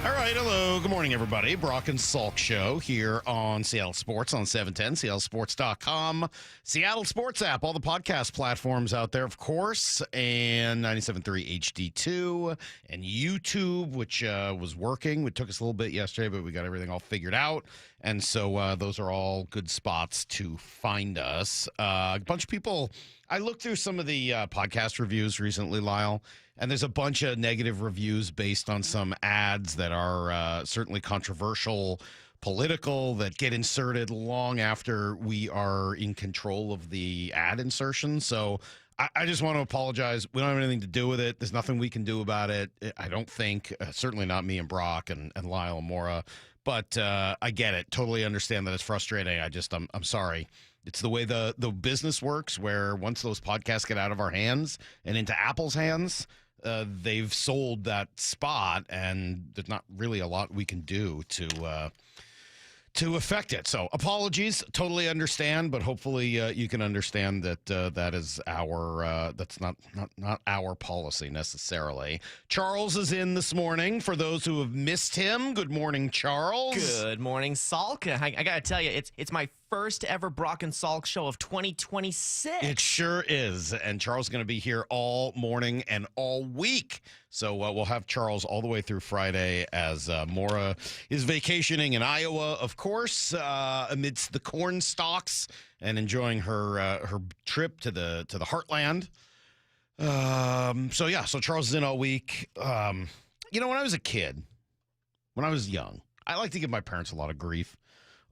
All right, hello. Good morning, everybody. Brock and Salk show here on Seattle Sports on 710, seattlesports.com, Seattle Sports app, all the podcast platforms out there, of course, and 97.3 HD2 and YouTube, which was working. It took us a little bit yesterday, but we got everything all figured out. And so those are all good spots to find us. A bunch of people, I looked through some of the podcast reviews recently, Lyle, and there's a bunch of negative reviews based on some ads that are certainly controversial, political, that get inserted long after we are in control of the ad insertion. So I just want to apologize. We don't have anything to do with it. There's nothing we can do about it. I don't think, certainly not me and Brock and Lyle and Maura. But I get it. Totally understand that it's frustrating. I'm sorry. It's the way the business works, where once those podcasts get out of our hands and into Apple's hands, they've sold that spot, and there's not really a lot we can do to affect it. So apologies, totally understand, but hopefully you can understand that that is that's not our policy necessarily. Charles is in this morning. For those who have missed him, good morning, Charles. Good morning, Salk. I gotta tell you, it's my first ever Brock and Salk show of 2026. It sure is, and Charles is going to be here all morning and all week. So we'll have Charles all the way through Friday as Maura is vacationing in Iowa, of course, amidst the corn stalks and enjoying her trip to the heartland. So Charles is in all week. When I was a kid, when I was young, I like to give my parents a lot of grief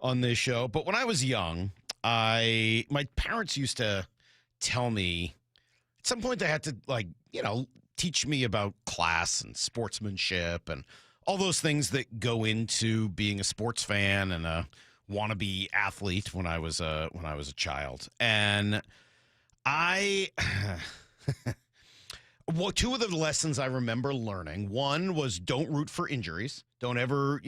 on this show, but when I was young, my parents used to tell me at some point they had to teach me about class and sportsmanship and all those things that go into being a sports fan and a wannabe athlete when I was a child. And two of the lessons I remember learning, one was don't root for injuries. Don't ever,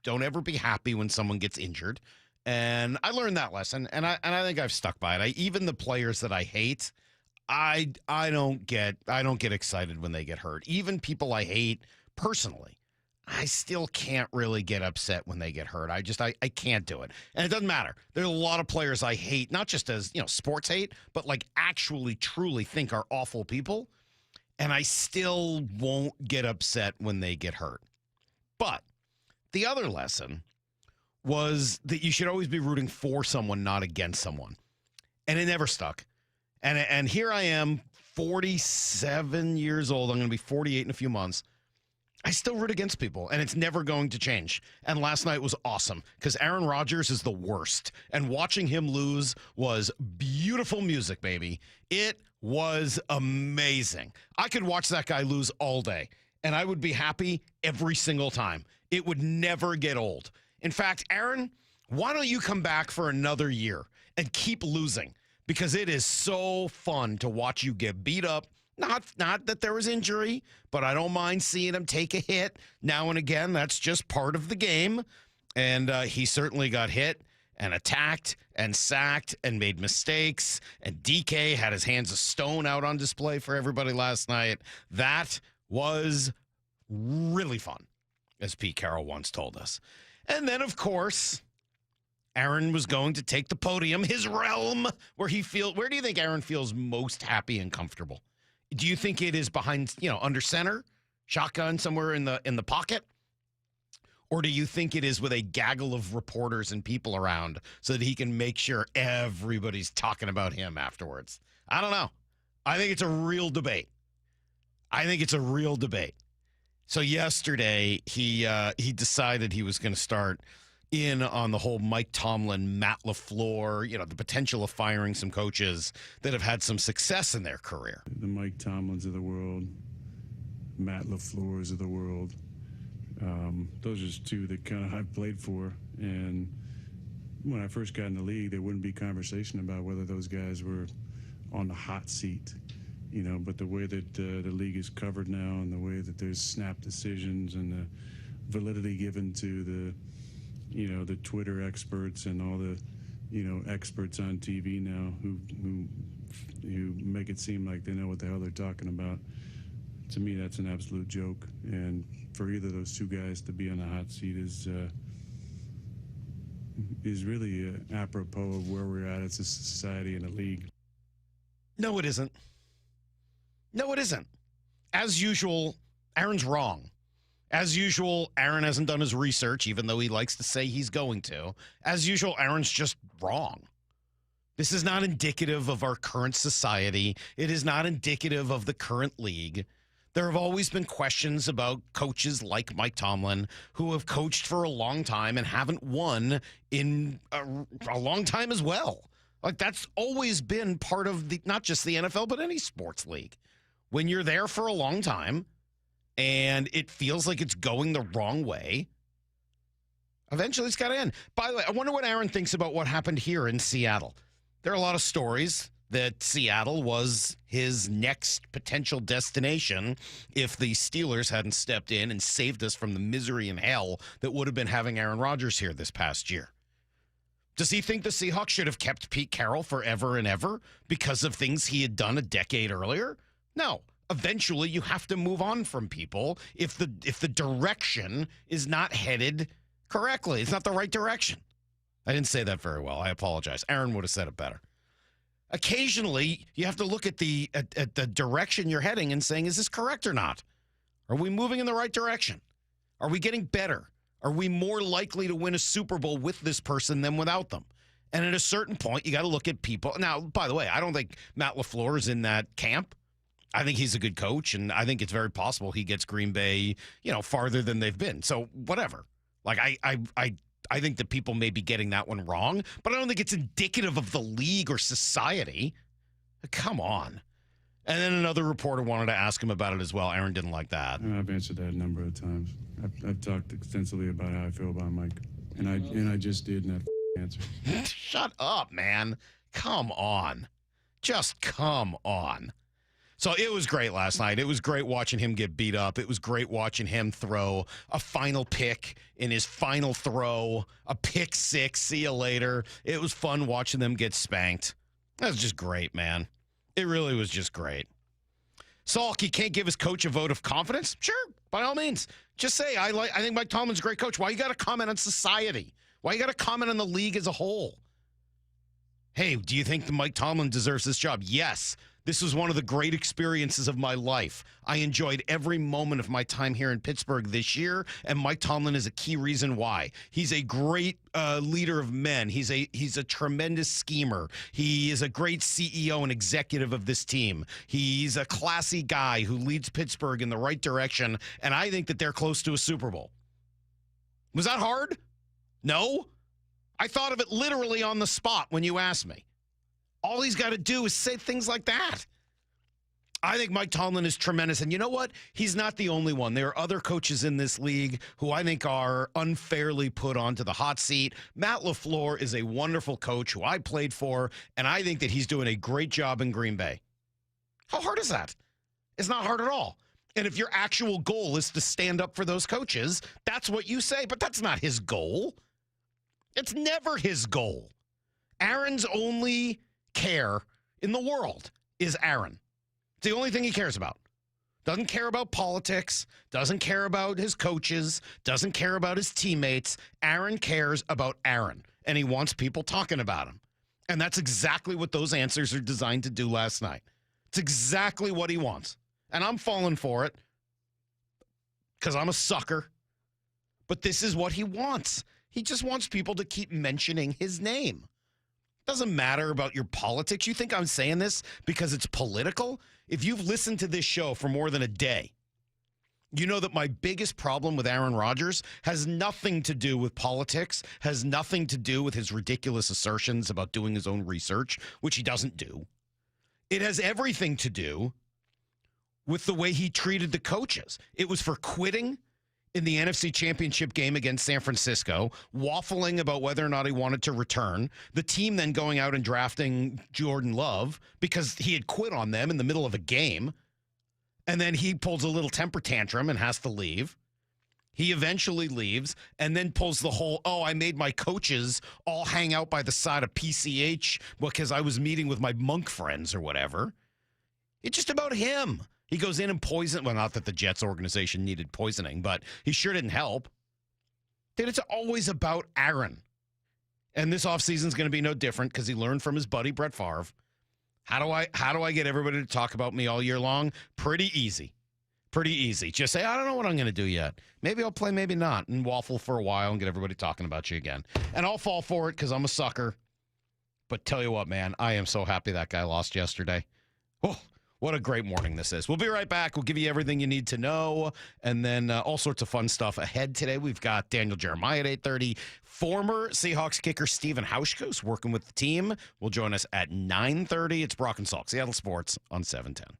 don't ever be happy when someone gets injured. And I learned that lesson, and I think I've stuck by it. Even the players that I hate, I don't get excited when they get hurt. Even people I hate personally, I still can't really get upset when they get hurt. I can't do it. And it doesn't matter. There's a lot of players I hate, not just as, sports hate, but like actually truly think are awful people. And I still won't get upset when they get hurt. But the other lesson was that you should always be rooting for someone, not against someone. And it never stuck. And here I am, 47 years old. I'm going to be 48 in a few months. I still root against people, and it's never going to change. And last night was awesome because Aaron Rodgers is the worst. And watching him lose was beautiful music, baby. It was amazing. I could watch that guy lose all day, and I would be happy every single time. It would never get old. In fact, Aaron, why don't you come back for another year and keep losing? Because it is so fun to watch you get beat up. Not that there was injury, but I don't mind seeing him take a hit now and again. That's just part of the game. And he certainly got hit and attacked and sacked and made mistakes. And DK had his hands of stone out on display for everybody last night. That was really fun, as Pete Carroll once told us. And then, of course, Aaron was going to take the podium, his realm, where do you think Aaron feels most happy and comfortable? Do you think it is behind, under center, shotgun somewhere in the pocket? Or do you think it is with a gaggle of reporters and people around so that he can make sure everybody's talking about him afterwards? I don't know. I think it's a real debate. So yesterday, he decided he was going to start in on the whole Mike Tomlin, Matt LaFleur, the potential of firing some coaches that have had some success in their career. The Mike Tomlins of the world, Matt LaFleurs of the world. Those are just two that kind of I've played for. And when I first got in the league, there wouldn't be conversation about whether those guys were on the hot seat. But the way that the league is covered now and the way that there's snap decisions and the validity given to the Twitter experts and all the, experts on TV now who make it seem like they know what the hell they're talking about. to me, that's an absolute joke. And for either of those two guys to be on the hot seat is really apropos of where we're at as a society and a league. No, it isn't. No, it isn't. As usual, Aaron's wrong. As usual, Aaron hasn't done his research, even though he likes to say he's going to. As usual, Aaron's just wrong. This is not indicative of our current society. It is not indicative of the current league. There have always been questions about coaches like Mike Tomlin who have coached for a long time and haven't won in a long time as well. Like, that's always been part of not just the NFL, but any sports league. When you're there for a long time and it feels like it's going the wrong way, eventually it's got to end. By the way, I wonder what Aaron thinks about what happened here in Seattle. There are a lot of stories that Seattle was his next potential destination if the Steelers hadn't stepped in and saved us from the misery and hell that would have been having Aaron Rodgers here this past year. Does he think the Seahawks should have kept Pete Carroll forever and ever because of things he had done a decade earlier? No. Eventually, you have to move on from people if the direction is not headed correctly. It's not the right direction. I didn't say that very well. I apologize. Aaron would have said it better. Occasionally, you have to look at the direction you're heading and saying, is this correct or not? Are we moving in the right direction? Are we getting better? Are we more likely to win a Super Bowl with this person than without them? And at a certain point, you got to look at people. Now, by the way, I don't think Matt LaFleur is in that camp. I think he's a good coach, and I think it's very possible he gets Green Bay, farther than they've been. So whatever. Like, I think that people may be getting that one wrong, but I don't think it's indicative of the league or society. Come on. And then another reporter wanted to ask him about it as well. Aaron didn't like that. I've answered that a number of times. I've talked extensively about how I feel about Mike, and I just did not answer. Shut up, man. Come on. Just come on. So it was great last night. It was great watching him get beat up. It was great watching him throw a final pick in his final throw, a pick six. See you later. It was fun watching them get spanked. That was just great, man. It really was just great. Salk, he can't give his coach a vote of confidence? Sure, by all means. Just say, I think Mike Tomlin's a great coach. Why you got to comment on society? Why you got to comment on the league as a whole? Hey, do you think that Mike Tomlin deserves this job? Yes. This was one of the great experiences of my life. I enjoyed every moment of my time here in Pittsburgh this year, and Mike Tomlin is a key reason why. He's a great leader of men. He's a tremendous schemer. He is a great CEO and executive of this team. He's a classy guy who leads Pittsburgh in the right direction, and I think that they're close to a Super Bowl. Was that hard? No. I thought of it literally on the spot when you asked me. All he's got to do is say things like that. I think Mike Tomlin is tremendous. And you know what? He's not the only one. There are other coaches in this league who I think are unfairly put onto the hot seat. Matt LaFleur is a wonderful coach who I played for, and I think that he's doing a great job in Green Bay. How hard is that? It's not hard at all. And if your actual goal is to stand up for those coaches, that's what you say. But that's not his goal. It's never his goal. Aaron's only care in the world is Aaron. It's the only thing he cares about. Doesn't care about politics, doesn't care about his coaches, doesn't care about his teammates. Aaron cares about Aaron, and he wants people talking about him. And that's exactly what those answers are designed to do last night. It's exactly what he wants. And I'm falling for it because I'm a sucker. But this is what he wants. He just wants people to keep mentioning his name. Doesn't matter about your politics. You think I'm saying this because it's political? If you've listened to this show for more than a day, you know that my biggest problem with Aaron Rodgers has nothing to do with politics, has nothing to do with his ridiculous assertions about doing his own research, which he doesn't do. It has everything to do with the way he treated the coaches. It was for quitting in the NFC Championship game against San Francisco, waffling about whether or not he wanted to return, the team then going out and drafting Jordan Love because he had quit on them in the middle of a game, and then he pulls a little temper tantrum and has to leave. He eventually leaves and then pulls the whole, I made my coaches all hang out by the side of PCH because I was meeting with my monk friends or whatever. It's just about him. He goes in and poisons. Well, not that the Jets organization needed poisoning, but he sure didn't help. Dude, it's always about Aaron. And this offseason is going to be no different because he learned from his buddy Brett Favre. How do I get everybody to talk about me all year long? Pretty easy. Pretty easy. Just say, I don't know what I'm going to do yet. Maybe I'll play, maybe not, and waffle for a while and get everybody talking about you again. And I'll fall for it because I'm a sucker. But tell you what, man, I am so happy that guy lost yesterday. Oh, what a great morning this is. We'll be right back. We'll give you everything you need to know. And then all sorts of fun stuff ahead today. We've got Daniel Jeremiah at 8:30. Former Seahawks kicker Stephen Hauschka is working with the team. Will join us at 9:30. It's Brock and Salk, Seattle Sports on 710.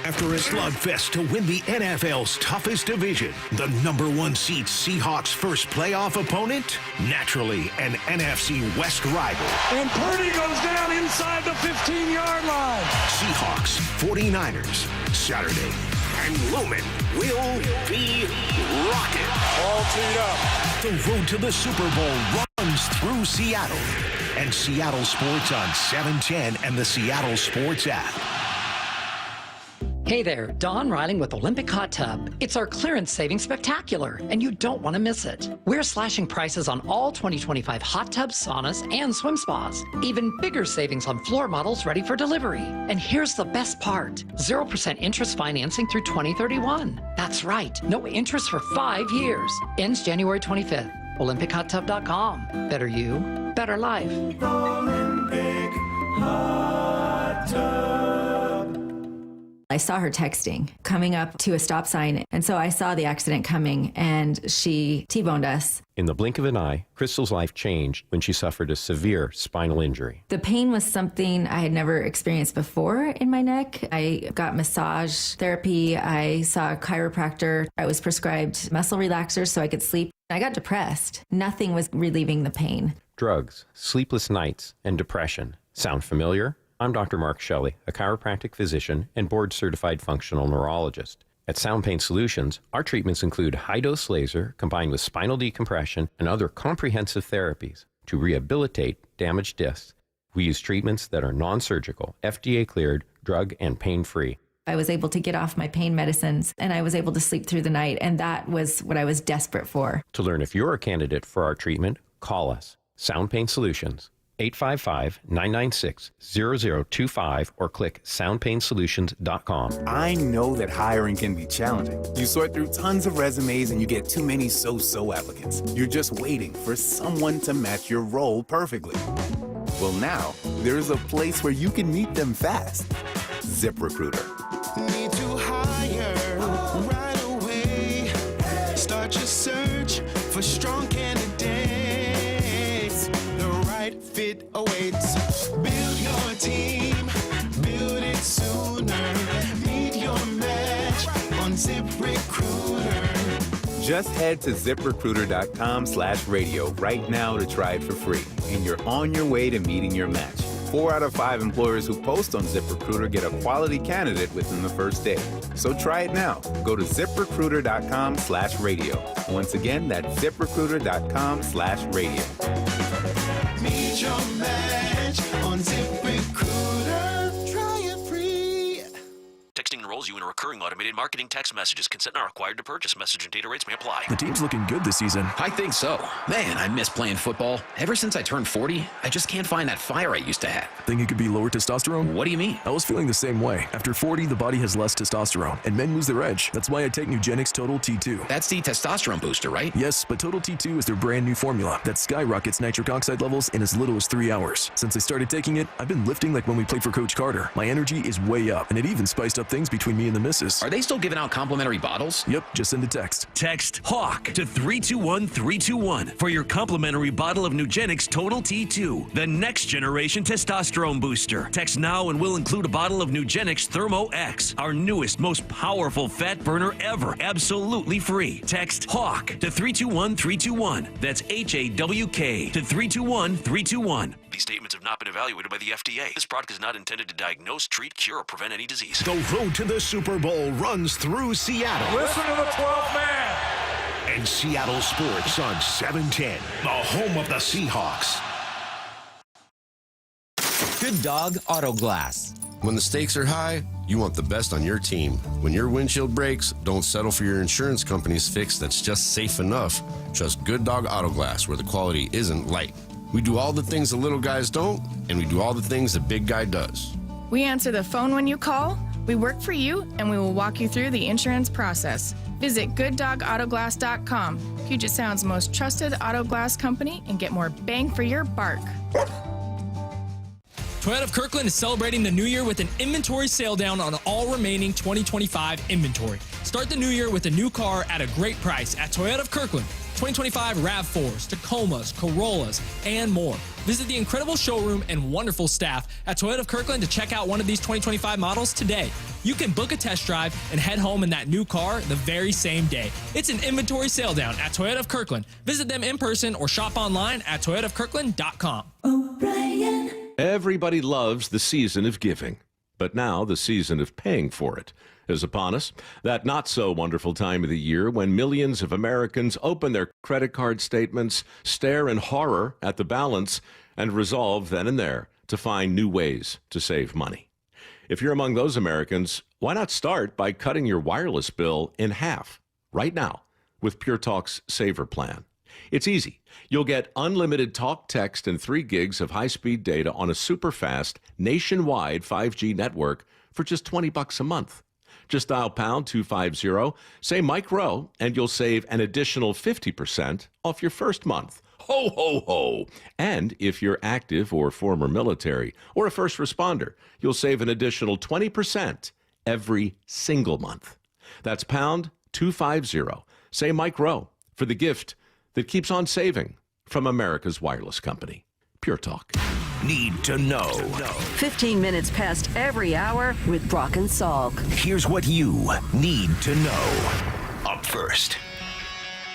After a slugfest to win the NFL's toughest division, the number 1 seed Seahawks' first playoff opponent, naturally an NFC West rival. And Purdy goes down inside the 15-yard line. Seahawks 49ers, Saturday. And Lumen will be rocking. All teed up. The road to the Super Bowl runs through Seattle. And Seattle Sports on 710 and the Seattle Sports app. Hey there, Don Reiling with Olympic Hot Tub. It's our clearance savings spectacular, and you don't want to miss it. We're slashing prices on all 2025 hot tubs, saunas, and swim spas. Even bigger savings on floor models ready for delivery. And here's the best part, 0% interest financing through 2031. That's right, no interest for 5 years. Ends January 25th. OlympicHotTub.com. Better you, better life. Olympic Hot Tub. I saw her texting, coming up to a stop sign. And so I saw the accident coming and she T-boned us. In the blink of an eye, Crystal's life changed when she suffered a severe spinal injury. The pain was something I had never experienced before in my neck. I got massage therapy. I saw a chiropractor. I was prescribed muscle relaxers so I could sleep. I got depressed. Nothing was relieving the pain. Drugs, sleepless nights, and depression. Sound familiar? I'm Dr. Mark Shelley, a chiropractic physician and board-certified functional neurologist. At Sound Pain Solutions, our treatments include high-dose laser combined with spinal decompression and other comprehensive therapies to rehabilitate damaged discs. We use treatments that are non-surgical, FDA-cleared, drug and pain-free. I was able to get off my pain medicines and I was able to sleep through the night, and that was what I was desperate for. To learn if you're a candidate for our treatment, call us. Sound Pain Solutions. 855-996-0025 or click soundpainsolutions.com. I know that hiring can be challenging. You sort through tons of resumes and you get too many so-so applicants. You're just waiting for someone to match your role perfectly. Well, now there's a place where you can meet them fast. ZipRecruiter. Need to hire right away. Start your search for strong candidates. The right fit awaits. Build your team, build it sooner. Meet your match on ZipRecruiter. Just head to ZipRecruiter.com/radio right now to try it for free, and you're on your way to meeting your match. 4 out of 5 employers who post on ZipRecruiter get a quality candidate within the first day. So try it now. Go to ZipRecruiter.com/radio. Once again, that's ZipRecruiter.com/radio. Meet your match on ZipRecruiter. Try it free. Texting enrolls you in a recurring automated marketing text messages. Consent not required to purchase. Message and data rates may apply. The team's looking good this season. I think so. Man, I miss playing football. Ever since I turned 40, I just can't find that fire I used to have. Think it could be lower testosterone? What do you mean? I was feeling the same way. After 40, the body has less testosterone, and men lose their edge. That's why I take Nugenix Total T2. That's the testosterone booster, right? Yes, but Total T2 is their brand new formula that skyrockets nitric oxide levels in as little as 3 hours. Since I started taking it, I've been lifting like when we played for Coach Carter. My energy is way up, and it even spiced up things between me and the missus. Are they still giving out complimentary bottles? Yep, just send a text. Text HAWK to 321-321 for your complimentary bottle of Nugenix Total T2, the next generation testosterone booster. Text now and we'll include a bottle of Nugenix Thermo X, our newest, most powerful fat burner ever, absolutely free. Text HAWK to 321-321. That's HAWK to 321-321. These statements have not been evaluated by the FDA. This product is not intended to diagnose, treat, cure, or prevent any disease. The road to the Super Bowl runs through Seattle. Listen to the 12th man. And Seattle Sports on 710, the home of the Seahawks. Good Dog Auto Glass. When the stakes are high, You want the best on your team. When your windshield breaks, don't settle for your insurance company's fix that's just safe enough. Trust Good Dog Auto Glass, where the quality isn't light. We do all the things the little guys don't, and we do all the things the big guy does. We answer the phone when you call, we work for you, and we will walk you through the insurance process. Visit GoodDogAutoGlass.com, Puget Sound's most trusted auto glass company, and get more bang for your buck. Toyota of Kirkland is celebrating the new year with an inventory sale down on all remaining 2025 inventory. Start the new year with a new car at a great price at Toyota of Kirkland. 2025 RAV4s, Tacomas, Corollas, and more. Visit the incredible showroom and wonderful staff at Toyota of Kirkland to check out one of these 2025 models today. You can book a test drive and head home in that new car the very same day. It's an inventory sale down at Toyota of Kirkland. Visit them in person or shop online at toyotaofkirkland.com. O'Brien. Everybody loves the season of giving, but now the season of paying for it is upon us. That not-so-wonderful time of the year when millions of Americans open their credit card statements, stare in horror at the balance, and resolve then and there to find new ways to save money. If you're among those Americans, why not start by cutting your wireless bill in half right now with Pure Talk's Saver Plan? It's easy. You'll get unlimited talk, text, and 3 gigs of high-speed data on a super-fast, nationwide 5G network for just $20 a month. Just dial pound 250, say Mike Rowe, and you'll save an additional 50% off your first month. Ho, ho, ho! And if you're active or former military or a first responder, you'll save an additional 20% every single month. That's pound 250. Say Mike Rowe for the gift that keeps on saving from America's wireless company. Pure Talk. Need to know. 15 minutes past every hour with Brock and Salk. Here's what you need to know. Up first.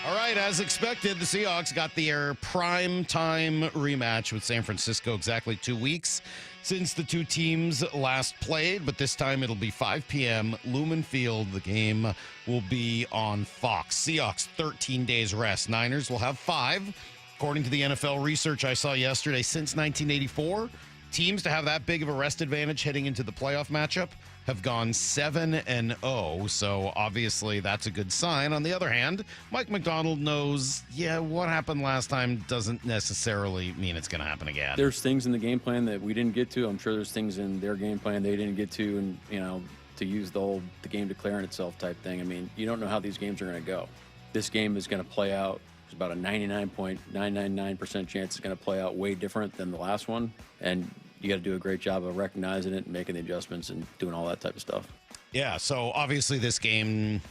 All right, as expected, the Seahawks got their prime time rematch with San Francisco exactly 2 weeks since the two teams last played, but this time it'll be 5 p.m. Lumen Field. The game will be on Fox. Seahawks 13 days rest. Niners will have 5. According to the NFL research I saw yesterday, since 1984, teams to have that big of a rest advantage heading into the playoff matchup have gone 7-0. So obviously that's a good sign. On the other hand, Mike McDonald knows, what happened last time doesn't necessarily mean it's going to happen again. There's things in the game plan that we didn't get to. I'm sure there's things in their game plan they didn't get to, and to use the game declaring itself type thing. I mean, you don't know how these games are going to go. This game is going to play out. There's about a 99.999% chance it's going to play out way different than the last one, and you got to do a great job of recognizing it and making the adjustments and doing all that type of stuff. Yeah, so obviously this game,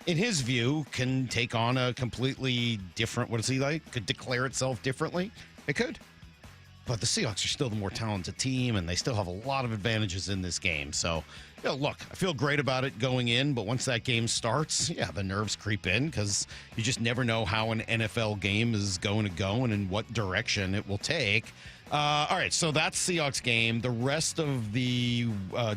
in his view, can take on a completely different, could declare itself differently. It could. But the Seahawks are still the more talented team, and they still have a lot of advantages in this game. So, look, I feel great about it going in, but once that game starts, the nerves creep in because you just never know how an NFL game is going to go and in what direction it will take. All right, so that's Seahawks game. The rest of the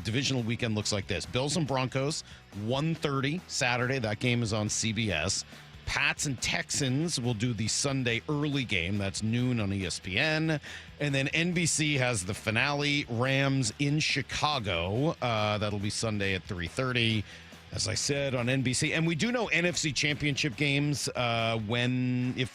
divisional weekend looks like this. Bills and Broncos, 1:30 Saturday. That game is on CBS. Pats and Texans will do the Sunday early game. That's noon on ESPN. And then NBC has the finale, Rams in Chicago. That'll be Sunday at 3:30. As I said, on NBC. And we do know NFC Championship games if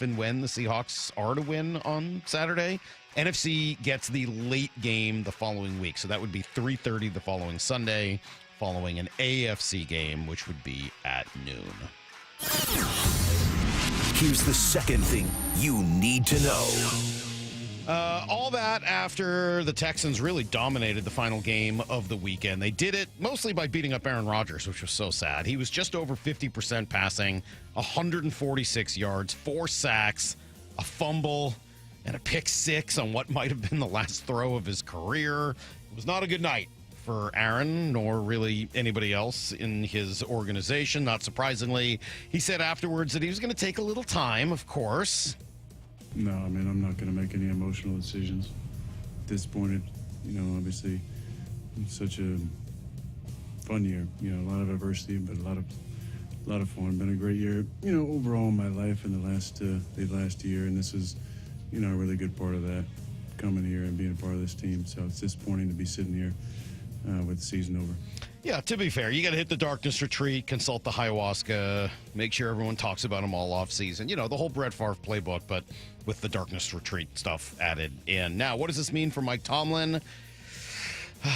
and when the Seahawks are to win on Saturday. NFC gets the late game the following week. So that would be 3:30 the following Sunday, following an AFC game, which would be at noon. Here's the second thing you need to know. All that after the Texans really dominated the final game of the weekend. They did it mostly by beating up Aaron Rodgers, which was so sad. He was just over 50% passing, 146 yards, 4 sacks, a fumble, and a pick 6 on what might have been the last throw of his career. It was not a good night for Aaron, nor really anybody else in his organization. Not surprisingly, he said afterwards that he was going to take a little time, of course. No, I mean, I'm not going to make any emotional decisions. At this point, obviously, it's such a fun year. A lot of adversity, but a lot of fun. Been a great year, overall in my life in the last year, and this is, a really good part of that, coming here and being a part of this team. So it's disappointing to be sitting here with the season over. Yeah, to be fair, you got to hit the darkness retreat, consult the ayahuasca, make sure everyone talks about them all off season. You know, the whole Brett Favre playbook, but with the darkness retreat stuff added in. Now, what does this mean for Mike Tomlin?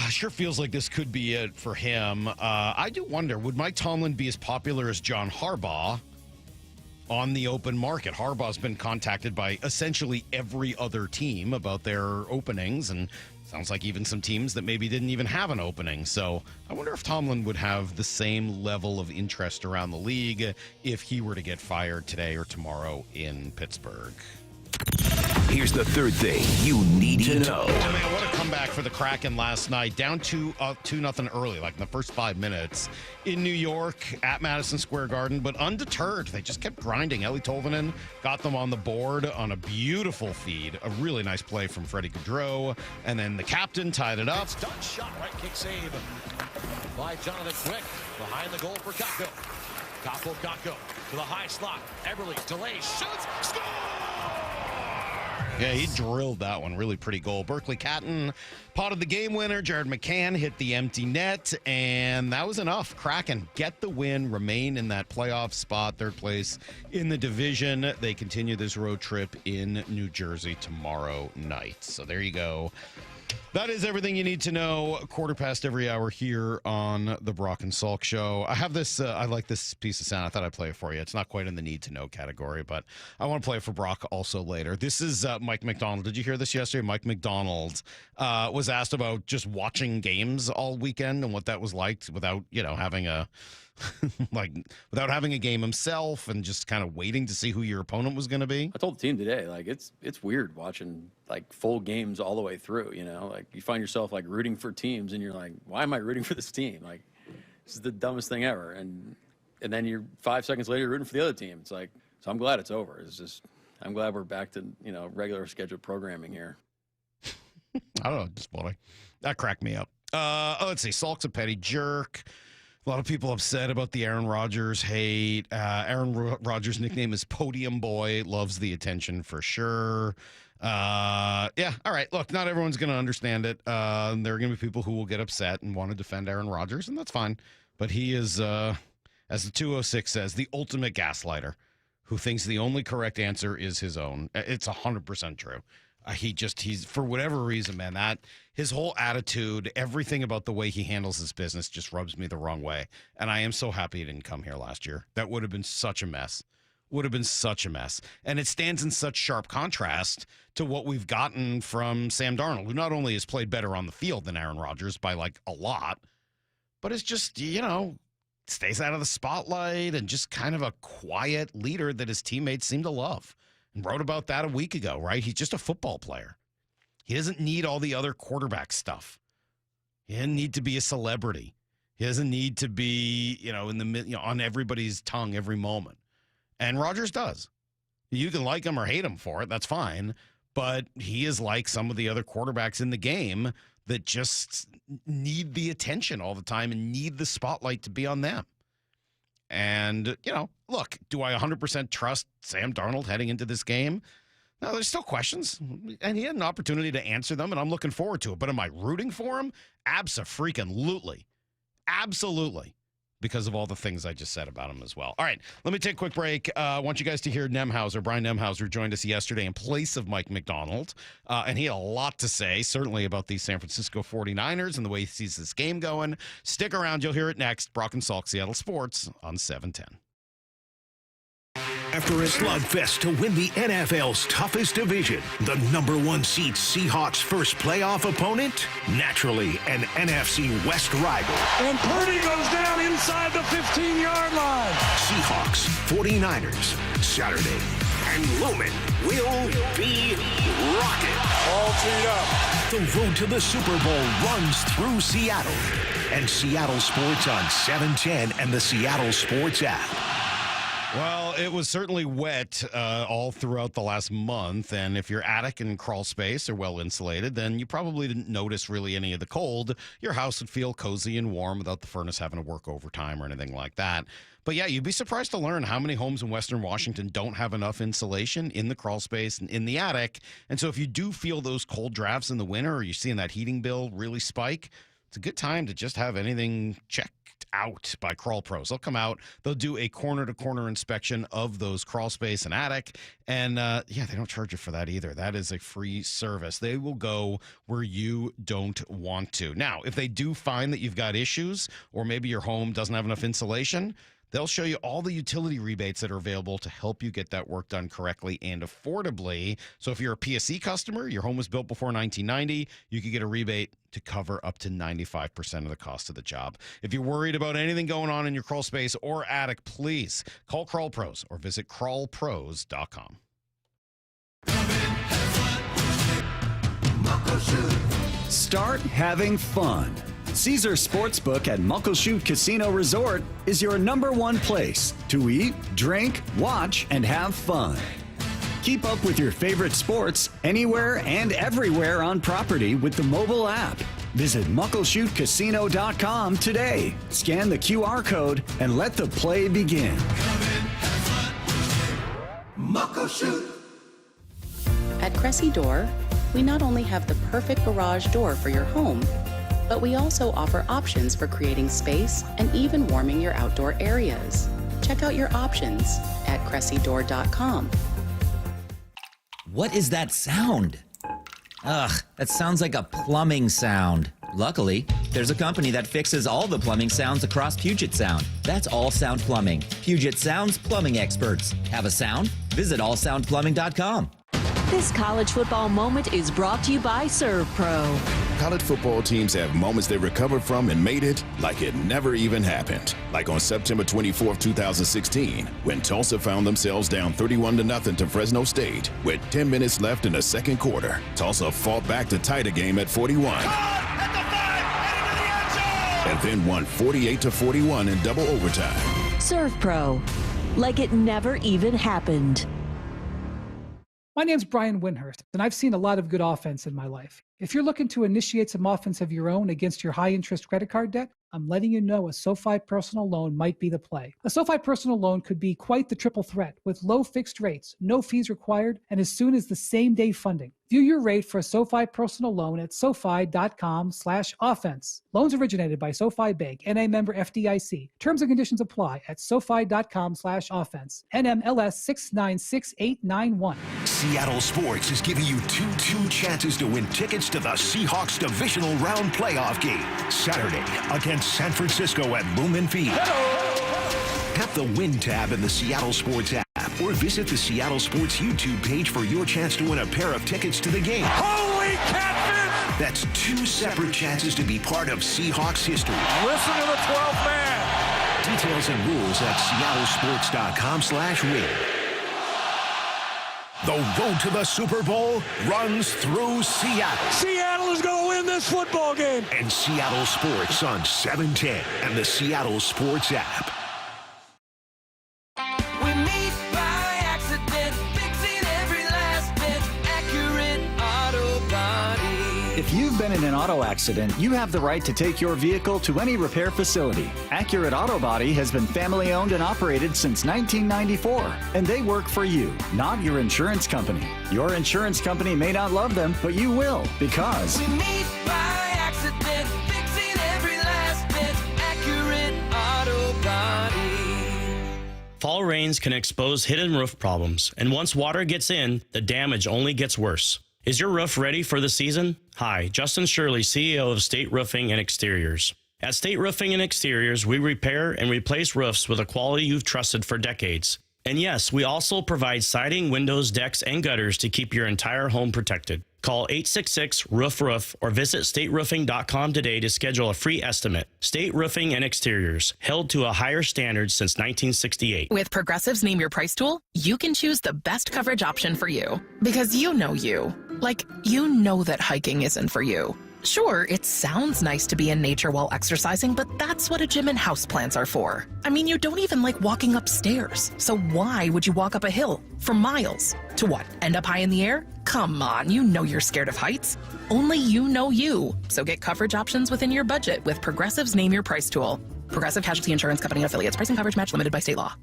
Sure feels like this could be it for him. I do wonder, would Mike Tomlin be as popular as John Harbaugh on the open market? Harbaugh's been contacted by essentially every other team about their openings, and sounds like even some teams that maybe didn't even have an opening. So I wonder if Tomlin would have the same level of interest around the league if he were to get fired today or tomorrow in Pittsburgh. Here's the third thing you need to know. Oh, man, what a comeback for the Kraken last night. Down 2-0 early, like in the first 5 minutes in New York at Madison Square Garden, but undeterred. They just kept grinding. Eeli Tolvanen got them on the board on a beautiful feed. A really nice play from Freddie Gaudreau. And then the captain tied it up. It's done, shot, right kick save by Jonathan Quick. Behind the goal for Kakko. Kakko to the high slot. Eberle delays, shoots, score! Yeah, he drilled that one. Really pretty goal. Berkeley Catton potted the game winner. Jared McCann hit the empty net, and that was enough. Kraken get the win, remain in that playoff spot, third place in the division. They continue this road trip in New Jersey tomorrow night. So there you go. That is everything you need to know. Quarter past every hour here on the Brock and Salk Show. I have this, I like this piece of sound. I thought I'd play it for you. It's not quite in the need to know category, but I want to play it for Brock also later. This is Mike McDonald. Did you hear this yesterday? Mike McDonald was asked about just watching games all weekend and what that was like without, having a without having a game himself and just kind of waiting to see who your opponent was going to be. I told the team today, it's weird watching full games all the way through, you find yourself rooting for teams and you're like, why am I rooting for this team? This is the dumbest thing ever. And then you're 5 seconds later rooting for the other team. It's so I'm glad it's over. I'm glad we're back to, regular scheduled programming here. I don't know, just funny. That cracked me up. Let's see. Salk's a petty jerk. A lot of people upset about the Aaron Rodgers hate. Aaron Rodgers' nickname is Podium Boy. Loves the attention for sure. Yeah, all right. Look, not everyone's going to understand it. There are going to be people who will get upset and want to defend Aaron Rodgers, and that's fine. But he is, as the 206 says, the ultimate gaslighter who thinks the only correct answer is his own. It's 100% true. He's for whatever reason, man, that his whole attitude, everything about the way he handles his business just rubs me the wrong way. And I am so happy he didn't come here last year. That would have been such a mess. And it stands in such sharp contrast to what we've gotten from Sam Darnold, who not only has played better on the field than Aaron Rodgers by a lot, but is just, stays out of the spotlight and just kind of a quiet leader that his teammates seem to love. And wrote about that a week ago, right? He's just a football player. He doesn't need all the other quarterback stuff. He doesn't need to be a celebrity. He doesn't need to be, on everybody's tongue every moment. And Rodgers does. You can like him or hate him for it. That's fine. But he is like some of the other quarterbacks in the game that just need the attention all the time and need the spotlight to be on them. And, look, do I 100% trust Sam Darnold heading into this game? No, there's still questions, and he had an opportunity to answer them, and I'm looking forward to it. But am I rooting for him? Abso-freaking-lutely. Absolutely. Because of all the things I just said about him as well. All right, let me take a quick break. I want you guys to hear Nemhauser. Brian Nemhauser joined us yesterday in place of Mike McDonald, and he had a lot to say, certainly about the San Francisco 49ers and the way he sees this game going. Stick around. You'll hear it next. Brock and Salk, Seattle Sports on 710. After a slugfest to win the NFL's toughest division, the number 1 seed Seahawks' first playoff opponent, naturally an NFC West rival. And Purdy goes down inside the 15-yard line. Seahawks, 49ers, Saturday. And Lumen will be rocking. All teed up. The road to the Super Bowl runs through Seattle. And Seattle Sports on 710 and the Seattle Sports app. Well, it was certainly wet all throughout the last month, and if your attic and crawl space are well insulated, then you probably didn't notice really any of the cold. Your house would feel cozy and warm without the furnace having to work overtime or anything like that. But yeah, you'd be surprised to learn how many homes in Western Washington don't have enough insulation in the crawl space and in the attic. And so if you do feel those cold drafts in the winter or you're seeing that heating bill really spike, it's a good time to just have anything checked out by Crawl Pros. They'll come out, they'll do a corner-to-corner inspection of those crawl space and attic, and they don't charge you for that either. That is a free service. They will go where you don't want to. Now, if they do find that you've got issues, or maybe your home doesn't have enough insulation, they'll show you all the utility rebates that are available to help you get that work done correctly and affordably. So if you're a PSE customer, your home was built before 1990, you could get a rebate to cover up to 95% of the cost of the job. If you're worried about anything going on in your crawl space or attic, please call Crawl Pros or visit crawlpros.com. Start having fun. Caesar Sportsbook at Muckleshoot Casino Resort is your #1 place to eat, drink, watch, and have fun. Keep up with your favorite sports anywhere and everywhere on property with the mobile app. Visit muckleshootcasino.com today. Scan the QR code and let the play begin. Muckleshoot. At Cressy Door, we not only have the perfect garage door for your home, but we also offer options for creating space and even warming your outdoor areas. Check out your options at cressydoor.com. What is that sound? Ugh, that sounds like a plumbing sound. Luckily, there's a company that fixes all the plumbing sounds across Puget Sound. That's All Sound Plumbing. Puget Sound's plumbing experts. Have a sound? Visit allsoundplumbing.com. This college football moment is brought to you by Serve Pro. College football teams have moments they recovered from and made it like it never even happened. Like on September 24, 2016, when Tulsa found themselves down 31-0 to Fresno State with 10 minutes left in the second quarter. Tulsa fought back to tie the game at 41. And then won 48-41 in double overtime. Serve Pro. Like it never even happened. My name's Brian Windhurst, and I've seen a lot of good offense in my life. If you're looking to initiate some offense of your own against your high-interest credit card debt, I'm letting you know a SoFi personal loan might be the play. A SoFi personal loan could be quite the triple threat with low fixed rates, no fees required, and as soon as the same day funding. View your rate for a SoFi personal loan at SoFi.com/offense. Loans originated by SoFi Bank, NA member FDIC. Terms and conditions apply at SoFi.com/offense. NMLS 696891. Seattle Sports is giving you two chances to win tickets to the Seahawks divisional round playoff game Saturday against San Francisco at Lumen Field. Tap the Win tab in the Seattle Sports app or visit the Seattle Sports YouTube page for your chance to win a pair of tickets to the game. Holy catfish! That's two separate chances to be part of Seahawks history. Listen to the 12th man. Details and rules at seattlesports.com/win. The road to the Super Bowl runs through Seattle. Seattle is going to win this football game. And Seattle Sports on 710 and the Seattle Sports app. We meet by accident, fixing every last bit, Accurate Auto Body. If you've been in an auto accident, you have the right to take your vehicle to any repair facility. Accurate Auto Body has been family owned and operated since 1994, and they work for you, not your insurance company. Your insurance company may not love them, but you will, because We meet by accident, fixing every last bit, Accurate Auto Body. Fall rains can expose hidden roof problems, and once water gets in, the damage only gets worse. Is your roof ready for the season? Hi, Justin Shirley, CEO of State Roofing and Exteriors. At State Roofing and Exteriors, we repair and replace roofs with a quality you've trusted for decades. And yes, we also provide siding, windows, decks, and gutters to keep your entire home protected. Call 866-ROOF-ROOF or visit stateroofing.com today to schedule a free estimate. State Roofing and Exteriors, held to a higher standard since 1968. With Progressive's Name Your Price tool, you can choose the best coverage option for you. Because you know you. Like, you know that hiking isn't for you. Sure, it sounds nice to be in nature while exercising, but that's what a gym and houseplants are for. I mean, you don't even like walking upstairs. So why would you walk up a hill for miles? To what, end up high in the air? Come on, you know you're scared of heights. Only you know you. So get coverage options within your budget with Progressive's Name Your Price tool. Progressive Casualty Insurance Company and affiliates. Price and coverage match limited by state law.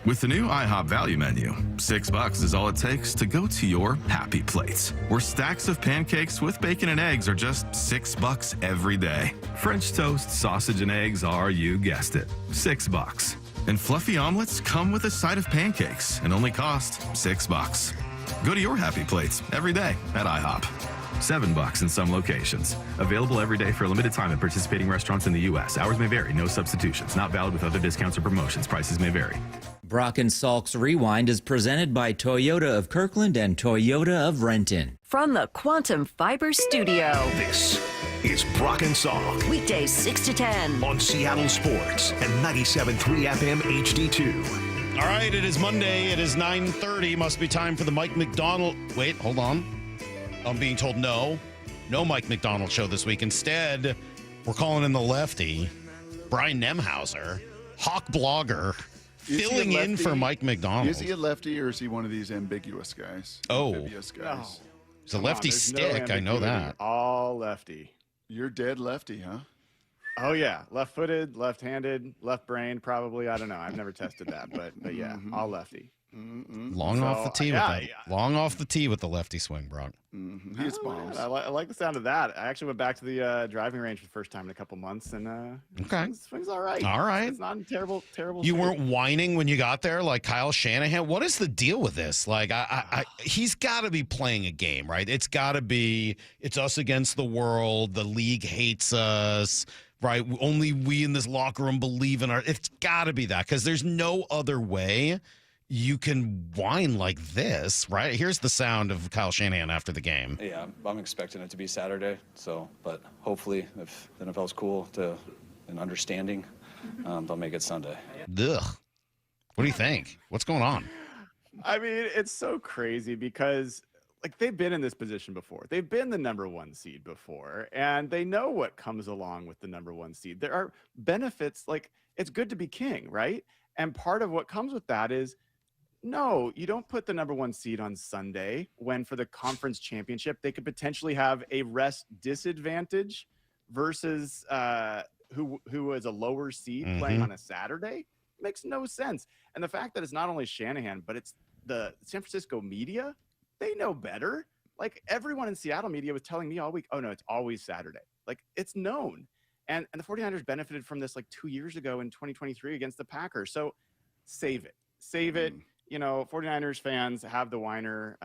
With the new IHOP value menu, $6 is all it takes to go to your happy place, where stacks of pancakes with bacon and eggs are just $6 every day. French toast, sausage, and eggs are, you guessed it, $6. And fluffy omelets come with a side of pancakes and only cost $6. Go to your happy plates every day at IHOP. $7 in some locations. Available every day for a limited time at participating restaurants in the U.S. Hours may vary. No substitutions. Not valid with other discounts or promotions. Prices may vary. Brock and Salk's Rewind is presented by Toyota of Kirkland and Toyota of Renton. From the Quantum Fiber Studio. This is Brock and Salk. Weekdays 6 to 10. On Seattle Sports and 97.3 FM HD2. All right, it is Monday. It is 9:30. Must be time for the Mike McDonald. Wait, hold on. I'm being told no Mike McDonald show this week. Instead, we're calling in the lefty, Brian Nemhauser, Hawkblogger, filling in for Mike McDonald. Is he a lefty or is he one of these ambiguous guys? Oh. Amphibious guys. It's a lefty stick. I know that. All lefty. You're dead lefty, huh? Oh, yeah. Left-footed, left-handed, left-brained, probably. I don't know. I've never tested that, but yeah, all lefty. Long off the tee with that. Long off the tee with the lefty swing, Brock. Hits bombs. I like the sound of that. I actually went back to the driving range for the first time in a couple months, and swings all right. All right. It's not a terrible. You weren't whining when you got there like Kyle Shanahan. What is the deal with this? Like, he's got to be playing a game, right? It's got to be. It's us against the world. The league hates us. Right, only we in this locker room believe in our. It's got to be that because there's no other way you can whine like this, right? Here's the sound of Kyle Shanahan after the game. Yeah, I'm expecting it to be Saturday. So, but hopefully, if the NFL's cool and understanding, they'll make it Sunday. Ugh. What do you think? What's going on? I mean, it's so crazy because. Like, they've been in this position before. They've been the number one seed before, and they know what comes along with the number one seed. There are benefits, like, it's good to be king, right? And part of what comes with that is, no, you don't put the number one seed on Sunday when for the conference championship, they could potentially have a rest disadvantage versus who is a lower seed playing on a Saturday. Makes no sense. And the fact that it's not only Shanahan, but it's the San Francisco media, they know better. Like, everyone in Seattle media was telling me all week, oh, no, it's always Saturday. Like, it's known. And the 49ers benefited from this like 2 years ago in 2023 against the Packers. So save it. Save it. You know, 49ers fans have the whiner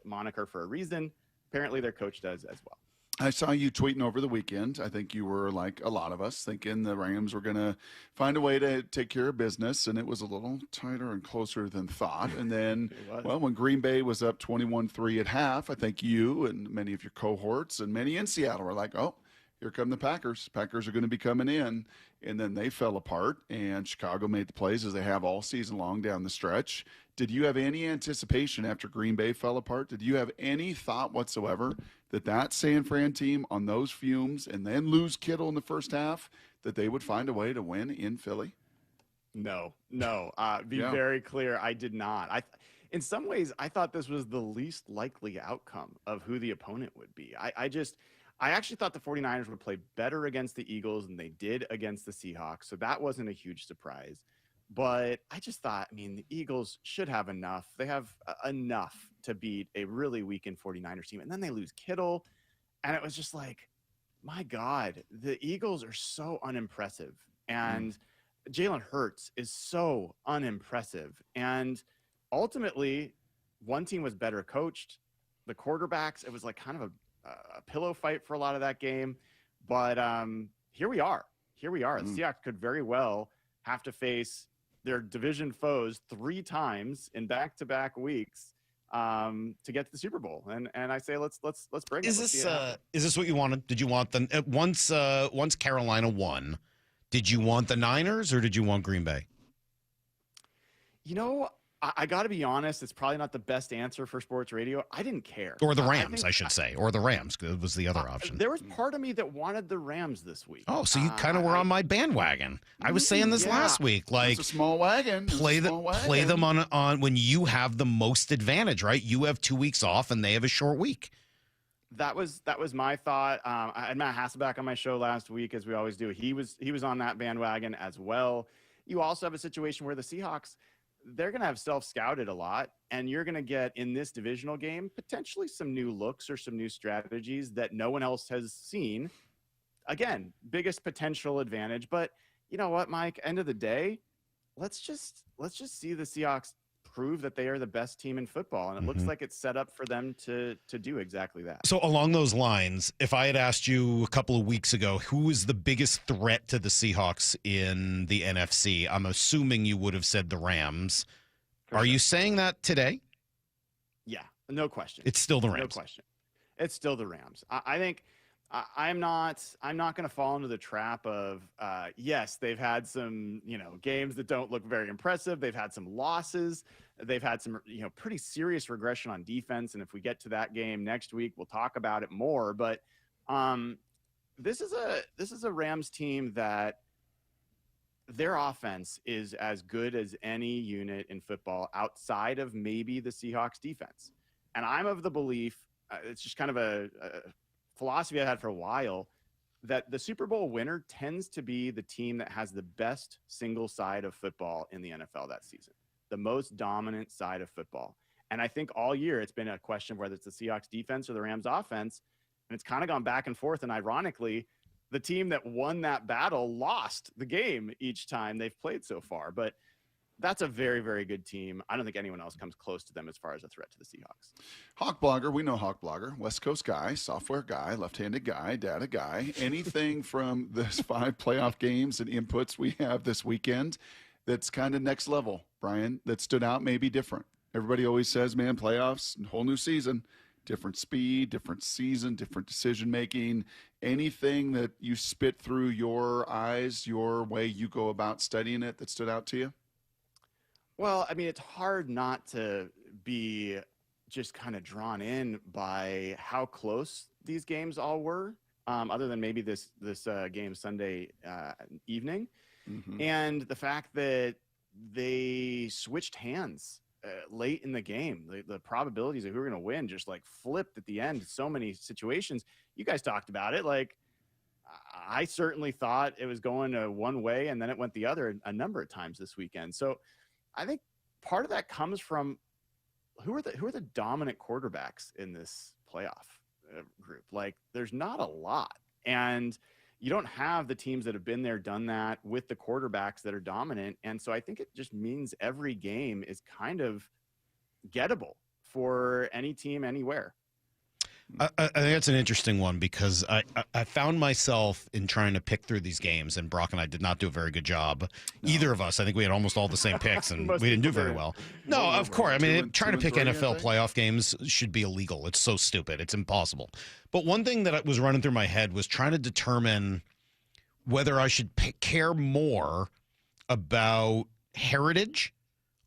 moniker for a reason. Apparently their coach does as well. I saw you tweeting over the weekend. I think you were like a lot of us thinking the Rams were going to find a way to take care of business, and it was a little tighter and closer than thought. And then, well, when Green Bay was up 21-3 at half, I think you and many of your cohorts and many in Seattle were like, oh, here come the Packers. Packers are going to be coming in. And then they fell apart, and Chicago made the plays as they have all season long down the stretch. Did you have any anticipation after Green Bay fell apart? Did you have any thought whatsoever that San Fran team on those fumes and then lose Kittle in the first half, that they would find a way to win in Philly? No. Be very clear. I did not. In some ways, I thought this was the least likely outcome of who the opponent would be. I actually thought the 49ers would play better against the Eagles than they did against the Seahawks. So that wasn't a huge surprise. But I just thought, I mean, the Eagles should have enough. They have enough to beat a really weakened 49ers team. And then they lose Kittle. And it was just like, my God, the Eagles are so unimpressive. And Jalen Hurts is so unimpressive. And ultimately, one team was better coached. The quarterbacks, it was like kind of a pillow fight for a lot of that game. But here we are. The Seahawks could very well have to face their division foes 3 times in back-to-back weeks to get to the Super Bowl. And I say let's bring it. Is this what you wanted? Did you want the once Carolina won, did you want the Niners or did you want Green Bay? You know, I got to be honest, it's probably not the best answer for sports radio. I didn't care. Or the Rams, I should say. Or the Rams was the other option. There was part of me that wanted the Rams this week. Oh, so you kind of were on my bandwagon. I was saying this last week. Like, it's a small wagon. Play them on when you have the most advantage, right? You have 2 weeks off and they have a short week. That was my thought. I had Matt Hasselbeck on my show last week, as we always do. He was on that bandwagon as well. You also have a situation where the Seahawks, they're going to have self-scouted a lot, and you're going to get in this divisional game potentially some new looks or some new strategies that no one else has seen. Again, biggest potential advantage, but you know what, Mike? End of the day, let's just see the Seahawks prove that they are the best team in football, and it looks like it's set up for them to do exactly that. So along those lines, if I had asked you a couple of weeks ago who is the biggest threat to the Seahawks in the NFC, I'm assuming you would have said the Rams. Are you saying that today? Yeah, no question. It's still the Rams. No question. It's still the Rams. I think I'm not going to fall into the trap of yes, they've had some, games that don't look very impressive. They've had some losses. They've had some, pretty serious regression on defense. And if we get to that game next week, we'll talk about it more. But this is a Rams team that their offense is as good as any unit in football outside of maybe the Seahawks defense. And I'm of the belief, it's just kind of a philosophy I had for a while, that the Super Bowl winner tends to be the team that has the best single side of football in the NFL that season, the most dominant side of football. And I think all year it's been a question of whether it's the Seahawks defense or the Rams offense. And it's kind of gone back and forth. And ironically, the team that won that battle lost the game each time they've played so far. But that's a very, very good team. I don't think anyone else comes close to them as far as a threat to the Seahawks. Hawkblogger, we know Hawkblogger, West Coast guy, software guy, left-handed guy, data guy. Anything from this 5 playoff games and inputs we have this weekend that's kind of next level, Brian, that stood out, maybe different? Everybody always says, man, playoffs, whole new season, different speed, different season, different decision-making. Anything that you spit through your eyes, your way you go about studying it that stood out to you? Well, I mean, it's hard not to be just kind of drawn in by how close these games all were, other than maybe this game Sunday evening. And the fact that they switched hands late in the game. The probabilities of who were going to win just like flipped at the end. So many situations. You guys talked about it. Like, I certainly thought it was going one way, and then it went the other a number of times this weekend. So I think part of that comes from who are the dominant quarterbacks in this playoff group. Like, there's not a lot, and you don't have the teams that have been there, done that with the quarterbacks that are dominant. And so I think it just means every game is kind of gettable for any team anywhere. I think that's an interesting one because I found myself in trying to pick through these games, and Brock and I did not do a very good job. No. Either of us. I think we had almost all the same picks, and we didn't do very well. No, of course. I mean, trying to pick NFL playoff games should be illegal. It's so stupid. It's impossible. But one thing that was running through my head was trying to determine whether I should care more about heritage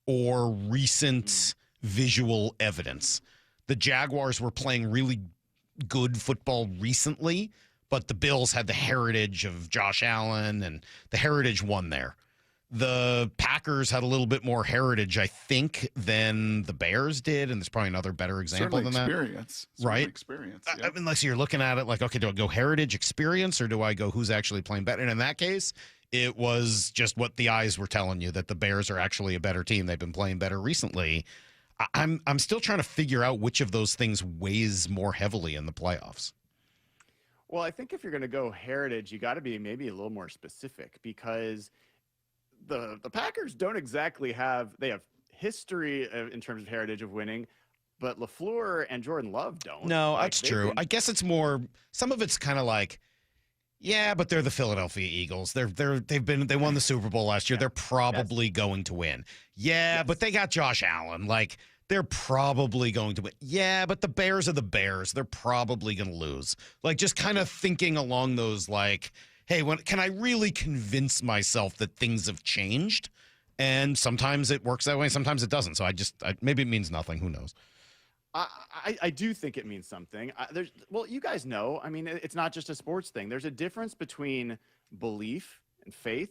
or recent visual evidence. The Jaguars were playing really good football recently, but the Bills had the heritage of Josh Allen, and the heritage won there. The Packers had a little bit more heritage, I think, than the Bears did, and there's probably another better example than that. Right? Experience. Yeah. I mean, like, so you're looking at it like, okay, do I go heritage experience, or do I go who's actually playing better? And in that case, it was just what the eyes were telling you, that the Bears are actually a better team. They've been playing better recently. I'm still trying to figure out which of those things weighs more heavily in the playoffs. Well, I think if you're going to go heritage, you got to be maybe a little more specific, because the Packers don't exactly have history in terms of heritage of winning, but LaFleur and Jordan Love don't. No, that's true. I guess it's more, some of it's kind of like, yeah, but they're the Philadelphia Eagles. They won the Super Bowl last year. They're probably going to win. Yeah, but they got Josh Allen. Like, they're probably going to win. Yeah, but the Bears are the Bears. They're probably going to lose. Like, just kind of thinking along those, like, hey, can I really convince myself that things have changed? And sometimes it works that way. Sometimes it doesn't. So maybe it means nothing. Who knows? I do think it means something. Well, you guys know, I mean, it's not just a sports thing. There's a difference between belief and faith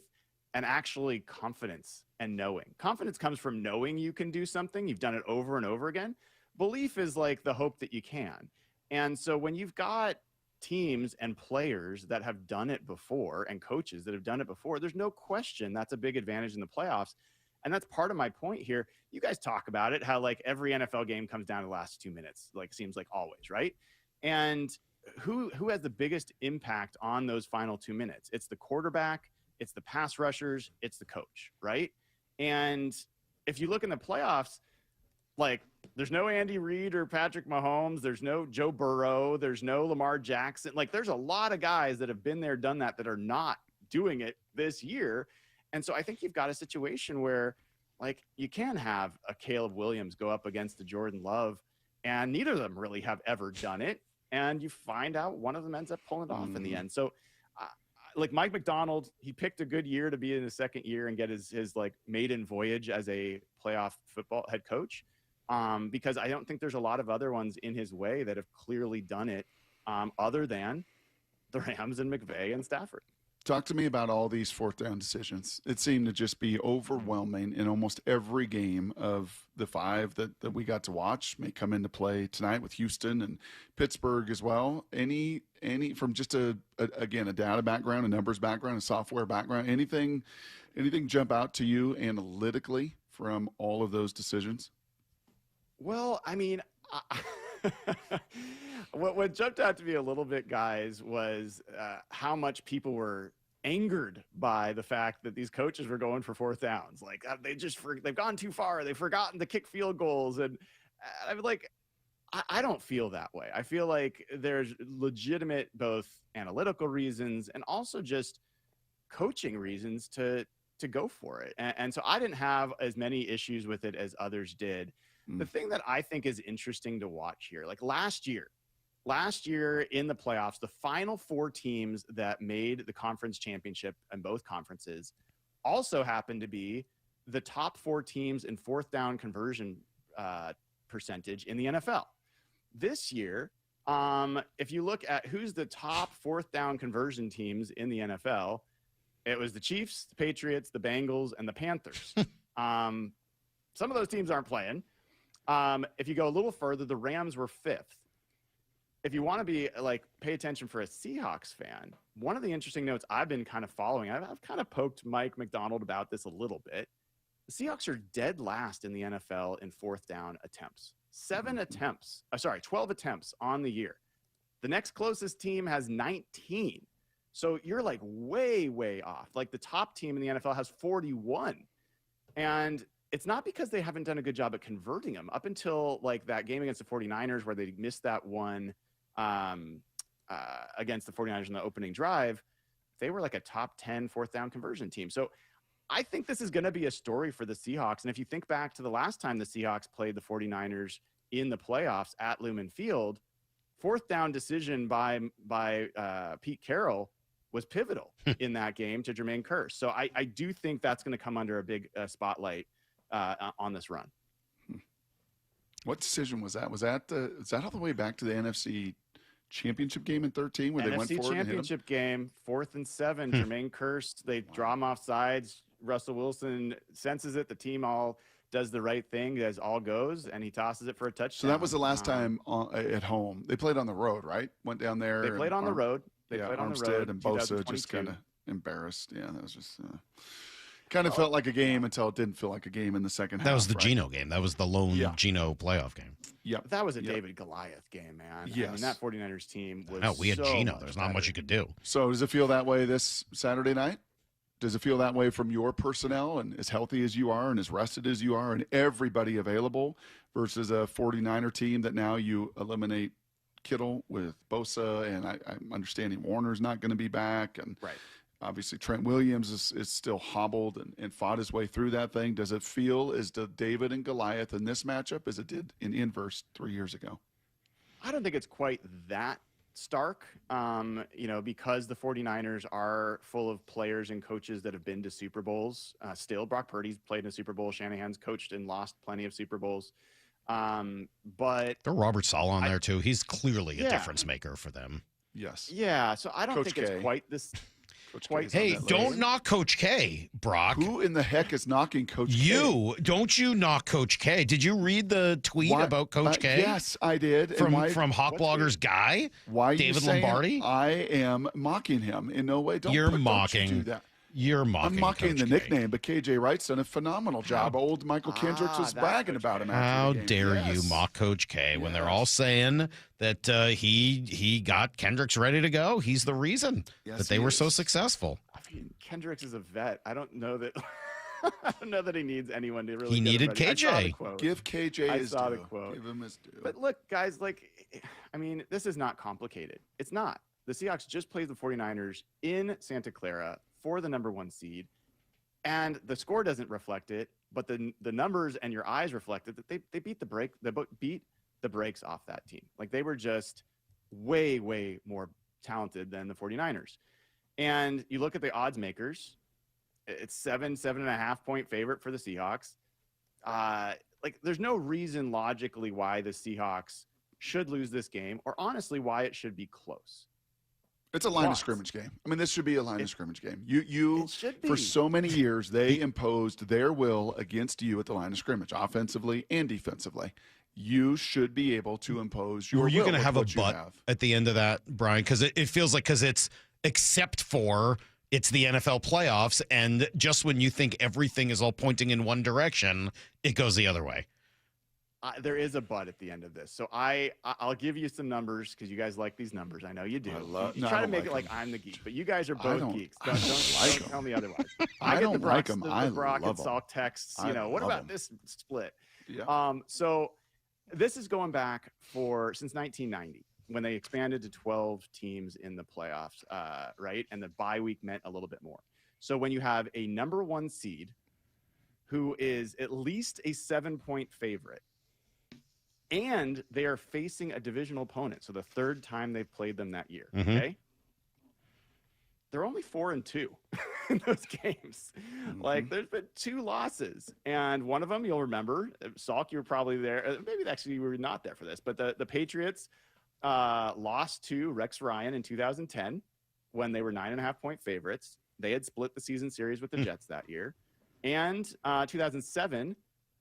and actually confidence and knowing. Confidence comes from knowing you can do something. You've done it over and over again. Belief is like the hope that you can. And so when you've got teams and players that have done it before and coaches that have done it before, there's no question that's a big advantage in the playoffs. And that's part of my point here. You guys talk about it, how like every NFL game comes down to the last 2 minutes, like seems like always, right? And who has the biggest impact on those final 2 minutes? It's the quarterback, it's the pass rushers, it's the coach, right? And if you look in the playoffs, like there's no Andy Reid or Patrick Mahomes, there's no Joe Burrow, there's no Lamar Jackson. Like there's a lot of guys that have been there, done that are not doing it this year. And so I think you've got a situation where like you can have a Caleb Williams go up against a Jordan Love, and neither of them really have ever done it. And you find out one of them ends up pulling it off in the end. So like Mike McDonald, he picked a good year to be in his second year and get his like maiden voyage as a playoff football head coach. Because I don't think there's a lot of other ones in his way that have clearly done it other than the Rams and McVay and Stafford. Talk to me about all these fourth down decisions. It seemed to just be overwhelming in almost every game of the 5 that we got to watch. May come into play tonight with Houston and Pittsburgh as well. Any from just a data background, a numbers background, a software background, anything jump out to you analytically from all of those decisions? Well, I mean, what jumped out to me a little bit, guys, was how much people were angered by the fact that these coaches were going for fourth downs. Like they've gone too far. They've forgotten to kick field goals. And I'm like, I don't feel that way. I feel like there's legitimate both analytical reasons and also just coaching reasons to go for it. And so I didn't have as many issues with it as others did. The thing that I think is interesting to watch here, like last year in the playoffs, the final 4 teams that made the conference championship in both conferences also happened to be the top 4 teams in fourth down conversion percentage in the NFL. This year, if you look at who's the top fourth down conversion teams in the NFL, it was the Chiefs, the Patriots, the Bengals, and the Panthers. Some of those teams aren't playing. If you go a little further, the Rams were 5th. If you want to be like, pay attention for a Seahawks fan, one of the interesting notes I've been kind of following, I've kind of poked Mike McDonald about this a little bit. The Seahawks are dead last in the NFL in fourth down attempts. 12 attempts on the year. The next closest team has 19. So you're like way, way off. Like the top team in the NFL has 41. And it's not because they haven't done a good job at converting them. Up until like that game against the 49ers where they missed that one against the 49ers in the opening drive, they were like a top 10 fourth down conversion team. So I think this is going to be a story for the Seahawks. And if you think back to the last time the Seahawks played the 49ers in the playoffs at Lumen Field, fourth down decision by Pete Carroll was pivotal in that game to Jermaine Kearse. So I do think that's going to come under a big spotlight on this run. What decision was that? Was that all the way back to the NFC Championship game in 13 where they went forward Championship game, 4th and 7, Jermaine Kearse, they draw him off sides. Russell Wilson senses it. The team all does the right thing as all goes, and he tosses it for a touchdown. So that was the last time at home. They played on the road, right? Went down there. They played on the road. Armstead and Bosa just kind of embarrassed. Yeah, that was just kind of felt like a game until it didn't feel like a game in the second half. That was the Geno game. That was the lone Geno playoff game. Yep. That was a David Goliath game, man. Yes. I mean, that 49ers team was No, we had so Geno. much There's not better. much you could do. So does it feel that way this Saturday night? Does it feel that way from your personnel and as healthy as you are and as rested as you are and everybody available versus a 49er team that now you eliminate Kittle with Bosa, and I'm understanding Warner's not going to be back, and obviously Trent Williams is still hobbled and fought his way through that thing. Does it feel as the David and Goliath in this matchup as it did in inverse 3 years ago? I don't think it's quite that stark, because the 49ers are full of players and coaches that have been to Super Bowls. Still, Brock Purdy's played in a Super Bowl. Shanahan's coached and lost plenty of Super Bowls. But They're Robert Saleh on there too. He's clearly a difference maker for them. Yes. Yeah. So I don't Coach think K. it's quite this. Hey, don't knock Coach K, Brock. Who in the heck is knocking Coach K? You. Don't you knock Coach K. Did you read the tweet about Coach K? Yes, I did. From Hawkblogger's guy, why David saying Lombardi? I am mocking him in no way. Don't You're don't mocking. you do that. You're mocking. I'm mocking Coach the K. nickname, but KJ Wright's done a phenomenal job. Old Michael Kendricks was bragging about him. How after the game. dare Yes. you mock Coach K when they're all saying that he got Kendricks ready to go? He's the reason that they were so successful. I mean, Kendricks is a vet. I don't know that. I don't know that he needs anyone to really. He get him needed ready. I saw the KJ. quote. Give KJ his the due. quote. Give him his due. But look, guys, I mean, this is not complicated. It's not. The Seahawks just played the 49ers in Santa Clara for the number 1 seed, and the score doesn't reflect it, but the numbers and your eyes reflect it. That they beat beat the brakes off that team. Like, they were just way more talented than the 49ers. And you look at the odds makers. It's 7.5 point favorite for the Seahawks. There's no reason logically why the Seahawks should lose this game, or honestly why it should be close. It's a line of scrimmage game. I mean, this should be a line of scrimmage game. You for so many years, they imposed their will against you at the line of scrimmage, offensively and defensively. You should be able to impose your will. Are you going to with have a what you but have. at the end of that, Brian? Because it feels like it's except for it's the NFL playoffs, and just when you think everything is all pointing in one direction, it goes the other way. There is a but at the end of this. So I'll give you some numbers because you guys like these numbers. I know you do. You try to make it like I'm the geek, but you guys are both geeks. Don't tell me otherwise. I get the Brock and Salk texts. What about this split? Yeah. So this is going back since 1990 when they expanded to 12 teams in the playoffs, right? And the bye week meant a little bit more. So when you have a number 1 seed who is at least a 7-point favorite, and they are facing a divisional opponent, so the 3rd time they've played them that year, okay? They're only 4-2 in those games. Like, there's been 2 losses, and one of them you'll remember, Salk, you were probably there. Maybe actually you were not there for this, but the Patriots lost to Rex Ryan in 2010 when they were 9.5-point favorites. They had split the season series with the Jets that year. And 2007,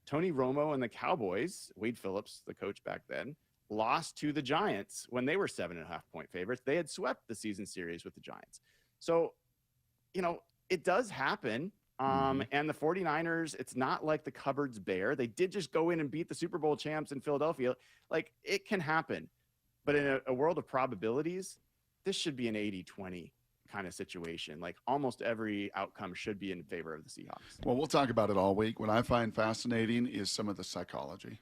Tony Romo and the Cowboys, Wade Phillips, the coach back then, lost to the Giants when they were 7.5-point favorites. They had swept the season series with the Giants. So, it does happen. And the 49ers, it's not like the cupboard's bare. They did just go in and beat the Super Bowl champs in Philadelphia. Like, it can happen. But in a world of probabilities, this should be an 80-20 kind of situation. Like, almost every outcome should be in favor of the Seahawks. Well, we'll talk about it all week. What I find fascinating is some of the psychology.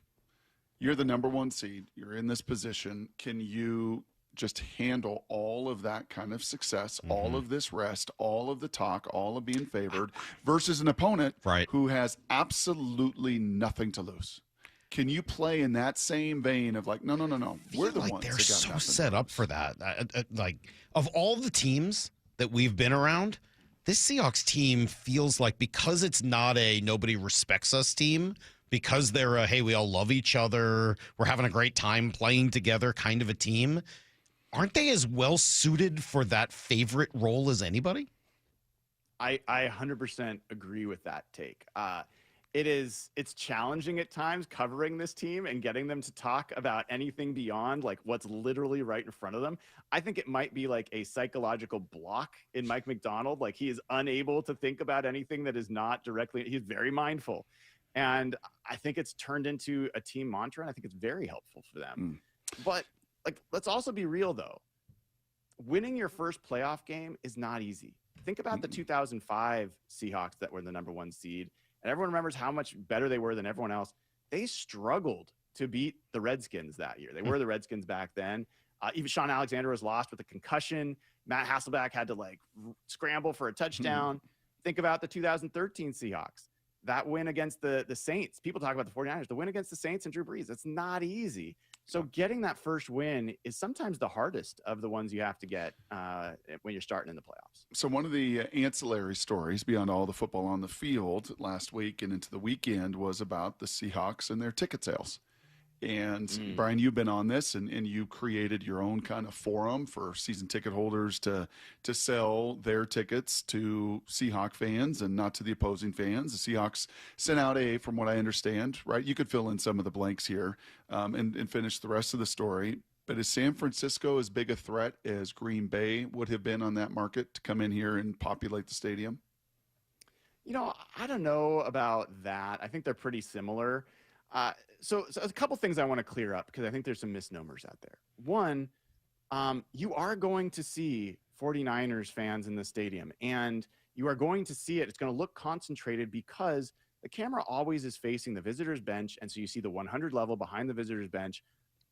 You're the number 1 seed. You're in this position. Can you just handle all of that kind of success, all of this rest, all of the talk, all of being favored versus an opponent who has absolutely nothing to lose? Can you play in that same vein of like, no, we're the ones. They're so set up for that. Like, of all the teams that we've been around, this Seahawks team feels like, because it's not a nobody respects us team, because they're a, hey, we all love each other, we're having a great time playing together kind of a team, aren't they as well suited for that favorite role as anybody? I 100% agree with that take. It's challenging at times covering this team and getting them to talk about anything beyond like what's literally right in front of them. I think it might be like a psychological block in Mike McDonald. Like, he is unable to think about anything that is not directly, he's very mindful. And I think it's turned into a team mantra, and I think it's very helpful for them. But like, let's also be real though. Winning your first playoff game is not easy. Think about the 2005 Seahawks that were the number 1 seed. And everyone remembers how much better they were than everyone else. They struggled to beat the Redskins that year. They were the Redskins back then. Even Sean Alexander was lost with a concussion. Matt Hasselbeck had to scramble for a touchdown. Think about the 2013 Seahawks. That win against the Saints. People talk about the 49ers. The win against the Saints and Drew Brees. It's not easy. So getting that first win is sometimes the hardest of the ones you have to get when you're starting in the playoffs. So one of the ancillary stories beyond all the football on the field last week and into the weekend was about the Seahawks and their ticket sales. And Brian, you've been on this, and you created your own kind of forum for season ticket holders to sell their tickets to Seahawk fans and not to the opposing fans. The Seahawks sent out from what I understand, right? You could fill in some of the blanks here and finish the rest of the story. But is San Francisco as big a threat as Green Bay would have been on that market to come in here and populate the stadium? I don't know about that. I think they're pretty similar. So a couple things I want to clear up because I think there's some misnomers out there. One, you are going to see 49ers fans in the stadium, and you are going to see it. It's going to look concentrated because the camera always is facing the visitor's bench, and so you see the 100 level behind the visitor's bench.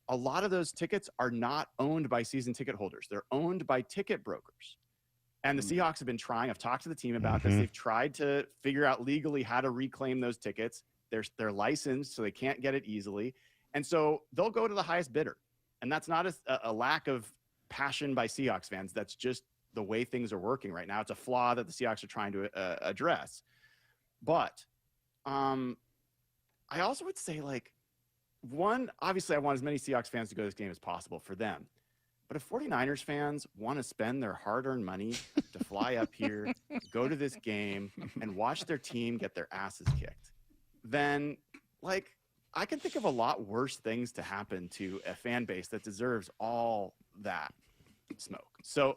A lot of those tickets are not owned by season ticket holders. They're owned by ticket brokers. And the Seahawks have been trying. I've talked to the team about this. They've tried to figure out legally how to reclaim those tickets. They're licensed, so they can't get it easily. And so they'll go to the highest bidder. And that's not a lack of passion by Seahawks fans. That's just the way things are working right now. It's a flaw that the Seahawks are trying to address. But I also would say, one, obviously I want as many Seahawks fans to go to this game as possible for them. But if 49ers fans want to spend their hard-earned money to fly up here, go to this game, and watch their team get their asses kicked, then, I can think of a lot worse things to happen to a fan base that deserves all that smoke. So,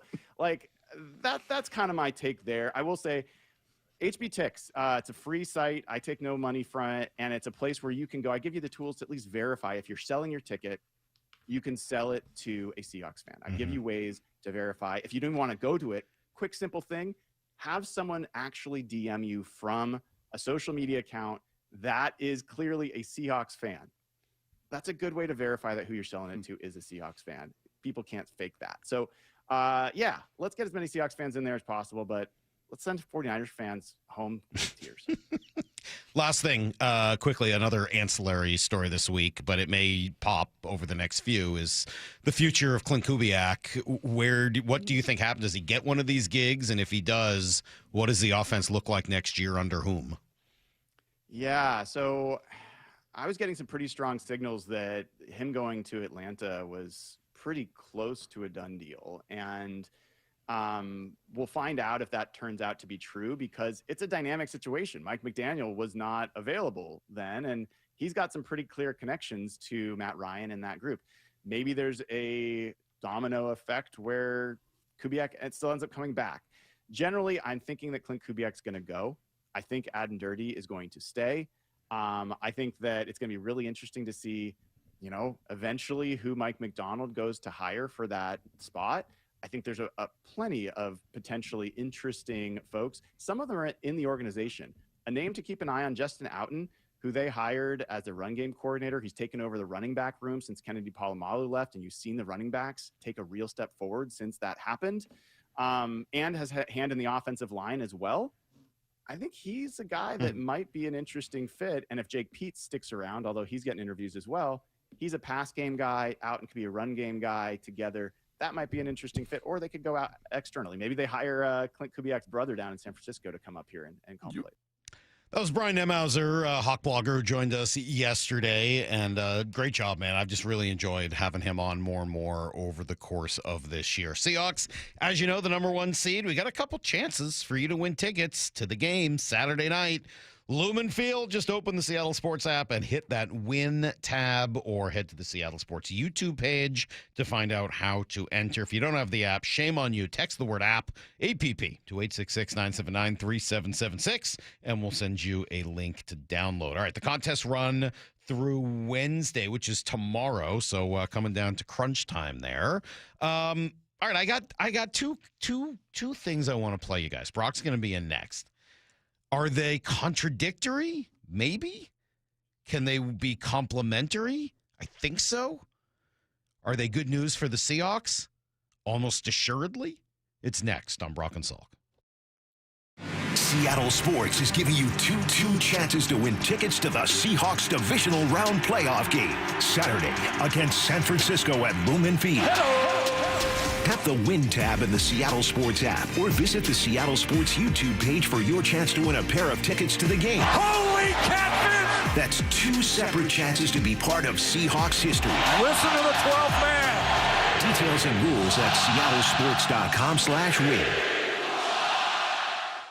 that's kind of my take there. I will say, HB Ticks, it's a free site. I take no money from it, and it's a place where you can go. I give you the tools to at least verify if you're selling your ticket. You can sell it to a Seahawks fan. I give you ways to verify. If you don't want to go to it, quick, simple thing, have someone actually DM you from a social media account that is clearly a Seahawks fan. That's a good way to verify that who you're selling it to is a Seahawks fan. People can't fake that. So, let's get as many Seahawks fans in there as possible, but let's send 49ers fans home with tears. Last thing, quickly, another ancillary story this week, but it may pop over the next few, is the future of Clint Kubiak. What do you think happens? Does he get one of these gigs? And if he does, what does the offense look like next year under whom? Yeah, so I was getting some pretty strong signals that him going to Atlanta was pretty close to a done deal. And we'll find out if that turns out to be true because it's a dynamic situation. Mike McDaniel was not available then, and he's got some pretty clear connections to Matt Ryan in that group. Maybe there's a domino effect where Kubiak still ends up coming back. Generally, I'm thinking that Clint Kubiak's going to go. I think Adam Dirty is going to stay. I think that it's going to be really interesting to see, eventually who Mike McDonald goes to hire for that spot. I think there's a plenty of potentially interesting folks. Some of them are in the organization. A name to keep an eye on, Justin Outen, who they hired as a run game coordinator. He's taken over the running back room since Kennedy Palomalu left, and you've seen the running backs take a real step forward since that happened, and has a hand in the offensive line as well. I think he's a guy that might be an interesting fit. And if Jake Peetz sticks around, although he's getting interviews as well, he's a pass game guy, Outen could be a run game guy together. That might be an interesting fit, or they could go out externally. Maybe they hire Clint Kubiak's brother down in San Francisco to come up here and call play. That was Brian Nemhauser, Hawkblogger, who joined us yesterday, and great job, man. I've just really enjoyed having him on more and more over the course of this year. Seahawks, as you know, the number 1 seed. We got a couple chances for you to win tickets to the game Saturday night. Lumen Field, just open the Seattle Sports app and hit that win tab, or head to the Seattle Sports YouTube page to find out how to enter. If you don't have the app, shame on you. Text the word app, APP, to 866-979-3776, and we'll send you a link to download. All right, the contest run through Wednesday, which is tomorrow, so coming down to crunch time there. All right, I got two things I want to play you guys. Brock's going to be in next. Are they contradictory? Maybe. Can they be complementary? I think so. Are they good news for the Seahawks? Almost assuredly. It's next on Brock and Salk. Seattle Sports is giving you two chances to win tickets to the Seahawks divisional round playoff game Saturday against San Francisco at Lumen Field. Tap the Win tab in the Seattle Sports app or visit the Seattle Sports YouTube page for your chance to win a pair of tickets to the game. Holy catfish! That's 2 separate chances to be part of Seahawks history. Listen to the 12th man! Details and rules at seattlesports.com/win.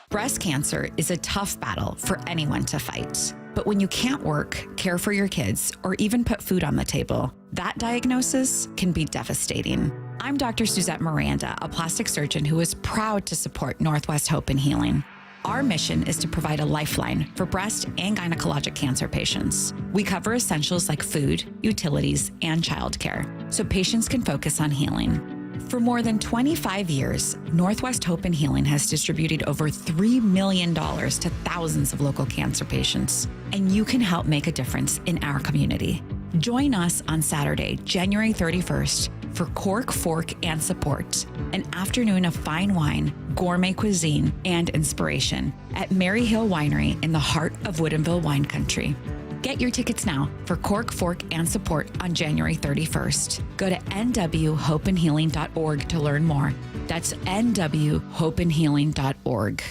Breast cancer is a tough battle for anyone to fight. But when you can't work, care for your kids, or even put food on the table, that diagnosis can be devastating. I'm Dr. Suzette Miranda, a plastic surgeon who is proud to support Northwest Hope and Healing. Our mission is to provide a lifeline for breast and gynecologic cancer patients. We cover essentials like food, utilities, and childcare, so patients can focus on healing. For more than 25 years, Northwest Hope and Healing has distributed over $3 million to thousands of local cancer patients, and you can help make a difference in our community. Join us on Saturday, January 31st, for Cork, Fork, and Support, an afternoon of fine wine, gourmet cuisine, and inspiration at Mary Hill Winery in the heart of Woodinville wine country. Get your tickets now for Cork, Fork, and Support on January 31st. Go to nwhopeandhealing.org to learn more. That's nwhopeandhealing.org.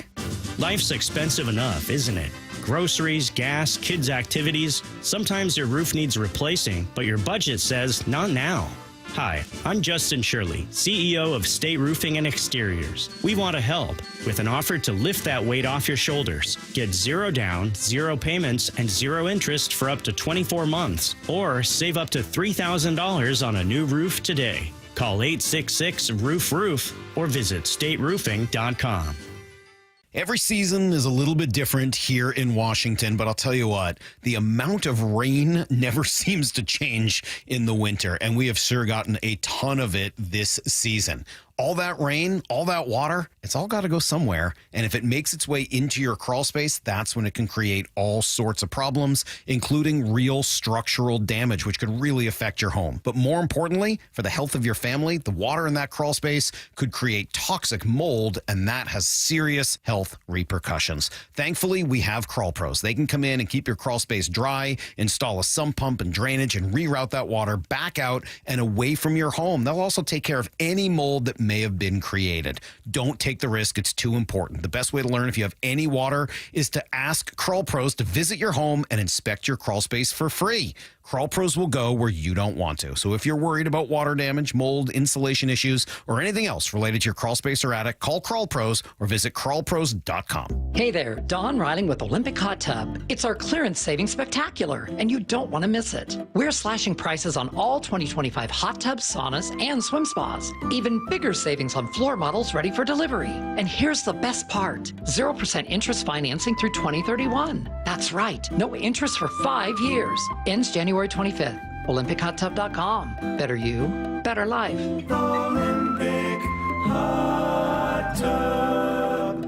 Life's expensive enough, isn't it? Groceries, gas, kids' activities. Sometimes your roof needs replacing, but your budget says not now. Hi, I'm Justin Shirley, CEO of State Roofing and Exteriors. We want to help with an offer to lift that weight off your shoulders. Get 0 down, 0 payments, and 0 interest for up to 24 months. Or save up to $3,000 on a new roof today. Call 866-ROOF-ROOF or visit stateroofing.com. Every season is a little bit different here in Washington, but I'll tell you what, the amount of rain never seems to change in the winter, and we have sure gotten a ton of it this season. All that rain, all that water, it's all got to go somewhere. And if it makes its way into your crawl space, that's when it can create all sorts of problems, including real structural damage, which could really affect your home. But more importantly, for the health of your family, the water in that crawl space could create toxic mold, and that has serious health repercussions. Thankfully, we have Crawl Pros. They can come in and keep your crawl space dry, install a sump pump and drainage, and reroute that water back out and away from your home. They'll also take care of any mold that may have been created. Don't take the risk. It's too important. The best way to learn if you have any water is to ask Crawl Pros to visit your home and inspect your crawl space for free. Crawl Pros will go where you don't want to. So if you're worried about water damage, mold, insulation issues, or anything else related to your crawl space or attic, call Crawl Pros or visit crawlpros.com. Hey there, Don Riling with Olympic Hot Tub. It's our clearance savings spectacular, and you don't want to miss it. We're slashing prices on all 2025 hot tubs, saunas, and swim spas. Even bigger savings on floor models ready for delivery. And here's the best part, 0% interest financing through 2031. That's right, no interest for 5 years. Ends January 25th. OlympicHotTub.com. Better you, better life. Olympic Hot Tub.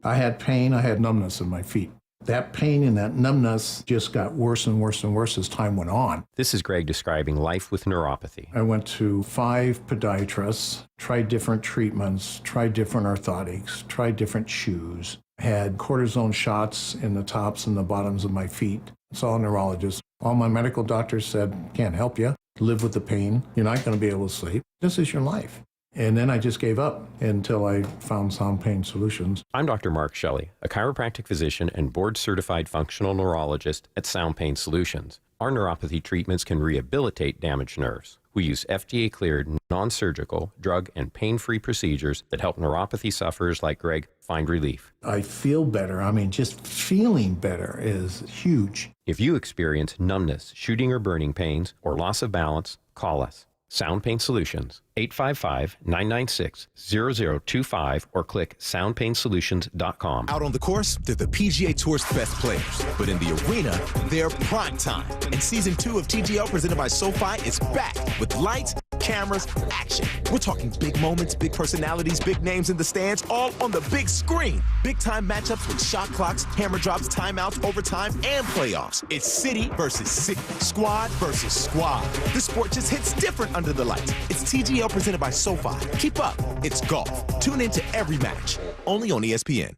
I had pain, I had numbness in my feet. That pain and that numbness just got worse and worse and worse as time went on. This is Greg describing life with neuropathy. I went to 5 podiatrists, tried different treatments, tried different orthotics, tried different shoes, had cortisone shots in the tops and the bottoms of my feet. Saw a neurologist. All my medical doctors said, can't help you. Live with the pain. You're not going to be able to sleep. This is your life. And then I just gave up until I found Sound Pain Solutions. I'm Dr. Mark Shelley, a chiropractic physician and board-certified functional neurologist at Sound Pain Solutions. Our neuropathy treatments can rehabilitate damaged nerves. We use FDA-cleared, non-surgical, drug and pain-free procedures that help neuropathy sufferers like Greg find relief. I feel better. I mean, just feeling better is huge. If you experience numbness, shooting or burning pains, or loss of balance, call us. Sound Pain Solutions, 855-996-0025, or click soundpainsolutions.com. Out on the course, they're the PGA Tour's best players. But in the arena, they're prime time. And Season 2 of TGL presented by SoFi is back with lights, cameras, action. We're talking big moments, big personalities, big names in the stands, all on the big screen. Big-time matchups with shot clocks, hammer drops, timeouts, overtime, and playoffs. It's city versus city, squad versus squad. The sport just hits different under the lights. It's TGL presented by SoFi. Keep up. It's golf. Tune into every match. Only on ESPN.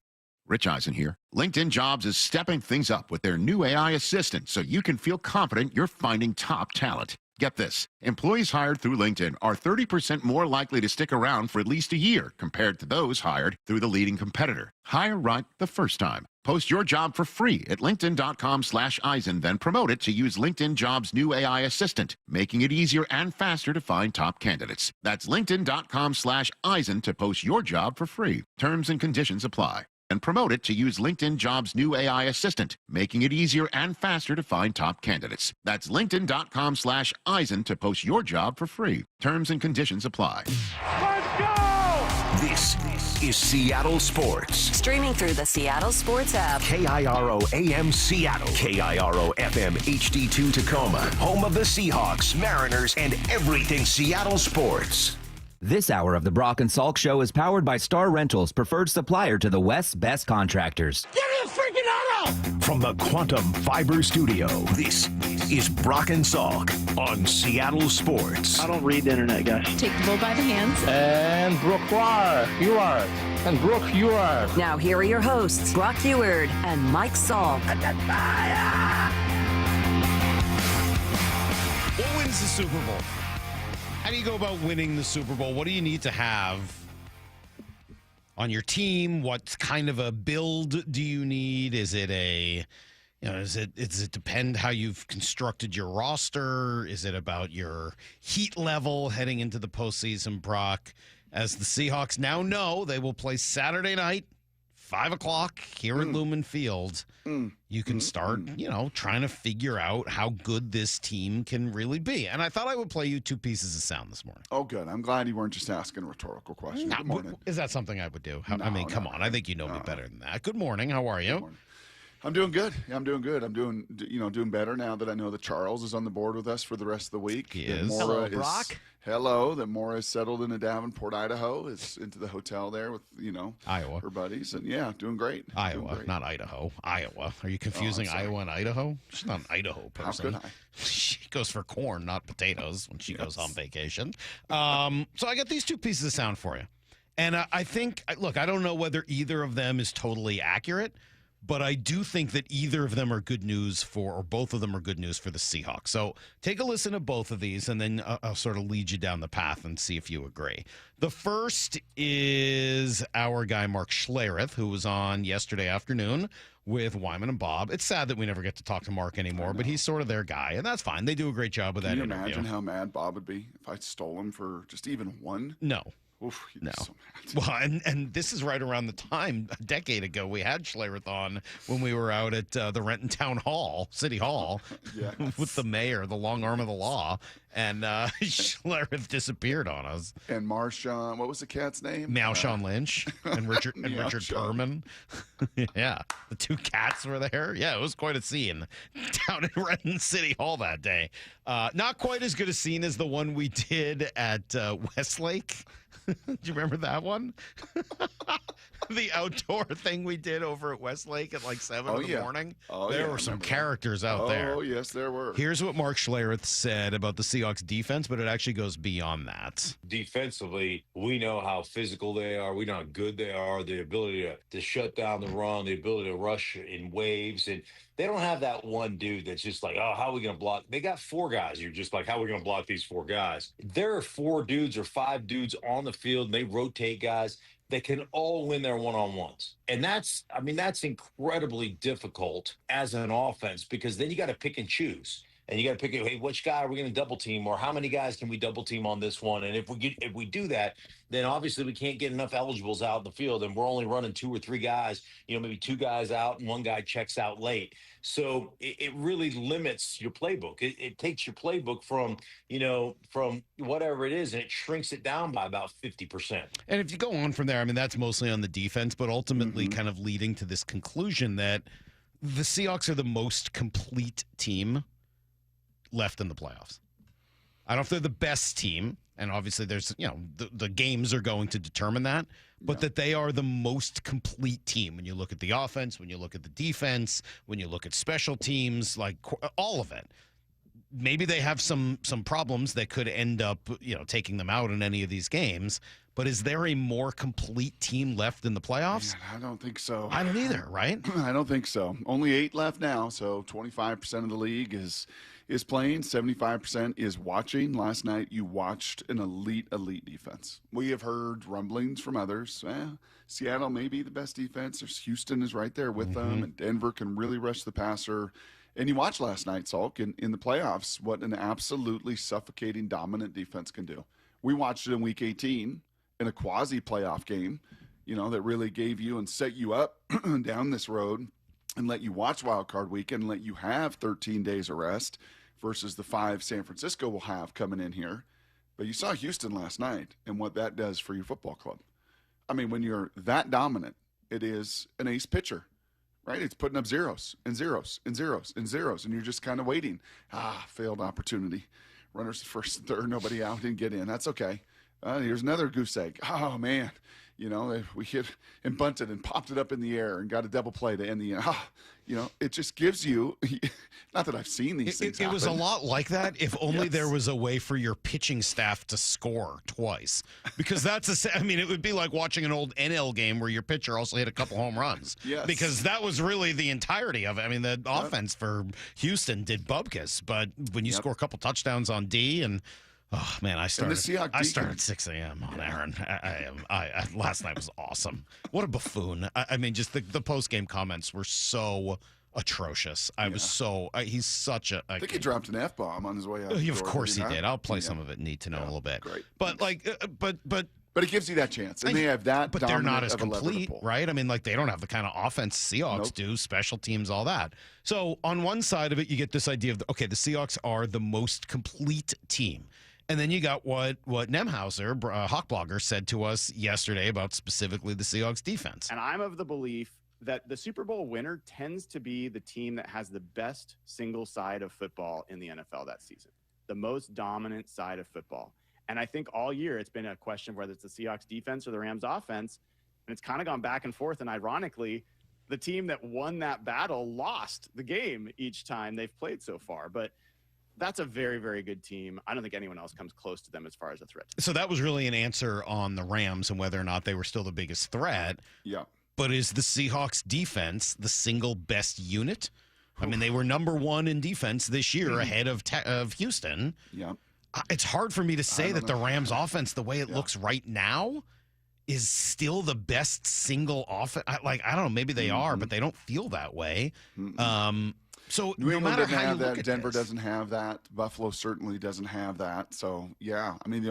Rich Eisen here. LinkedIn Jobs is stepping things up with their new AI assistant so you can feel confident you're finding top talent. Get this. Employees hired through LinkedIn are 30% more likely to stick around for at least a year compared to those hired through the leading competitor. Hire right the first time. Post your job for free at linkedin.com/Eisen, then promote it to use LinkedIn Jobs' new AI assistant, making it easier and faster to find top candidates. That's linkedin.com/Eisen to post your job for free. Terms and conditions apply. and promote it to use LinkedIn Jobs' new AI assistant, making it easier and faster to find top candidates. That's linkedin.com/Eisen to post your job for free. Terms and conditions apply. Let's go! This is Seattle Sports. Streaming through the Seattle Sports app. KIRO AM Seattle. KIRO FM HD2 Tacoma. Home of the Seahawks, Mariners, and everything Seattle sports. This hour of the Brock and Salk Show is powered by Star Rentals, preferred supplier to the West's best contractors. Give me a freaking auto! From the Quantum Fiber Studio, this is Brock and Salk on Seattle Sports. I don't read the internet, guys. Take the bull by the hands. And Brooke, you are. And Brooke, you are. Now here are your hosts, Brock Heward and Mike Salk. What wins the Super Bowl? How do you go about winning the Super Bowl? What do you need to have on your team? What kind of a build do you need? Is it does it depend how you've constructed your roster? Is it about your heat level heading into the postseason, Brock? As the Seahawks now know, they will play Saturday night, 5 o'clock here at Lumen Field. You can start, trying to figure out how good this team can really be. And I thought I would play you two pieces of sound this morning. Oh, good. I'm glad you weren't just asking a rhetorical question. Good morning. Is that something I would do? Come on. I think you know me better than that. Good morning. How are you? I'm doing good. Yeah, I'm doing good. I'm doing better now that I know that Charles is on the board with us for the rest of the week. He is. Hello, Brock. Hello. That Maura is settled into Davenport, Idaho. Is into the hotel there with, Iowa. her buddies. And yeah, doing great. Iowa, not Idaho. Iowa. Are you confusing Iowa and Idaho? She's not an Idaho person. How could I? She goes for corn, not potatoes, when she goes on vacation. So I got these two pieces of sound for you. And I think, look, I don't know whether either of them is totally accurate, but I do think that either of them are good news or both of them are good news for the Seahawks. So take a listen to both of these, and then I'll sort of lead you down the path and see if you agree. The first is our guy, Mark Schlereth, who was on yesterday afternoon with Wyman and Bob. It's sad that we never get to talk to Mark anymore, but he's sort of their guy, and that's fine. They do a great job with that interview. Can you imagine how mad Bob would be if I stole him for just even one? No. Oof, no. So mad. Well, and this is right around the time, a decade ago, we had Schlereth on when we were out at the Renton Town Hall, City Hall, with the mayor, the long arm of the law, and Schlereth disappeared on us. And Marshawn, what was the cat's name? Marshawn Lynch and Richard Perman. Yeah, the two cats were there. Yeah, it was quite a scene down in Renton City Hall that day. Not quite as good a scene as the one we did at Westlake. Do you remember that one? The outdoor thing we did over at Westlake at like 7 in the morning. There were some characters out there. Oh, yes, there were. Here's what Mark Schlereth said about the Seahawks defense, but it actually goes beyond that. Defensively, we know how physical they are. We know how good they are. The ability to shut down the run, the ability to rush in waves. And they don't have that one dude that's just like, oh, how are we going to block? They got four guys. You're just like, how are we going to block these four guys? There are 4 dudes or 5 dudes on the field, and they rotate guys that can all win their one-on-ones. And that's incredibly difficult as an offense, because then you got to pick and choose. And you got to pick, hey, which guy are we going to double team, or how many guys can we double team on this one? And if we do that, then obviously we can't get enough eligibles out in the field, and we're only running 2 or 3 guys, maybe 2 guys out and 1 guy checks out late. So it really limits your playbook. It takes your playbook from whatever it is, and it shrinks it down by about 50%. And if you go on from there, that's mostly on the defense, but ultimately kind of leading to this conclusion that the Seahawks are the most complete team left in the playoffs. I don't know if they're the best team, and obviously there's, the games are going to determine that, but that they are the most complete team when you look at the offense, when you look at the defense, when you look at special teams, like all of it. Maybe they have some problems that could end up, taking them out in any of these games, but is there a more complete team left in the playoffs? Man, I don't think so. I don't either, right? I don't think so. Only 8 left now, so 25% of the league is playing, 75% is watching. Last night you watched an elite defense. We have heard rumblings from others. Seattle may be the best defense. Houston is right there with them, and Denver can really rush the passer. And you watched last night, Salk, in the playoffs, what an absolutely suffocating, dominant defense can do. We watched it in Week 18 in a quasi-playoff game. that really gave you and set you up down this road and let you watch Wild Card Weekend and let you have 13 days of rest versus the 5 San Francisco will have coming in here. But you saw Houston last night and what that does for your football club. I mean, when you're that dominant, it is an ace pitcher, right? It's putting up zeros and zeros and zeros and zeros, and you're just kind of waiting. Failed opportunity. Runners first and third, nobody out, didn't get in. That's okay. Here's another goose egg. Oh, man. We hit and bunted and popped it up in the air and got a double play to end the end. It just gives you, not that I've seen these things It was a lot like that if only there was a way for your pitching staff to score twice. Because it would be like watching an old NL game where your pitcher also hit a couple home runs. Yes. Because that was really the entirety of it. I mean, the offense for Houston did bubkus, but when you score a couple touchdowns on D and... Oh man, I started at 6 a.m. on Aaron. I last night was awesome. What a buffoon! I mean, just the post game comments were so atrocious. He's such a. I think he dropped an F-bomb on his way out. Of course he did. I'll play some of it. Need to know a little bit. Great. But But it gives you that chance, and they have that. But they're not as complete, right? I mean, they don't have the kind of offense Seahawks do, special teams, all that. So on one side of it, you get this idea of the Seahawks are the most complete team. And then you got what Nemhauser, Hawkblogger, said to us yesterday about specifically the Seahawks defense. And I'm of the belief that the Super Bowl winner tends to be the team that has the best single side of football in the NFL that season, the most dominant side of football. And I think all year it's been a question of whether it's the Seahawks defense or the Rams offense. And it's kind of gone back and forth. And ironically, the team that won that battle lost the game each time they've played so far. But that's a very, very good team. I don't think anyone else comes close to them as far as a threat. So that was really an answer on the Rams and whether or not they were still the biggest threat. Yeah. But is the Seahawks defense the single best unit? I mean, they were number 1 in defense this year ahead of Houston. Yeah. It's hard for me to say that the Rams offense, the way it looks right now, is still the best single offense. I don't know, maybe they are, but they don't feel that way. So New England matter doesn't how you have look that. at Denver this, doesn't have that. Buffalo certainly doesn't have that. So, yeah, I mean,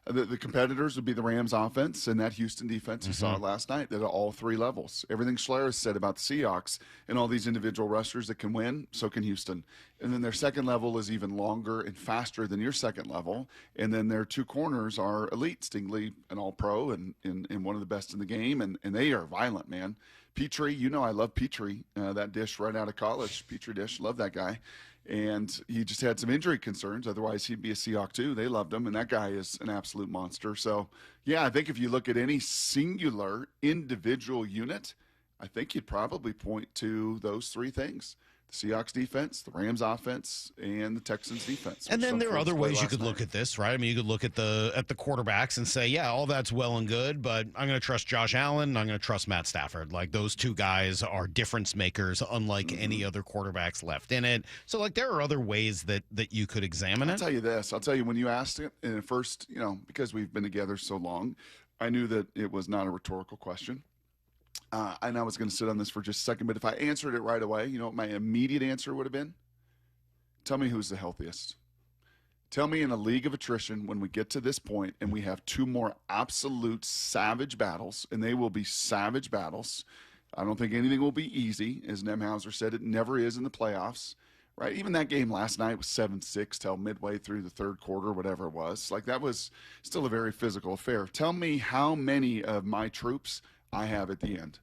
the competitors would be the Rams offense and that Houston defense you saw last night. They're at all 3 levels. Everything Schler said about the Seahawks and all these individual rushers that can win, so can Houston. And then their second level is even longer and faster than your second level. And then their 2 corners are elite. Stingley, an all-pro and one of the best in the game, and they are violent, man. Petrie, I love Petrie, that dish right out of college. Petrie dish, love that guy. And he just had some injury concerns. Otherwise, he'd be a Seahawk too. They loved him, and that guy is an absolute monster. So, yeah, I think if you look at any singular individual unit, I think you'd probably point to those 3 things. The Seahawks defense, the Rams offense, and the Texans defense. And then there are other ways you could look at this, right? I mean, you could look at the quarterbacks and say, yeah, all that's well and good, but I'm going to trust Josh Allen and I'm going to trust Matt Stafford. Like, those 2 guys are difference makers, unlike any other quarterbacks left in it. So, there are other ways that you could examine it. I'll tell you this. I'll tell you, when you asked it, and at first, because we've been together so long, I knew that it was not a rhetorical question. And I was going to sit on this for just a second, but if I answered it right away, you know what my immediate answer would have been? Tell me who's the healthiest. Tell me in a league of attrition when we get to this point and we have 2 more absolute savage battles, and they will be savage battles. I don't think anything will be easy. As Nemhauser said, it never is in the playoffs, right? Even that game last night was 7-6 till midway through the 3rd quarter, whatever it was. That was still a very physical affair. Tell me how many of my troops I have at the end.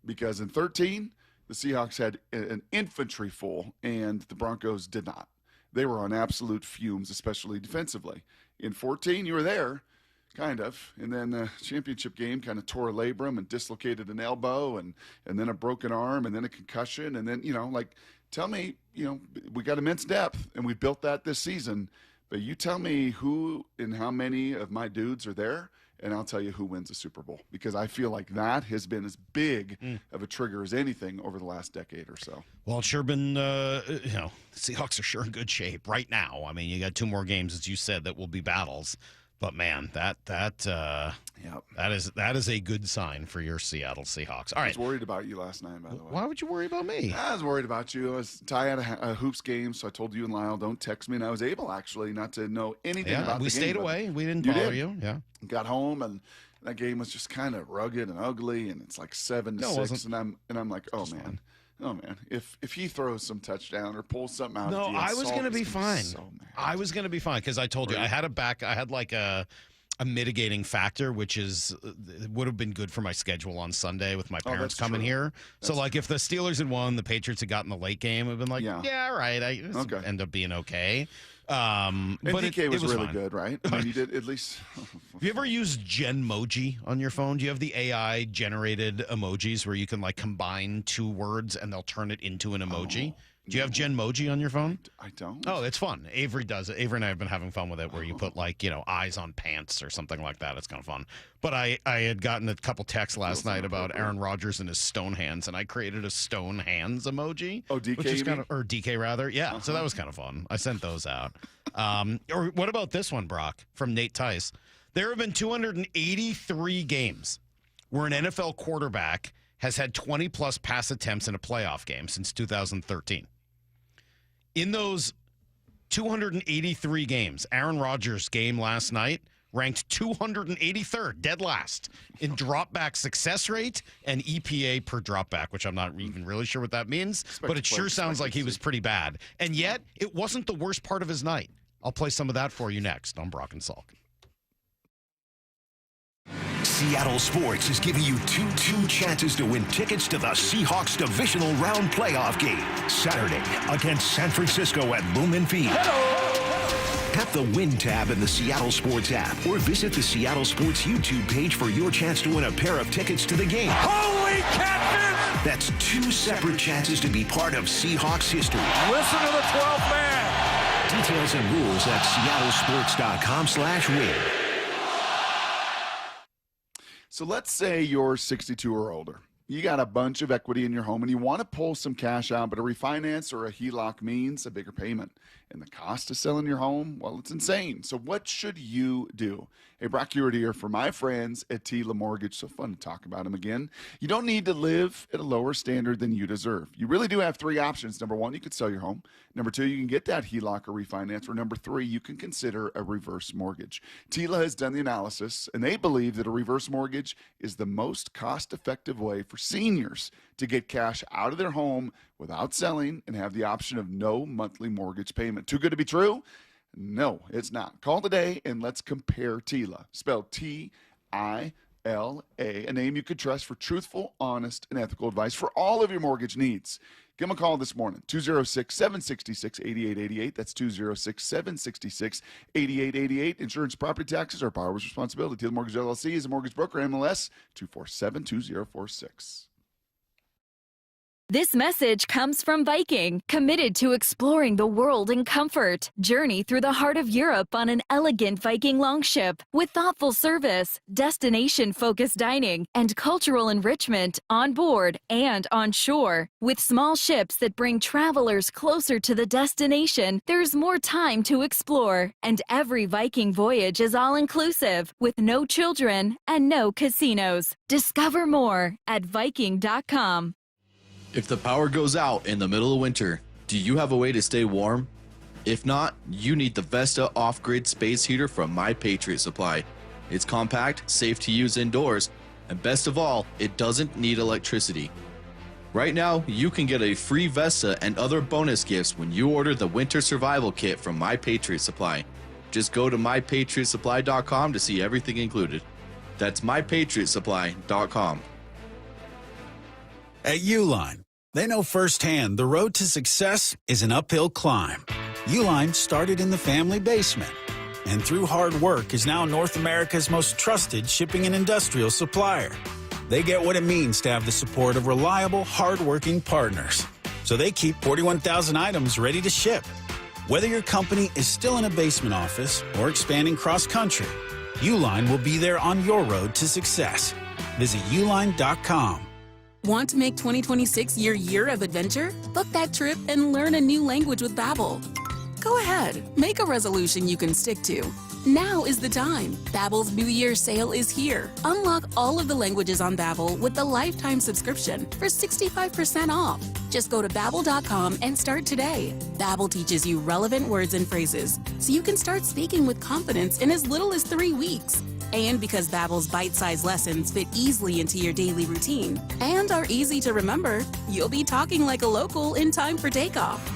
Because in 13, the Seahawks had an infantry full, and the Broncos did not. They were on absolute fumes, especially defensively. In 14, you were there, kind of. And then the championship game kind of tore a labrum and dislocated an elbow and then a broken arm and then a concussion. And then, tell me, we got immense depth, and we built that this season. But you tell me who and how many of my dudes are there, and I'll tell you who wins the Super Bowl, because I feel like that has been as big of a trigger as anything over the last decade or so. Well, it's sure been, the Seahawks are sure in good shape right now. I mean, you got 2 more games, as you said, that will be battles. But man, that is a good sign for your Seattle Seahawks. All right. I was worried about you last night, by the way. Why would you worry about me? I was worried about you. Ty had a hoops game, so I told you and Lyle, don't text me, and I was able actually not to know anything about the game. We stayed away. We didn't bother you. Yeah. Got home and That game was just kind of rugged and ugly, and it's like 7-6, and I'm like, oh man, if he throws some touchdown or pulls something out, no, I was going to be fine. I was going to be fine because I told you I had like a mitigating factor, which is would have been good for my schedule on Sunday with my parents coming here. So like if the Steelers had won, the Patriots had gotten the late game, I'd been like, yeah, all right, end up being okay. And but DK was really fine. Good, right? I mean, you did at least. Have you ever used Genmoji on your phone? Do you have the AI generated emojis where you can like combine two words and they'll turn it into an emoji? Do you have Genmoji on your phone? I don't. Oh, it's fun. Avery does it. Avery and I have been having fun with it where you put like, eyes on pants or something like that. It's kind of fun. But I had gotten a couple texts last night about Aaron Rodgers and his stone hands, and I created a stone hands emoji. Oh, DK? Which is or DK rather. Yeah, so that was kind of fun. I sent those out. Or what about this one, Brock, from Nate Tice? There have been 283 games where an NFL quarterback has had 20-plus pass attempts in a playoff game since 2013. In those 283 games, Aaron Rodgers' game last night ranked 283rd, dead last, in dropback success rate and EPA per dropback, which I'm not even really sure what that means, but it sure sounds like he was pretty bad. And yet, it wasn't the worst part of his night. I'll play some of that for you next on Brock and Salk. Seattle Sports is giving you two chances to win tickets to the Seahawks divisional round playoff game Saturday against San Francisco at Lumen Field. Tap the Win tab in the Seattle Sports app or visit the Seattle Sports YouTube page for your chance to win a pair of tickets to the game. Holy catfish! That's two separate chances to be part of Seahawks history. Listen to the 12th man. Details and rules at seattlesports.com/win. So let's say you're 62 or older. You got a bunch of equity in your home and you want to pull some cash out, but a refinance or a HELOC means a bigger payment. And the cost of selling your home, well, it's insane. So what should you do? Hey, Brock Ewert here for my friends at Tila Mortgage. So fun to talk about them again. You don't need to live at a lower standard than you deserve. You really do have three options. Number one, you could sell your home. Number two, you can get that HELOC or refinance. Or number three, you can consider a reverse mortgage. Tila has done the analysis, and they believe that a reverse mortgage is the most cost-effective way for seniors to get cash out of their home without selling and have the option of no monthly mortgage payment. Too good to be true? No, it's not. Call today and let's compare Tila. Spelled T-I-L-A, a name you could trust for truthful, honest, and ethical advice for all of your mortgage needs. Give them a call this morning, 206-766-8888. That's 206-766-8888. Insurance, property taxes are borrower's responsibility. Tila Mortgage LLC is a mortgage broker, MLS 2472046. This message comes from Viking, committed to exploring the world in comfort. Journey through the heart of Europe on an elegant Viking longship with thoughtful service, destination-focused dining, and cultural enrichment on board and on shore. With small ships that bring travelers closer to the destination, there's more time to explore. And every Viking voyage is all-inclusive, with no children and no casinos. Discover more at Viking.com. If the power goes out in the middle of winter, do you have a way to stay warm? If not, you need the Vesta off-grid space heater from My Patriot Supply. It's compact, safe to use indoors, and best of all, it doesn't need electricity. Right now, you can get a free Vesta and other bonus gifts when you order the Winter Survival Kit from My Patriot Supply. Just go to mypatriotsupply.com to see everything included. That's mypatriotsupply.com. At Uline, they know firsthand the road to success is an uphill climb. Uline started in the family basement, and through hard work is now North America's most trusted shipping and industrial supplier. They get what it means to have the support of reliable, hard-working partners. So they keep 41,000 items ready to ship. Whether your company is still in a basement office or expanding cross-country, Uline will be there on your road to success. Visit uline.com. Want to make 2026 your year of adventure? Book that trip and learn a new language with Babbel. Go ahead, make a resolution you can stick to. Now is the time. Babbel's New Year sale is here. Unlock all of the languages on Babbel with the lifetime subscription for 65% off. Just go to Babbel.com and start today. Babbel teaches you relevant words and phrases so you can start speaking with confidence in as little as 3 weeks. And because Babbel's bite-sized lessons fit easily into your daily routine and are easy to remember, you'll be talking like a local in time for takeoff.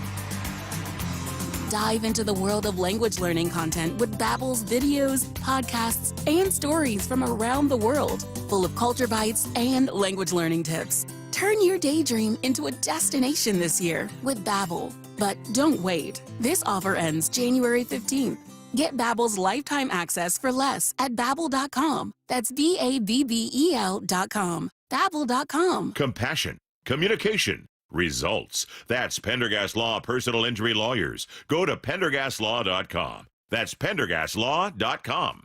Dive into the world of language learning content with Babbel's videos, podcasts, and stories from around the world, full of culture bites and language learning tips. Turn your daydream into a destination this year with Babbel. But don't wait. This offer ends January 15th. Get Babbel's lifetime access for less at Babbel.com. That's Babbel.com. Babbel.com. Compassion, communication, results. That's Pendergast Law Personal Injury Lawyers. Go to PendergastLaw.com. That's PendergastLaw.com.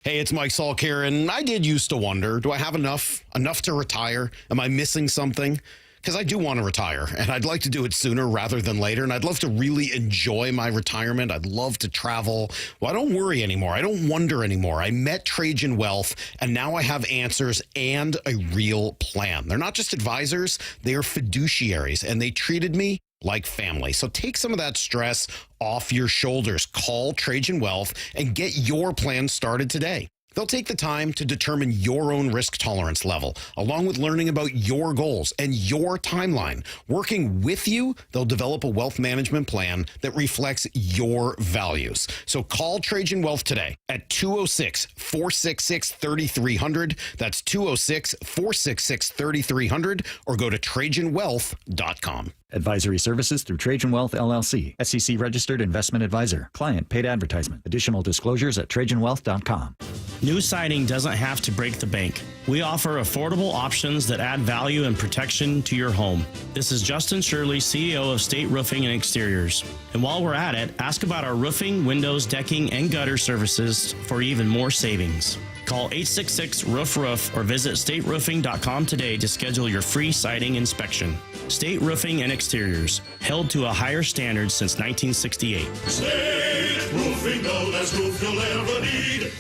Hey, it's Mike Salk here, and I did used to wonder, do I have enough to retire? Am I missing something? Because I do want to retire, and I'd like to do it sooner rather than later, and I'd love to really enjoy my retirement. I'd love to travel. Well, I don't worry anymore. I don't wonder anymore. I met Trajan Wealth, and now I have answers and a real plan. They're not just advisors. They are fiduciaries, and they treated me like family. So take some of that stress off your shoulders. Call Trajan Wealth and get your plan started today. They'll take the time to determine your own risk tolerance level, along with learning about your goals and your timeline. Working with you, they'll develop a wealth management plan that reflects your values. So call Trajan Wealth today at 206-466-3300. That's 206-466-3300, or go to TrajanWealth.com. Advisory services through Trajan Wealth, LLC. SEC registered investment advisor. Client paid advertisement. Additional disclosures at TrajanWealth.com. New siding doesn't have to break the bank. We offer affordable options that add value and protection to your home. This is Justin Shirley, CEO of State Roofing and Exteriors. And while we're at it, ask about our roofing, windows, decking, and gutter services for even more savings. Call 866-ROOF-ROOF or visit stateroofing.com today to schedule your free siding inspection. State Roofing and Exteriors, held to a higher standard since 1968. State Roofing, the best roof you'll ever need.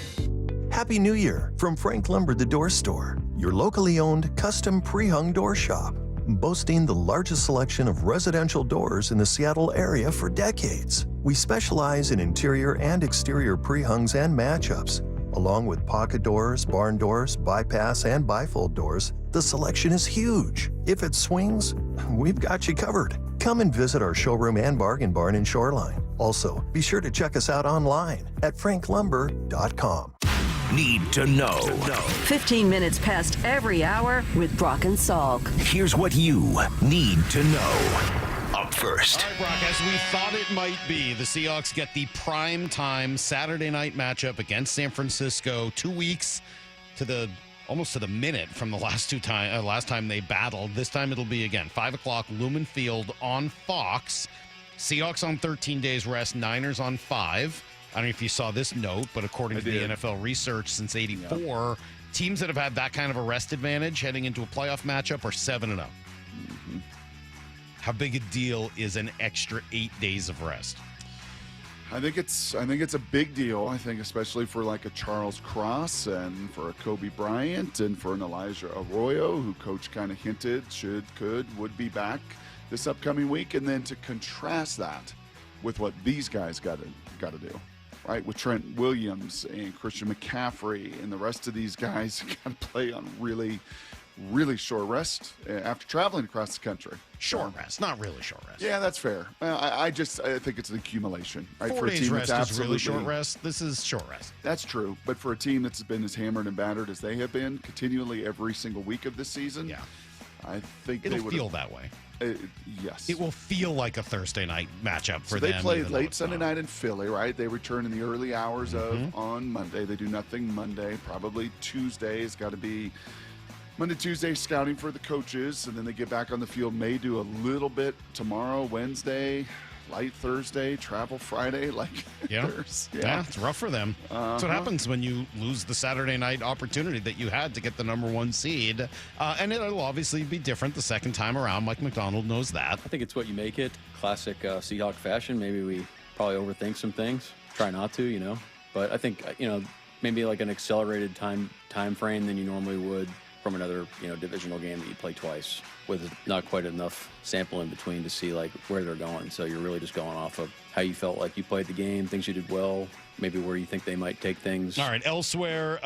Happy New Year from Frank Lumber, the Door Store, your locally owned custom pre-hung door shop, boasting the largest selection of residential doors in the Seattle area for decades. We specialize in interior and exterior pre-hungs and matchups. Along with pocket doors, barn doors, bypass, and bifold doors, the selection is huge. If it swings, we've got you covered. Come and visit our showroom and bargain barn in Shoreline. Also, be sure to check us out online at franklumber.com. Need to know. 15 minutes past every hour with Brock and Salk. Here's what you need to know. Up first. All right, Brock, as we thought it might be, the Seahawks get the prime time Saturday night matchup against San Francisco 2 weeks to almost to the minute from the last time they battled. This time it'll be, again, 5 o'clock, Lumen Field on Fox. Seahawks on 13 days rest, Niners on 5. I don't know if you saw this note, but according to the NFL research since 84, teams that have had that kind of a rest advantage heading into a playoff matchup are 7-0. How big a deal is an extra 8 days of rest? I think it's a big deal. I think especially for like a Charles Cross and for a Kobe Bryant and for an Elijah Arroyo, who coach kind of hinted would be back this upcoming week, and then to contrast that with what these guys got to do, right? With Trent Williams and Christian McCaffrey and the rest of these guys got to play on really short rest after traveling across the country. Short rest, not really short rest. Yeah, that's fair. I think it's an accumulation. Right? 4 days rest is really short rest. This is short rest. That's true. But for a team that's been as hammered and battered as they have been continually every single week of this season, I think it'll feel that way. Yes. It will feel like a Thursday night matchup for them. They played late Sunday night in Philly, right? They return in the early hours of on Monday. They do nothing Monday. Probably Tuesday has got to be Monday, Tuesday scouting for the coaches, and then they get back on the field. May do a little bit tomorrow, Wednesday, light Thursday, travel Friday. It's rough for them. That's what happens when you lose the Saturday night opportunity that you had to get the number 1 seed. And it'll obviously be different the second time around. Mike McDonald knows that. I think it's what you make it. Classic Seahawk fashion. Maybe we probably overthink some things. Try not to, But I think, maybe like an accelerated time frame than you normally would from another, divisional game that you play twice with not quite enough sample in between to see like where they're going. So you're really just going off of how you felt like you played the game, things you did well, maybe where you think they might take things. All right, elsewhere,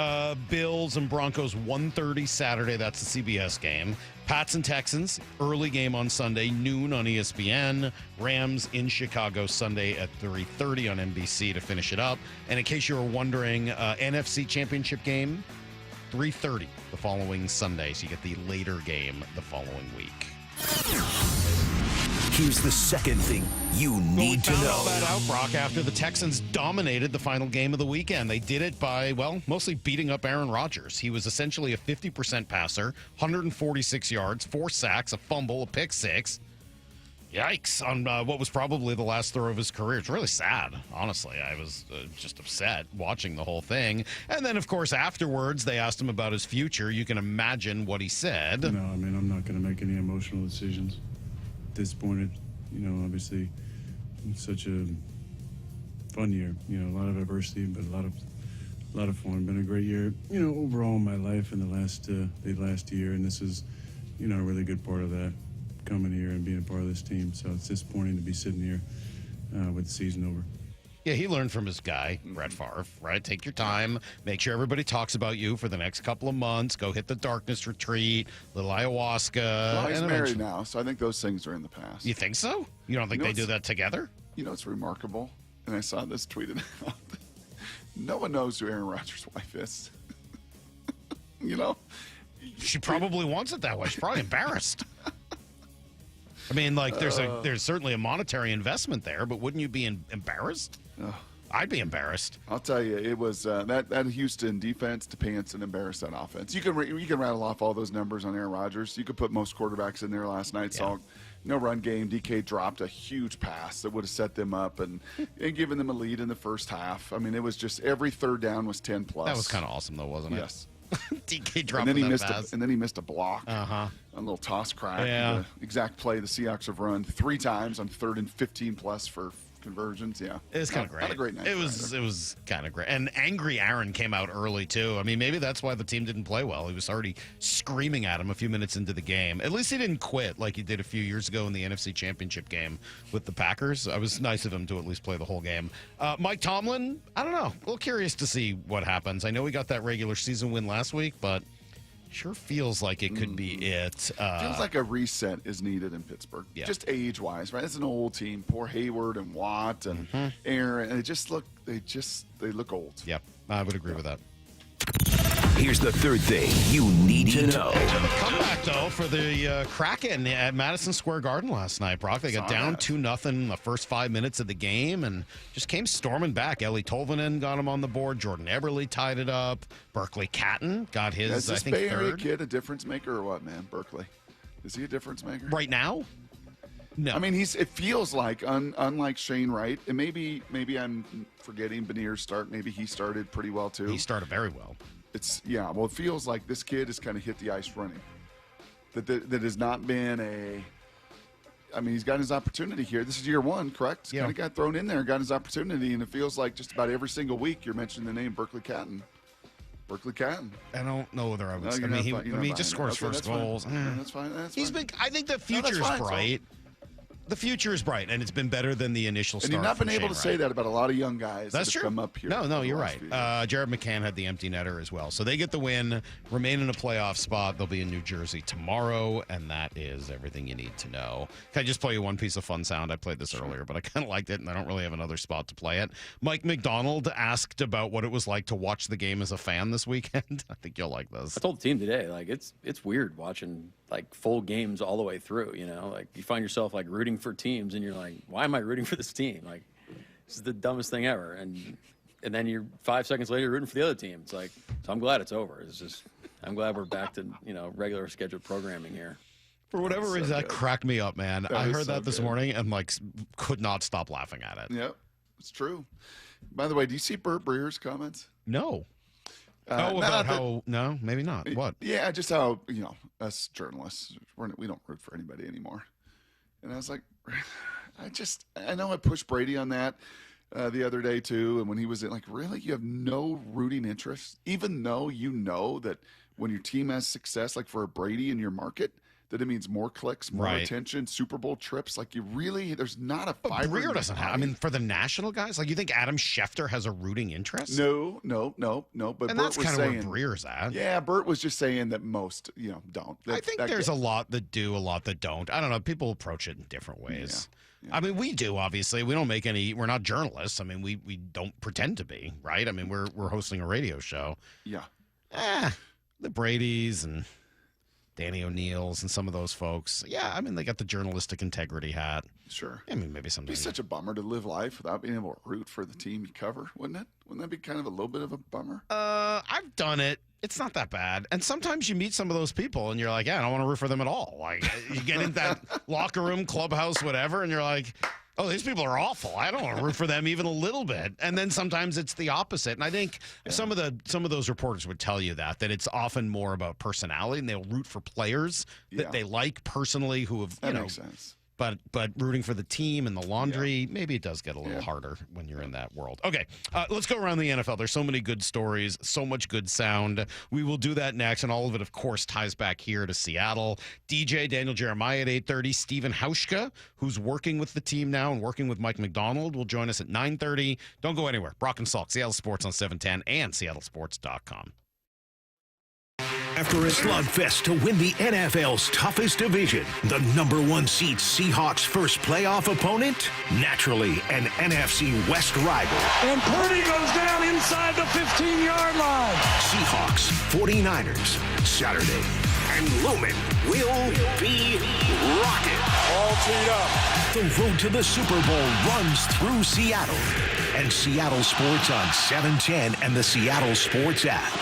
Bills and Broncos 1:30 Saturday. That's the CBS game. Pats and Texans, early game on Sunday, noon on ESPN. Rams in Chicago Sunday at 3:30 on NBC to finish it up. And in case you were wondering, NFC Championship game, 3:30 the following Sunday. So you get the later game the following week. Here's the second thing you need to know. All that out, Brock, after the Texans dominated the final game of the weekend. They did it by, mostly beating up Aaron Rodgers. He was essentially a 50% passer, 146 yards, 4 sacks, a fumble, a pick six. Yikes, on what was probably the last throw of his career. It's really sad, honestly. I was just upset watching the whole thing. And then, of course, afterwards, they asked him about his future. You can imagine what he said. No, I'm not going to make any emotional decisions. Disappointed, obviously it's such a fun year, a lot of adversity, but a lot of fun. Been a great year, overall in my life in the last year, and this is, a really good part of that, coming here and being a part of this team. So it's disappointing to be sitting here with the season over. Yeah, he learned from his guy, Brett Favre, right? Take your time. Make sure everybody talks about you for the next couple of months. Go hit the darkness retreat, little ayahuasca. Well, he's married now, so I think those things are in the past. You think so? You don't think they do that together? It's remarkable. And I saw this tweeted out. No one knows who Aaron Rodgers' wife is. She probably wants it that way. She's probably embarrassed. I mean, there's certainly a monetary investment there, but wouldn't you be embarrassed? I'd be embarrassed. I'll tell you, it was that Houston defense to pants and embarrass that offense. You can rattle off all those numbers on Aaron Rodgers. You could put most quarterbacks in there last night. Salk, no run game. DK dropped a huge pass that would have set them up and given them a lead in the first half. I mean, it was just every third down was 10 plus. That was kind of awesome, though, wasn't it? Yes. DK dropped and then he pass. And then he missed a block. A little toss crack. Yeah. The exact play the Seahawks have run 3 times on 3rd and 15 plus for conversions. Yeah, it was kind of great. Not a great night. It was kind of great. And angry Aaron came out early too. I mean, maybe that's why the team didn't play well. He was already screaming at him a few minutes into the game. At least he didn't quit like he did a few years ago in the NFC Championship game with the Packers. I was nice of him to at least play the whole game. Mike Tomlin, I don't know. A little curious to see what happens. I know he got that regular season win last week, but sure feels like it could be it. Feels like a reset is needed in Pittsburgh, just age-wise, right? It's an old team. Poor Hayward and Watt and Aaron, and they look old. Yep, I would agree with that. Here's the third thing you need to know. Comeback, though, for the Kraken at Madison Square Garden last night, Brock. They got down 2-0 the first 5 minutes of the game and just came storming back. Ellie Tolvanen got him on the board. Jordan Eberle tied it up. Berkeley Catton got his, Is this I think, Bay Area third. kid a difference maker or what, man? Berkeley. Is he a difference maker? Right now? No. I mean, it feels like, unlike Shane Wright, and maybe I'm forgetting Benier's start. Maybe he started pretty well, too. He started very well. It feels like this kid has kind of hit the ice running. That has not been he's got his opportunity here. This is year 1, correct? Yeah. Kind of got thrown in there, got his opportunity, and it feels like just about every single week you're mentioning the name Berkeley Catton. Berkeley Catton. I don't know whether I would. No, he just scored his first goals. That's fine. He's been. I think the future's bright. The future is bright, and it's been better than the initial start. And you've not been able to say Wright. that about a lot of young guys That's that true. have come up here. No, you're right. Jared McCann had the empty netter as well. So they get the win, remain in a playoff spot. They'll be in New Jersey tomorrow, and that is everything you need to know. Can I just play you one piece of fun sound? I played this earlier, but I kind of liked it, and I don't really have another spot to play it. Mike McDonald asked about what it was like to watch the game as a fan this weekend. I think you'll like this. I told the team today, like it's weird watching like full games all the way through. Like you find yourself like rooting for teams, and you're like, why am I rooting for this team? Like, this is the dumbest thing ever. And then you're 5 seconds later rooting for the other team. It's like, so I'm glad it's over. I'm glad we're back to regular scheduled programming here. For whatever reason, that cracked me up, man. I heard that this morning and could not stop laughing at it. Yep, it's true. By the way, do you see Burt Breer's comments? No. No, maybe not. What? Yeah, just how, us journalists, we don't root for anybody anymore. And I was like, I know I pushed Brady on that the other day too. And when he was really, you have no rooting interest, even though you know that when your team has success, like for a Brady in your market, that it means more clicks, more attention, Super Bowl trips. Like there's not a fiber. Breer doesn't have. I mean, for the national guys, like you think Adam Schefter has a rooting interest? No. But and Bert that's was kind of saying, where Breer's at. Yeah, Bert was just saying that most, don't. I think there's a lot that do, a lot that don't. I don't know. People approach it in different ways. I mean, we do, obviously. We don't make any, we're not journalists. I mean, we don't pretend to be, right? I mean, we're hosting a radio show. Yeah. The Bradys and Danny O'Neills and some of those folks. Yeah, I mean, they got the journalistic integrity hat. Sure. I mean, maybe It'd something. be such a bummer to live life without being able to root for the team you cover, wouldn't it? Wouldn't that be kind of a little bit of a bummer? I've done it. It's not that bad. And sometimes you meet some of those people and you're like, yeah, I don't want to root for them at all. Like, you get in that locker room, clubhouse, whatever, and you're like, oh, these people are awful. I don't want to root for them even a little bit. And then sometimes it's the opposite. And I think some of those reporters would tell you that it's often more about personality, and they'll root for players that they like personally who have, makes sense. But rooting for the team and the laundry, maybe it does get a little harder when you're in that world. Okay, let's go around the NFL. There's so many good stories, so much good sound. We will do that next, and all of it, of course, ties back here to Seattle. DJ Daniel Jeremiah at 8:30. Stephen Hauschka, who's working with the team now and working with Mike McDonald, will join us at 9:30. Don't go anywhere. Brock and Salk, Seattle Sports on 710 and seattlesports.com. After a slugfest to win the NFL's toughest division, the number 1 seed Seahawks' first playoff opponent, naturally an NFC West rival. And Purdy goes down inside the 15-yard line. Seahawks 49ers, Saturday. And Lumen will be rocking. All teed up. The road to the Super Bowl runs through Seattle. And Seattle Sports on 710 and the Seattle Sports app.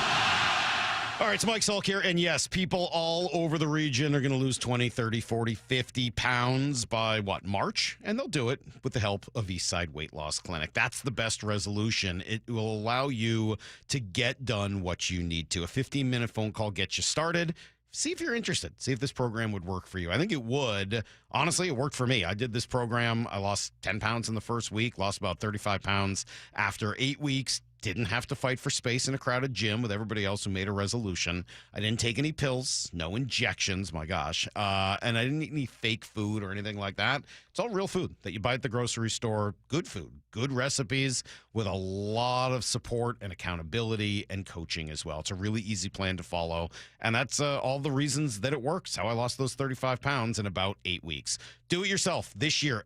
All right, it's Mike Salk here, and yes, people all over the region are going to lose 20, 30, 40, 50 pounds by, March? And they'll do it with the help of Eastside Weight Loss Clinic. That's the best resolution. It will allow you to get done what you need to. A 15-minute phone call gets you started. See if you're interested. See if this program would work for you. I think it would. Honestly, it worked for me. I did this program. I lost 10 pounds in the first week, lost about 35 pounds after 8 weeks. Didn't have to fight for space in a crowded gym with everybody else who made a resolution. I didn't take any pills, no injections, my gosh. And I didn't eat any fake food or anything like that. It's all real food that you buy at the grocery store. Good food, good recipes with a lot of support and accountability and coaching as well. It's a really easy plan to follow. And that's all the reasons that it works. How I lost those 35 pounds in about 8 weeks. Do it yourself this year.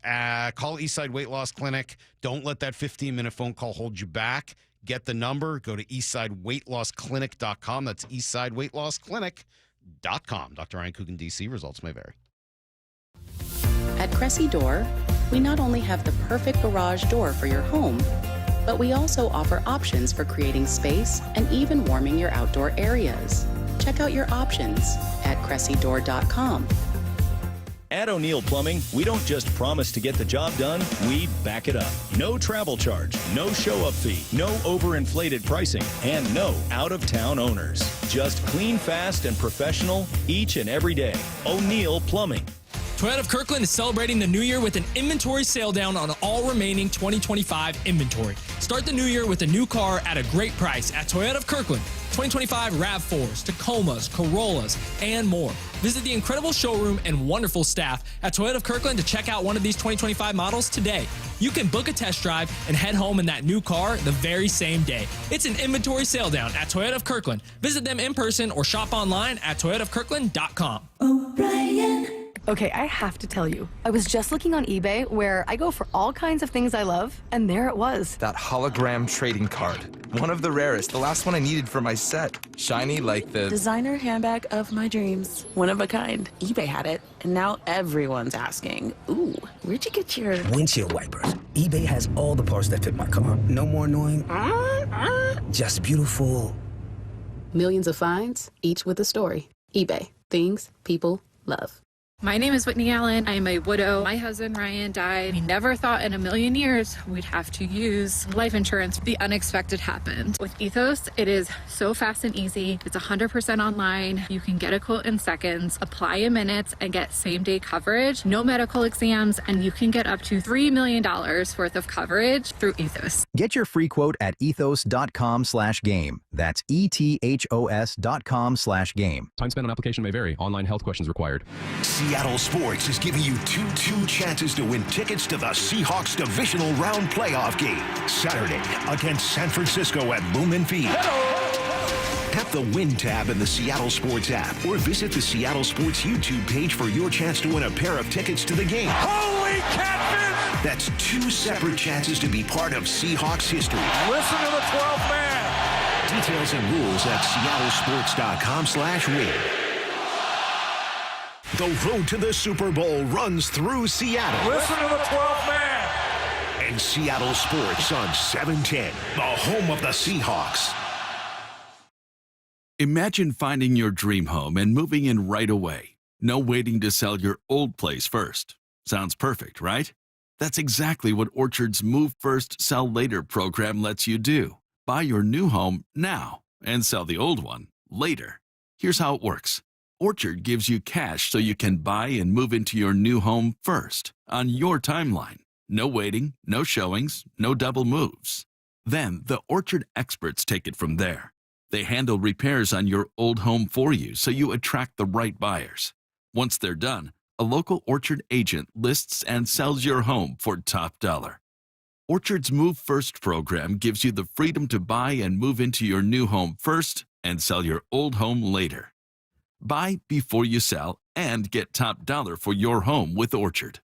Call Eastside Weight Loss Clinic. Don't let that 15-minute phone call hold you back. Get the number. Go to eastsideweightlossclinic.com. That's eastsideweightlossclinic.com. Dr. Ryan Coogan, D.C. Results may vary. At Cressy Door, we not only have the perfect garage door for your home, but we also offer options for creating space and even warming your outdoor areas. Check out your options at cressydoor.com. At O'Neill Plumbing, we don't just promise to get the job done, we back it up. No travel charge, no show-up fee, no overinflated pricing, and no out-of-town owners. Just clean, fast, and professional each and every day. O'Neill Plumbing. Toyota of Kirkland is celebrating the new year with an inventory sale down on all remaining 2025 inventory. Start the new year with a new car at a great price at Toyota of Kirkland. 2025 RAV4s, Tacomas, Corollas, and more. Visit the incredible showroom and wonderful staff at Toyota of Kirkland to check out one of these 2025 models today. You can book a test drive and head home in that new car the very same day. It's an inventory sale down at Toyota of Kirkland. Visit them in person or shop online at toyotaofkirkland.com. O'Brien. Okay, I have to tell you, I was just looking on eBay where I go for all kinds of things I love, and there it was. That hologram trading card. One of the rarest, the last one I needed for my set. Shiny like the designer handbag of my dreams. One of a kind. eBay had it, and now everyone's asking, ooh, where'd you get your windshield wipers? eBay has all the parts that fit my car. No more annoying, just beautiful. Millions of finds, each with a story. eBay. Things people love. My name is Whitney Allen. I'm a widow. My husband, Ryan, died. We never thought in a million years we'd have to use life insurance. The unexpected happened. With Ethos, it is so fast and easy. It's 100% online. You can get a quote in seconds, apply in minutes, and get same-day coverage, no medical exams, and you can get up to $3 million worth of coverage through Ethos. Get your free quote at ethos.com/game. That's ETHOS.com/game. Time spent on application may vary. Online health questions required. Seattle Sports is giving you two chances to win tickets to the Seahawks divisional round playoff game Saturday against San Francisco at Lumen Field. Tap the Win tab in the Seattle Sports app or visit the Seattle Sports YouTube page for your chance to win a pair of tickets to the game. Holy catfish! That's 2 separate chances to be part of Seahawks history. Listen to the 12th man. Details and rules at seattlesports.com/win. The road to the Super Bowl runs through Seattle. Listen to the 12th man. And Seattle Sports on 710, the home of the Seahawks. Imagine finding your dream home and moving in right away. No waiting to sell your old place first. Sounds perfect, right? That's exactly what Orchard's Move First, Sell Later program lets you do. Buy your new home now and sell the old one later. Here's how it works. Orchard gives you cash so you can buy and move into your new home first, on your timeline. No waiting, no showings, no double moves. Then the Orchard experts take it from there. They handle repairs on your old home for you so you attract the right buyers. Once they're done, a local Orchard agent lists and sells your home for top dollar. Orchard's Move First program gives you the freedom to buy and move into your new home first and sell your old home later. Buy before you sell and get top dollar for your home with Orchard.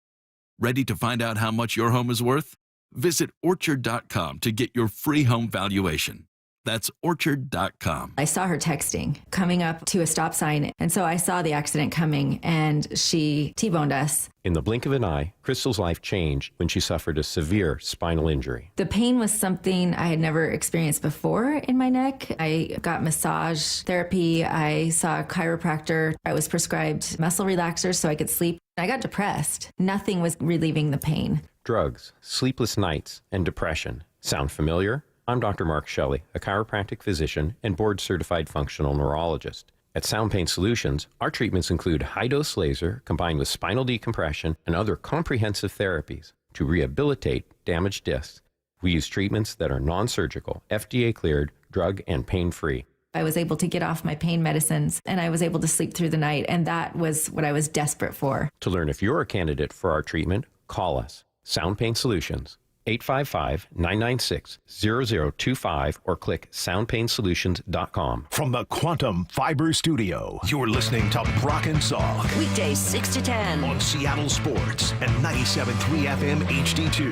Ready to find out how much your home is worth? Visit Orchard.com to get your free home valuation. That's Orchard.com. I saw her texting, coming up to a stop sign, and so I saw the accident coming, and she T-boned us. In the blink of an eye, Crystal's life changed when she suffered a severe spinal injury. The pain was something I had never experienced before in my neck. I got massage therapy. I saw a chiropractor. I was prescribed muscle relaxers so I could sleep. I got depressed. Nothing was relieving the pain. Drugs, sleepless nights, and depression. Sound familiar? I'm Dr. Mark Shelley, a chiropractic physician and board-certified functional neurologist. At Sound Pain Solutions, our treatments include high-dose laser combined with spinal decompression and other comprehensive therapies to rehabilitate damaged discs. We use treatments that are non-surgical, FDA-cleared, drug and pain-free. I was able to get off my pain medicines, and I was able to sleep through the night, and that was what I was desperate for. To learn if you're a candidate for our treatment, call us. Sound Pain Solutions. 855-996-0025 or click soundpainsolutions.com. From the Quantum Fiber Studio, you're listening to Brock and Salk. Weekdays 6 to 10 on Seattle Sports and 97.3 FM HD2.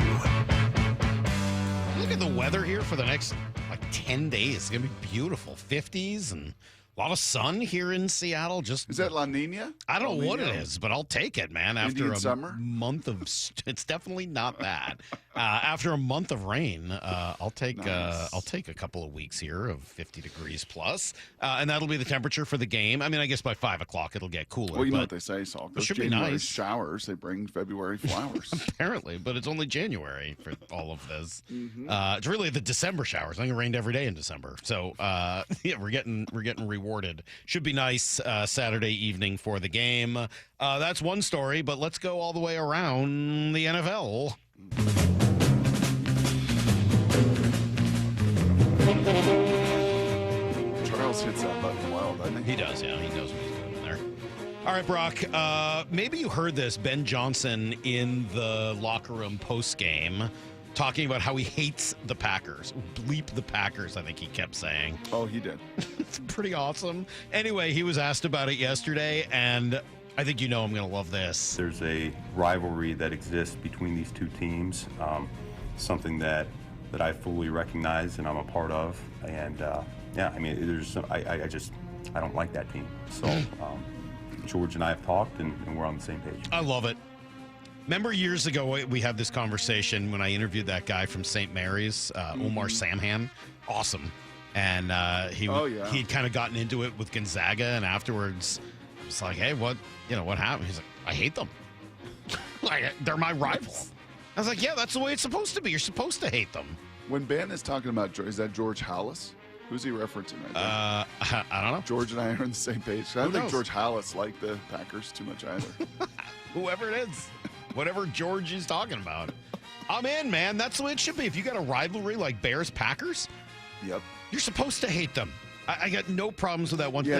Look at the weather here for the next 10 days. It's going to be beautiful. 50s and a lot of sun here in Seattle. Is that La Nina? I don't know what it is, but I'll take it, man. After Indian a summer? month of, it's definitely not bad. After a month of rain, I'll take a couple of weeks here of 50 degrees plus, and that'll be the temperature for the game. I mean, I guess by 5 o'clock it'll get cooler. Well, you know what they say, Salk. Those should be January nice. showers, they bring February flowers. Apparently, but it's only January for all of this. It's really the December showers. I think it rained every day in December. So yeah, we're getting rewarded. Should be nice Saturday evening for the game. That's one story, but let's go all the way around the NFL. Charles hits that button well, doesn't he? He does, yeah. He knows what he's doing there. All right, Brock, maybe you heard this. Ben Johnson in the locker room post-game talking about how he hates the Packers. Bleep the Packers, I think he kept saying. Oh, he did. It's pretty awesome. Anyway, he was asked about it yesterday, and I think you know I'm going to love this. There's a rivalry that exists between these two teams, something that I fully recognize and I'm a part of. And yeah, I mean, I don't like that team. So George and I have talked, and we're on the same page. I love it. Remember years ago we had this conversation when I interviewed that guy from St. Mary's, Omar Samhan. Awesome. And he'd kind of gotten into it with Gonzaga, and afterwards was like, hey, what happened? He's like, I hate them. Like, they're my rivals. I was like, yeah, that's the way it's supposed to be. You're supposed to hate them. When Ben is talking about, is that George Halas? Who's he referencing right there? I don't know. George and I are on the same page. I don't think George Halas liked the Packers too much either. Whoever it is. Whatever George is talking about. I'm in, man. That's the way it should be. If you got a rivalry like Bears-Packers, yep, you're supposed to hate them. I got no problems with that one. Yeah,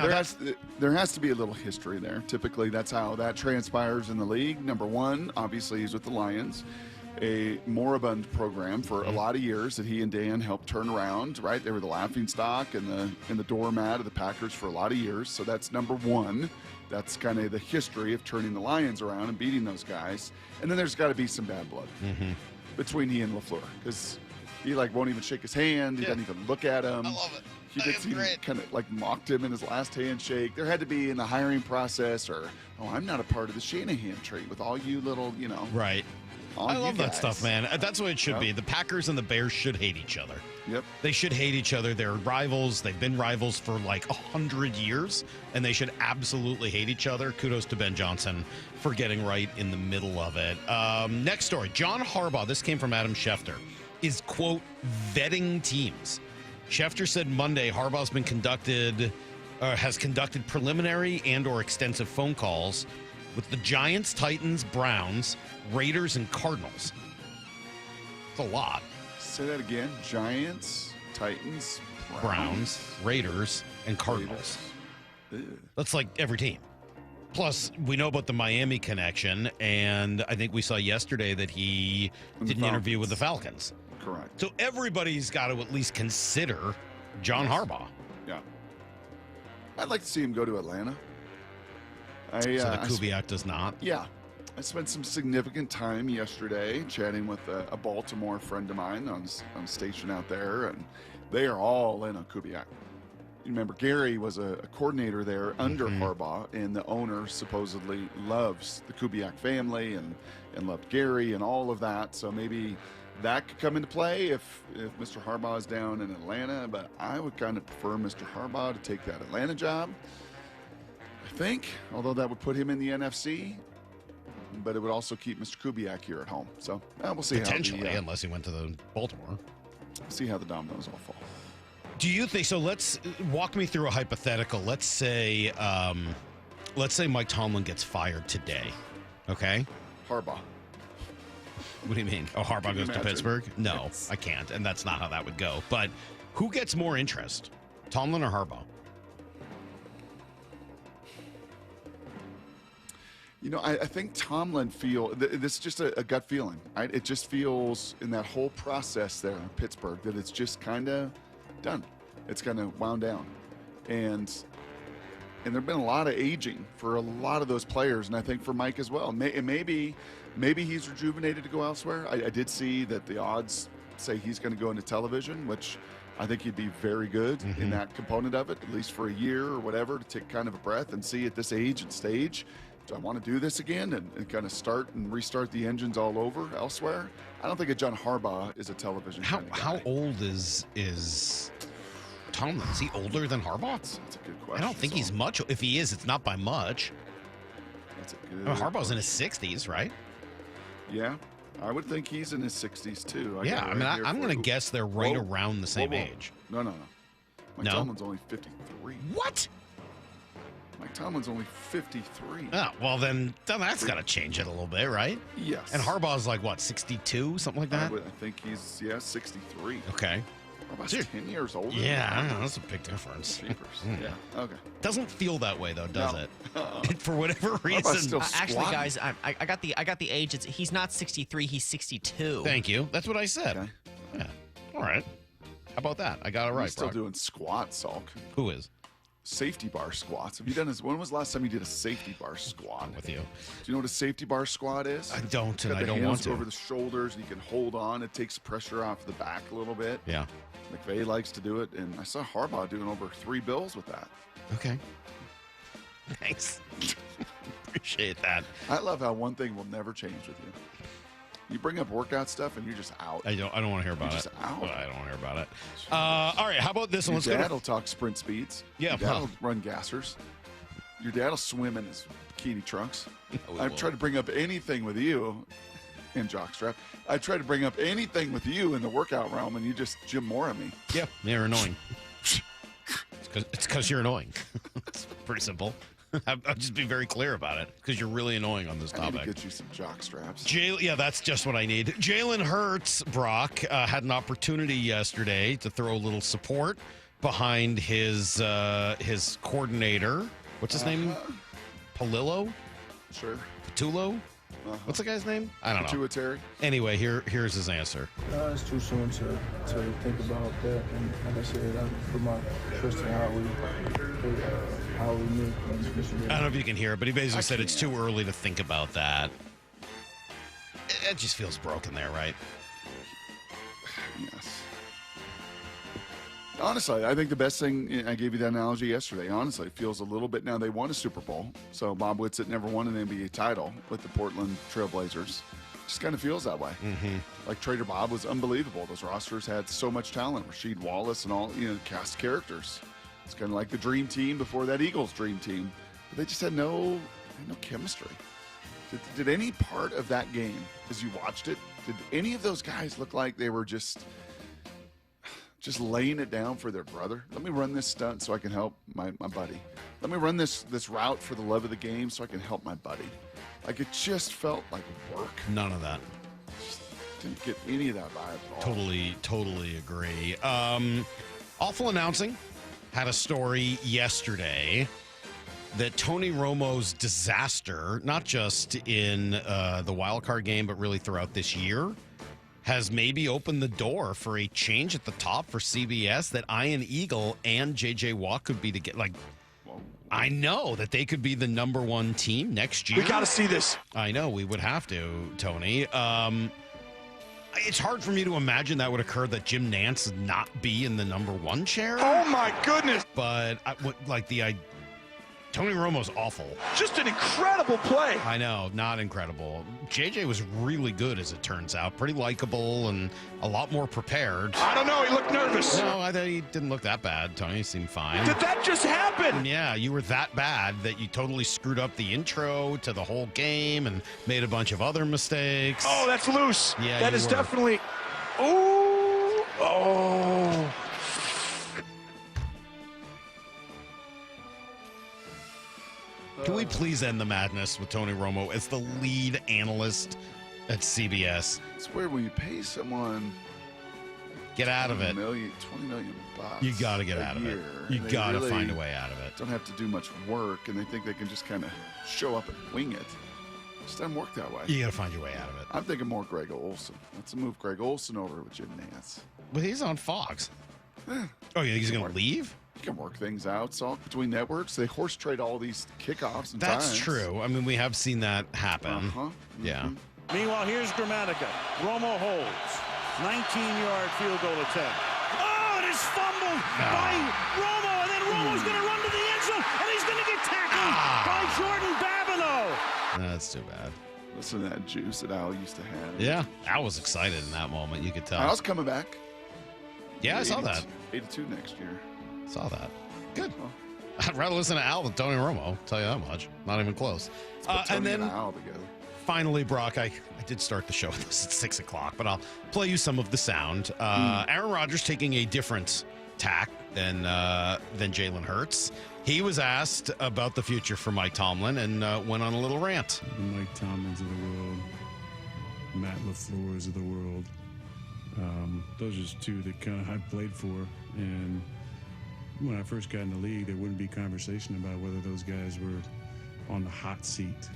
there has to be a little history there. Typically, that's how that transpires in the league. Number one, obviously, he's with the Lions, a moribund program for a lot of years that he and Dan helped turn around, right? They were the laughingstock and the doormat of the Packers for a lot of years. So that's number one. That's kind of the history of turning the Lions around and beating those guys. And then there's got to be some bad blood between he and LaFleur, because he won't even shake his hand. He doesn't even look at him. I love it. He kind of mocked him in his last handshake. There had to be in the hiring process, or, I'm not a part of the Shanahan tree with all you little, Right. I love that stuff, man. That's what it should be. The Packers and the Bears should hate each other. Yep. They should hate each other. They're rivals. They've been rivals for 100 years, and they should absolutely hate each other. Kudos to Ben Johnson for getting right in the middle of it. Next story. John Harbaugh, this came from Adam Schefter, is, quote, vetting teams. Schefter said Monday Harbaugh's has conducted preliminary and or extensive phone calls with the Giants, Titans, Browns, Raiders, and Cardinals. It's a lot. Say that again. Giants, Titans, Browns, Raiders, and Cardinals. That's like every team. Plus, we know about the Miami connection, and I think we saw yesterday that he did an interview with the Falcons. Correct. So everybody's got to at least consider John Harbaugh. Yeah. I'd like to see him go to Atlanta. So the Kubiak does not? Yeah. I spent some significant time yesterday chatting with a Baltimore friend of mine on station out there, and they are all in on Kubiak. You remember, Gary was a coordinator there under Harbaugh, and the owner supposedly loves the Kubiak family and loved Gary and all of that. So maybe that could come into play if Mr. Harbaugh is down in Atlanta, but I would kind of prefer Mr. Harbaugh to take that Atlanta job, I think, although that would put him in the NFC, but it would also keep Mr. Kubiak here at home. So we'll see. Potentially, unless he went to the Baltimore. See how the dominoes all fall. Do you think so? Let's walk me through a hypothetical. Let's say Mike Tomlin gets fired today. Okay. Harbaugh. What do you mean? Oh, Harbaugh goes to Pittsburgh? No, I can't, and that's not how that would go. But who gets more interest, Tomlin or Harbaugh? I think Tomlin this is just a gut feeling. Right? It just feels in that whole process there in Pittsburgh that it's just kind of done. It's kind of wound down. And there've been a lot of aging for a lot of those players, and I think for Mike as well. Maybe he's rejuvenated to go elsewhere. I did see that the odds say he's going to go into television, which I think he'd be very good in that component of it, at least for a year or whatever, to take kind of a breath and see at this age and stage, do I want to do this again and kind of start and restart the engines all over elsewhere? I don't think a John Harbaugh is a television kind of guy. How old is Tomlin? Is he older than Harbaugh? That's a good question. I don't think he's much. If he is, it's not by much. That's a good Harbaugh's in his 60s, right? Yeah. I would think he's in his 60s, too. I'm going to guess they're right around the same age. No. Mike Tomlin's only 53. What? Mike Tomlin's only 53. Oh, well, then that's got to change it a little bit, right? Yes. And Harbaugh's like, what, 62, something like that? I think he's, 63. Okay. Harbaugh's 10 years older. Yeah, I don't know. That's a big difference. Yeah, okay. Doesn't feel that way, though, does it? For whatever reason. Actually, guys, I got the age. He's not 63, he's 62. Thank you. That's what I said. Okay. Yeah. All right. How about that? I got it right, He's still doing squats, Salk. Who is? Safety bar squats. Have you done this? When was the last time you did a safety bar squat? With you. Do you know what a safety bar squat is? I don't, and I don't want hands to. Over the shoulders, and you can hold on. It takes pressure off the back a little bit. Yeah. McVay likes to do it, and I saw Harbaugh doing over 3 bills with that. Okay. Thanks. Appreciate that. I love how one thing will never change with you. You bring up workout stuff, and you're just out. I don't want to hear about it. Just out. I don't want to hear about it. All right, how about this one? Your dad will talk sprint speeds. Yeah, Your dad will run gassers. Your dad will swim in his bikini trunks. we I've will. tried to bring up anything with you in jockstrap. I tried to bring up anything with you in the workout realm, and you just Jim Moore me. Yep, you're annoying. It's because you're annoying. It's pretty simple. I'll just be very clear about it because you're really annoying on this I need topic. to get you some jock straps. Yeah, that's just what I need. Jalen Hurts, Brock, had an opportunity yesterday to throw a little support behind his coordinator. What's his name? Palillo? Sure. Patullo? What's the guy's name? I don't know. Pituitary. Anyway, here's his answer. It's too soon to think about that. And like I said, I put my trust in how we make things. I don't know if you can hear it, but he basically said it's too early to think about that. It just feels broken there, right? Yes. Honestly, I think the best thing, I gave you that analogy yesterday, honestly, it feels a little bit now they won a Super Bowl. So Bob Whitsitt never won an NBA title with the Portland Trailblazers. Just kind of feels that way. Mm-hmm. Like Trader Bob was unbelievable. Those rosters had so much talent. Rasheed Wallace and all, cast characters. It's kind of like the dream team before that Eagles dream team. But they just had no chemistry. Did any part of that game, as you watched it, did any of those guys look like they were just laying it down for their brother? Let me run this stunt so I can help my buddy. Let me run this route for the love of the game so I can help my buddy. Like, it just felt like work. None of that. Just didn't get any of that vibe at all. Totally agree. Awful announcing. Had a story yesterday that Tony Romo's disaster, not just in the wild card game, but really throughout this year, has maybe opened the door for a change at the top for CBS that Ian Eagle and JJ Watt could be to get I know that they could be the number one team next year. We got to see this. I know we would have to, Tony. It's hard for me to imagine that would occur, that Jim Nantz not be in the number one chair. Oh my goodness. But Tony Romo's awful. Just an incredible play. I know, not incredible. JJ was really good, as it turns out. Pretty likable and a lot more prepared. I don't know. He looked nervous. No, I thought he didn't look that bad. Tony seemed fine. Did that just happen? Yeah, you were that bad that you totally screwed up the intro to the whole game and made a bunch of other mistakes. Oh, that's loose. Yeah, that you is were. definitely. Oh. Can we please end the madness with Tony Romo as the lead analyst at CBS? It's where when you pay someone Get out of it. $20 million bucks. You got to get out of it. You got to find a way out of it. Don't have to do much work, and they think they can just kind of show up and wing it. It just doesn't work that way. You got to find your way out of it. I'm thinking more Greg Olson. Let's move Greg Olson over with Jim Nantz. But he's on Fox. Oh, you think he's going to leave? You can work things out, Salk, between networks. They horse trade all these kickoffs and That's times. true. I mean, we have seen that happen. Uh-huh. Yeah. Meanwhile, here's Gramatica. Romo holds. 19-yard field goal attempt. Oh, it is fumbled by Romo, and then Romo's going to run to the end zone, and he's going to get tackled by Jordan Babineau. That's too bad. Listen to that juice that Al used to have. Yeah, Al was excited in that moment. You could tell. Al's coming back. Yeah, I saw that. 82 next year. Saw that. Good. I'd rather listen to Al than Tony Romo. I'll tell you that much. Not even close. And then Al together. Finally, Brock, I did start the show with this at 6 o'clock, but I'll play you some of the sound. Aaron Rodgers taking a different tack than Jalen Hurts. He was asked about the future for Mike Tomlin and went on a little rant. The Mike Tomlins of the world, Matt LaFleur's of the world. Those are just two that kind of I played for. And when I first got in the league, there wouldn't be conversation about whether those guys were on the hot seat.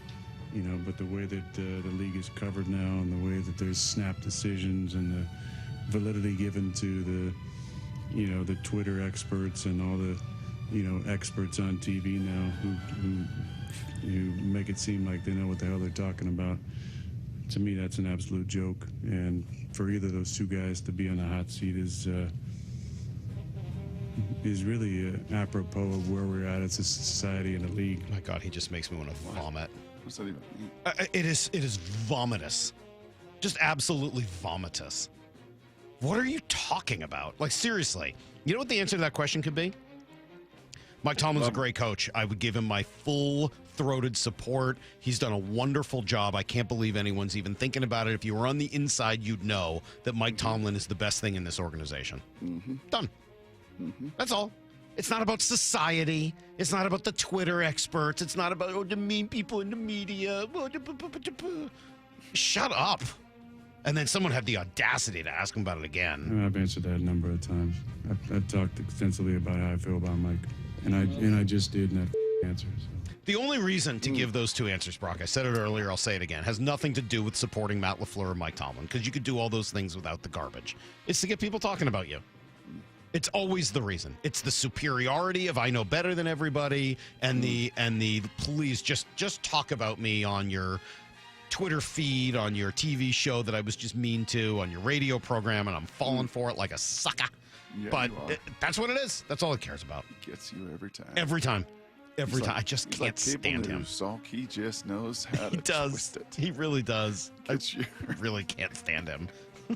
You know, but the way that the league is covered now and the way that there's snap decisions and the validity given to the Twitter experts and all the, experts on TV now who make it seem like they know what the hell they're talking about. To me, that's an absolute joke. And for either of those two guys to be on the hot seat is really apropos of where we're at as a society and a league. My God, he just makes me want to vomit. What's that even mean? It is vomitous. Just absolutely vomitous. What are you talking about? Like, seriously. You know what the answer to that question could be? Mike Tomlin's a great coach. I would give him my full-throated support. He's done a wonderful job. I can't believe anyone's even thinking about it. If you were on the inside, you'd know that Mike Tomlin is the best thing in this organization. Done. That's all. It's not about society. It's not about the Twitter experts. It's not about the mean people in the media. Shut up. And then someone had the audacity to ask him about it again. I've answered that a number of times. I've talked extensively about how I feel about Mike, and I just did that answer. So. The only reason to give those two answers, Brock, I said it earlier, I'll say it again, has nothing to do with supporting Matt LaFleur or Mike Tomlin, because you could do all those things without the garbage. It's to get people talking about you. It's always the reason. It's the superiority of I know better than everybody, and the please just talk about me on your Twitter feed, on your TV show that I was just mean to, on your radio program, and I'm falling for it like a sucker. Yeah, but that's what it is. That's all it cares about. It gets you every time. Every time. Every time. Like, I just can't like stand him. Salk, he just knows how to twist it. He really does. I really can't stand him. I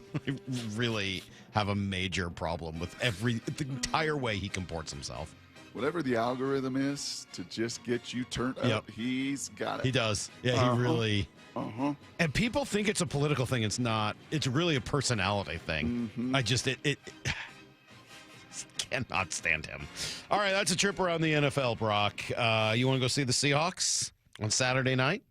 really have a major problem with the entire way he comports himself. Whatever the algorithm is to just get you turned up, he's got it. He does. Yeah, he really. And people think it's a political thing. It's not. It's really a personality thing. I just it cannot stand him. All right, that's a trip around the NFL, Brock. You want to go see the Seahawks on Saturday night?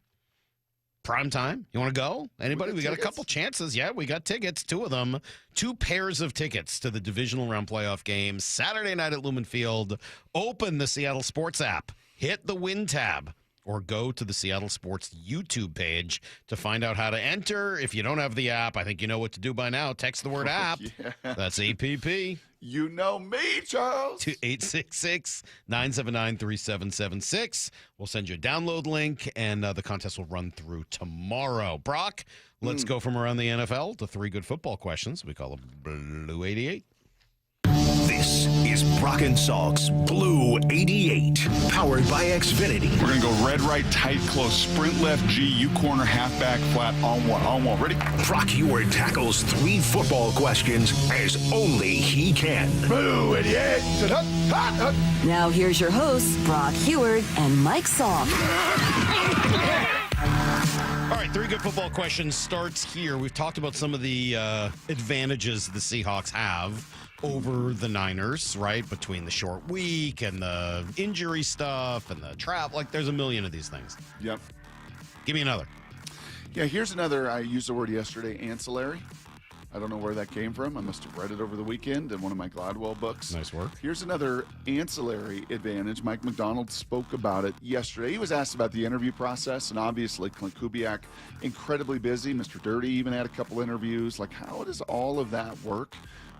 Prime time? You want to go? Anybody? We got a couple chances. Yeah, we got tickets, 2 of them. 2 pairs of tickets to the divisional round playoff game Saturday night at Lumen Field. Open the Seattle Sports app. Hit the win tab. Or go to the Seattle Sports YouTube page to find out how to enter. If you don't have the app, I think you know what to do by now. Text the word app. That's APP. You know me, Charles. To 866-979-3776. We'll send you a download link, and the contest will run through tomorrow. Brock, let's go from around the NFL to 3 good football questions. We call them Blue 88. This is Brock and Salk's Blue 88, powered by Xfinity. We're going to go red, right, tight, close, sprint left, G, U corner, halfback, flat, on one. Ready? Brock Heward tackles 3 football questions as only he can. Blue 88. Now here's your hosts, Brock Heward and Mike Salk. All right, 3 good football questions starts here. We've talked about some of the advantages the Seahawks have over the Niners, right? Between the short week and the injury stuff and the travel. Like, there's a million of these things. Yep. Give me another. Yeah, here's another. I used the word yesterday, ancillary. I don't know where that came from. I must have read it over the weekend in one of my Gladwell books. Nice work. Here's another ancillary advantage. Mike McDonald spoke about it yesterday. He was asked about the interview process, and obviously Clint Kubiak, incredibly busy. Mr. Dirty even had a couple interviews. Like, how does all of that work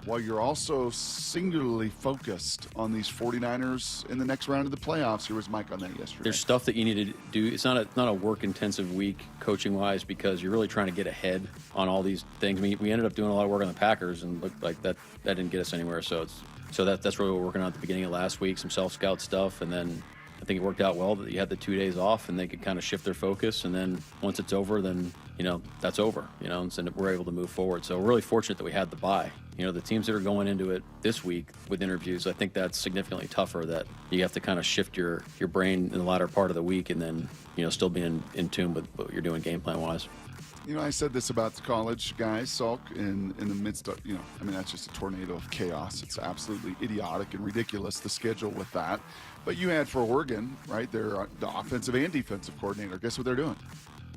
while you're also singularly focused on these 49ers in the next round of the playoffs? Here was Mike on that yesterday. There's stuff that you need to do. It's not a work-intensive week coaching-wise because you're really trying to get ahead on all these things. I mean, we ended up doing a lot of work on the Packers and looked like that didn't get us anywhere. So that's really what we're working on at the beginning of last week, some self-scout stuff, and then I think it worked out well that you had the 2 days off and they could kind of shift their focus. And then once it's over, then, that's over, and so we're able to move forward. So we're really fortunate that we had the bye. The teams that are going into it this week with interviews, I think that's significantly tougher, that you have to kind of shift your brain in the latter part of the week and then, still be in tune with what you're doing game plan wise. I said this about the college guys, Salk, in the midst of, that's just a tornado of chaos. It's absolutely idiotic and ridiculous, the schedule with that. But you had for Oregon, right, they're the offensive and defensive coordinator. Guess what they're doing?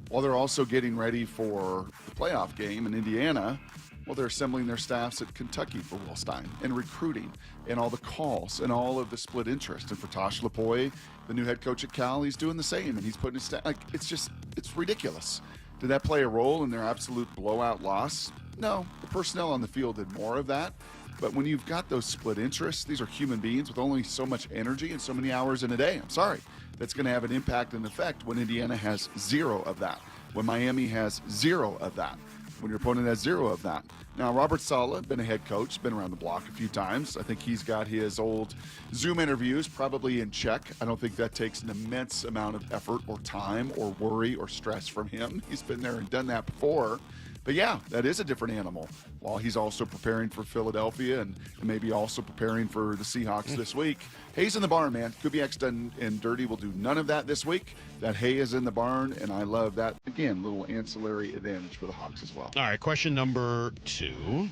While they're also getting ready for the playoff game in Indiana, well, they're assembling their staffs at Kentucky for Will Stein and recruiting and all the calls and all of the split interest. And for Tosh Lapoy, the new head coach at Cal, he's doing the same, and he's putting his staff. It's ridiculous. Did that play a role in their absolute blowout loss? No. The personnel on the field did more of that. But when you've got those split interests, these are human beings with only so much energy and so many hours in a day. I'm sorry. That's going to have an impact and effect when Indiana has 0 of that, when Miami has 0 of that, when your opponent has 0 of that. Now, Robert Saleh, been a head coach, been around the block a few times. I think he's got his old Zoom interviews probably in check. I don't think that takes an immense amount of effort or time or worry or stress from him. He's been there and done that before. But yeah, that is a different animal. While he's also preparing for Philadelphia and maybe also preparing for the Seahawks this week. Hay's in the barn, man. Kubiak's done and dirty will do none of that this week. That hay is in the barn, and I love that. Again, little ancillary advantage for the Hawks as well. All right, question number 2.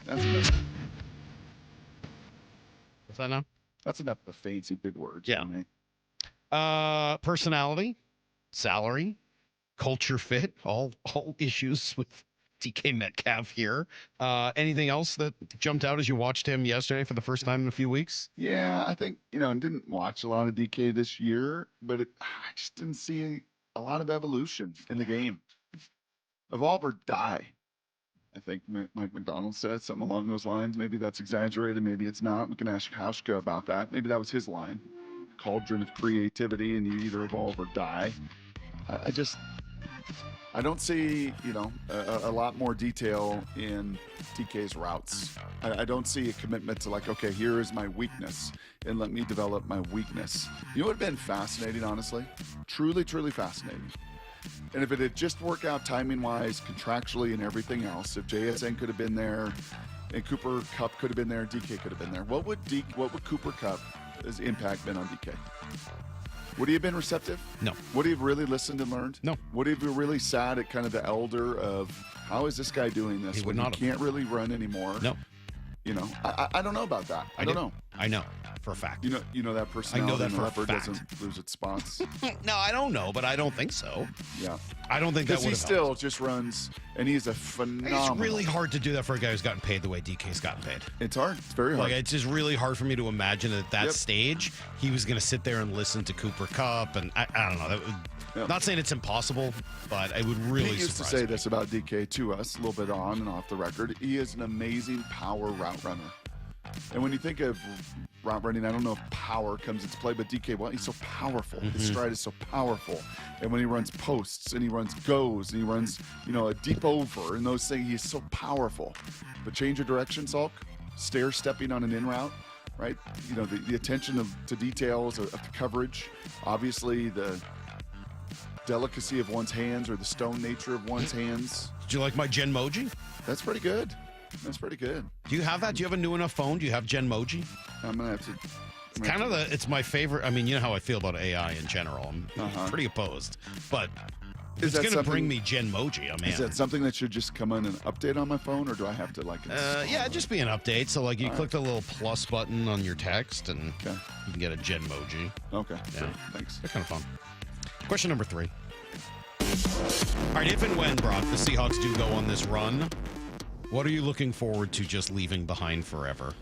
That's enough. What's that now? That's enough of fancy big words. Yeah. Personality, salary, culture fit, all issues with DK Metcalf here. Anything else that jumped out as you watched him yesterday for the first time in a few weeks? Yeah, I think, I didn't watch a lot of DK this year, but I just didn't see a lot of evolution in the game. Evolve or die. I think Mike McDonald said something along those lines. Maybe that's exaggerated. Maybe it's not. We can ask Hauschka about that. Maybe that was his line. Cauldron of creativity, and you either evolve or die. I don't see, a lot more detail in DK's routes. I don't see a commitment to okay, here is my weakness, and let me develop my weakness. You know what would have been fascinating, honestly? Truly, truly fascinating. And if it had just worked out timing-wise, contractually, and everything else, if JSN could have been there, and Cooper Kupp could have been there, DK could have been there, what would Cooper Kupp's impact been on DK? Would he have been receptive? No. Would he have really listened and learned? No. Would he have really sat at kind of the elder of how is this guy doing this? He would when not he can't really run anymore. No. I don't know about that. I don't know. I know for a fact. You know that personality. I know that for a leopard fact. Doesn't lose its spots. No, I don't know, but I don't think so. Yeah. I don't think that would have he still just runs, and he's a phenomenal. It's really hard to do that for a guy who's gotten paid the way DK's gotten paid. It's hard. It's very hard. It's just really hard for me to imagine at that Yep. stage he was going to sit there and listen to Cooper Kupp, and I don't know. That would, Not saying it's impossible, but it would really He used to surprise say me. this about DK to us a little bit on and off the record. He is an amazing power route runner. And when you think of route running, I don't know if power comes into play, but DK, he's so powerful. His stride is so powerful. And when he runs posts and he runs goes and he runs, a deep over and those things, he's so powerful. But change your direction, Salk, stair stepping on an in route, right? The attention to details of the coverage, obviously the delicacy of one's hands or the stone nature of one's hands. Did you like my Genmoji? That's pretty good. That's pretty good. Do you have that? Do you have a new enough phone? Do you have Genmoji? I'm gonna have to. It's my favorite. I mean, you know how I feel about AI in general. I'm pretty opposed, but Is it's that going to bring something- me Genmoji. I'm in. Is that something that should just come on an update on my phone, or do I have to install Yeah, it? just be an update. So you All click the little plus button on your text, and you can get a Genmoji. Okay. Yeah. Sure. Thanks. They're kind of fun. Question number 3. All right, if and when, Brock, the Seahawks do go on this run, what are you looking forward to just leaving behind forever?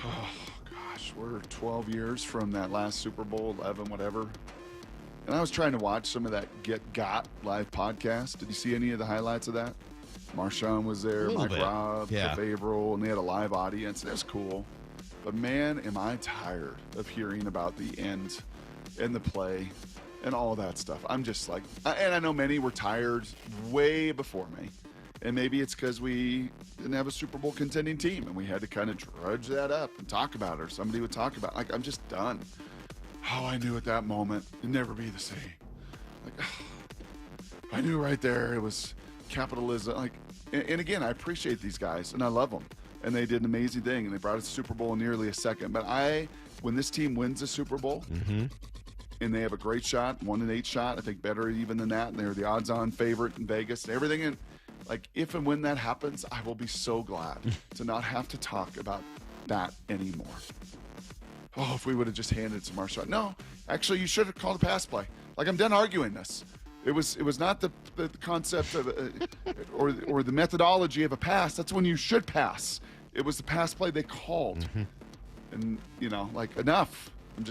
Oh, gosh, we're 12 years from that last Super Bowl, 11, whatever. And I was trying to watch some of that Get Got live podcast. Did you see any of the highlights of that? Marshawn was there, little Mike bit. Robb, Yeah. Averill, and they had a live audience. That was cool. But man, am I tired of hearing about the end and the play and all that stuff. I'm just and I know many were tired way before me. And maybe it's because we didn't have a Super Bowl contending team and we had to kind of drudge that up and talk about it, or somebody would talk about it. I'm just done. Oh, I knew at that moment it'd never be the same. I knew right there it was capitalism. And again, I appreciate these guys and I love them. And they did an amazing thing and they brought us a Super Bowl in nearly a second. But when this team wins the Super Bowl, and they have a great shot, 1-8 shot, I think better even than that, and they're the odds-on favorite in Vegas and everything. And if and when that happens, I will be so glad to not have to talk about that anymore. Oh, if we would have just handed it to Marshawn. No, actually, you should have called a pass play. I'm done arguing this. It was not the concept of or the methodology of a pass. That's when you should pass. It was the pass play they called, and enough. I'm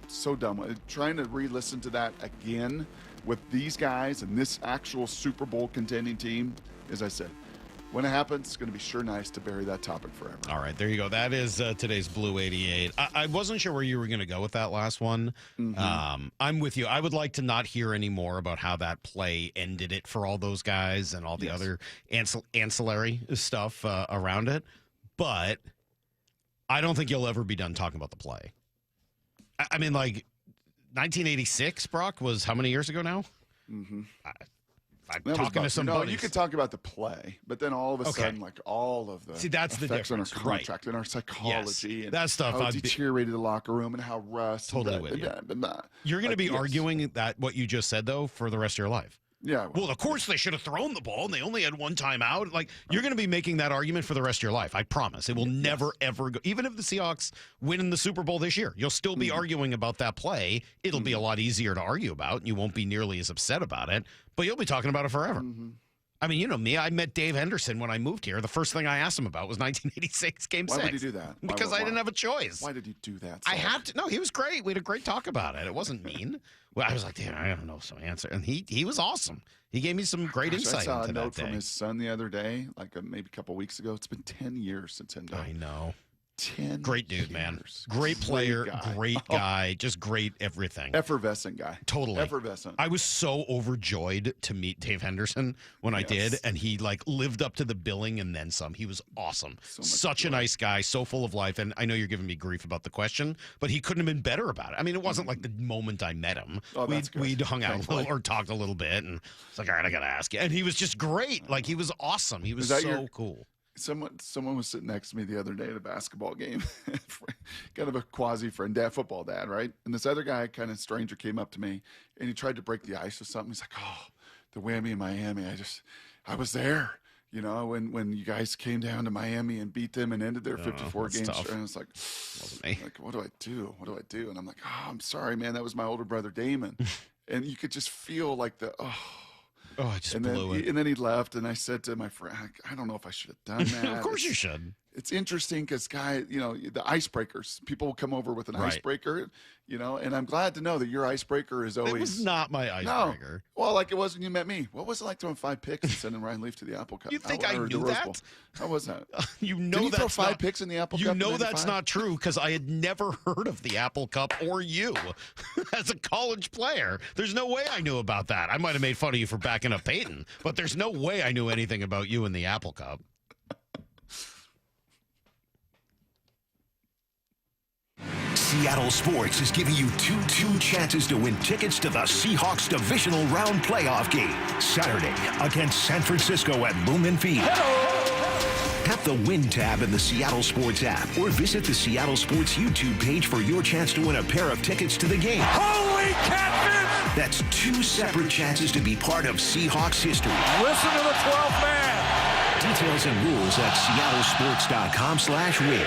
so done with it. Trying to re-listen to that again with these guys and this actual Super Bowl contending team. As I said, when it happens, it's going to be sure nice to bury that topic forever. All right, there you go. That is today's Blue 88. I wasn't sure where you were going to go with that last one. I'm with you. I would like to not hear any more about how that play ended it for all those guys and all the other ancillary stuff around it. But I don't think you'll ever be done talking about the play. I mean, 1986, Brock, was how many years ago now? talking to some buddies. You could talk about the play, but then all of a sudden, like all of the that's the effects on our difference, contract and our psychology and that stuff. How it deteriorated the locker room and how Russ. Totally with you. You're going to be arguing that what you just said though for the rest of your life. Yeah. Well, of course they should have thrown the ball, and they only had one timeout. Like you're going to be making that argument for the rest of your life. I promise. It will never ever go. Even if the Seahawks win in the Super Bowl this year, you'll still be arguing about that play. It'll be a lot easier to argue about, and you won't be nearly as upset about it. But you'll be talking about it forever. I mean, you know me. I met Dave Henderson when I moved here. The first thing I asked him about was 1986 Game 6. Why would you do that? Because I didn't have a choice. Why did you do that? I had to. No, he was great. We had a great talk about it. It wasn't mean. Well, I was like, damn, I don't know some answer. And he was awesome. He gave me some great insight I saw into a note that day. from his son the other day, like maybe a couple weeks ago. It's been 10 years since him died. I know. 10 Great dude, man. Great player, great guy, just great everything. Effervescent guy. Totally. Effervescent. I was so overjoyed to meet Dave Henderson when I did, and he like lived up to the billing and then some. He was awesome. Such a nice guy, so full of life. And I know you're giving me grief about the question, but he couldn't have been better about it. I mean, it wasn't like the moment I met him. We'd hung out a little or talked a little bit, and it's like, all right, I got to ask you. And he was just great. Like, he was awesome. He was so cool. Someone was sitting next to me the other day at a basketball game, kind of a quasi friend, football dad, right? And this other guy, kind of stranger, came up to me and he tried to break the ice with something. He's like, "Oh, the whammy in Miami. I was there, you know, when you guys came down to Miami and beat them and ended their 54 games." And I was like, what do I do? What do I do? And I'm like, "Oh, I'm sorry, man. That was my older brother Damon." And you could just feel like I just blew it. And then he left, and I said to my friend, I don't know if I should have done that. Of course you should. It's interesting because, the icebreakers, people will come over with an icebreaker, you know, and I'm glad to know that your icebreaker is always. It was not my icebreaker. No. Well, like it was when you met me. What was it like throwing 5 picks and sending Ryan Leaf to the Apple Cup? You think I knew that? How was that? You know Did he throw that's 5 not, picks in the Apple Cup? You know that's not true because I had never heard of the Apple Cup or you as a college player. There's no way I knew about that. I might have made fun of you for backing up Peyton, but there's no way I knew anything about you and the Apple Cup. Seattle Sports is giving you two chances to win tickets to the Seahawks divisional round playoff game Saturday against San Francisco at Lumen Field. Tap the Win tab in the Seattle Sports app or visit the Seattle Sports YouTube page for your chance to win a pair of tickets to the game. Holy catfish! That's 2 separate chances to be part of Seahawks history. Listen to the 12th man. Details and rules at seattlesports.com/win.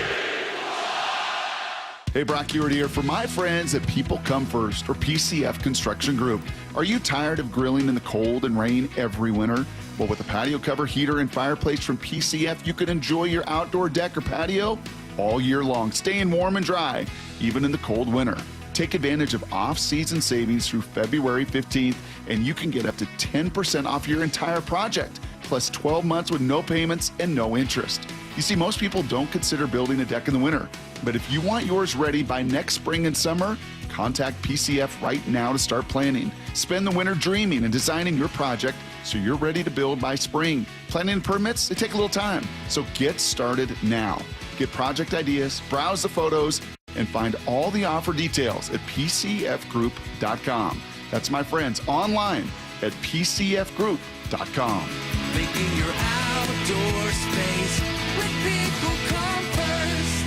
Hey, Brock Ewart here for my friends at People Come First, or PCF Construction Group. Are you tired of grilling in the cold and rain every winter? Well, with a patio cover, heater, and fireplace from PCF, you can enjoy your outdoor deck or patio all year long, staying warm and dry, even in the cold winter. Take advantage of off-season savings through February 15th, and you can get up to 10% off your entire project, plus 12 months with no payments and no interest. You see, most people don't consider building a deck in the winter, but if you want yours ready by next spring and summer, contact PCF right now to start planning. Spend the winter dreaming and designing your project so you're ready to build by spring. Planning and permits, they take a little time, so get started now. Get project ideas, browse the photos, and find all the offer details at pcfgroup.com. That's my friends online at pcfgroup.com. Making your outdoor space with People Come First.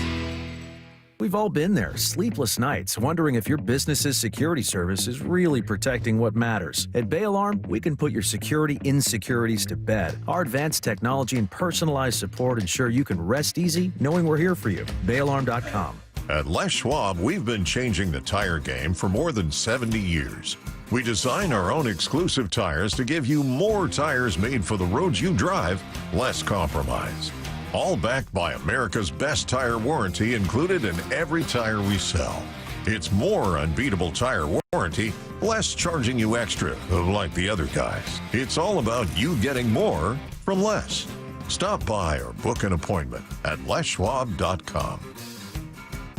We've all been there, sleepless nights, wondering if your business's security service is really protecting what matters. At Bay Alarm, we can put your security insecurities to bed. Our advanced technology and personalized support ensure you can rest easy knowing we're here for you. BayAlarm.com. At Les Schwab, we've been changing the tire game for more than 70 years. We design our own exclusive tires to give you more tires made for the roads you drive, less compromise. All backed by America's best tire warranty included in every tire we sell. It's more unbeatable tire warranty, less charging you extra, like the other guys. It's all about you getting more from less. Stop by or book an appointment at leschwab.com.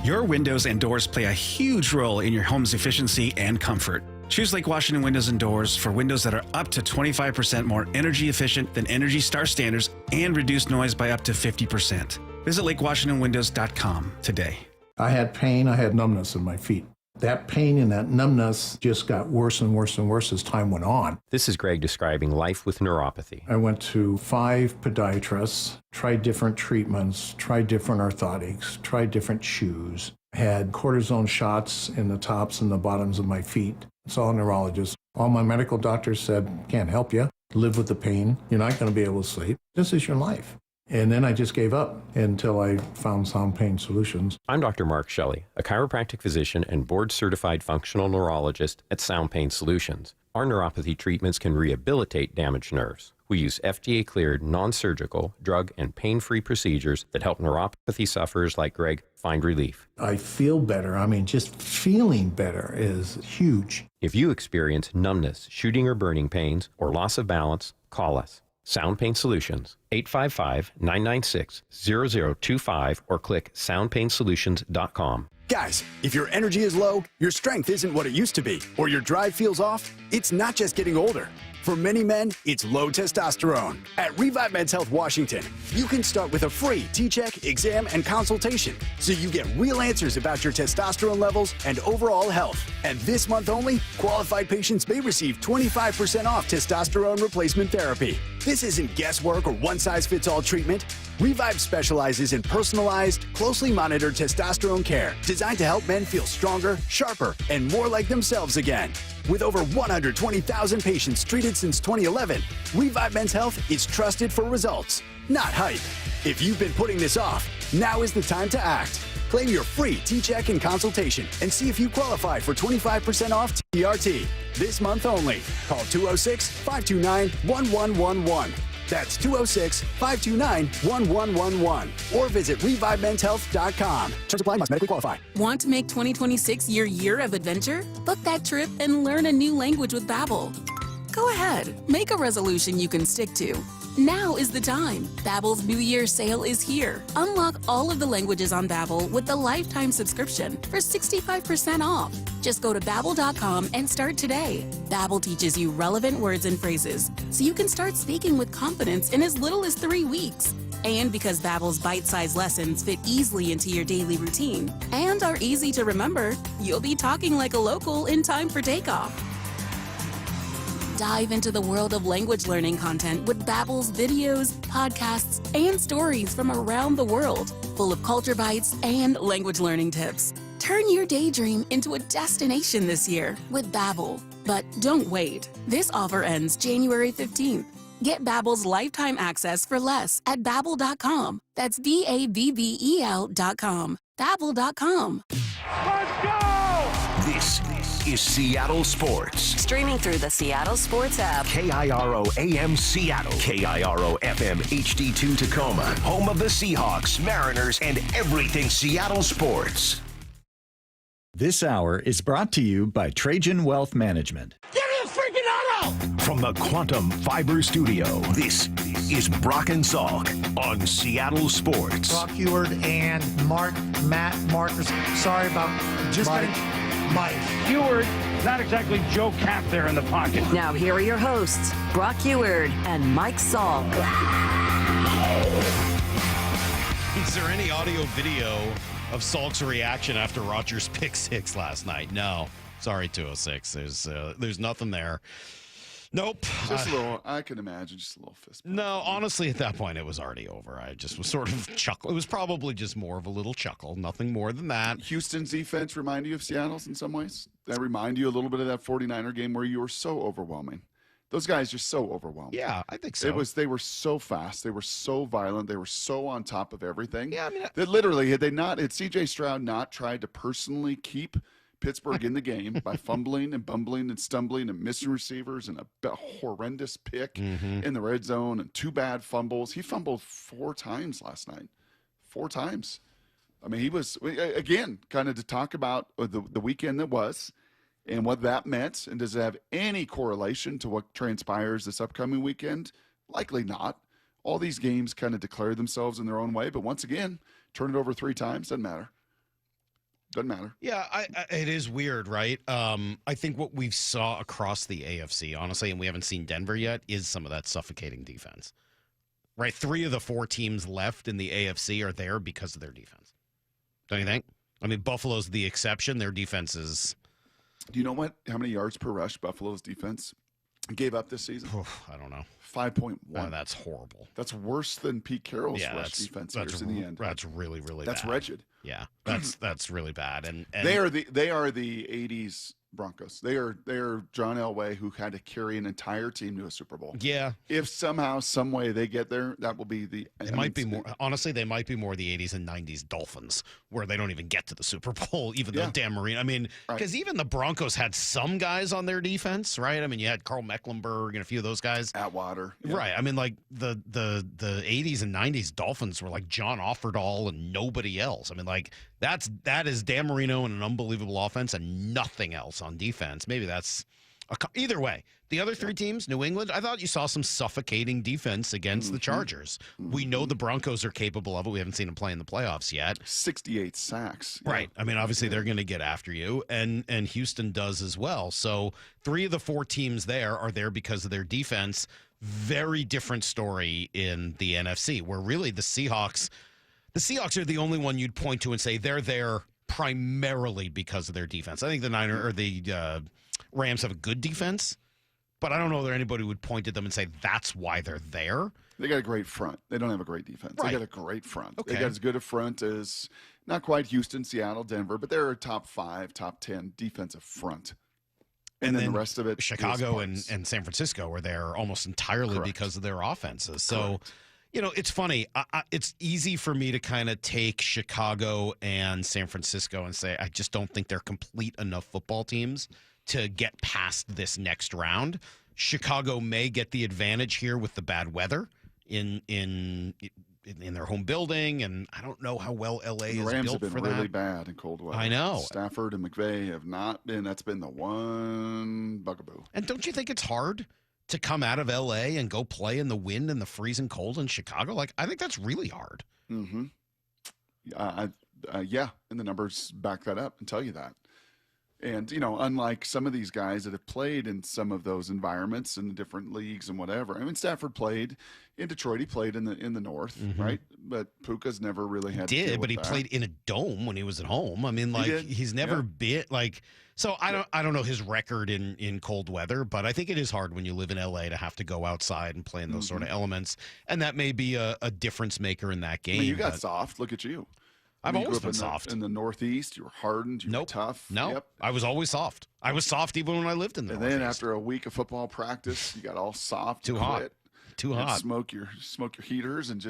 Your windows and doors play a huge role in your home's efficiency and comfort. Choose Lake Washington Windows and Doors for windows that are up to 25% more energy efficient than Energy Star standards and reduce noise by up to 50%. Visit LakeWashingtonWindows.com today. I had pain, I had numbness in my feet. That pain and that numbness just got worse and worse and worse as time went on. This is Greg describing life with neuropathy. I went to 5 podiatrists, tried different treatments, tried different orthotics, tried different shoes, had cortisone shots in the tops and the bottoms of my feet. Saw a neurologist. All my medical doctors said, can't help you. Live with the pain. You're not going to be able to sleep. This is your life. And then I just gave up until I found Sound Pain Solutions. I'm Dr. Mark Shelley, a chiropractic physician and board-certified functional neurologist at Sound Pain Solutions. Our neuropathy treatments can rehabilitate damaged nerves. We use FDA-cleared, non-surgical, drug and pain-free procedures that help neuropathy sufferers like Greg find relief. I feel better. I mean, just feeling better is huge. If you experience numbness, shooting or burning pains, or loss of balance, call us. Sound Pain Solutions, 855-996-0025 or click soundpainsolutions.com. Guys, if your energy is low, your strength isn't what it used to be, or your drive feels off, it's not just getting older. For many men, it's low testosterone. At Revive Men's Health Washington, you can start with a free T-check, exam, and consultation, so you get real answers about your testosterone levels and overall health. And this month only, qualified patients may receive 25% off testosterone replacement therapy. This isn't guesswork or one-size-fits-all treatment. Revive specializes in personalized, closely monitored testosterone care designed to help men feel stronger, sharper, and more like themselves again. With over 120,000 patients treated since 2011, Revive Men's Health is trusted for results, not hype. If you've been putting this off, now is the time to act. Claim your free T-check and consultation and see if you qualify for 25% off TRT. This month only. Call 206-529-1111. That's 206-529-1111. Or visit ReviveMen'sHealth.com. Terms apply, must medically qualify. Want to make 2026 your year of adventure? Book that trip and learn a new language with Babbel. Go ahead, make a resolution you can stick to. Now is the time. Babbel's New Year sale is here. Unlock all of the languages on Babbel with the lifetime subscription for 65% off. Just go to Babbel.com and start today. Babbel teaches you relevant words and phrases, so you can start speaking with confidence in as little as 3 weeks. And because Babbel's bite-sized lessons fit easily into your daily routine and are easy to remember, you'll be talking like a local in time for takeoff. Dive into the world of language learning content with Babbel's videos, podcasts, and stories from around the world, full of culture bites and language learning tips. Turn your daydream into a destination this year with Babbel. But don't wait. This offer ends January 15th. Get Babbel's lifetime access for less at Babbel.com. That's Babbel.com. Babbel.com. Let's go! This is Seattle Sports. Streaming through the Seattle Sports app. KIRO AM Seattle. KIRO FM HD2 Tacoma. Home of the Seahawks, Mariners, and everything Seattle sports. This hour is brought to you by Trajan Wealth Management. Give me a freaking auto! From the Quantum Fiber Studio, this is Brock and Salk on Seattle Sports. Brock Heward and Matt Marcus. Sorry about just Mike. Heward, not exactly Joe Cap there in the pocket. Now here are your hosts, Brock Heward and Mike Salk. Is there any audio video of Salk's reaction after Rodgers pick 6 last night? No. Sorry, 206. There's nothing there. Nope. Just a little, I can imagine, just a little fist bump. No, honestly, at that point, it was already over. I just was sort of chuckle. It was probably just more of a little chuckle, nothing more than that. Houston's defense remind you of Seattle's in some ways? That remind you a little bit of that 49er game where you were so overwhelming. Those guys are so overwhelming. Yeah, I think so. They were so fast. They were so violent. They were so on top of everything. Yeah, I mean, that literally, had C.J. Stroud not tried to personally keep Pittsburgh in the game by fumbling and bumbling and stumbling and missing receivers and a horrendous pick in the red zone and 2 bad fumbles. He fumbled 4 times last night. 4 times. I mean, he was, again, kind of to talk about the weekend that was and what that meant. And does it have any correlation to what transpires this upcoming weekend? Likely not. All these games kind of declare themselves in their own way. But once again, turn it over 3 times, doesn't matter. Doesn't matter. Yeah, it is weird, right? I think what we've saw across the AFC, honestly, and we haven't seen Denver yet, is some of that suffocating defense. Right? 3 of the 4 teams left in the AFC are there because of their defense. Don't you think? I mean, Buffalo's the exception. Their defense is. Do you know how many yards per rush Buffalo's defense gave up this season? I don't know. 5.1. Oh, that's horrible. That's worse than Pete Carroll's rush defense in the end. That's really, really That's bad. wretched. Yeah, that's really bad. And they are the 80s Broncos. They are John Elway, who had to carry an entire team to a Super Bowl. Yeah. If somehow, some way they get there, that will be the. It might be more. Honestly, they might be more the 80s and 90s Dolphins, where they don't even get to the Super Bowl, even though Dan Marino. I mean, because even the Broncos had some guys on their defense, right? I mean, you had Carl Mecklenburg and a few of those guys. Atwater. Yeah. Right. I mean, like the 80s and 90s Dolphins were like John Offerdahl and nobody else. I mean, like that is Dan Marino and an unbelievable offense and nothing else on defense. Maybe that's either way. The other three teams, New England, I thought you saw some suffocating defense against the Chargers. We know the Broncos are capable of it. We haven't seen them play in the playoffs yet. 68 sacks. Right. I mean, obviously they're going to get after you, and Houston does as well. So 3 of the 4 teams there are there because of their defense. Very different story in the NFC, where really the Seahawks are the only one you'd point to and say they're there primarily because of their defense. I think the Rams have a good defense, but I don't know that anybody would point at them and say that's why they're there. They got a great front. They don't have a great defense. Right. They got a great front. Okay. They got as good a front as not quite Houston, Seattle, Denver, but they're a top 5, top 10 defensive front. And then the rest of it, Chicago and San Francisco are there almost entirely because of their offenses. So, it's funny. It's easy for me to kind of take Chicago and San Francisco and say, I just don't think they're complete enough football teams to get past this next round. Chicago may get the advantage here with the bad weather in their home building, and I don't know how well LA is built for that. The Rams have been really bad in cold weather. I know. Stafford and McVay have not been. That's been the one bugaboo. And don't you think it's hard to come out of LA and go play in the wind and the freezing cold in Chicago? Like, I think that's really hard. Mm-hmm. Yeah, and the numbers back that up and tell you that. And, unlike some of these guys that have played in some of those environments in the different leagues and whatever. I mean, Stafford played in Detroit. He played in the North, right? But Puka's never really had to deal with but he that. played in a dome when he was at home. I mean, like, he's never been like. So I don't know his record in cold weather, but I think it is hard when you live in LA to have to go outside and play in those sort of elements, and that may be a difference maker in that game. I mean, you got soft. Look at you. I've always been in soft. In the Northeast, you were hardened. You were tough. No, Yep. I was always soft. I was soft even when I lived in the Northeast. Then after a week of football practice, you got all soft. Too hot. Too hot. Smoke your heaters and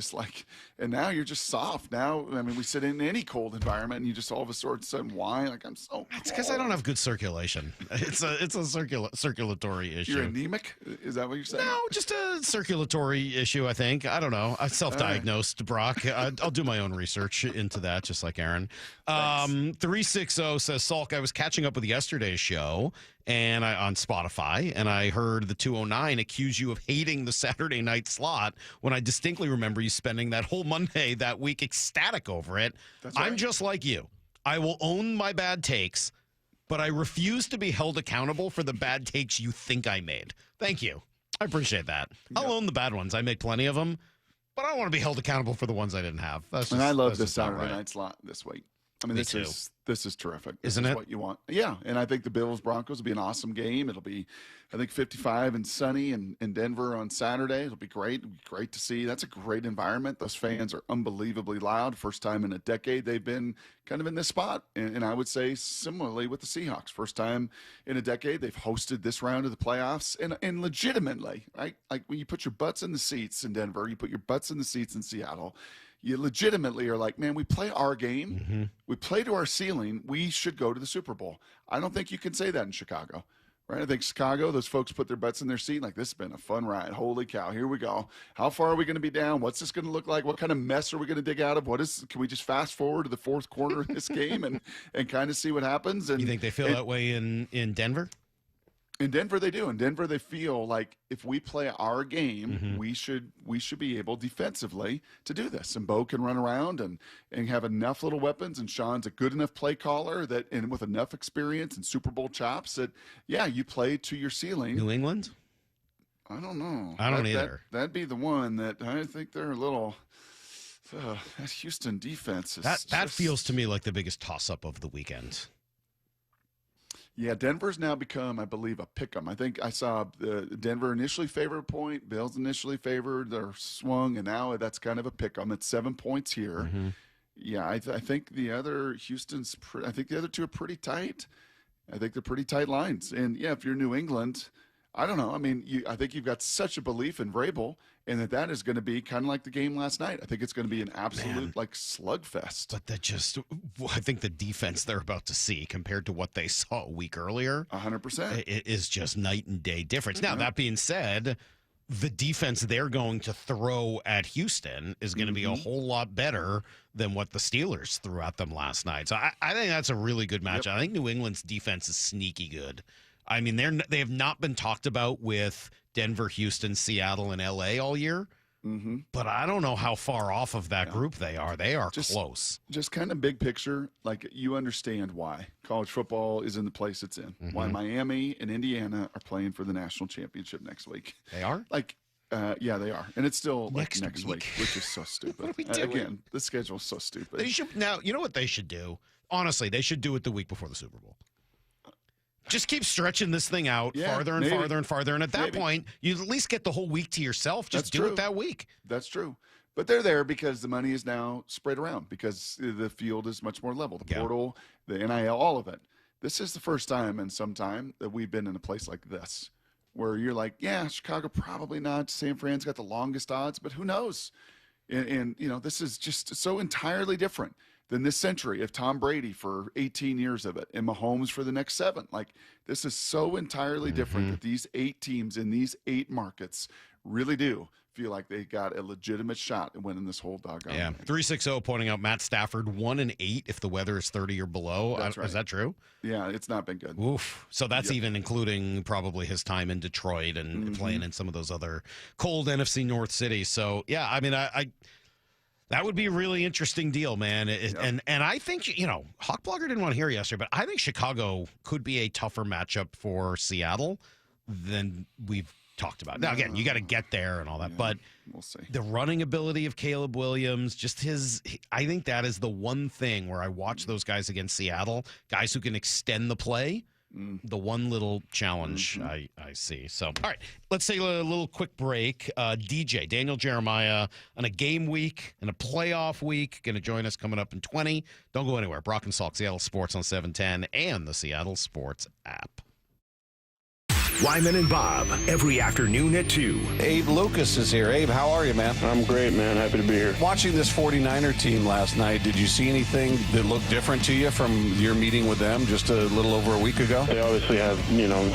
and now you're just soft. Now, I mean, we sit in any cold environment and you just all of a sudden whine like I'm so. It's because I don't have good circulation. It's a circulatory issue. You're anemic? Is that what you're saying? No, just a circulatory issue. I think. I don't know. I self-diagnosed, Brock. I'll do my own research into that, just like Aaron. 360 says Salk. I was catching up with yesterday's show and on Spotify, and I heard the 209 accuse you of hating the Saturday night slot when I distinctly remember you spending that whole Monday that week ecstatic over it. That's right. I'm just like you. I will own my bad takes, but I refuse to be held accountable for the bad takes you think I made. Thank you. I appreciate that. I'll own the bad ones. I make plenty of them, but I don't want to be held accountable for the ones I didn't have. And I love the Saturday night slot this week. I mean, this is terrific. Isn't it? What you want. Yeah, and I think the Bills-Broncos will be an awesome game. It'll be, I think, 55 and sunny in Denver on Saturday. It'll be great. It'll be great to see. That's a great environment. Those fans are unbelievably loud. First time in a decade they've been kind of in this spot. And I would say similarly with the Seahawks. First time in a decade they've hosted this round of the playoffs. And legitimately, right? Like when you put your butts in the seats in Denver, you put your butts in the seats in Seattle, you legitimately are like, man, we play our game. Mm-hmm. We play to our ceiling. We should go to the Super Bowl. I don't think you can say that in Chicago, right? I think Chicago, those folks put their butts in their seat like, this has been a fun ride. Holy cow, here we go. How far are we going to be down? What's this going to look like? What kind of mess are we going to dig out of? Can we just fast forward to the fourth quarter of this game and kind of see what happens? And you think they feel that way in Denver? In Denver, they do. In Denver, they feel like if we play our game, we should be able defensively to do this. And Bo can run around and have enough little weapons. And Sean's a good enough play caller and with enough experience and Super Bowl chops that, yeah, you play to your ceiling. New England? I don't know. I don't either. That'd be the one that I think they're a little That Houston defense is that feels to me like the biggest toss-up of the weekend. Yeah, Denver's now become, I believe, a pick-em. I think I saw Denver initially favored a point, Bills initially favored, they're swung, and now that's kind of a pick-em. It's 7 points here. Mm-hmm. Yeah, I think the other I think the other two are pretty tight. I think they're pretty tight lines. And, yeah, if you're New England, I don't know. I mean, I think you've got such a belief in Vrabel and that is going to be kind of like the game last night. I think it's going to be an absolute, slugfest. But I think the defense they're about to see compared to what they saw a week earlier, 100%, it is just night and day difference. Now, that being said, the defense they're going to throw at Houston is going to be a whole lot better than what the Steelers threw at them last night. So I think that's a really good match. I think New England's defense is sneaky good. I mean, they have not been talked about with Denver, Houston, Seattle, and LA all year. Mm-hmm. But I don't know how far off of that group they are. They are close. Just kind of big picture, like you understand why college football is in the place it's in. Why Miami and Indiana are playing for the national championship next week. They are? Yeah, they are. And it's still next week, which is so stupid. What are we doing? Again, the schedule's so stupid. They should, now, you know what they should do? Honestly, they should do it the week before the Super Bowl. Just keep stretching this thing out farther and farther and farther. And at that point, you at least get the whole week to yourself. Just do it that week. That's true. But they're there because the money is now spread around because the field is much more level. The portal, the NIL, all of it. This is the first time in some time that we've been in a place like this where you're like, yeah, Chicago probably not. San Fran's got the longest odds, but who knows? And this is just so entirely different than this century of Tom Brady for 18 years of it and Mahomes for the next 7. Like, this is so entirely different that these 8 teams in these 8 markets really do feel like they got a legitimate shot at winning this whole doggone thing. 360 pointing out Matt Stafford 1-8 if the weather is 30 or below. That's right. Is that true? Yeah, it's not been good. Oof. So that's even including probably his time in Detroit and playing in some of those other cold NFC North cities. So, yeah, I mean, I that would be a really interesting deal, man. And I think, Hawkblogger didn't want to hear yesterday, but I think Chicago could be a tougher matchup for Seattle than we've talked about. Now, again, you got to get there and all that, but we'll see. The running ability of Caleb Williams, I think that is the one thing where I watch those guys against Seattle, guys who can extend the play. The one little challenge I see. So, all right, let's take a little quick break. DJ, Daniel Jeremiah, on a game week and a playoff week, going to join us coming up in 20. Don't go anywhere. Brock and Salk, Seattle Sports on 710 and the Seattle Sports app. Wyman and Bob, every afternoon at 2. Abe Lucas is here. Abe, how are you, man? I'm great, man. Happy to be here. Watching this 49er team last night, did you see anything that looked different to you from your meeting with them just a little over a week ago? They obviously have,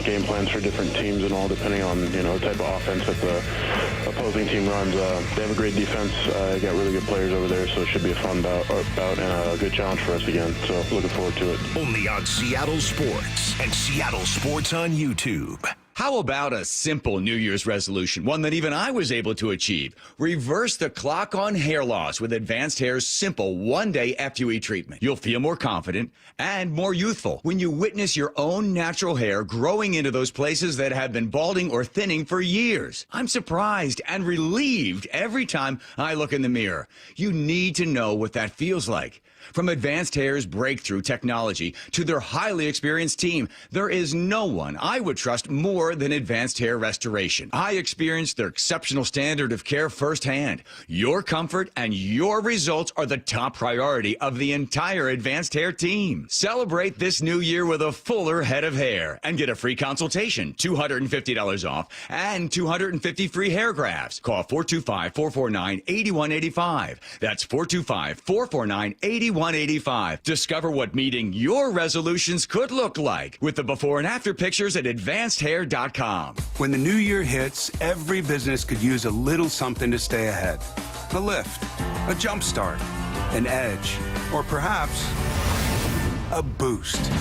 game plans for different teams and all depending on, the type of offense that the opposing team runs. They have a great defense. They got really good players over there, so it should be a fun bout and a good challenge for us again. So looking forward to it. Only on Seattle Sports and Seattle Sports on YouTube. How about a simple New Year's resolution, one that even I was able to achieve? Reverse the clock on hair loss with Advanced Hair's simple one-day FUE treatment. You'll feel more confident and more youthful when you witness your own natural hair growing into those places that have been balding or thinning for years. I'm surprised and relieved every time I look in the mirror. You need to know what that feels like. From Advanced Hair's breakthrough technology to their highly experienced team, there is no one I would trust more than Advanced Hair Restoration. I experienced their exceptional standard of care firsthand. Your comfort and your results are the top priority of the entire Advanced Hair team. Celebrate this new year with a fuller head of hair and get a free consultation, $250 off, and 250 free hair grafts. Call 425-449-8185. That's 425-449-8185. Discover what meeting your resolutions could look like with the before and after pictures at advancedhair.com. When the new year hits, every business could use a little something to stay ahead. A lift, a jump start, an edge, or perhaps a boost.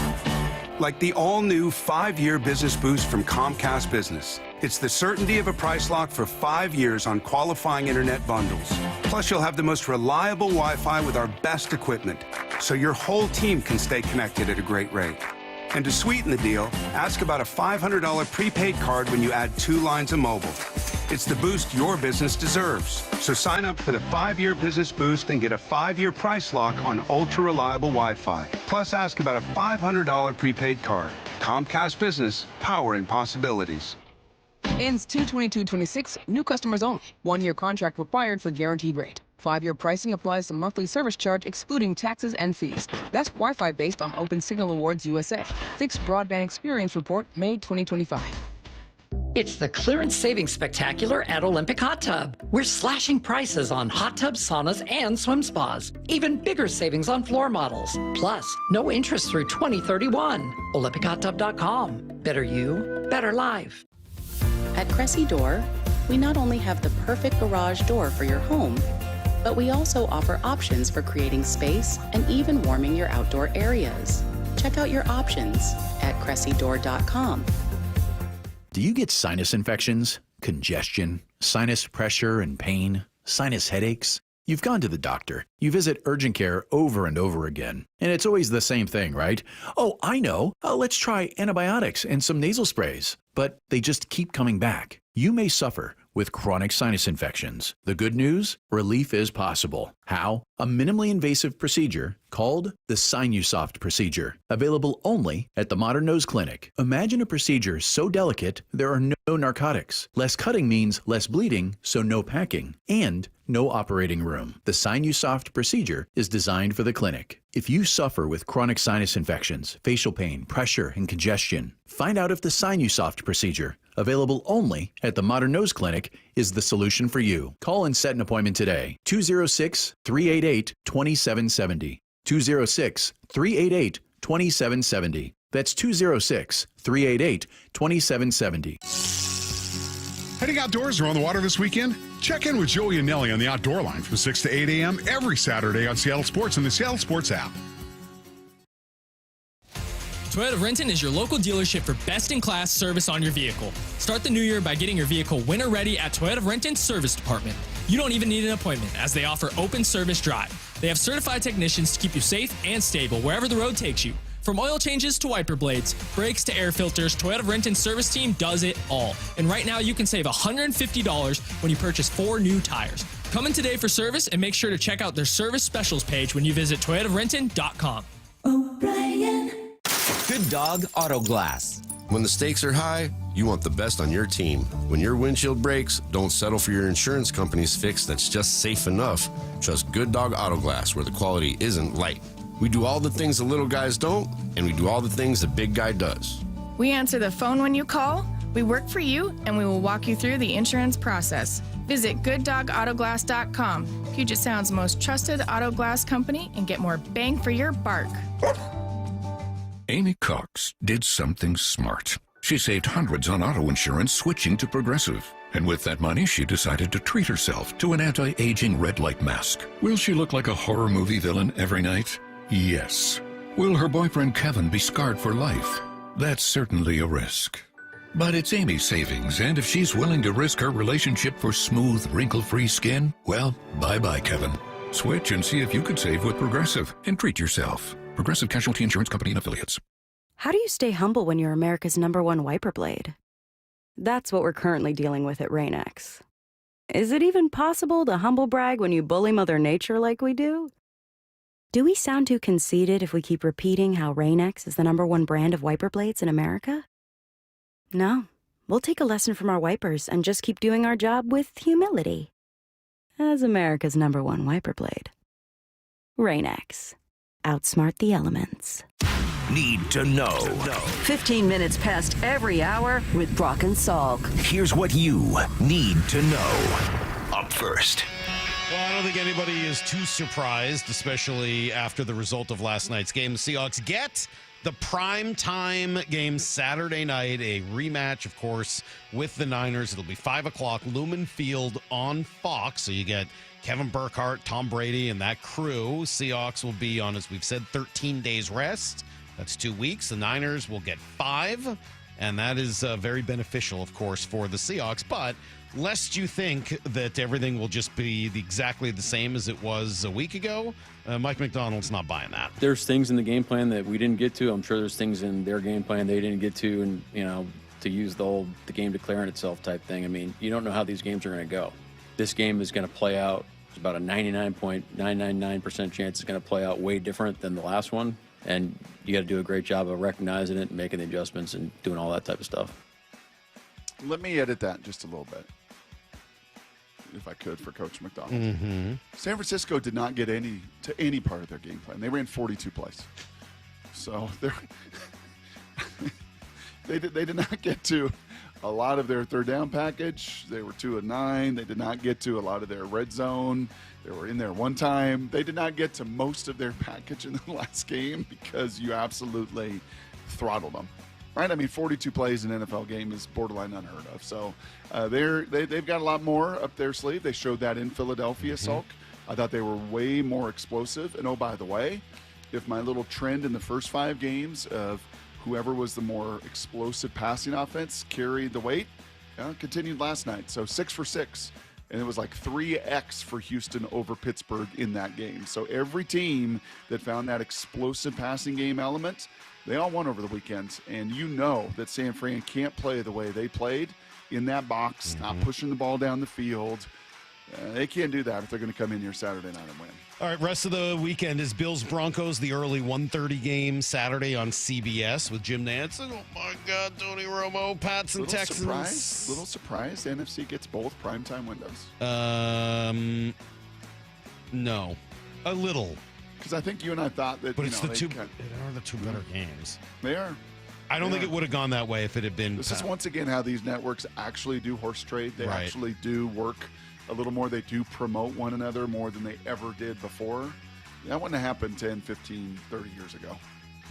Like the all-new 5-year business boost from Comcast Business. It's the certainty of a price lock for 5 years on qualifying internet bundles. Plus, you'll have the most reliable Wi-Fi with our best equipment, so your whole team can stay connected at a great rate. And to sweeten the deal, ask about a $500 prepaid card when you add 2 lines of mobile. It's the boost your business deserves. So sign up for the 5-year business boost and get a 5-year price lock on ultra-reliable Wi-Fi. Plus, ask about a $500 prepaid card. Comcast Business, powering possibilities. Ends 2/22/26. New customers only. 1-year contract required for guaranteed rate. 5-year pricing applies to monthly service charge excluding taxes and fees. That's Wi-Fi based on Open Signal Awards USA. Fixed Broadband Experience Report, May 2025. It's the Clearance Savings Spectacular at Olympic Hot Tub. We're slashing prices on hot tubs, saunas, and swim spas. Even bigger savings on floor models. Plus, no interest through 2031. Olympichottub.com. Better you, better life. At Cressy Door, we not only have the perfect garage door for your home, but we also offer options for creating space and even warming your outdoor areas. Check out your options at CressyDoor.com. Do you get sinus infections, congestion, sinus pressure and pain, sinus headaches? You've gone to the doctor. You visit urgent care over and over again. And it's always the same thing, right? Oh, I know. Let's try antibiotics and some nasal sprays. But they just keep coming back. You may suffer with chronic sinus infections. The good news? Relief is possible. How? A minimally invasive procedure called the Sinusoft procedure, available only at the Modern Nose Clinic. Imagine a procedure so delicate there are no narcotics. Less cutting means less bleeding, so no packing, and no operating room. The Sinusoft procedure is designed for the clinic. If you suffer with chronic sinus infections, facial pain, pressure, and congestion, find out if the Sinusoft procedure, available only at the Modern Nose Clinic, is the solution for you. Call and set an appointment today. 206-388-2770. 206-388-2770. That's 206-388-2770. Heading outdoors or on the water this weekend? Check in with Joey and Nelly on the Outdoor Line from 6 to 8 a.m. every Saturday on Seattle Sports and the Seattle Sports app. Toyota of Renton is your local dealership for best-in-class service on your vehicle. Start the new year by getting your vehicle winter-ready at Toyota of Renton's Service Department. You don't even need an appointment, as they offer open service drive. They have certified technicians to keep you safe and stable wherever the road takes you. From oil changes to wiper blades, brakes to air filters, Toyota of Renton's service team does it all. And right now, you can save $150 when you purchase 4 new tires. Come in today for service and make sure to check out their service specials page when you visit ToyotaofRenton.com. O'Brien. Good Dog Auto Glass. When the stakes are high, you want the best on your team. When your windshield breaks, don't settle for your insurance company's fix that's just safe enough. Trust Good Dog Auto Glass, where the quality isn't light. We do all the things the little guys don't, and we do all the things the big guy does. We answer the phone when you call, we work for you, and we will walk you through the insurance process. Visit GoodDogAutoGlass.com, Puget Sound's most trusted auto glass company, and get more bang for your bark. Amy Cox did something smart. She saved hundreds on auto insurance switching to Progressive. And with that money, she decided to treat herself to an anti-aging red light mask. Will she look like a horror movie villain every night? Yes. Will her boyfriend Kevin be scarred for life? That's certainly a risk. But it's Amy's savings, and if she's willing to risk her relationship for smooth, wrinkle-free skin, well, bye-bye, Kevin. Switch and see if you could save with Progressive and treat yourself. Progressive Casualty Insurance Company and Affiliates. How do you stay humble when you're America's #1 wiper blade? That's what we're currently dealing with at Rain-X. Is it even possible to humble brag when you bully Mother Nature like we do? Do we sound too conceited if we keep repeating how Rain-X is the #1 brand of wiper blades in America? No, we'll take a lesson from our wipers and just keep doing our job with humility. As America's #1 wiper blade. Rain-X. Outsmart the elements. Need to know. 15 minutes past every hour with Brock and Salk. Here's what you need to know. Up first. Well, I don't think anybody is too surprised, especially after the result of last night's game. The Seahawks get the prime time game Saturday night, a rematch, of course, with the Niners. It'll be 5 o'clock, Lumen Field on Fox. So you get Kevin Burkhardt, Tom Brady, and that crew. Seahawks will be on, as we've said, 13 days rest. That's 2 weeks. The Niners will get 5, and that is very beneficial, of course, for the Seahawks. But lest you think that everything will just be exactly the same as it was a week ago, Mike McDonald's not buying that. There's things in the game plan that we didn't get to. I'm sure there's things in their game plan they didn't get to, and to use the game declaring itself type thing. I mean, you don't know how these games are going to go. This game is going to play out. There's about a 99.999% chance it's going to play out way different than the last one. And you got to do a great job of recognizing it and making the adjustments and doing all that type of stuff. Let me edit that just a little bit, if I could, for Coach McDonald. Mm-hmm. San Francisco did not get to any part of their game plan. They ran 42 plays. So they did not get to a lot of their third down package. They were 2 of 9. They did not get to a lot of their red zone. They were in there one time. They did not get to most of their package in the last game because you absolutely throttled them. Right? I mean, 42 plays in an NFL game is borderline unheard of. So they've got a lot more up their sleeve. They showed that in Philadelphia, Salk. I thought they were way more explosive. And, oh, by the way, if my little trend in the first 5 games of whoever was the more explosive passing offense carried the weight, continued last night. So 6 for 6. And it was like 3x for Houston over Pittsburgh in that game. So every team that found that explosive passing game element, they all won over the weekend. And you know that San Fran can't play the way they played in that box, not pushing the ball down the field. They can't do that if they're going to come in here Saturday night and win. All right, rest of the weekend is Bills-Broncos, the early 1:30 game Saturday on CBS with Jim Nantz. Oh, my God, Tony Romo, Pats and Texans. Little surprise, the NFC gets both primetime windows. No. A little. Because I think you and I thought that, but it's they are the two better games. They are. I don't think it would have gone that way if it had been. This is once again how these networks actually do horse trade. They actually do work a little more. They do promote one another more than they ever did before. That wouldn't have happened 10, 15, 30 years ago.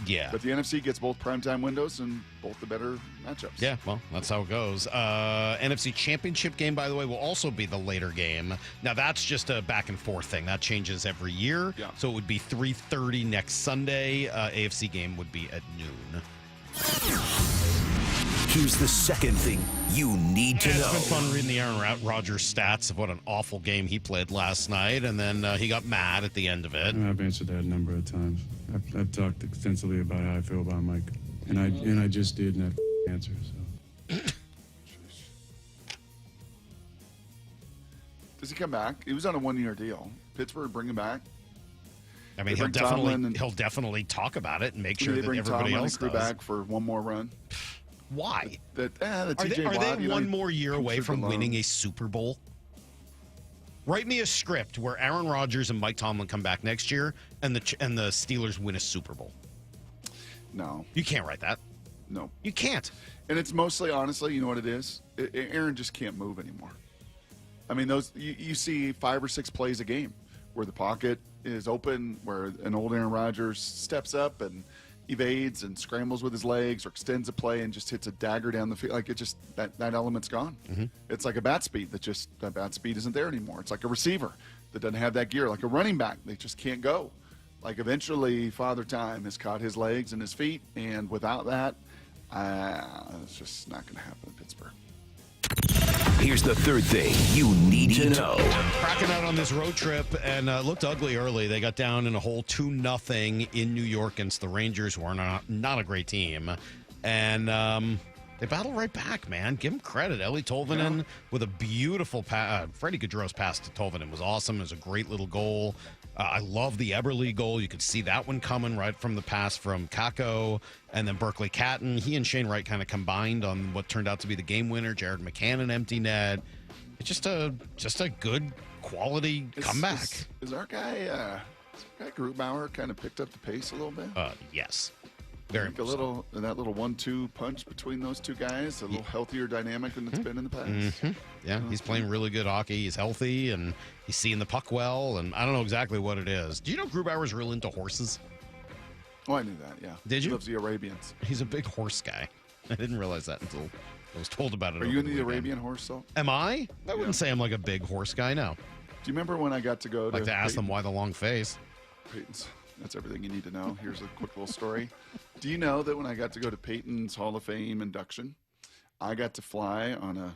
Yeah. But the NFC gets both primetime windows and both the better matchups. Yeah, well, that's how it goes. NFC Championship game, by the way, will also be the later game. Now, that's just a back-and-forth thing. That changes every year. Yeah. So it would be 3:30 next Sunday. AFC game would be at noon. Here's the second thing you need to know. It's been fun reading the Aaron Rodgers stats of what an awful game he played last night, and then he got mad at the end of it. I've answered that a number of times. I've talked extensively about how I feel about Mike, and I just did not answer. So. Does he come back? He was on a 1-year deal. Pittsburgh bring him back. I mean, he'll definitely talk about it and make sure that everybody else does. Back for one more run. Why? Are they one more year away from winning a Super Bowl? Write me a script where Aaron Rodgers and Mike Tomlin come back next year and the Steelers win a Super Bowl. No. You can't write that. No. You can't. And it's mostly, honestly, you know what it is? Aaron just can't move anymore. I mean, you see 5 or 6 plays a game where the pocket is open, where an old Aaron Rodgers steps up and evades and scrambles with his legs or extends a play and just hits a dagger down the field. Like, it just, that element's gone. Mm-hmm. It's like a bat speed that bat speed isn't there anymore. It's like a receiver that doesn't have that gear, like a running back. They just can't go. Like, eventually Father Time has caught his legs and his feet, and without that, it's just not going to happen in Pittsburgh. Here's the third thing you need to know. Cracking out on this road trip, and looked ugly early. They got down in a whole 2-0 in New York against the Rangers, who are not a great team. And they battle right back, man. Give them credit. Ellie Tolvanen with a beautiful pass. Freddie Gaudreau's pass to Tolvanen was awesome. It was a great little goal. I love the Eberle goal. You could see that one coming right from the pass from Kako. And then Berkeley Catton. He and Shane Wright kind of combined on what turned out to be the game winner. Jared McCann, an empty net. It's just a good quality comeback. Is our guy Grubauer kind of picked up the pace a little bit? Yes. Very like that little 1-2 punch between those two guys, a little healthier dynamic than it's been in the past. Mm-hmm. Yeah, he's playing really good hockey. He's healthy, and he's seeing the puck well, and I don't know exactly what it is. Do you know Grubauer's real into horses? Oh, I knew that, yeah. Did you? He loves the Arabians. He's a big horse guy. I didn't realize that until I was told about it. Are you into the Arabian horse, though? Am I? I wouldn't say I'm like a big horse guy, no. Do you remember when I got to go to... Like to ask them why the long face. Peyton's... That's everything you need to know. Here's a quick little story. Do you know that when I got to go to Peyton's Hall of Fame induction, I got to fly on a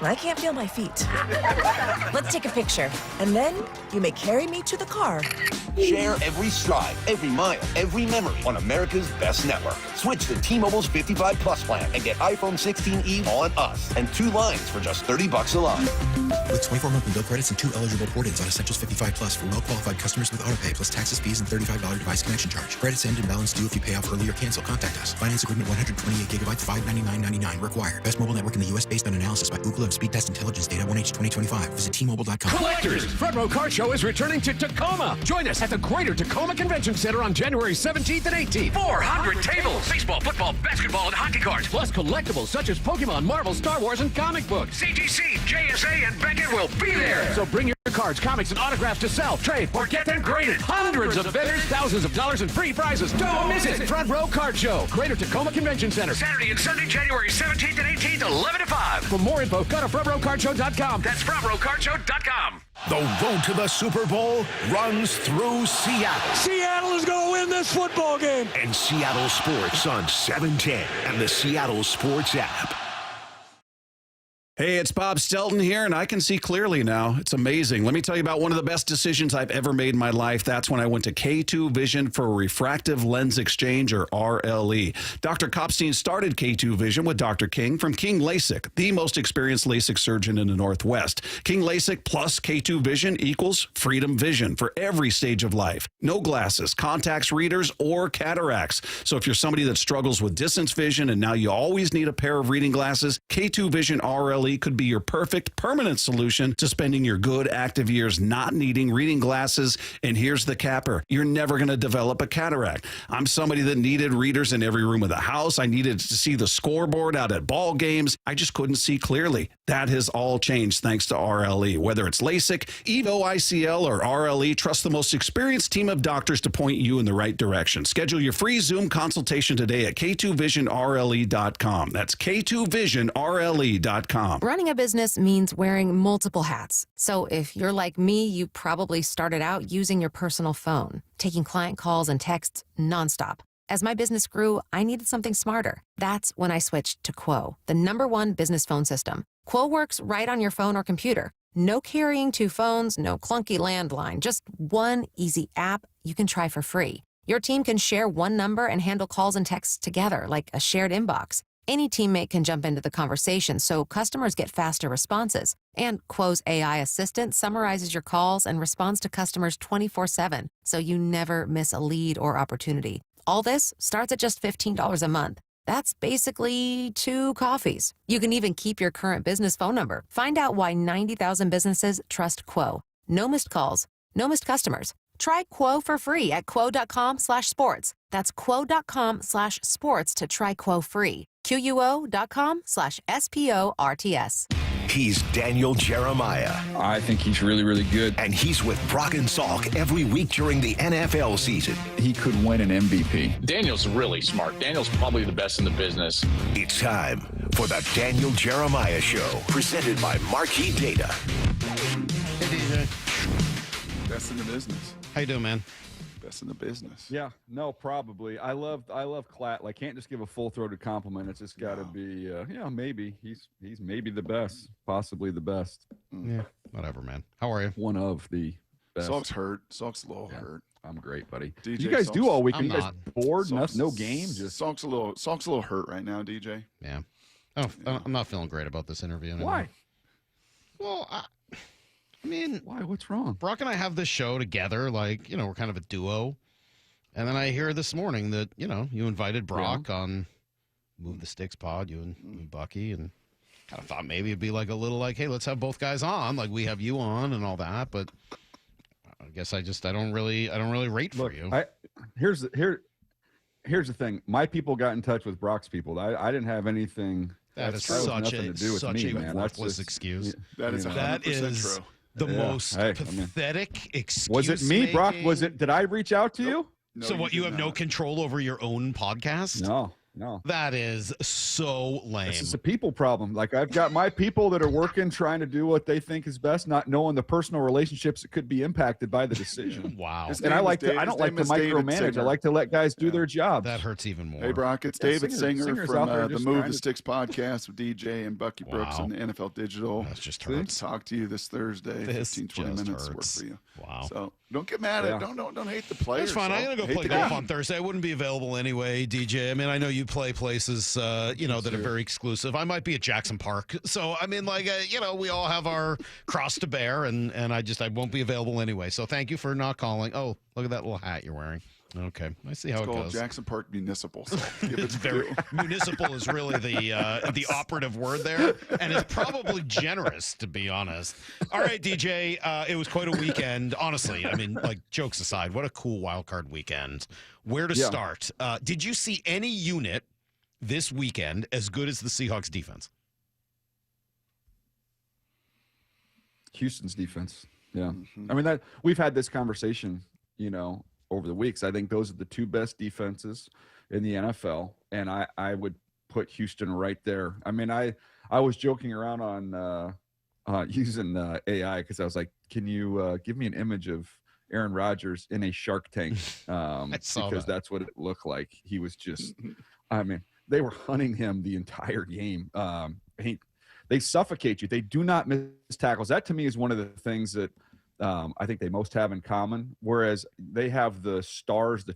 I can't feel my feet. Let's take a picture, and then you may carry me to the car. Share every stride, every mile, every memory on America's best network. Switch to T-Mobile's 55 Plus plan and get iPhone 16e on us and 2 lines for just $30 a line. With 24 monthly bill credits and 2 eligible port-ins on Essentials 55 Plus for well-qualified customers with autopay plus taxes, fees, and $35 device connection charge. Credits end and balance due if you pay off early or cancel. Contact us. Finance agreement 128 gigabytes, $599.99 required. Best mobile network in the U.S. based on analysis by Google of Speed Test Intelligence data 1H 2025. Visit T-Mobile.com. Collectors, Front Row Card Show is returning to Tacoma. Join us at the Greater Tacoma Convention Center on January 17th and 18th. 400 tables, baseball, football, basketball, and hockey cards, plus collectibles such as Pokemon, Marvel, Star Wars, and comic books. CGC, JSA, and Beckett will be there. So bring your cards, comics, and autographs to sell, trade, or get them graded. Hundreds of vendors, thousands of dollars in free prizes. Don't miss it. Front Row Card Show, Greater Tacoma Convention Center. Saturday and Sunday, January 17th and 18th, 11 to 5. For more info, go to frontrowcardshow.com. That's frontrowcardshow.com. The road to the Super Bowl runs through Seattle. Seattle is going to win this football game. And Seattle Sports on 710 and the Seattle Sports app. Hey, it's Bob Stelton here, and I can see clearly now. It's amazing. Let me tell you about one of the best decisions I've ever made in my life. That's when I went to K2 Vision for Refractive Lens Exchange, or RLE. Dr. Kopstein started K2 Vision with Dr. King from King LASIK, the most experienced LASIK surgeon in the Northwest. King LASIK plus K2 Vision equals freedom vision for every stage of life. No glasses, contacts, readers, or cataracts. So if you're somebody that struggles with distance vision and now you always need a pair of reading glasses, K2 Vision RLE could be your perfect permanent solution to spending your good active years not needing reading glasses. And here's the capper. You're never going to develop a cataract. I'm somebody that needed readers in every room of the house. I needed to see the scoreboard out at ball games. I just couldn't see clearly. That has all changed thanks to RLE. Whether it's LASIK, EVO ICL, or RLE, trust the most experienced team of doctors to point you in the right direction. Schedule your free Zoom consultation today at K2VisionRLE.com. That's K2VisionRLE.com. Running a business means wearing multiple hats. So if you're like me, you probably started out using your personal phone, taking client calls and texts nonstop. As my business grew, I needed something smarter. That's when I switched to Quo, the #1 business phone system. Quo works right on your phone or computer. No carrying 2 phones, no clunky landline, just one easy app you can try for free. Your team can share one number and handle calls and texts together like a shared inbox. Any teammate can jump into the conversation, so customers get faster responses. And Quo's AI assistant summarizes your calls and responds to customers 24/7, so you never miss a lead or opportunity. All this starts at just $15 a month. That's basically 2 coffees. You can even keep your current business phone number. Find out why 90,000 businesses trust Quo. No missed calls, no missed customers. Try Quo for free at quo.com/sports. That's quo.com/sports to try Quo free. QUO.com/SPORTS. He's Daniel Jeremiah. I think he's really, really good. And he's with Brock and Salk every week during the NFL season. He could win an MVP. Daniel's really smart. Daniel's probably the best in the business. It's time for the Daniel Jeremiah Show, presented by Marquee Data. Hey, DJ. Best in the business. How you doing, man? Best in the business. Yeah, no, probably. I love Klatt. Like, can't just give a full-throated compliment. It's just got to be, maybe he's maybe the best, possibly the best. Yeah, whatever, man. How are you? One of the best. Salk's hurt. Salk's a little hurt. I'm great, buddy. DJ, you guys Salk's, do all week. Are you guys not. bored? No game. Just Salk's a little hurt right now, DJ. Yeah. I'm not feeling great about this interview anymore. Why? Well, I mean, why? What's wrong? Brock and I have this show together, like, we're kind of a duo. And then I hear this morning that, you invited Brock on Move the Sticks pod, you and Bucky, and kind of thought maybe it'd be like a little like, hey, let's have both guys on, like we have you on and all that. But I guess I don't really rate for you. Here's the thing. My people got in touch with Brock's people. I didn't have anything. That is such a worthless excuse. That is 100% true. The most pathetic excuse. Was it me, Brock? Did I reach out to you? No, so what? You have no control over your own podcast? No. No. That is so lame. This is a people problem. Like, I've got my people that are working, trying to do what they think is best, not knowing the personal relationships that could be impacted by the decision. Wow. And I like to, I don't like to micromanage. I like to let guys do their job. That hurts even more. Hey, Brock, it's David Singer from the Move the to... Sticks podcast with DJ and Bucky Brooks and NFL Digital. That just hurts. Talk to you this Thursday. This 15, 20 minutes hurts. work for you. Wow. So don't get mad at it. Don't hate the players. That's fine. I'm going to go play golf on Thursday. I wouldn't be available anyway, DJ. I mean, I know you play places, that are very exclusive. I might be at Jackson Park. So, I mean, we all have our cross to bear, and I won't be available anyway. So thank you for not calling. Oh, look at that little hat you're wearing. Okay, I see how it goes. Jackson Park Municipal. So it's very municipal is really the operative word there, and it's probably generous, to be honest. All right, DJ, it was quite a weekend. Honestly, I mean, jokes aside, what a cool wild card weekend. Where to start? Did you see any unit this weekend as good as the Seahawks defense? Houston's defense. Yeah. I mean, that we've had this conversation, over the weeks. I think those are the two best defenses in the NFL, and I would put Houston right there. I mean, I was joking around on using AI because I was like, can you give me an image of Aaron Rodgers in a Shark Tank? Because that's what it looked like. He was just, I mean, they were hunting him the entire game. They suffocate you. They do not miss tackles. That to me is one of the things that I think they most have in common, whereas they have the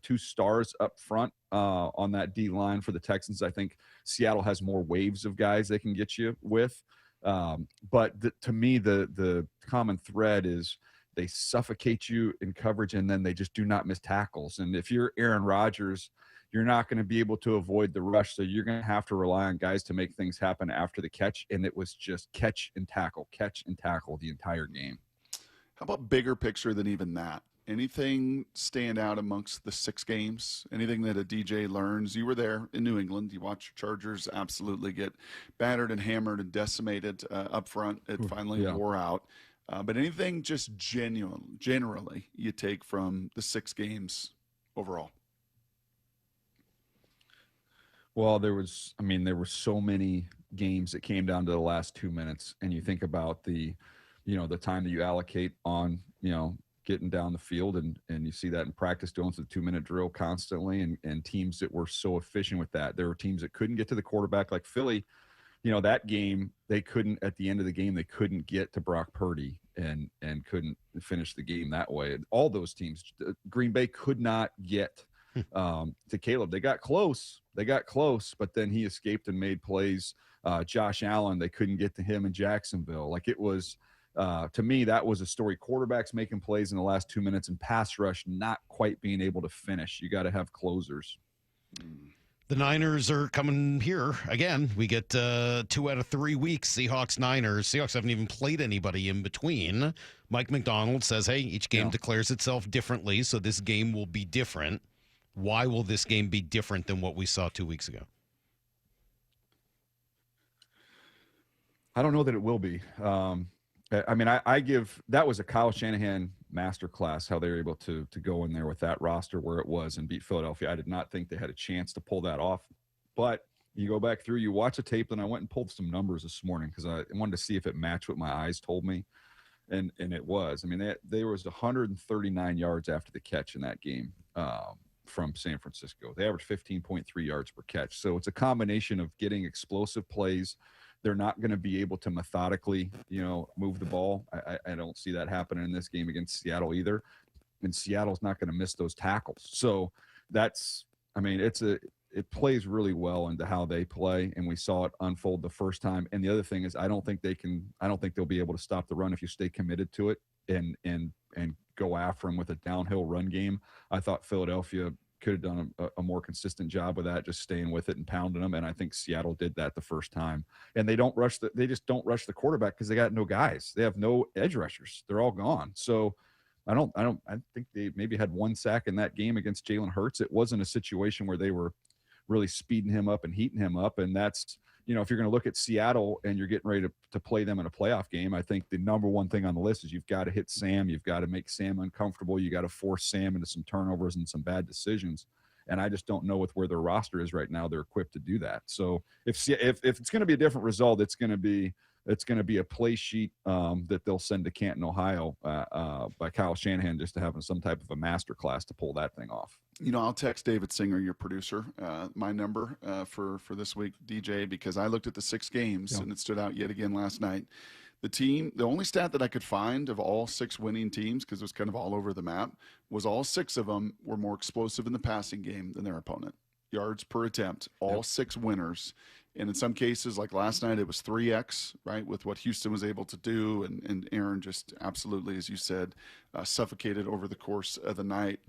two stars up front on that D line for the Texans. I think Seattle has more waves of guys they can get you with. But to me, the common thread is they suffocate you in coverage, and then they just do not miss tackles. And if you're Aaron Rodgers, you're not going to be able to avoid the rush, so you're going to have to rely on guys to make things happen after the catch, and it was just catch and tackle the entire game. How about bigger picture than even that? Anything stand out amongst the 6 games? Anything that a DJ learns? You were there in New England. You watched your Chargers absolutely get battered and hammered and decimated up front. It finally wore out. But anything just generally you take from the 6 games overall? Well, there were so many games that came down to the last 2 minutes, and you think about the time that you allocate on, getting down the field, and you see that in practice doing the 2-minute drill constantly, and teams that were so efficient with that. There were teams that couldn't get to the quarterback, like Philly. That game, at the end of the game, they couldn't get to Brock Purdy and couldn't finish the game that way. And all those teams, Green Bay could not get to Caleb. They got close, but then he escaped and made plays. Josh Allen, they couldn't get to him in Jacksonville. Like, it was, to me, that was a story. Quarterbacks making plays in the last 2 minutes, and pass rush not quite being able to finish. You got to have closers. The Niners are coming here again. We get 2 out of 3 weeks, Seahawks, Niners. Seahawks haven't even played anybody in between. Mike McDonald says, hey, each game declares itself differently, so this game will be different. Why will this game be different than what we saw 2 weeks ago? I don't know that it will be. I mean, I give, that was a Kyle Shanahan masterclass, how they were able to go in there with that roster where it was and beat Philadelphia. I did not think they had a chance to pull that off. But you go back through, you watch the tape, and I went and pulled some numbers this morning because I wanted to see if it matched what my eyes told me. And it was. I mean, there was 139 yards after the catch in that game from San Francisco. They averaged 15.3 yards per catch. So it's a combination of getting explosive plays. They're not going to be able to methodically, move the ball. I don't see that happening in this game against Seattle either. And Seattle's not going to miss those tackles. So that's, I mean, it plays really well into how they play. And we saw it unfold the first time. And the other thing is, I don't think they'll be able to stop the run if you stay committed to it and go after them with a downhill run game. I thought Philadelphia could have done a more consistent job with that, just staying with it and pounding them. And I think Seattle did that the first time. And they just don't rush the quarterback because they got no guys. They have no edge rushers. They're all gone. So I think they maybe had 1 sack in that game against Jalen Hurts. It wasn't a situation where they were really speeding him up and heating him up. And that's, if you're going to look at Seattle and you're getting ready to play them in a playoff game, I think the number one thing on the list is you've got to hit Sam. You've got to make Sam uncomfortable. You got to force Sam into some turnovers and some bad decisions. And I just don't know with where their roster is right now, they're equipped to do that. So if it's going to be a different result, it's going to be a play sheet that they'll send to Canton, Ohio by Kyle Shanahan just to have some type of a master class to pull that thing off. I'll text David Singer, your producer, my number for this week, DJ, because I looked at the 6 games and it stood out yet again last night. The only stat that I could find of all 6 winning teams, because it was kind of all over the map, was all 6 of them were more explosive in the passing game than their opponent. Yards per attempt, all 6 winners. And in some cases, like last night, it was 3X, right, with what Houston was able to do. And Aaron just absolutely, as you said, suffocated over the course of the night.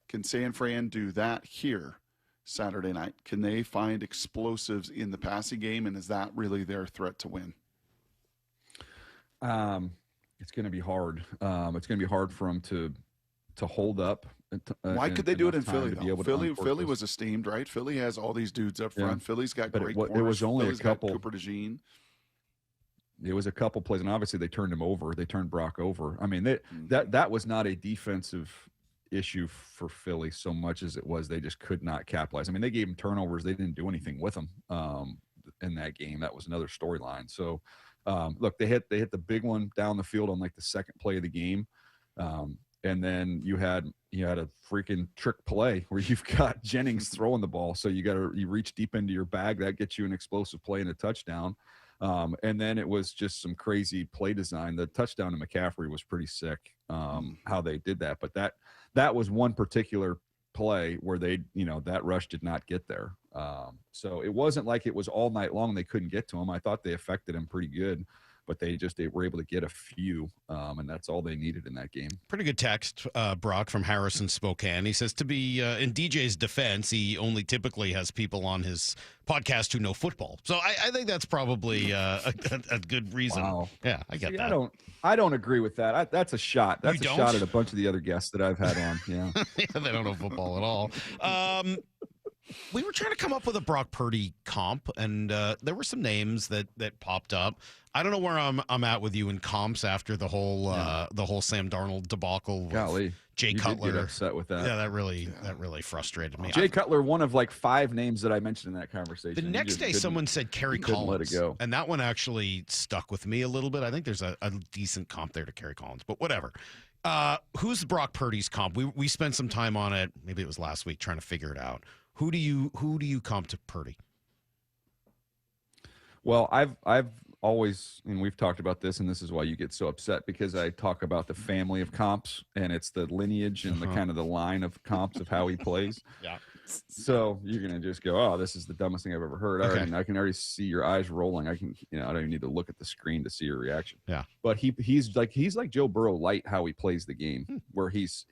Can San Fran do that here Saturday night? Can they find explosives in the passing game? And is that really their threat to win? It's going to be hard. It's going to be hard for them to hold up. Why could they do it in Philly, though? Philly was esteemed, right? Philly has all these dudes up front. Philly's got great corners. It was only Philly's a couple. Cooper DeJean. It was a couple plays, and obviously they turned him over. They turned Brock over. I mean, that was not a defensive issue for Philly so much as it was they just could not capitalize. I mean, they gave him turnovers. They didn't do anything with them in that game. That was another storyline. So, look, they hit the big one down the field on like the second play of the game. And then you had a freaking trick play where you've got Jennings throwing the ball. So you reach deep into your bag. That gets you an explosive play and a touchdown. And then it was just some crazy play design. The touchdown to McCaffrey was pretty sick, how they did that. But that was one particular play where that rush did not get there. So it wasn't like it was all night long they couldn't get to him. I thought they affected him pretty good, but they were able to get a few, and that's all they needed in that game. Pretty good text, Brock, from Harrison Spokane. He says, to be in DJ's defense, he only typically has people on his podcast who know football. So I think that's probably a good reason. Wow. Yeah, I get that. I don't agree with that. That's a shot. That's a shot at a bunch of the other guests that I've had on. Yeah. Yeah, they don't know football at all. We were trying to come up with a Brock Purdy comp, and there were some names that popped up. I don't know where I'm at with you in comps after the whole Sam Darnold debacle with Golly, Jay you Cutler. did get upset with that. Yeah, that really frustrated me. Jay Cutler, one of like 5 names that I mentioned in that conversation. The next day, someone said Kerry Collins, let it go. and that one actually stuck with me a little bit. I think there's a decent comp there to Kerry Collins, but whatever. Who's Brock Purdy's comp? We spent some time on it. Maybe it was last week trying to figure it out. Who do you comp to Purdy? Well, I've always, and we've talked about this, and this is why you get so upset, because I talk about the family of comps, and it's the lineage and the kind of the line of comps of how he plays. Yeah. So you're gonna just go, oh, this is the dumbest thing I've ever heard. I can already see your eyes rolling. I don't even need to look at the screen to see your reaction. Yeah. But he's like Joe Burrow light, how he plays the game, where he's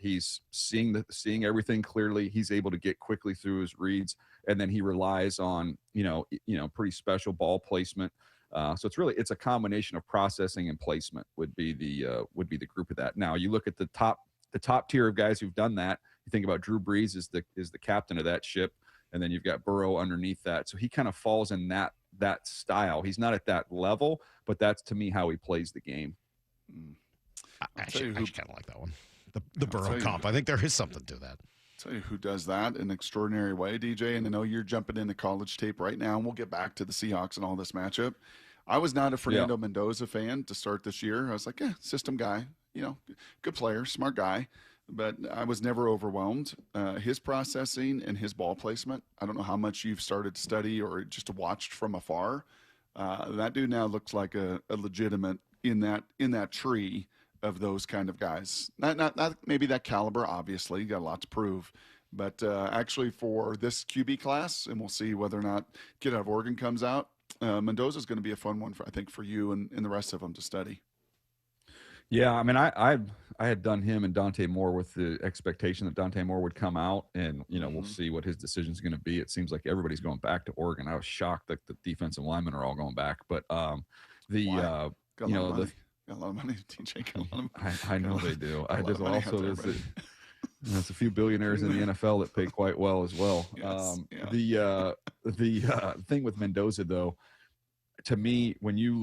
seeing everything clearly. He's able to get quickly through his reads, and then he relies on pretty special ball placement. So it's a combination of processing and placement would be the group of that. Now you look at the top tier of guys who've done that. You think about Drew Brees is the captain of that ship, and then you've got Burrow underneath that. So he kind of falls in that style. He's not at that level, but that's to me how he plays the game. I actually kind of like that one, the Burrow comp. I think there is something to that. Tell you who does that in an extraordinary way, DJ. And I know you're jumping into college tape right now, and we'll get back to the Seahawks and all this matchup. I was not a Fernando Mendoza fan to start this year. I was like, system guy, good player, smart guy. But I was never overwhelmed. His processing and his ball placement, I don't know how much you've started to study or just watched from afar. That dude now looks like a legitimate in that tree of those kind of guys. Not maybe that caliber, obviously. Got a lot to prove. But actually for this QB class, and we'll see whether or not Kid out of Oregon comes out, Mendoza is going to be a fun one, I think, for you and the rest of them to study. Yeah, I mean, I had done him and Dante Moore with the expectation that Dante Moore would come out, and we'll see what his decision is going to be. It seems like everybody's going back to Oregon. I was shocked that the defensive linemen are all going back, but got a lot of money. TJ got a lot of money. I know they do. There's a few billionaires in the NFL that pay quite well as well. Yes, the thing with Mendoza, though, to me, when you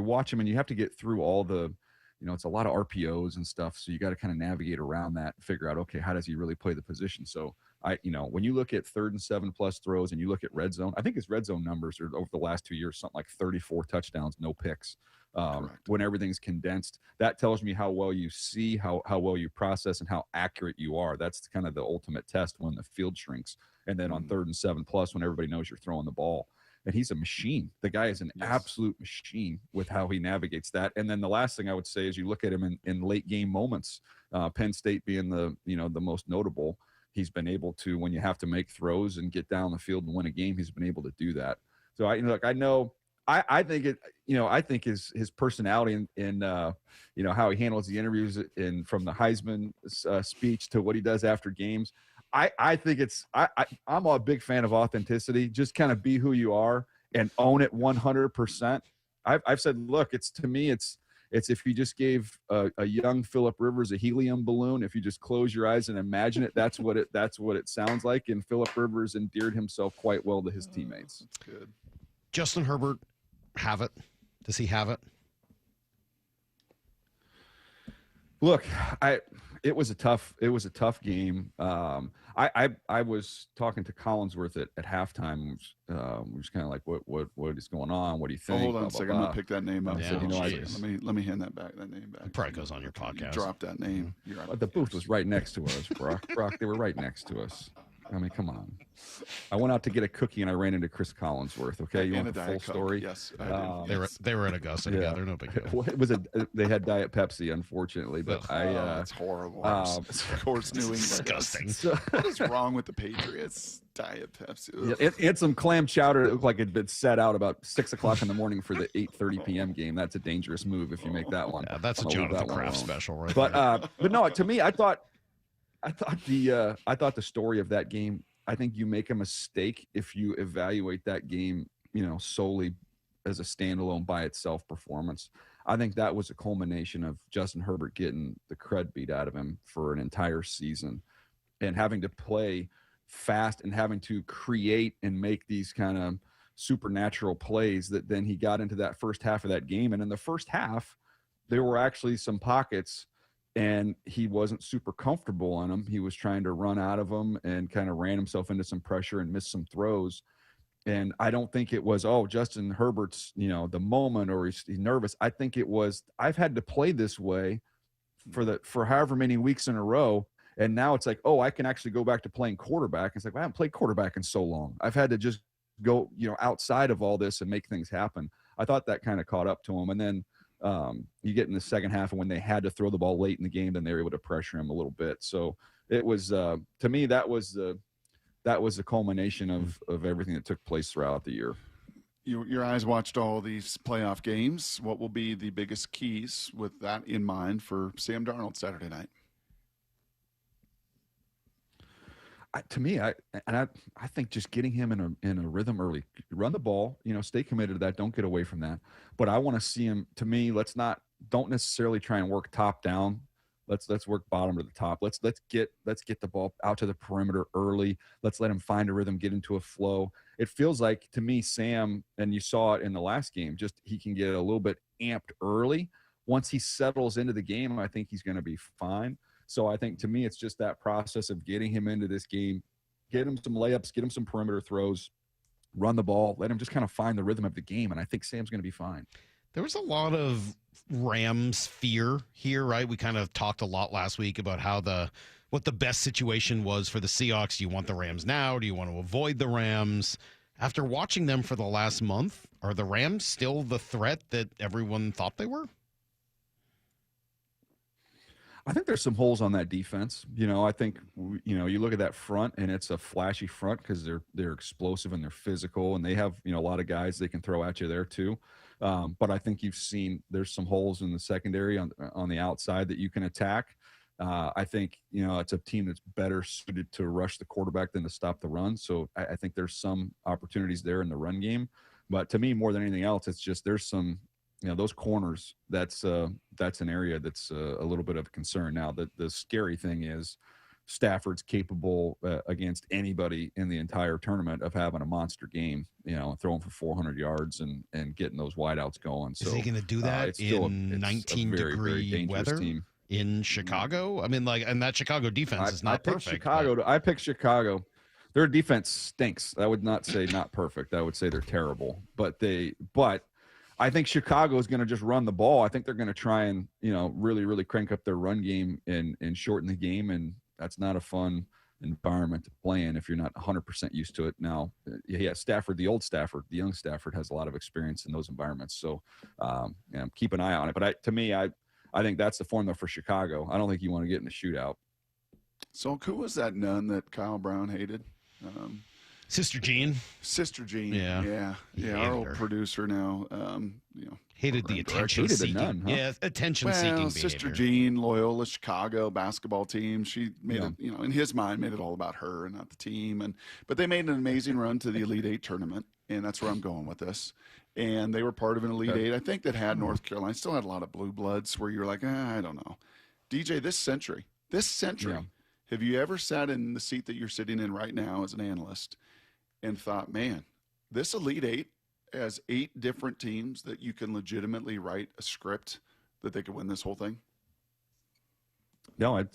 watch him and you have to get through all the, it's a lot of RPOs and stuff. So you got to kind of navigate around that and figure out, okay, how does he really play the position? So When you look at 3rd and 7+ throws and you look at red zone, I think his red zone numbers are over the last 2 years, something like 34 touchdowns, no picks. When everything's condensed, that tells me how well you see, how well you process, and how accurate you are. That's kind of the ultimate test when the field shrinks. And then on 3rd and 7+, when everybody knows you're throwing the ball. And he's a machine. The guy is an absolute machine with how he navigates that. And then the last thing I would say is you look at him in late game moments, Penn State being the most notable. He's been able to, when you have to make throws and get down the field and win a game, he's been able to do that. So I think his personality and how he handles the interviews and from the Heisman speech to what he does after games. I think I'm a big fan of authenticity. Just kind of be who you are and own it 100%. I've said, look, it's if you just gave a young Phillip Rivers a helium balloon, if you just close your eyes and imagine it, that's what it sounds like. And Phillip Rivers endeared himself quite well to his teammates. That's good. Justin Herbert have it? Does he have it? Look, it was a tough game. I was talking to Collinsworth at halftime. We was kind of like, what is going on? What do you think? Hold on a second. I'm gonna pick that name up. Yeah, let me hand that name back. It probably goes on your podcast. You drop that name. The booth was right next to us, Brock. They were right next to us. I mean, come on. I went out to get a cookie and I ran into Chris Collinsworth. Okay, you want the full story? Yes, They were at Augusta together. No big deal. They had Diet Pepsi, unfortunately, but it's horrible. Of course, New England. Disgusting. What is wrong with the Patriots? Diet Pepsi. It had some clam chowder. It looked like it'd been set out about 6 o'clock in the morning for the 8:30 p.m. game. That's a dangerous move if you make that one. Yeah, that's a Jonathan Kraft special, right? But no, to me, I thought the story of that game, I think you make a mistake if you evaluate that game, solely as a standalone by itself performance. I think that was a culmination of Justin Herbert getting the crud beat out of him for an entire season and having to play fast and having to create and make these kind of supernatural plays that then he got into that first half of that game. And in the first half, there were actually some pockets and he wasn't super comfortable on them. He was trying to run out of them and kind of ran himself into some pressure and missed some throws. And I don't think it was, Justin Herbert's, the moment or he's nervous. I think it was, I've had to play this way for however many weeks in a row. And now it's like, I can actually go back to playing quarterback. It's like, I haven't played quarterback in so long. I've had to just go, outside of all this and make things happen. I thought that kind of caught up to him. And then, you get in the second half, and when they had to throw the ball late in the game, then they were able to pressure him a little bit. So it was, to me, that was the culmination of everything that took place throughout the year. Your eyes watched all these playoff games. What will be the biggest keys with that in mind for Sam Darnold Saturday night? I think just getting him in a rhythm early, run the ball, stay committed to that. Don't get away from that. But I want to see him. To me, don't necessarily try and work top down. Let's work bottom to the top. Let's get the ball out to the perimeter early. Let's let him find a rhythm, get into a flow. It feels like to me, Sam, and you saw it in the last game, just he can get a little bit amped early. Once he settles into the game, I think he's going to be fine. So I think to me, it's just that process of getting him into this game, get him some layups, get him some perimeter throws, run the ball, let him just kind of find the rhythm of the game. And I think Sam's going to be fine. There was a lot of Rams fear here, right? We kind of talked a lot last week about what the best situation was for the Seahawks. Do you want the Rams now? Do you want to avoid the Rams? After watching them for the last month, are the Rams still the threat that everyone thought they were? I think there's some holes on that defense. I think, you look at that front and it's a flashy front because they're explosive and they're physical and they have, a lot of guys they can throw at you there too. But I think you've seen there's some holes in the secondary on the outside that you can attack. I think, it's a team that's better suited to rush the quarterback than to stop the run. So I think there's some opportunities there in the run game. But to me, more than anything else, it's just there's some – those corners, that's an area that's a little bit of a concern. Now, the scary thing is Stafford's capable against anybody in the entire tournament of having a monster game, throwing for 400 yards and getting those wideouts going. So is he going to do that in 19-degree weather? Team. in Chicago? I mean, like, and that Chicago defense is not perfect. I picked Chicago. Their defense stinks. I would not say not perfect. I would say they're terrible. But I think Chicago is going to just run the ball. I think they're going to try and, really, really crank up their run game and shorten the game. And that's not a fun environment to play in if you're not 100% used to it. Now, Stafford, the old Stafford, the young Stafford has a lot of experience in those environments. So keep an eye on it. But to me, I think that's the formula for Chicago. I don't think you want to get in a shootout. So who was that nun that Kyle Brown hated? Sister Jean. Yeah. Our old producer now. Hated the attention seeking. Nun, huh? Yeah, attention seeking. Sister Jean, Loyola Chicago basketball team. She made it, in his mind, made it all about her and not the team. But they made an amazing run to the Elite Eight tournament, and that's where I'm going with this. And they were part of an Elite Eight, I think, that had North Carolina. Still had a lot of blue bloods where you're like, I don't know. DJ, this century, have you ever sat in the seat that you're sitting in right now as an analyst and thought, man, this Elite Eight has 8 different teams that you can legitimately write a script that they could win this whole thing? No,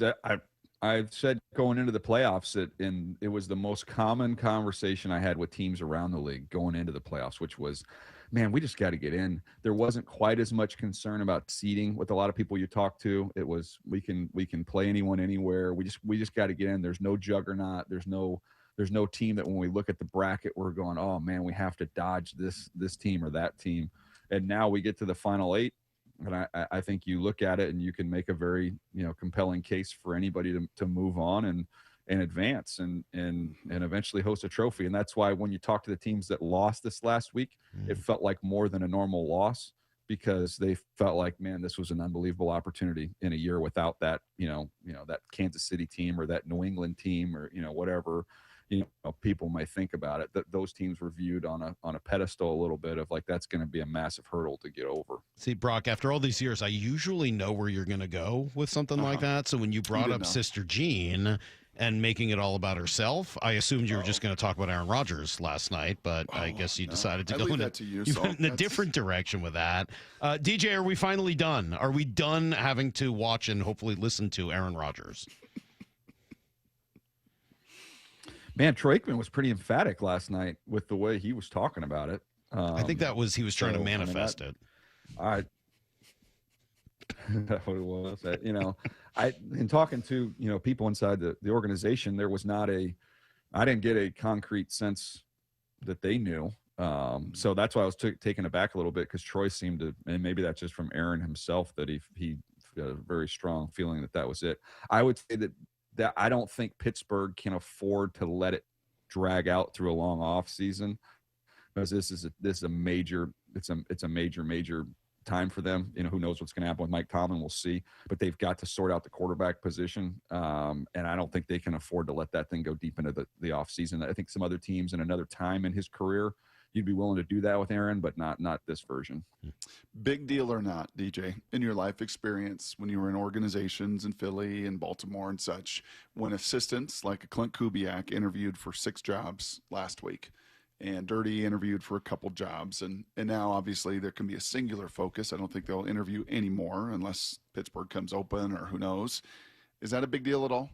I've said going into the playoffs it was the most common conversation I had with teams around the league going into the playoffs, which was, man, we just got to get in. There wasn't quite as much concern about seeding with a lot of people you talk to. It was we can play anyone anywhere. We just got to get in. There's no juggernaut. There's no team that when we look at the bracket we're going, oh man, we have to dodge this team or that team. And now we get to the final 8, and I think you look at it and you can make a very compelling case for anybody to move on and advance and eventually host a trophy. And that's why when you talk to the teams that lost this last week, it felt like more than a normal loss, because they felt like, man, this was an unbelievable opportunity in a year without that, that Kansas City team or that New England team or, whatever, people might think about it, that those teams were viewed on a pedestal a little bit of like, that's going to be a massive hurdle to get over. See, Brock, after all these years, I usually know where you're going to go with something like that. So when you brought up Sister Jean and making it all about herself, I assumed you were just going to talk about Aaron Rodgers last night, but I guess you decided to go in a different direction with that. DJ, are we finally done? Are we done having to watch and hopefully listen to Aaron Rodgers? Man, Troy Aikman was pretty emphatic last night with the way he was talking about it. I think that was he was trying to manifest it. That's what it was. In talking to people inside the organization, there was I didn't get a concrete sense that they knew. So that's why I was taken aback a little bit, because Troy seemed to, and maybe that's just from Aaron himself, that he got a very strong feeling that was it. I would say that I don't think Pittsburgh can afford to let it drag out through a long off season, because this is a major time for them. Who knows what's going to happen with Mike Tomlin? We'll see, but they've got to sort out the quarterback position. And I don't think they can afford to let that thing go deep into the off season. I think some other teams in another time in his career, you'd be willing to do that with Aaron, but not this version. Big deal or not, DJ, in your life experience when you were in organizations in Philly and Baltimore and such, when assistants like a Clint Kubiak interviewed for 6 jobs last week, and Dirty interviewed for a couple jobs, and now obviously there can be a singular focus. I don't think they'll interview anymore unless Pittsburgh comes open or who knows. Is that a big deal at all?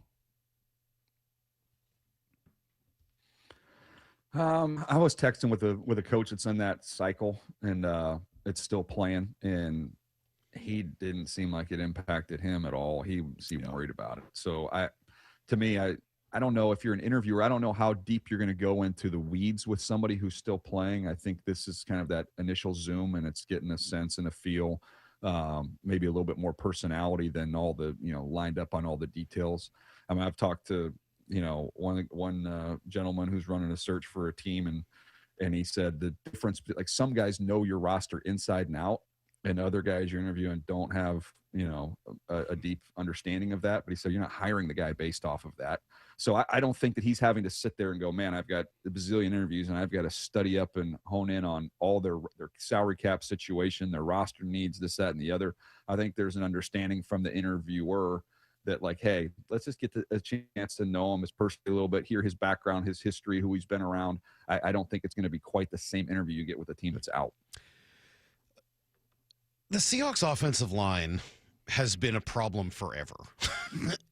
I was texting with a coach that's in that cycle, and it's still playing, and he didn't seem like it impacted him at all. He seemed worried about it. So I don't know if you're an interviewer. I don't know how deep you're going to go into the weeds with somebody who's still playing. I think this is kind of that initial Zoom, and it's getting a sense and a feel, maybe a little bit more personality than all the lined up on all the details. I mean, I've talked to one gentleman who's running a search for a team, and he said the difference, like some guys know your roster inside and out, and other guys you're interviewing don't have a deep understanding of that. But he said you're not hiring the guy based off of that. So I don't think that he's having to sit there and go, man, I've got a bazillion interviews and I've got to study up and hone in on all their salary cap situation, their roster needs, this, that, and the other. I think there's an understanding from the interviewer that, like, hey, let's just get a chance to know him as personally a little bit, hear his background, his history, who he's been around. I don't think it's going to be quite the same interview you get with a team that's out. The Seahawks offensive line has been a problem forever.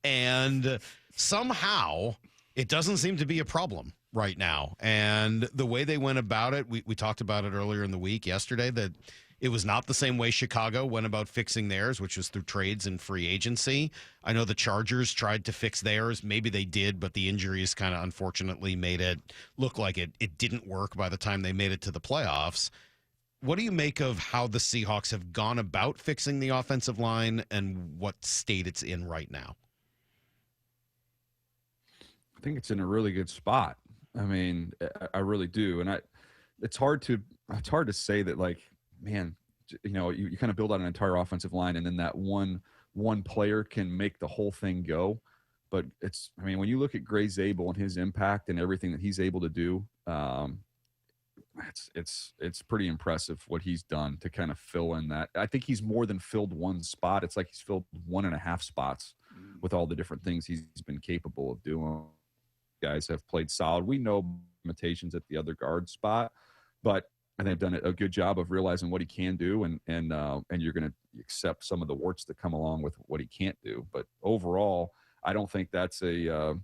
And somehow it doesn't seem to be a problem right now. And the way they went about it, we talked about it earlier in the week yesterday, that it was not the same way Chicago went about fixing theirs, which was through trades and free agency. I know the Chargers tried to fix theirs. Maybe they did, but the injuries kind of unfortunately made it look like it didn't work by the time they made it to the playoffs. What do you make of how the Seahawks have gone about fixing the offensive line and what state it's in right now? I think it's in a really good spot. I mean, I really do. And it's hard to say that, like, man, you kind of build out an entire offensive line and then that one player can make the whole thing go. But when you look at Gray Zabel and his impact and everything that he's able to do, it's pretty impressive what he's done to kind of fill in that. I think he's more than filled one spot. It's like he's filled 1.5 spots with all the different things he's been capable of doing. Guys have played solid. We know limitations at the other guard spot, but I think they've done a good job of realizing what he can do, and you're going to accept some of the warts that come along with what he can't do. But overall, I don't think that's a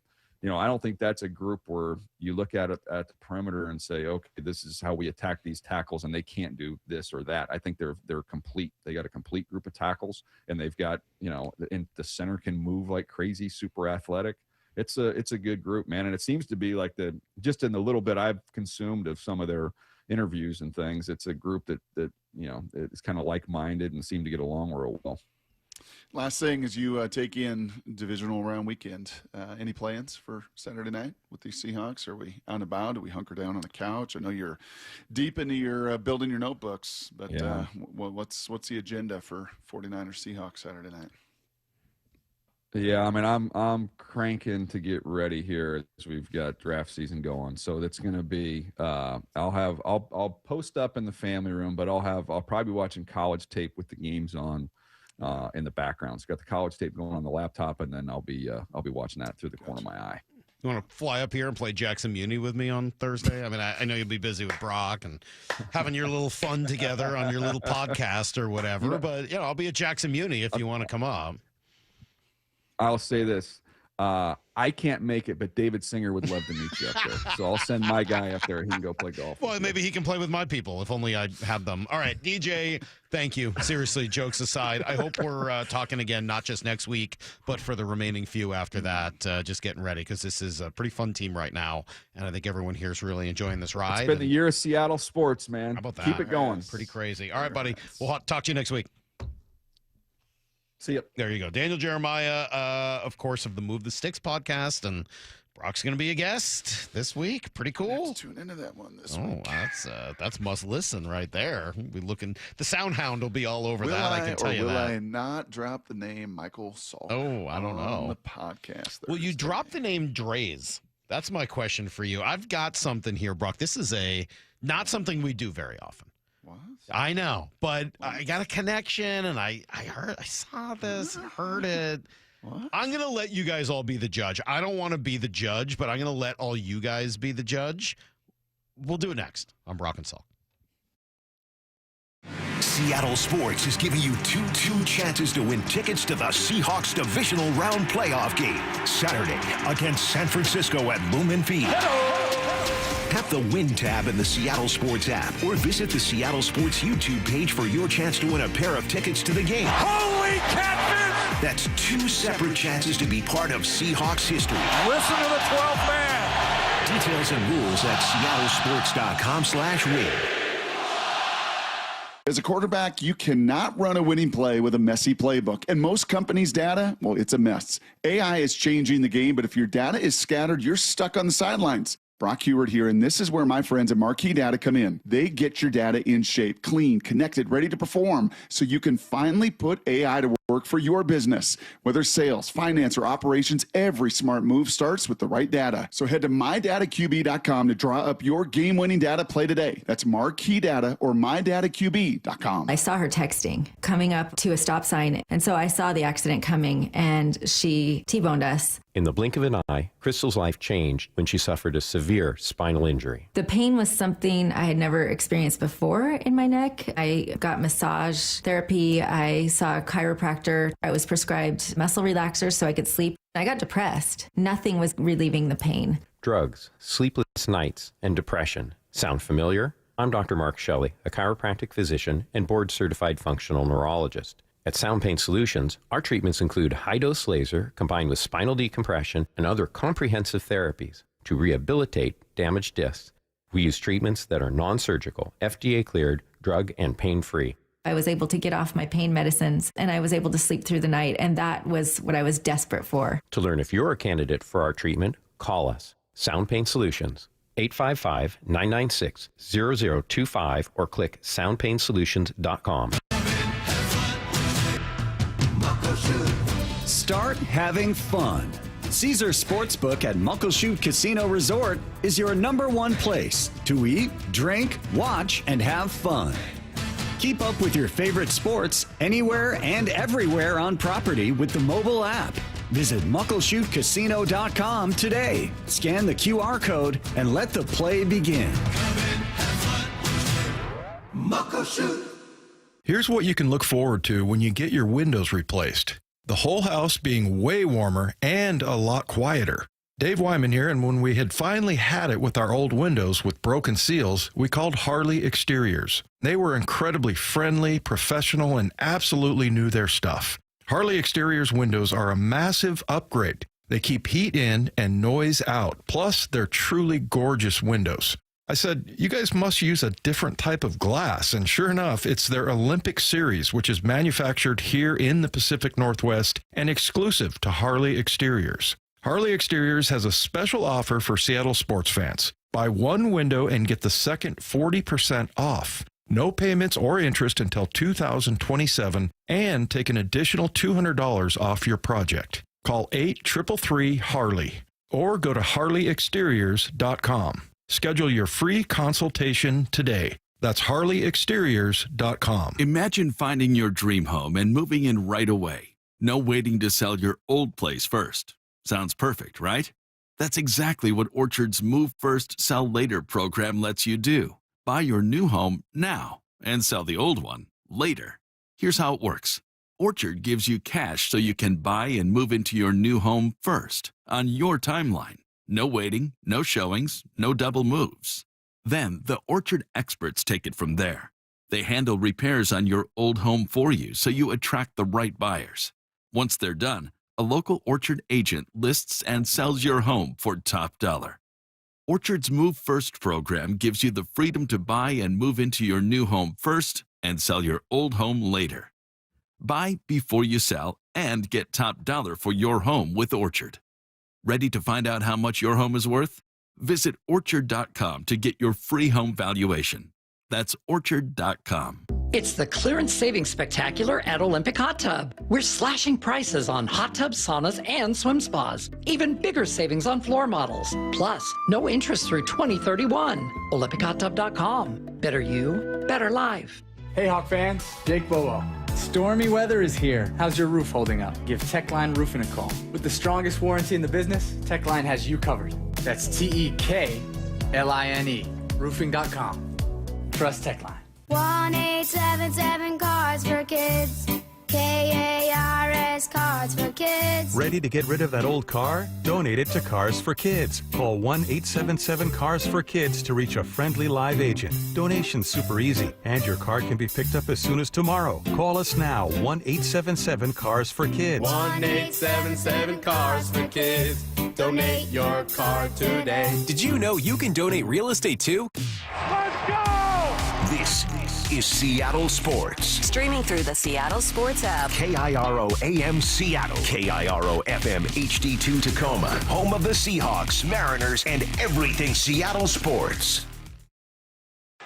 group where you look at it at the perimeter and say, okay, this is how we attack these tackles, and they can't do this or that. I think they're complete. They got a complete group of tackles, and they've got, and the center can move like crazy, super athletic. It's a good group, man, and it seems to be like just in the little bit I've consumed of some of their interviews and things, it's a group that is kind of like-minded and seem to get along real well. Last thing is you take in divisional round weekend. Any plans for Saturday night with these Seahawks? Are we on about? Do we hunker down on the couch? I know you're deep into your building your notebooks, but yeah. What's the agenda for 49ers Seahawks Saturday night? Yeah, I mean, I'm cranking to get ready here as we've got draft season going. So that's going to be I'll post up in the family room, but I'll probably be watching college tape with the games on in the background. So got the college tape going on the laptop, and then I'll be watching that through the corner of my eye. You want to fly up here and play Jackson Muni with me on Thursday? I mean, I know you'll be busy with Brock and having your little fun together on your little podcast or whatever, but I'll be at Jackson Muni if you want to come up. I'll say this. I can't make it, but David Singer would love to meet you up there. So I'll send my guy up there. He can go play golf. Well, maybe he can play with my people if only I had them. All right, DJ, thank you. Seriously, jokes aside, I hope we're talking again, not just next week, but for the remaining few after that. Just getting ready because this is a pretty fun team right now, and I think everyone here is really enjoying this ride. It's been the year of Seattle sports, man. How about that? Keep it going. Pretty crazy. All right, buddy. We'll talk to you next week. See you. There you go. Daniel Jeremiah, of course, of the Move the Sticks podcast, and Brock's going to be a guest this week. Pretty cool. Tune into that one this week. Oh, that's must listen right there. We'll be looking. The Sound Hound will be all over that. I can tell you that. Will I not drop the name Michael Salk? Oh, I don't know. On the podcast. Will you drop the name Dre's? That's my question for you. I've got something here, Brock. This is not something we do very often. What? I know, but I got a connection, and I saw this and heard it. What? I'm going to let you guys all be the judge. I don't want to be the judge, but I'm going to let all you guys be the judge. We'll do it next on Brock and Salk. Seattle Sports is giving you two chances to win tickets to the Seahawks divisional round playoff game Saturday against San Francisco at Lumen Field. Tap the Win tab in the Seattle Sports app or visit the Seattle Sports YouTube page for your chance to win a pair of tickets to the game. Holy catfish! That's two separate chances to be part of Seahawks history. Listen to the 12th man. Details and rules at seattlesports.com/win. As a quarterback, you cannot run a winning play with a messy playbook. And most companies' data, well, it's a mess. AI is changing the game, but if your data is scattered, you're stuck on the sidelines. Brock Heward here, and this is where my friends at Marquee Data come in. They get your data in shape, clean, connected, ready to perform, so you can finally put AI to work for your business. Whether sales, finance, or operations, every smart move starts with the right data. So head to mydataqb.com to draw up your game-winning data play today. That's Marquee Data or mydataqb.com. I saw her texting, coming up to a stop sign, and so I saw the accident coming, and she T-boned us. In the blink of an eye, Crystal's life changed when she suffered a severe spinal injury. The pain was something I had never experienced before in my neck. I got massage therapy. I saw a chiropractor doctor. I was prescribed muscle relaxers so I could sleep. I got depressed. Nothing was relieving the pain. Drugs, sleepless nights, and depression. Sound familiar? I'm Dr. Mark Shelley, a chiropractic physician and board-certified functional neurologist. At Sound Pain Solutions, our treatments include high-dose laser combined with spinal decompression and other comprehensive therapies to rehabilitate damaged discs. We use treatments that are non-surgical, FDA-cleared, drug and pain-free. I was able to get off my pain medicines, and I was able to sleep through the night, and that was what I was desperate for. To learn if you're a candidate for our treatment, call us. Sound Pain Solutions, 855-996-0025, or click soundpainsolutions.com. Start having fun. Caesar Sportsbook at Muckleshoot Casino Resort is your #1 place to eat, drink, watch, and have fun. Keep up with your favorite sports anywhere and everywhere on property with the mobile app. Visit muckleshootcasino.com today. Scan the QR code and let the play begin. Muckleshoot. Here's what you can look forward to when you get your windows replaced. The whole house being way warmer and a lot quieter. Dave Wyman here, and when we had finally had it with our old windows with broken seals, we called Harley Exteriors. They were incredibly friendly, professional, and absolutely knew their stuff. Harley Exteriors windows are a massive upgrade. They keep heat in and noise out. Plus, they're truly gorgeous windows. I said, you guys must use a different type of glass. And sure enough, it's their Olympic series, which is manufactured here in the Pacific Northwest and exclusive to Harley Exteriors. Harley Exteriors has a special offer for Seattle sports fans. Buy one window and get the second 40% off. No payments or interest until 2027, and take an additional $200 off your project. Call 833-HARLEY or go to harleyexteriors.com. Schedule your free consultation today. That's harleyexteriors.com. Imagine finding your dream home and moving in right away. No waiting to sell your old place first. Sounds perfect, right? That's exactly what Orchard's Move First, Sell Later program lets you do. Buy your new home now and sell the old one later. Here's how it works. Orchard gives you cash so you can buy and move into your new home first on your timeline. No waiting, no showings, no double moves. Then the Orchard experts take it from there. They handle repairs on your old home for you so you attract the right buyers. Once they're done, a local Orchard agent lists and sells your home for top dollar. Orchard's Move First program gives you the freedom to buy and move into your new home first and sell your old home later. Buy before you sell and get top dollar for your home with Orchard. Ready to find out how much your home is worth? Visit orchard.com to get your free home valuation. That's orchard.com. It's the Clearance Savings Spectacular at Olympic Hot Tub. We're slashing prices on hot tubs, saunas, and swim spas. Even bigger savings on floor models. Plus, no interest through 2031. OlympicHotTub.com. Better you, better life. Hey Hawk fans, Jake Bobo. Stormy weather is here. How's your roof holding up? Give Techline Roofing a call. With the strongest warranty in the business, Techline has you covered. That's TEKLINE. Roofing.com. Trust Techline. 1-877 Cards for Kids. KARS Cards for Kids. Ready to get rid of that old car? Donate it to Cars for Kids. Call 1-877-CARS-FOR-KIDS to reach a friendly live agent. Donation's super easy, and your car can be picked up as soon as tomorrow. Call us now, 1-877-CARS-FOR-KIDS. 1-877-CARS-FOR-KIDS. Donate your car today. Did you know you can donate real estate too? Let's go! This is Seattle Sports. Streaming through the Seattle Sports app. KIRO AM Seattle. KIRO FM HD2 Tacoma. Home of the Seahawks, Mariners, and everything Seattle sports.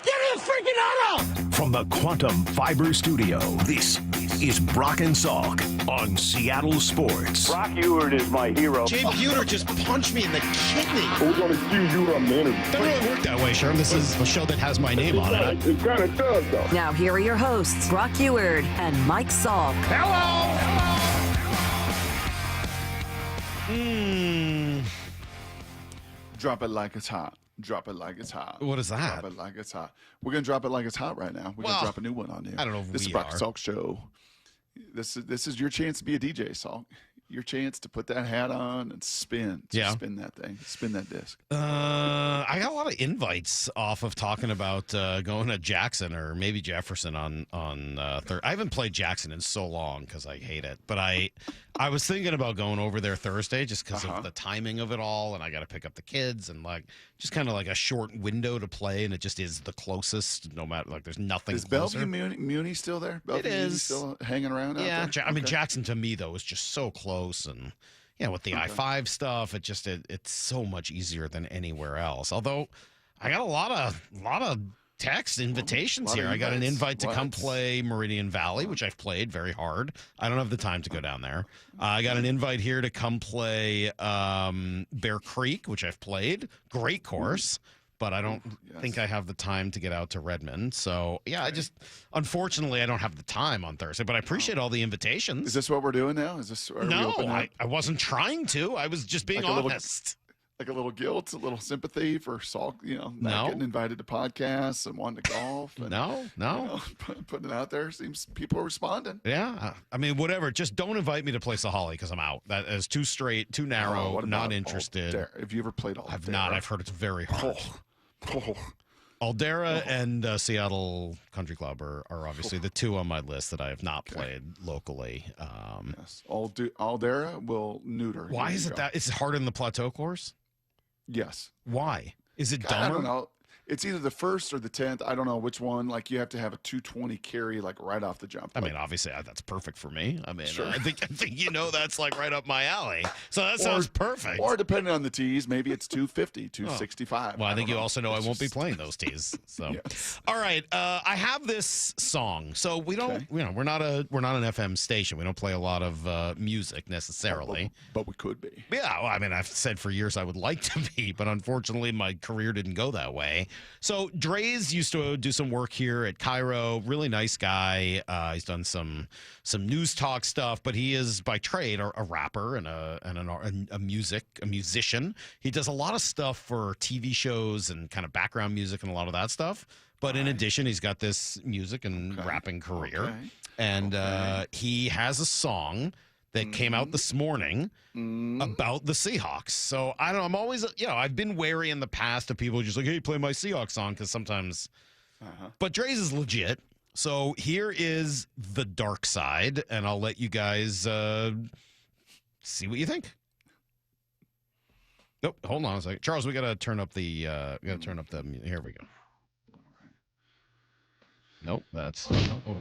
Get in the freaking auto! From the Quantum Fiber Studio, this is Brock and Salk on Seattle Sports. Brock Ewert is my hero. Jay Buhner just punched me in the kidney. Who's going to see you on the interview? Doesn't really work that way, Sherm. This is a show that has my name on it. It kind of does, though. Now here are your hosts, Brock Ewert and Mike Salk. Hello! Drop it like it's hot. Drop it like it's hot. What is that? Drop it like it's hot. We're going to drop it like it's hot right now. We're going to drop a new one on you. I don't know if this we is Brock are. Salk Show. This is your chance to be a DJ, Salk. Your chance to put that hat on and spin. Spin that thing. Spin that disc. I got a lot of invites off of talking about going to Jackson or maybe Jefferson on Thursday. I haven't played Jackson in so long because I hate it. But I was thinking about going over there Thursday just because of the timing of it all, and I got to pick up the kids and just kind of like a short window to play, and it just is the closest. No matter there's nothing. Is closer. Bellevue Muni still there? It is Muni still hanging around. Yeah, out there? I mean Jackson to me though is just so close, and with the I-5 stuff, it's so much easier than anywhere else. Although I got a lot of text invitations here. I got an invite to come play Meridian Valley, which I've played very hard. I don't have the time to go down there. I got an invite here to come play Bear Creek, which I've played. Great course. But I don't think I have the time to get out to Redmond. So, yeah, unfortunately, I don't have the time on Thursday. But I appreciate all the invitations. Is this what we're doing now? No, I wasn't trying to. I was just being honest. Like a little guilt, a little sympathy for Salk, not getting invited to podcasts and wanting to golf. And, no. Putting it out there. Seems people are responding. Yeah. I mean, whatever. Just don't invite me to play Sahali because I'm out. That is too straight, too narrow, not interested. Have you ever played Aldera? I've not. I've heard it's very hard. Aldera and Seattle Country Club are obviously the two on my list that I have not played locally. Yes. Aldera will neuter. Why is it that? It's hard in the Plateau course? Yes. Why? Is it dumber? I don't know. It's either the 1st or the 10th. I don't know which one. Like you have to have a 220 carry right off the jump. I mean, obviously that's perfect for me. I mean, sure. I think that's right up my alley. So that sounds perfect. Or depending on the tees, maybe it's 250, 265. Well, I think you also know I won't be playing those tees. So, yes. All right, I have this song. So we don't, we're not an FM station. We don't play a lot of music necessarily. But we could be. Yeah, well, I mean, I've said for years I would like to be, but unfortunately my career didn't go that way. So Dre's used to do some work here at Cairo. Really nice guy. He's done some news talk stuff, but he is by trade a rapper and a musician. He does a lot of stuff for TV shows and kind of background music and a lot of that stuff. But in addition, he's got this music and rapping career, and he has a song that came out this morning about the Seahawks. So I don't know. I'm always, I've been wary in the past of people just like, hey, play my Seahawks song, because sometimes. But Dre's is legit. So here is The Dark Side, and I'll let you guys see what you think. Nope, hold on a second. Charles, we got to turn up the, here we go. Nope, that's. Oh.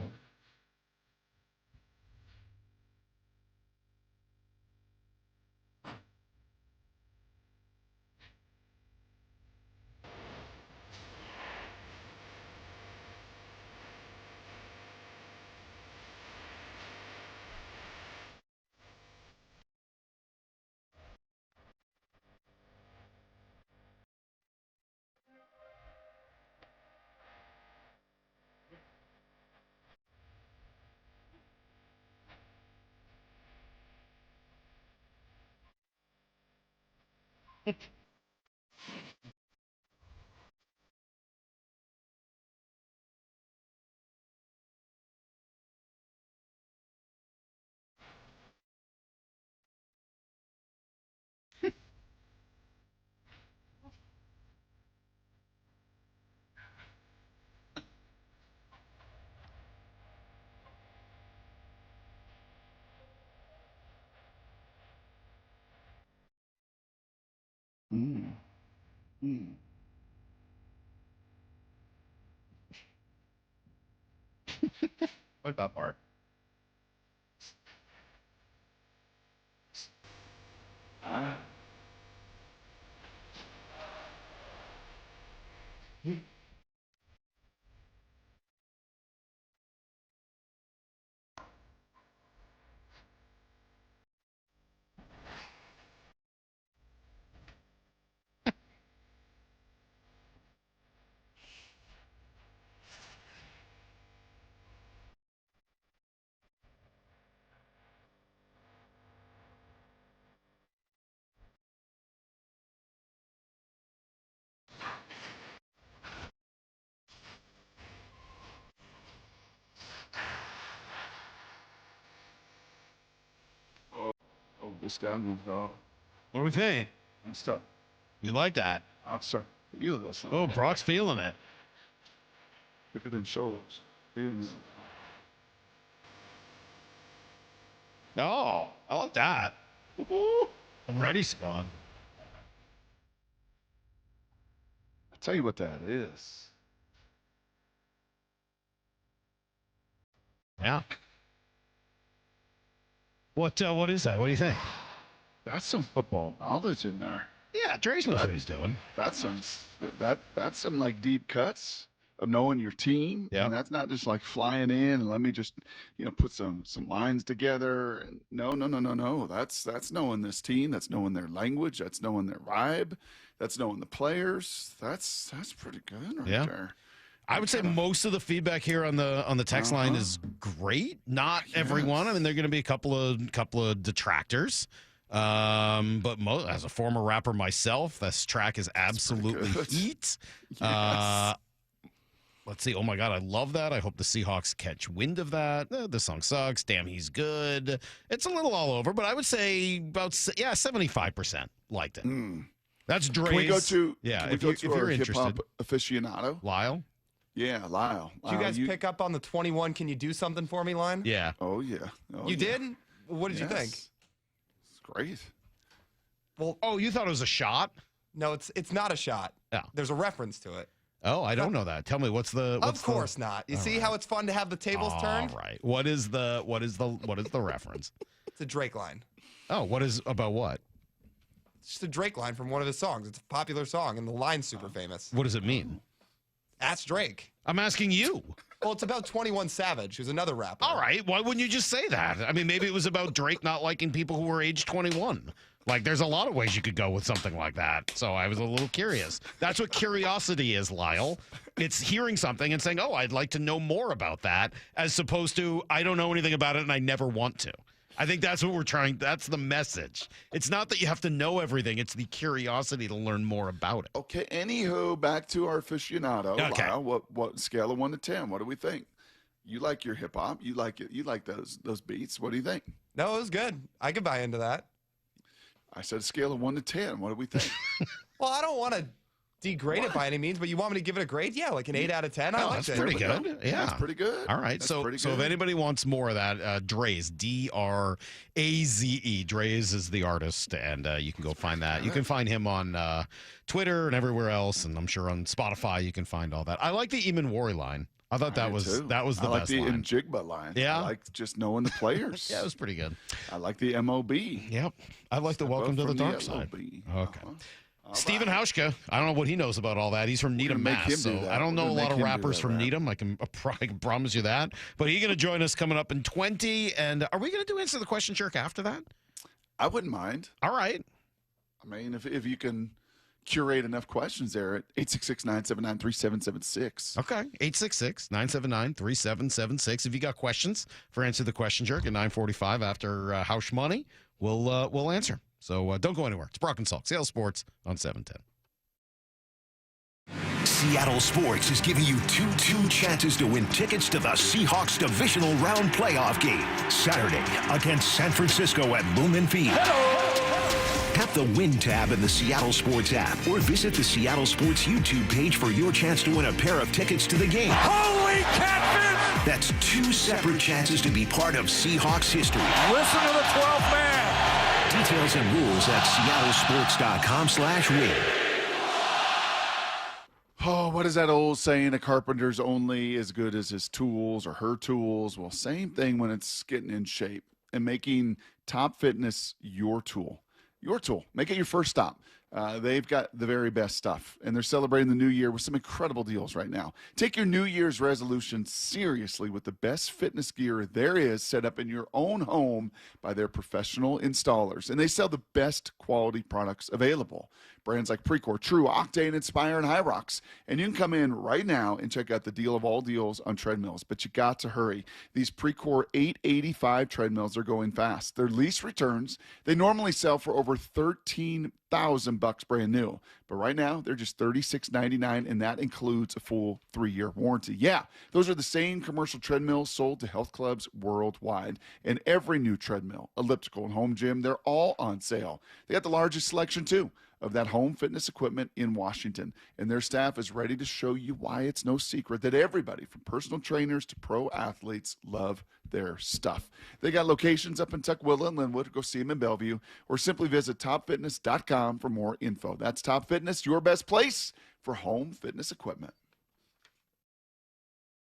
What that part? this down. What do we think? Stuff. You like that? I'll start. You listen. Oh, Brock's feeling it. Look at them shoulders. Oh, I like that. I'm ready, Spawn. I'll tell you what that is. Yeah. What is that? What do you think? That's some football knowledge in there. Yeah, Dre's knows what he's doing. That's some like deep cuts of knowing your team. Yeah. And that's not just like flying in and let me just, put some lines together. And no. That's knowing this team. That's knowing their language. That's knowing their vibe. That's knowing the players. That's pretty good there. I would say most of the feedback here on the text line is great. Not everyone. I mean, there are going to be a couple of detractors. But as a former rapper myself, this track is absolutely heat. Yes. Let's see. Oh my God, I love that. I hope the Seahawks catch wind of that. The song sucks. Damn, he's good. It's a little all over, but I would say about 75% liked it. That's Dre's. Can we go to if you're interested, hip-hop aficionado? Lyle? Yeah, Lyle. Did you guys pick up on the 21 can you do something for me line? Yeah. Oh, yeah. You did? What did you think? It's great. Well, you thought it was a shot? No, it's not a shot. Yeah. There's a reference to it. Oh, I don't know that. Tell me what's the Of course not. You see how it's fun to have the tables turned? All right. What is the reference? It's a Drake line. Oh, what is about what? It's just a Drake line from one of his songs. It's a popular song, and the line's super famous. What does it mean? Ask Drake. I'm asking you. Well, it's about 21 Savage, who's another rapper. All right. Why wouldn't you just say that? I mean, maybe it was about Drake not liking people who were age 21. Like, there's a lot of ways you could go with something like that. So I was a little curious. That's what curiosity is, Lyle. It's hearing something and saying, oh, I'd like to know more about that, as opposed to, I don't know anything about it and I never want to. I think that's what we're trying. That's the message. It's not that you have to know everything. It's the curiosity to learn more about it. Okay. Anywho, back to our aficionado. Okay. Lyle, what scale of 1 to 10? What do we think? You like your hip hop. You like it. You like those beats. What do you think? No, it was good. I could buy into that. I said a scale of 1 to 10. What do we think? Well, I don't want to degrade it by any means, but you want me to give it a grade? Yeah, like an 8 out of 10. I liked That's it. pretty good. Yeah, that's pretty good. All right. So if anybody wants more of that, Dre's, Draze, Dre's is the artist, and you can go find that. You can find him on Twitter and everywhere else, and I'm sure on Spotify you can find all that. I like the Eamon Wari line. I thought that was the best line. I like the Njigba line. Yeah. I like just knowing the players. Yeah, it was pretty good. I like the MOB. Yep. I like the Welcome to the Dark Side. Okay. Stephen Hauschka, I don't know what he knows about all that. He's from Needham, Mass. So I don't know a lot of rappers from Needham. I can promise you that. But he's going to join us coming up in 20. And are we going to do Answer the Question Jerk after that? I wouldn't mind. All right. I mean, if you can curate enough questions there at 866-979-3776. Okay. 866-979-3776. If you got questions for Answer the Question Jerk at 9:45 after House Money, we'll answer. So don't go anywhere. It's Brock and Salk, Seattle Sports on 710. Seattle Sports is giving you two chances to win tickets to the Seahawks divisional round playoff game Saturday against San Francisco at Lumen Field. Tap the Win tab in the Seattle Sports app or visit the Seattle Sports YouTube page for your chance to win a pair of tickets to the game. Holy catfish! That's 2 separate chances to be part of Seahawks history. Listen to the 12th man. Details and rules at seattlesports.com/win. Oh, what is that old saying? A carpenter's only as good as his tools or her tools. Well, same thing when it's getting in shape and making Top Fitness your tool. Your tool. Make it your first stop. They've got the very best stuff, and they're celebrating the new year with some incredible deals right now. Take your New Year's resolution seriously with the best fitness gear there is set up in your own home by their professional installers, and they sell the best quality products available. Brands like Precor, True, Octane, Inspire, and Hyrox. And you can come in right now and check out the deal of all deals on treadmills, but you got to hurry. These Precor 885 treadmills are going fast. They're lease returns. They normally sell for over $13,000 $1,000 brand new. But right now, they're just $36.99, and that includes a full 3-year warranty. Yeah, those are the same commercial treadmills sold to health clubs worldwide. And every new treadmill, elliptical, and home gym, they're all on sale. They got the largest selection, too, of that home fitness equipment in Washington. And their staff is ready to show you why it's no secret that everybody from personal trainers to pro athletes love their stuff. They got locations up in Tukwila and Linwood. Go see them in Bellevue, or simply visit topfitness.com for more info. That's Top Fitness, your best place for home fitness equipment.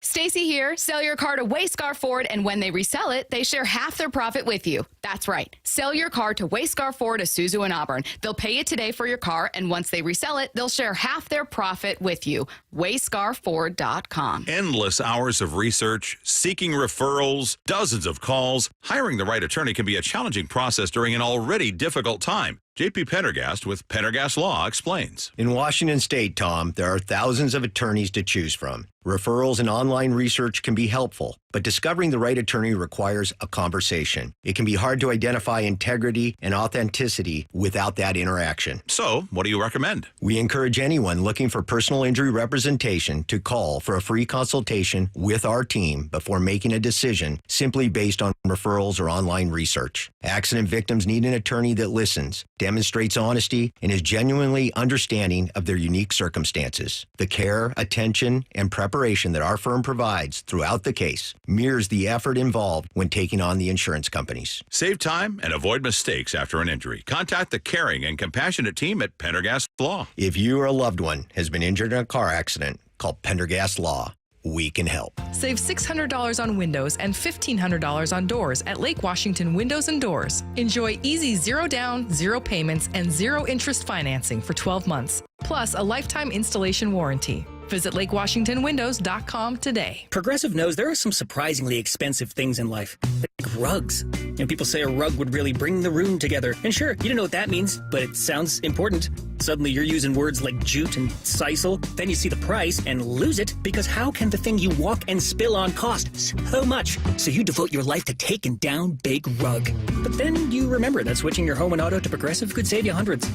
Stacy here. Sell your car to Wayscar Ford, and when they resell it, they share half their profit with you. That's right. Sell your car to Wayscar Ford, Isuzu, and Auburn. They'll pay you today for your car, and once they resell it, they'll share half their profit with you. WayscarFord.com. Endless hours of research, seeking referrals, dozens of calls. Hiring the right attorney can be a challenging process during an already difficult time. J.P. Pendergast with Pendergast Law explains. In Washington State, Tom, there are thousands of attorneys to choose from. Referrals and online research can be helpful, but discovering the right attorney requires a conversation. It can be hard to identify integrity and authenticity without that interaction. So, what do you recommend? We encourage anyone looking for personal injury representation to call for a free consultation with our team before making a decision simply based on referrals or online research. Accident victims need an attorney that listens, demonstrates honesty, and is genuinely understanding of their unique circumstances. The care, attention, and preparation that our firm provides throughout the case mirrors the effort involved when taking on the insurance companies. Save time and avoid mistakes after an injury. Contact the caring and compassionate team at Pendergast Law. If you or a loved one has been injured in a car accident, call Pendergast Law. We can help. Save $600 on windows and $1,500 on doors at Lake Washington Windows and Doors. Enjoy easy 0 down, 0 payments, and 0 interest financing for 12 months, plus a lifetime installation warranty. Visit LakeWashingtonWindows.com today. Progressive knows there are some surprisingly expensive things in life, like rugs. And people say a rug would really bring the room together. And sure, you don't know what that means, but it sounds important. Suddenly you're using words like jute and sisal. Then you see the price and lose it, because how can the thing you walk and spill on cost so much? So you devote your life to taking down Big Rug. But then you remember that switching your home and auto to Progressive could save you hundreds.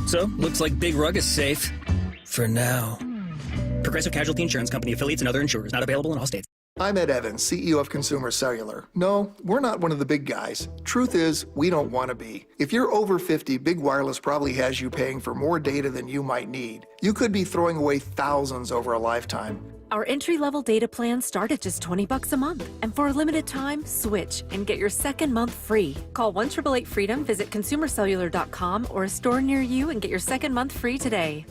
So looks like Big Rug is safe. For now. Progressive Casualty Insurance Company, affiliates, and other insurers. Not available in all states. I'm Ed Evans, CEO of Consumer Cellular. No, we're not one of the big guys. Truth is, we don't want to be. If you're over 50, Big Wireless probably has you paying for more data than you might need. You could be throwing away thousands over a lifetime. Our entry-level data plans start at just $20 a month. And for a limited time, switch and get your second month free. Call 1-888-FREEDOM, visit consumercellular.com or a store near you and get your second month free today.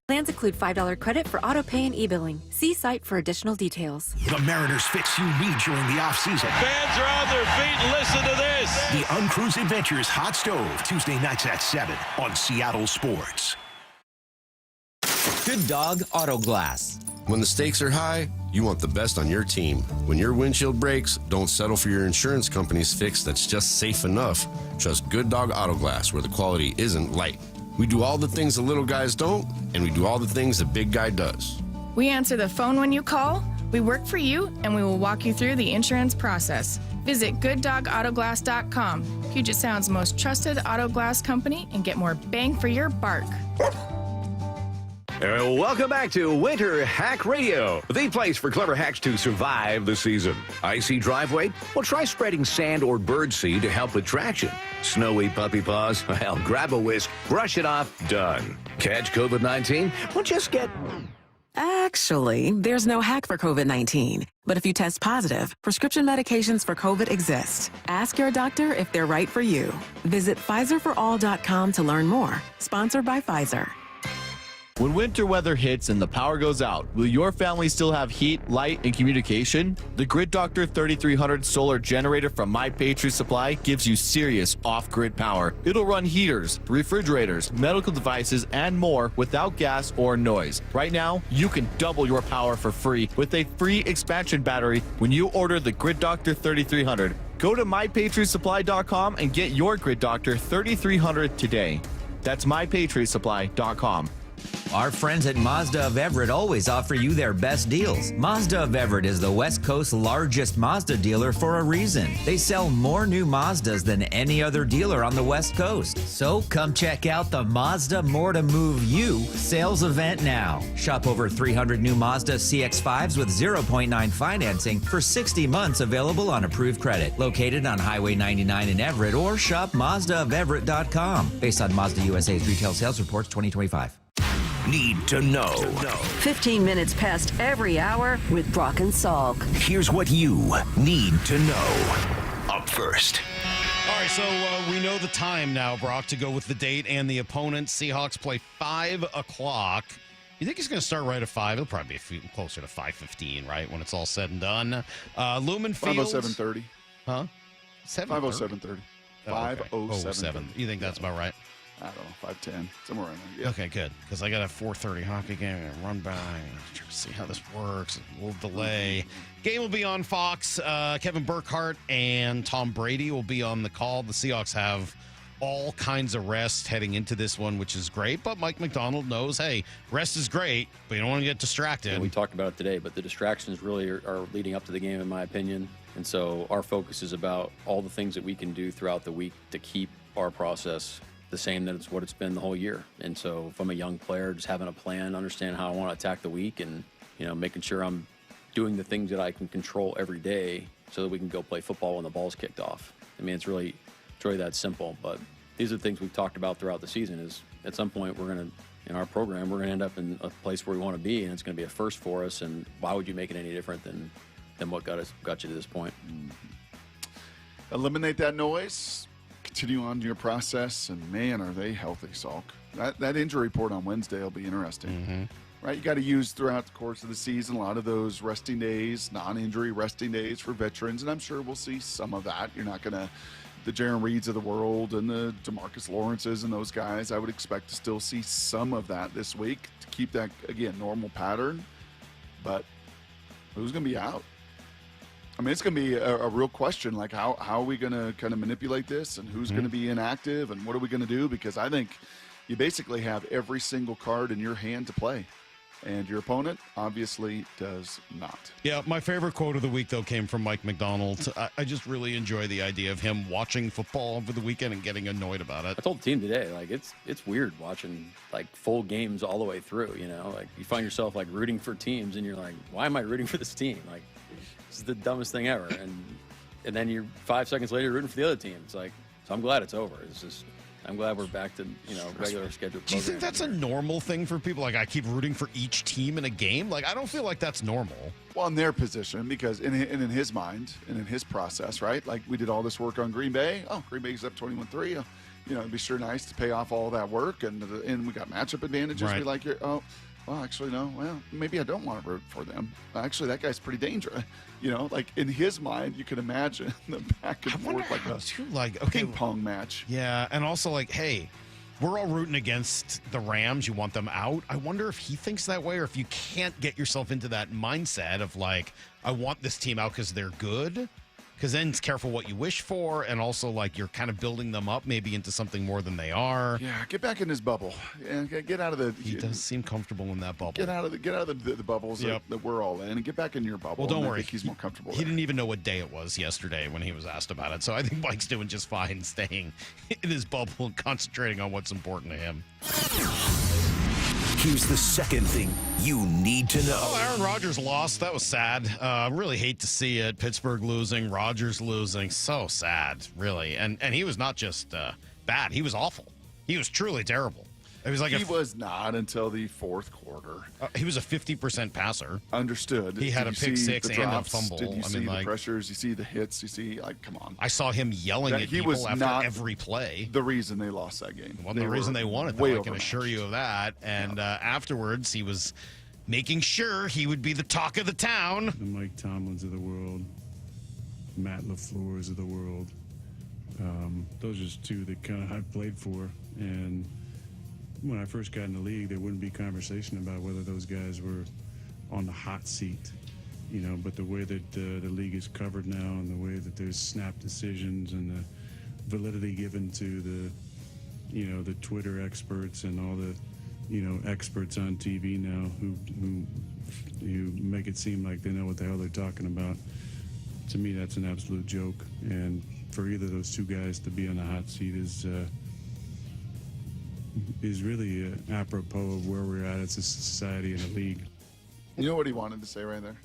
Plans include $5 credit for auto pay and e-billing. See site for additional details. The Mariners fix you need during the offseason. Fans are on their feet. Listen to this. The Uncruise Adventures Hot Stove, Tuesday nights at 7 on Seattle Sports. Good Dog Auto Glass. When the stakes are high, you want the best on your team. When your windshield breaks, don't settle for your insurance company's fix that's just safe enough. Trust Good Dog Auto Glass, where the quality isn't light. We do all the things the little guys don't, and we do all the things the big guy does. We answer the phone when you call, we work for you, and we will walk you through the insurance process. Visit GoodDogAutoGlass.com, Puget Sound's most trusted auto glass company, and get more bang for your bark. Welcome back to Winter Hack Radio, the place for clever hacks to survive the season. Icy driveway? Well, try spreading sand or birdseed to help with traction. Snowy puppy paws? Well, grab a whisk, brush it off, done. Catch COVID-19? Well, just get... Actually, there's no hack for COVID-19. But if you test positive, prescription medications for COVID exist. Ask your doctor if they're right for you. Visit PfizerForAll.com to learn more. Sponsored by Pfizer. When winter weather hits and the power goes out, will your family still have heat, light, and communication? The Grid Doctor 3300 solar generator from My Patriot Supply gives you serious off-grid power. It'll run heaters, refrigerators, medical devices, and more without gas or noise. Right now, you can double your power for free with a free expansion battery when you order the Grid Doctor 3300. Go to MyPatriotSupply.com and get your Grid Doctor 3300 today. That's MyPatriotSupply.com. Our friends at Mazda of Everett always offer you their best deals. Mazda of Everett is the West Coast's largest Mazda dealer for a reason. They sell more new Mazdas than any other dealer on the West Coast. So come check out the Mazda More to Move You sales event now. Shop over 300 new Mazda CX-5s with 0.9 financing for 60 months, available on approved credit. Located on Highway 99 in Everett, or shop MazdaofEverett.com. Based on Mazda USA's retail sales reports 2025. Need to know. 15 minutes past every hour with Brock and Salk. Here's what you need to know. Up first. All right, so we know the time now, Brock, to go with the date and the opponent. Seahawks play 5 o'clock. You think he's going to start right at 5? It'll probably be closer to 5:15, right, when it's all said and done. Lumen Field. 5:07:30. Huh? 5:07:30. 5:07. You think that's about right? I don't know, 5:10, somewhere around there. Yeah. Okay, good. Because I got a 4:30 hockey game and run by. Try to see how this works. A little delay. Game will be on Fox. Kevin Burkhardt and Tom Brady will be on the call. The Seahawks have all kinds of rest heading into this one, which is great. But Mike McDonald knows, hey, rest is great, but you don't want to get distracted. We talked about it today, but the distractions really are leading up to the game, in my opinion. And so our focus is about all the things that we can do throughout the week to keep our process the same that it's what it's been the whole year. And so if I'm a young player, just having a plan, understand how I want to attack the week, and making sure I'm doing the things that I can control every day so that we can go play football when the ball's kicked off. I mean, it's really that simple. But these are the things we've talked about throughout the season. Is at some point we're going to, in our program, we're going to end up in a place where we want to be, and it's going to be a first for us. And why would you make it any different than what got you to this point? Eliminate that noise. Continue on your process, and man, are they healthy, Salk. That injury report on Wednesday will be interesting. Right? You got to use throughout the course of the season a lot of those resting days, non-injury resting days for veterans, and I'm sure we'll see some of that. You're not going to, the Jaron Reeds of the world and the DeMarcus Lawrences and those guys, I would expect to still see some of that this week to keep that, again, normal pattern. But who's going to be out? I mean, it's going to be a real question, like how are we going to kind of manipulate this, and who's going to be inactive, and what are we going to do? Because I think you basically have every single card in your hand to play, and your opponent obviously does not. Yeah, my favorite quote of the week, though, came from Mike McDonald. I just really enjoy the idea of him watching football over the weekend and getting annoyed about it. I told the team today, like, it's weird watching, like, full games all the way through, Like, you find yourself, like, rooting for teams, and you're like, why am I rooting for this team? Like, this is the dumbest thing ever. And then you're 5 seconds later rooting for the other team. It's like, so I'm glad it's over. I'm glad we're back to, regular scheduled. Do you think that's a normal thing for people? Like, I keep rooting for each team in a game? Like, I don't feel like that's normal. Well, in their position, because in his mind and in his process, right? Like, we did all this work on Green Bay. Oh, Green Bay's up 21-3. It'd be sure nice to pay off all that work. And we got matchup advantages. Right. We like your, well, actually, no. Well, maybe I don't want to root for them. Actually, that guy's pretty dangerous. Like in his mind, you can imagine the back and forth like a ping pong match. Yeah, and also like, hey, we're all rooting against the Rams. You want them out. I wonder if he thinks that way, or if you can't get yourself into that mindset of like, I want this team out because they're good. Because then it's careful what you wish for, and also like you're kind of building them up maybe into something more than they are. Yeah, get back in his bubble and get out of the. He does seem comfortable in that bubble. Get out of the bubbles that we're all in, and get back in your bubble. Well, don't worry, I think he's more comfortable. He didn't even know what day it was yesterday when he was asked about it. So I think Mike's doing just fine, staying in his bubble and concentrating on what's important to him. Here's the second thing you need to know. Oh, Aaron Rodgers lost. That was sad. I really hate to see it. Pittsburgh losing, Rodgers losing. So sad, really. And he was not just bad. He was awful. He was truly terrible. It was like he was not until the fourth quarter. He was a 50% passer. Understood. He had a pick six and a fumble. Did you see the pressures? You see the hits? You see, come on. I saw him yelling at people after every play. The reason they lost that game. Well, the reason they won it, though, I can assure you of that. And afterwards, he was making sure he would be the talk of the town. The Mike Tomlins of the world, Matt LaFleur's of the world. Those are just two that kind of I've played for. And when I first got in the league, there wouldn't be conversation about whether those guys were on the hot seat, but the way that the league is covered now, and the way that there's snap decisions and the validity given to the Twitter experts and all the experts on TV now who make it seem like they know what the hell they're talking about. To me, that's an absolute joke. And for either of those two guys to be on the hot seat is really apropos of where we're at as a society and a league. You know what he wanted to say right there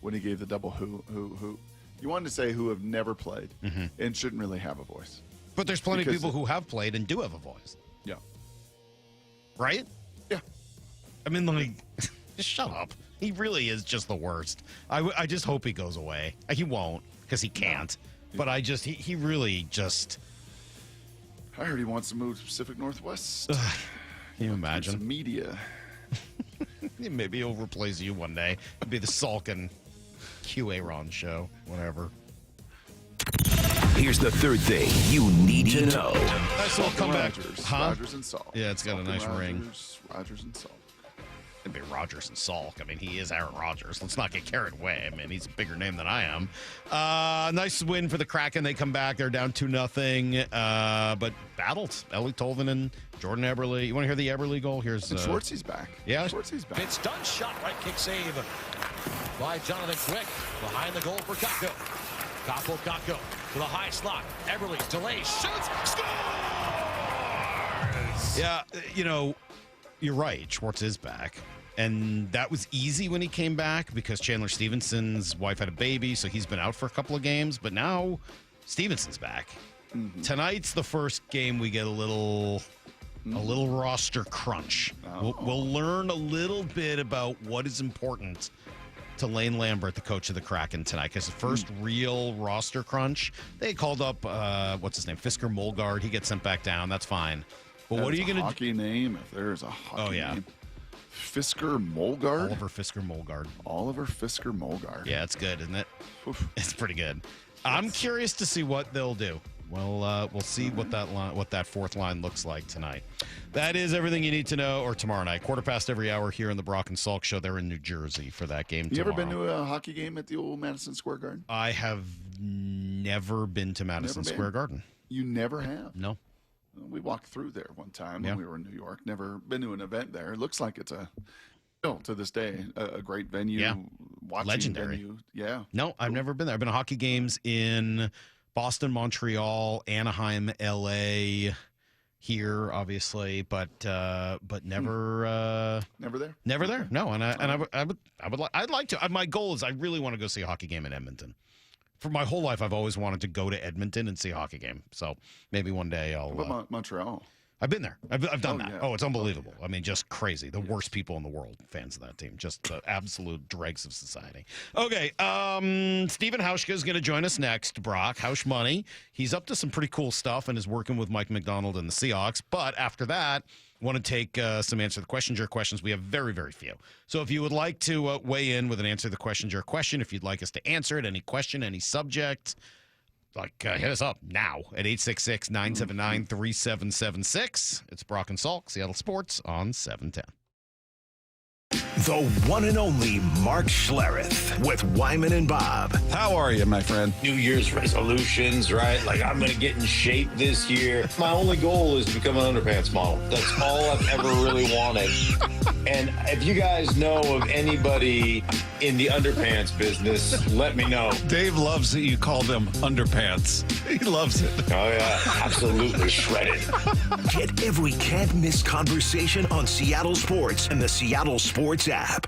when he gave the double who? He wanted to say who have never played and shouldn't really have a voice. But there's plenty of people who have played and do have a voice. Yeah. Right? Yeah. I mean, like, just shut up. He really is just the worst. I just hope he goes away. He won't, because he can't. No. But he really just... I heard he wants to move to Pacific Northwest. Can you imagine? Some media. Maybe he'll replace you one day. It'll be the Salk and Aaron show, whatever. Here's the third thing you need to know. Nice little comeback. Rodgers and Salk. Yeah, it's got a nice ring. Rodgers and Salk. It'd be Rodgers and Salk. I mean, he is Aaron Rodgers. Let's not get carried away. I mean, he's a bigger name than I am. Nice win for the Kraken. They come back. They're down 2-0. But battled. Ellie Tolvin and Jordan Eberle. You want to hear the Eberle goal? Here's Schwartzy's back. Yeah, Schwartzy's back. It's done. Shot. Right kick save by Jonathan Quick. Behind the goal for Kakko. Kakko to the high slot. Eberle delays. Shoots. Scores! Yeah, you're right. Schwartz is back. And that was easy when he came back because Chandler Stevenson's wife had a baby, so he's been out for a couple of games. But now Stevenson's back. Mm-hmm. Tonight's the first game we get a little roster crunch. Oh. We'll learn a little bit about what is important to Lane Lambert, the coach of the Kraken, tonight. Because the first real roster crunch, they called up, what's his name, Fisker Molgaard. He gets sent back down. That's fine. But what are you going to do? Hockey name, if there's a hockey name. Fisker Molgaard? Oliver Fisker Molgaard. Oliver Fisker Molgaard. Yeah, it's good, isn't it? Oof. It's pretty good. I'm curious to see what they'll do. Well, we'll see what that fourth line looks like tonight. That is everything you need to know, or tomorrow night. 1:15 every hour here in the Brock and Salk Show. They're in New Jersey for that game tomorrow. You ever been to a hockey game at the old Madison Square Garden? I have never been to Madison Square Garden. You never have? No. We walked through there one time when we were in New York. Never been to an event there. It looks like it's still to this day, a great venue. Yeah. Legendary. Venue. Yeah. No, I've never been there. I've been to hockey games in Boston, Montreal, Anaheim, LA, here, obviously, but never. Never there. Never there. No, I'd like to. My goal is I really want to go see a hockey game in Edmonton. For my whole life, I've always wanted to go to Edmonton and see a hockey game. So maybe one day I'll. What about Montreal? I've been there. I've done that. Yeah. Oh, it's unbelievable. I mean, just crazy. The worst people in the world, fans of that team. Just the absolute dregs of society. Okay, Stephen Hauschka is going to join us next, Brock. Hausch Money. He's up to some pretty cool stuff and is working with Mike McDonald and the Seahawks. But after that, want to take some Answer the Question Jerk questions. We have very, very few. So if you would like to weigh in with an Answer the Question Jerk question, if you'd like us to answer it, any question, any subject, hit us up now at 866-979-3776. It's Brock and Salk, Seattle Sports on 710. The one and only Mark Schlereth with Wyman and Bob. How are you, my friend? New Year's resolutions, right? Like, I'm going to get in shape this year. My only goal is to become an underpants model. That's all I've ever really wanted. And if you guys know of anybody in the underpants business, let me know. Dave loves that you call them underpants. He loves it. Oh, yeah. Absolutely shredded. Get every can't-miss conversation on Seattle Sports and the Seattle Sports app.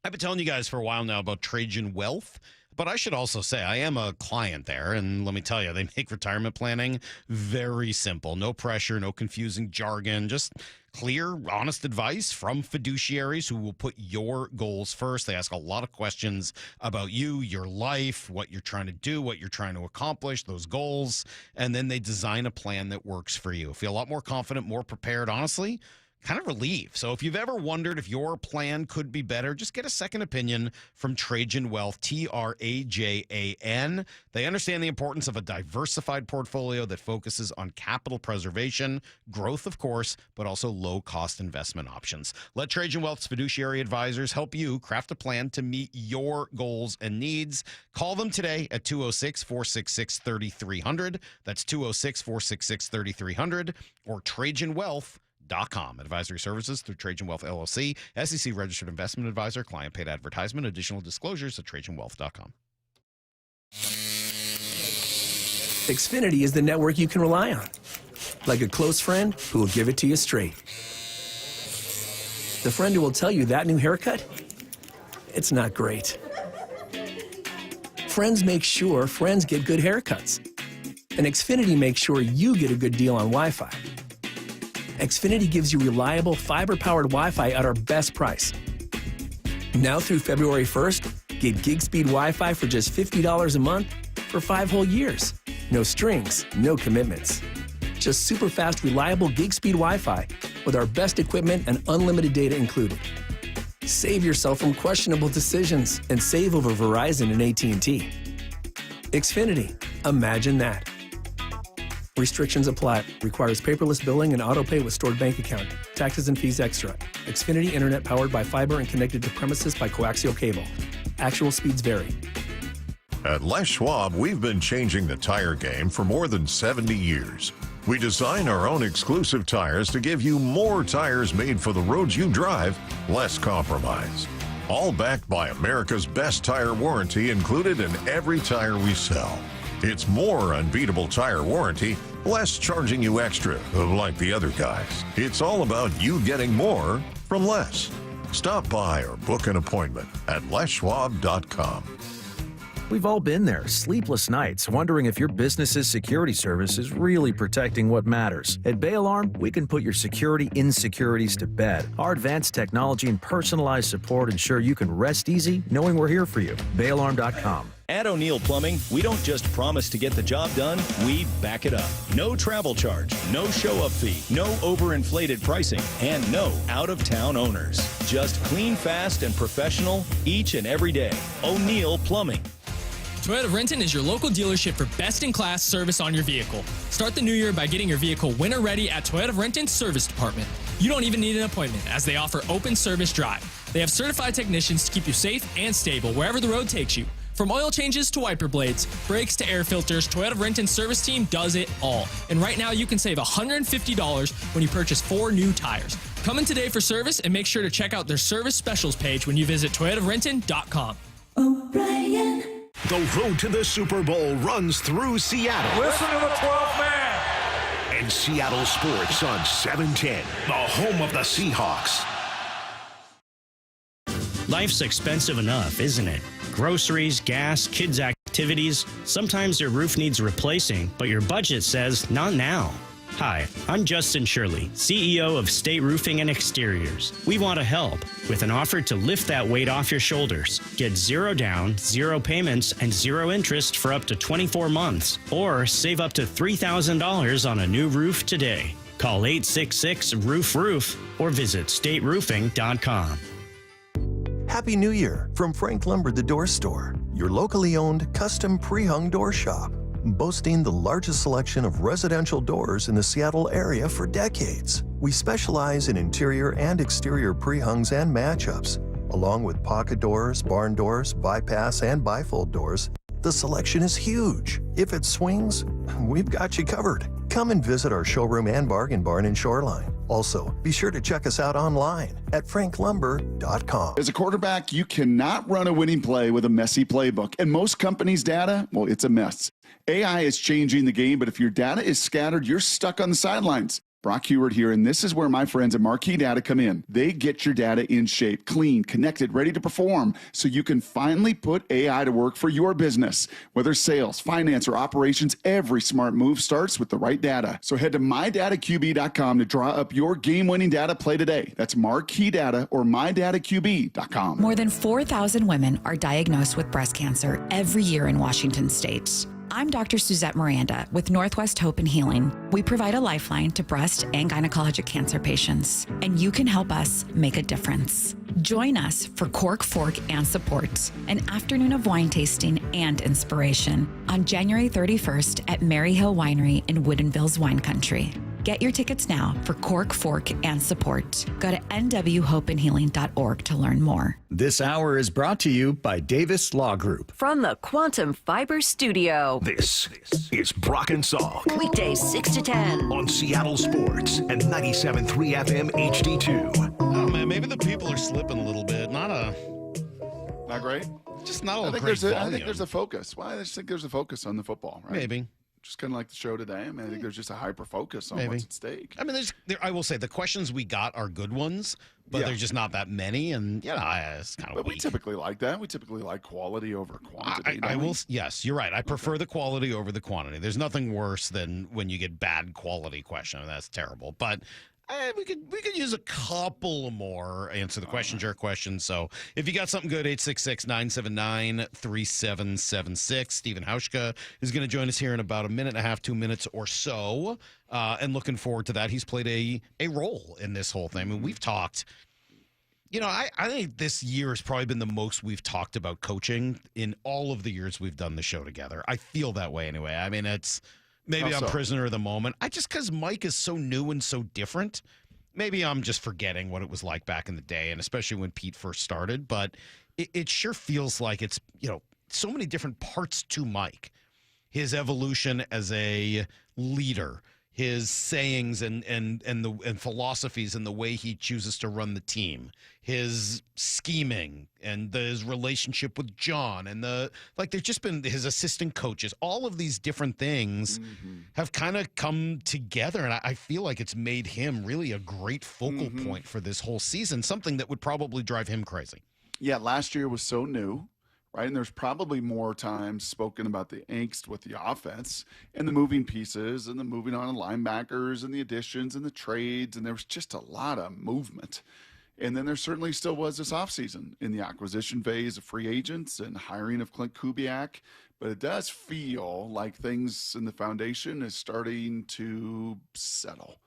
I've been telling you guys for a while now about Trajan Wealth, but I should also say I am a client there, and let me tell you, they make retirement planning very simple. No pressure, no confusing jargon, just clear, honest advice from fiduciaries who will put your goals first. They ask a lot of questions about you, your life, what you're trying to do, what you're trying to accomplish, those goals, and then they design a plan that works for you. Feel a lot more confident, more prepared, honestly. Kind of relief. So if you've ever wondered if your plan could be better, just get a second opinion from Trajan Wealth, Trajan. They understand the importance of a diversified portfolio that focuses on capital preservation, growth, of course, but also low-cost investment options. Let Trajan Wealth's fiduciary advisors help you craft a plan to meet your goals and needs. Call them today at 206-466-3300. That's 206-466-3300 or TrajanWealth.com. TrajanWealth.com. Advisory services through Trajan Wealth LLC, SEC registered investment advisor, client paid advertisement. Additional disclosures at TrajanWealth.com. Xfinity is the network you can rely on. Like a close friend who will give it to you straight. The friend who will tell you that new haircut, it's not great. Friends make sure friends get good haircuts. And Xfinity makes sure you get a good deal on Wi-Fi. Xfinity gives you reliable fiber-powered Wi-Fi at our best price. Now through February 1st, get gig speed Wi-Fi for just $50 a month for 5 whole years. No strings, no commitments. Just super fast, reliable gig speed Wi-Fi with our best equipment and unlimited data included. Save yourself from questionable decisions and save over Verizon and AT&T. Xfinity, imagine that. Restrictions apply. Requires paperless billing and auto pay with stored bank account. Taxes and fees extra. Xfinity Internet powered by fiber and connected to premises by coaxial cable. Actual speeds vary. At Les Schwab, we've been changing the tire game for more than 70 years. We design our own exclusive tires to give you more tires made for the roads you drive, less compromise. All backed by America's best tire warranty included in every tire we sell. It's more unbeatable tire warranty, less charging you extra, like the other guys. It's all about you getting more from less. Stop by or book an appointment at leschwab.com. We've all been there, sleepless nights, wondering if your business's security service is really protecting what matters. At Bay Alarm, we can put your security insecurities to bed. Our advanced technology and personalized support ensure you can rest easy knowing we're here for you. BayAlarm.com. At O'Neill Plumbing, we don't just promise to get the job done, we back it up. No travel charge, no show-up fee, no overinflated pricing, and no out-of-town owners. Just clean, fast, and professional each and every day. O'Neill Plumbing. Toyota of Renton is your local dealership for best-in-class service on your vehicle. Start the new year by getting your vehicle winter-ready at Toyota of Renton's Service Department. You don't even need an appointment, as they offer open service drive. They have certified technicians to keep you safe and stable wherever the road takes you. From oil changes to wiper blades, brakes to air filters, Toyota of Renton's service team does it all. And right now you can save $150 when you purchase 4 new tires. Come in today for service and make sure to check out their service specials page when you visit ToyotaofRenton.com. O'Brien. The road to the Super Bowl runs through Seattle. Listen to the 12th man. And Seattle Sports on 710, the home of the Seahawks. Life's expensive enough, isn't it? Groceries, gas, kids' activities. Sometimes your roof needs replacing, but your budget says not now. Hi, I'm Justin Shirley, CEO of State Roofing and Exteriors. We want to help with an offer to lift that weight off your shoulders. Get 0 down, 0 payments, and 0 interest for up to 24 months. Or save up to $3,000 on a new roof today. Call 866-ROOF-ROOF or visit stateroofing.com. Happy New Year from Frank Lumber the Door Store, your locally owned custom pre-hung door shop, boasting the largest selection of residential doors in the Seattle area for decades. We specialize in interior and exterior pre-hungs and matchups, along with pocket doors, barn doors, bypass, and bifold doors. The selection is huge. If it swings, we've got you covered. Come and visit our showroom and bargain barn in Shoreline. Also, be sure to check us out online at franklumber.com. As a quarterback, you cannot run a winning play with a messy playbook. And most companies' data, well, it's a mess. AI is changing the game, but if your data is scattered, you're stuck on the sidelines. Brock Heward here, and this is where my friends at Marquee Data come in. They get your data in shape, clean, connected, ready to perform, so you can finally put AI to work for your business. Whether sales, finance, or operations, every smart move starts with the right data. So head to mydataqb.com to draw up your game-winning data play today. That's Marquee Data or mydataqb.com. More than 4,000 women are diagnosed with breast cancer every year in Washington state. I'm Dr. Suzette Miranda with Northwest Hope and Healing. We provide a lifeline to breast and gynecologic cancer patients, and you can help us make a difference. Join us for Cork, Fork, and Support, an afternoon of wine tasting and inspiration on January 31st at Mary Hill Winery in Woodinville's Wine Country. Get your tickets now for Cork, Fork, and Support. Go to nwhopeandhealing.org to learn more. This hour is brought to you by Davis Law Group. From the Quantum Fiber Studio. This is Brock and Salk. Weekdays 6 to 10. On Seattle Sports and 97.3 FM HD2. Oh, man, maybe the people are slipping a little bit. Not great? Just not a I think great volume. I think there's a focus. Well, I just think there's a focus on the football, right? Maybe. Just kind of like the show today. I mean, I think there's just a hyper focus on Maybe. what's at stake. I mean, I will say the questions we got are good ones, but there's just not that many, and it's kind of But weak. we typically like that. We typically like quality over quantity. I will. Yes, you're right. I prefer the quality over the quantity. There's nothing worse than when you get bad quality question. That's terrible. But we could use a couple more answer the questions, your questions. So if you got something good, 866-979-3776. Stephen Hauschka is going to join us here in about a minute and a half, 2 minutes or so, and looking forward to that. He's played a role in this whole thing. I mean, we've talked. I think this year has probably been the most we've talked about coaching in all of the years we've done the show together. I feel that way anyway. I mean, it's maybe I'm prisoner of the moment. Because Mike is so new and so different. Maybe I'm just forgetting what it was like back in the day, and especially when Pete first started. But it sure feels like it's, so many different parts to Mike. His evolution as a leader, his sayings and philosophies and the way he chooses to run the team, his scheming and his relationship with John and there's just been his assistant coaches. All of these different things have kind of come together, and I feel like it's made him really a great focal point for this whole season, something that would probably drive him crazy. Yeah, last year was so new. Right, and there's probably more times spoken about the angst with the offense and the moving pieces and the moving on of linebackers and the additions and the trades, and there was just a lot of movement. And then there certainly still was this offseason in the acquisition phase of free agents and hiring of Clint Kubiak. But it does feel like things in the foundation is starting to settle.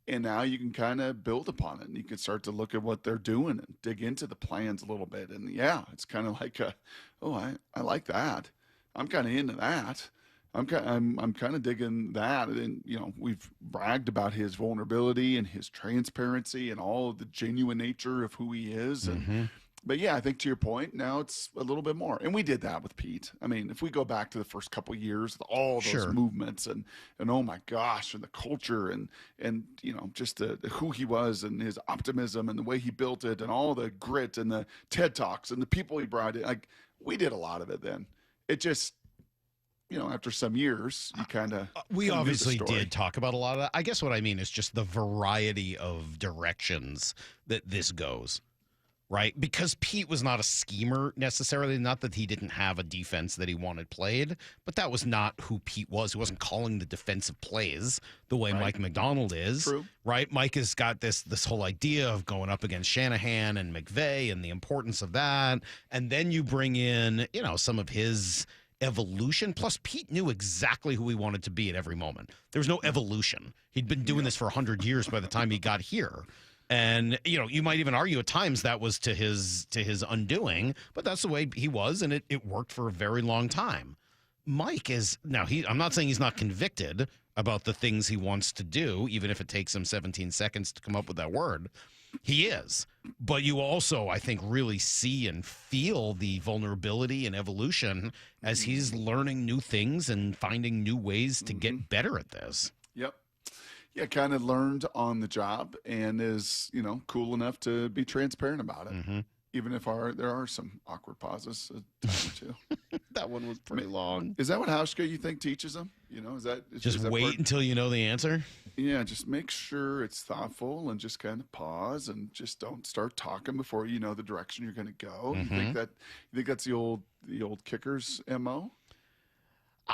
And now you can kind of build upon it, and you can start to look at what they're doing and dig into the plans a little bit. And it's kind of like, I like that. I'm kind of into that. I'm kind of digging that. And we've bragged about his vulnerability and his transparency and all of the genuine nature of who he is. And but I think to your point, now it's a little bit more. And we did that with Pete. I mean, if we go back to the first couple of years with all those movements and oh my gosh, and the culture and just the who he was and his optimism and the way he built it and all the grit and the TED Talks and the people he brought in, like we did a lot of it then. It just, after some years, you kind of we obviously did talk about a lot of that. I guess what I mean is just the variety of directions that this goes. Right? Because Pete was not a schemer necessarily, not that he didn't have a defense that he wanted played, but that was not who Pete was. He wasn't calling the defensive plays the way Mike McDonald is. True. Right? Mike has got this whole idea of going up against Shanahan and McVay and the importance of that. And then you bring in, some of his evolution. Plus, Pete knew exactly who he wanted to be at every moment. There was no evolution. He'd been doing this for 100 years by the time he got here. And, you might even argue at times that was to his undoing, but that's the way he was, and it worked for a very long time. Mike is, now, I'm not saying he's not convicted about the things he wants to do, even if it takes him 17 seconds to come up with that word. He is. But you also, I think, really see and feel the vulnerability and evolution as he's learning new things and finding new ways to get better at this. Yep. Yeah, kind of learned on the job and is, cool enough to be transparent about it. Even if there are some awkward pauses, a time or two. That one was pretty long. Is that what Hauschka, you think, teaches them? Is that just wait until you know the answer? Yeah, just make sure it's thoughtful and just kind of pause and just don't start talking before you know the direction you're going to go. You think that's the old kicker's MO?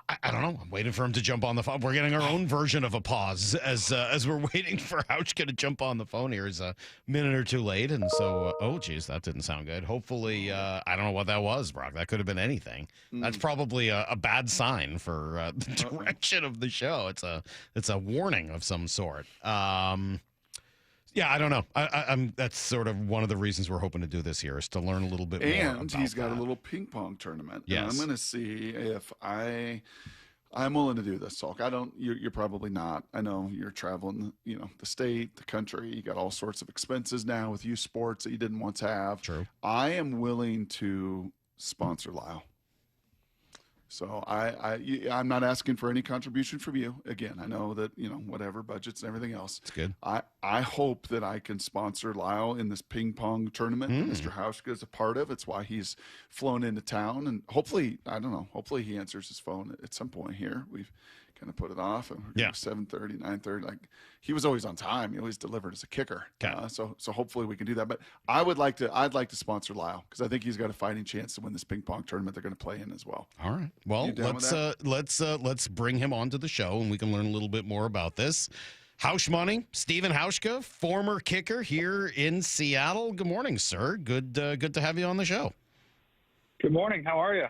I don't know. I'm waiting for him to jump on the phone. We're getting our own version of a pause as we're waiting for Hauschka to jump on the phone here. Is a minute or two late, and so that didn't sound good. Hopefully, I don't know what that was, Brock. That could have been anything. That's probably a bad sign for the direction of the show. It's a warning of some sort. Yeah, I don't know. I'm. That's sort of one of the reasons we're hoping to do this here is to learn a little bit more. And he's got a little ping pong tournament. Yes. And I'm going to see if I I'm willing to do this, Salk. You're probably not. I know you're traveling, the state, the country. You got all sorts of expenses now with youth sports that you didn't once have. True. I am willing to sponsor Lyle. So I'm not asking for any contribution from you. Again, I know that, whatever budgets and everything else. It's good. I hope that I can sponsor Lyle in this ping pong tournament that Mr. Hauschka is a part of. It's why he's flown into town. And hopefully he answers his phone at some point here. We've kind of put it off. And we're 7:30, 9:30. Like, he was always on time. He always delivered as a kicker. So hopefully we can do that. But I'd like to sponsor Lyle because I think he's got a fighting chance to win this ping pong tournament they're going to play in as well. All right. Well, let's bring him onto the show and we can learn a little bit more about this. Hausch Money, Stephen Hauschka, former kicker here in Seattle. Good morning, sir. Good to have you on the show. Good morning. How are you?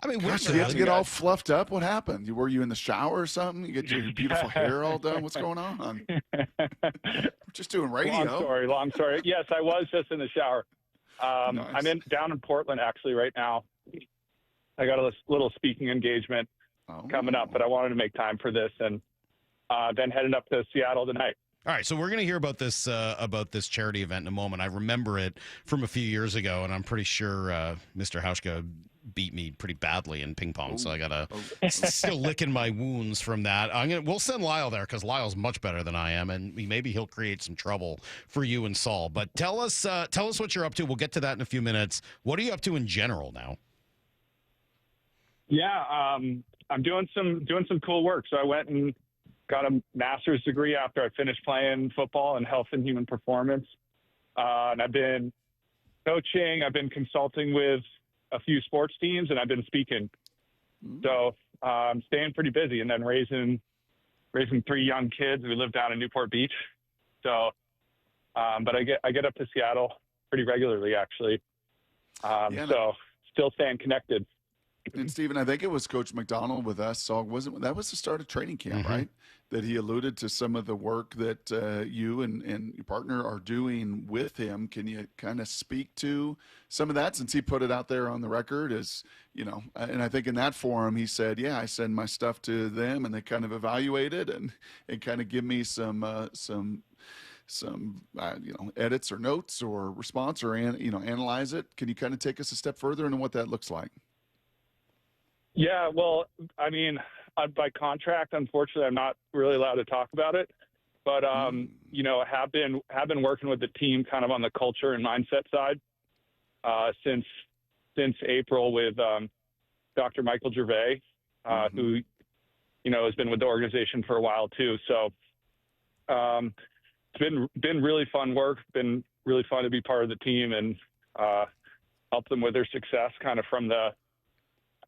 I mean, you have to get all fluffed up. What happened? Were you in the shower or something? You get your beautiful hair all done. What's going on? We're just doing radio. Long story. Yes, I was just in the shower. Nice. I'm down in Portland actually right now. I got a little speaking engagement coming up, but I wanted to make time for this, and then heading up to Seattle tonight. All right, so we're going to hear about this charity event in a moment. I remember it from a few years ago, and I'm pretty sure Mr. Hauschka beat me pretty badly in ping pong, so I gotta still licking my wounds from that. We'll send Lyle there because Lyle's much better than I am, and maybe he'll create some trouble for you and Saul. But tell us what you're up to. We'll get to that in a few minutes. What are you up to in general now? Yeah, I'm doing some cool work. So I went and got a master's degree after I finished playing football in health and human performance. And I've been coaching. I've been consulting with a few sports teams, and I've been speaking. So I'm staying pretty busy, and then raising 3 young kids. We live down in Newport Beach. So, but I get up to Seattle pretty regularly, actually. So still staying connected. And Stephen, I think it was Coach McDonald with us. So that was the start of training camp, right? That he alluded to some of the work that you and your partner are doing with him. Can you kind of speak to some of that, since he put it out there on the record? As and I think in that forum he said, "Yeah, I send my stuff to them, and they kind of evaluate it and kind of give me some edits or notes or response or analyze it." Can you kind of take us a step further into what that looks like? Yeah, well, I mean, by contract, unfortunately, I'm not really allowed to talk about it. But have been working with the team kind of on the culture and mindset side since April with Dr. Michael Gervais, who has been with the organization for a while too. So it's been really fun work. Been really fun to be part of the team and help them with their success, kind of from the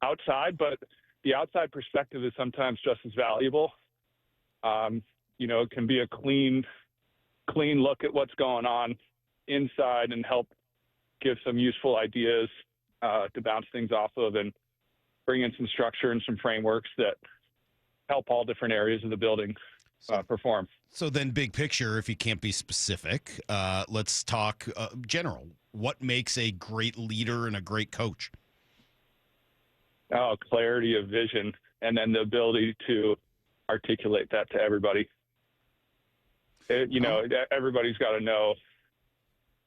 outside, but the outside perspective is sometimes just as valuable. It can be a clean look at what's going on inside and help give some useful ideas to bounce things off of and bring in some structure and some frameworks that help all different areas of the building perform. So then, big picture, if you can't be specific, let's talk general. What makes a great leader and a great coach? Clarity of vision, and then the ability to articulate that to everybody. Everybody's got to know,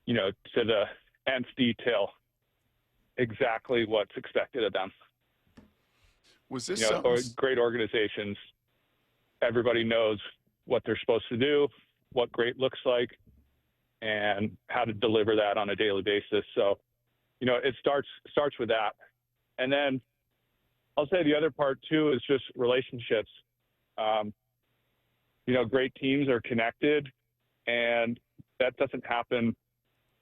to the nth detail, exactly what's expected of them. Was this great organizations? Everybody knows what they're supposed to do, what great looks like, and how to deliver that on a daily basis. So, it starts with that, and then I'll say the other part too is just relationships. Great teams are connected, and that doesn't happen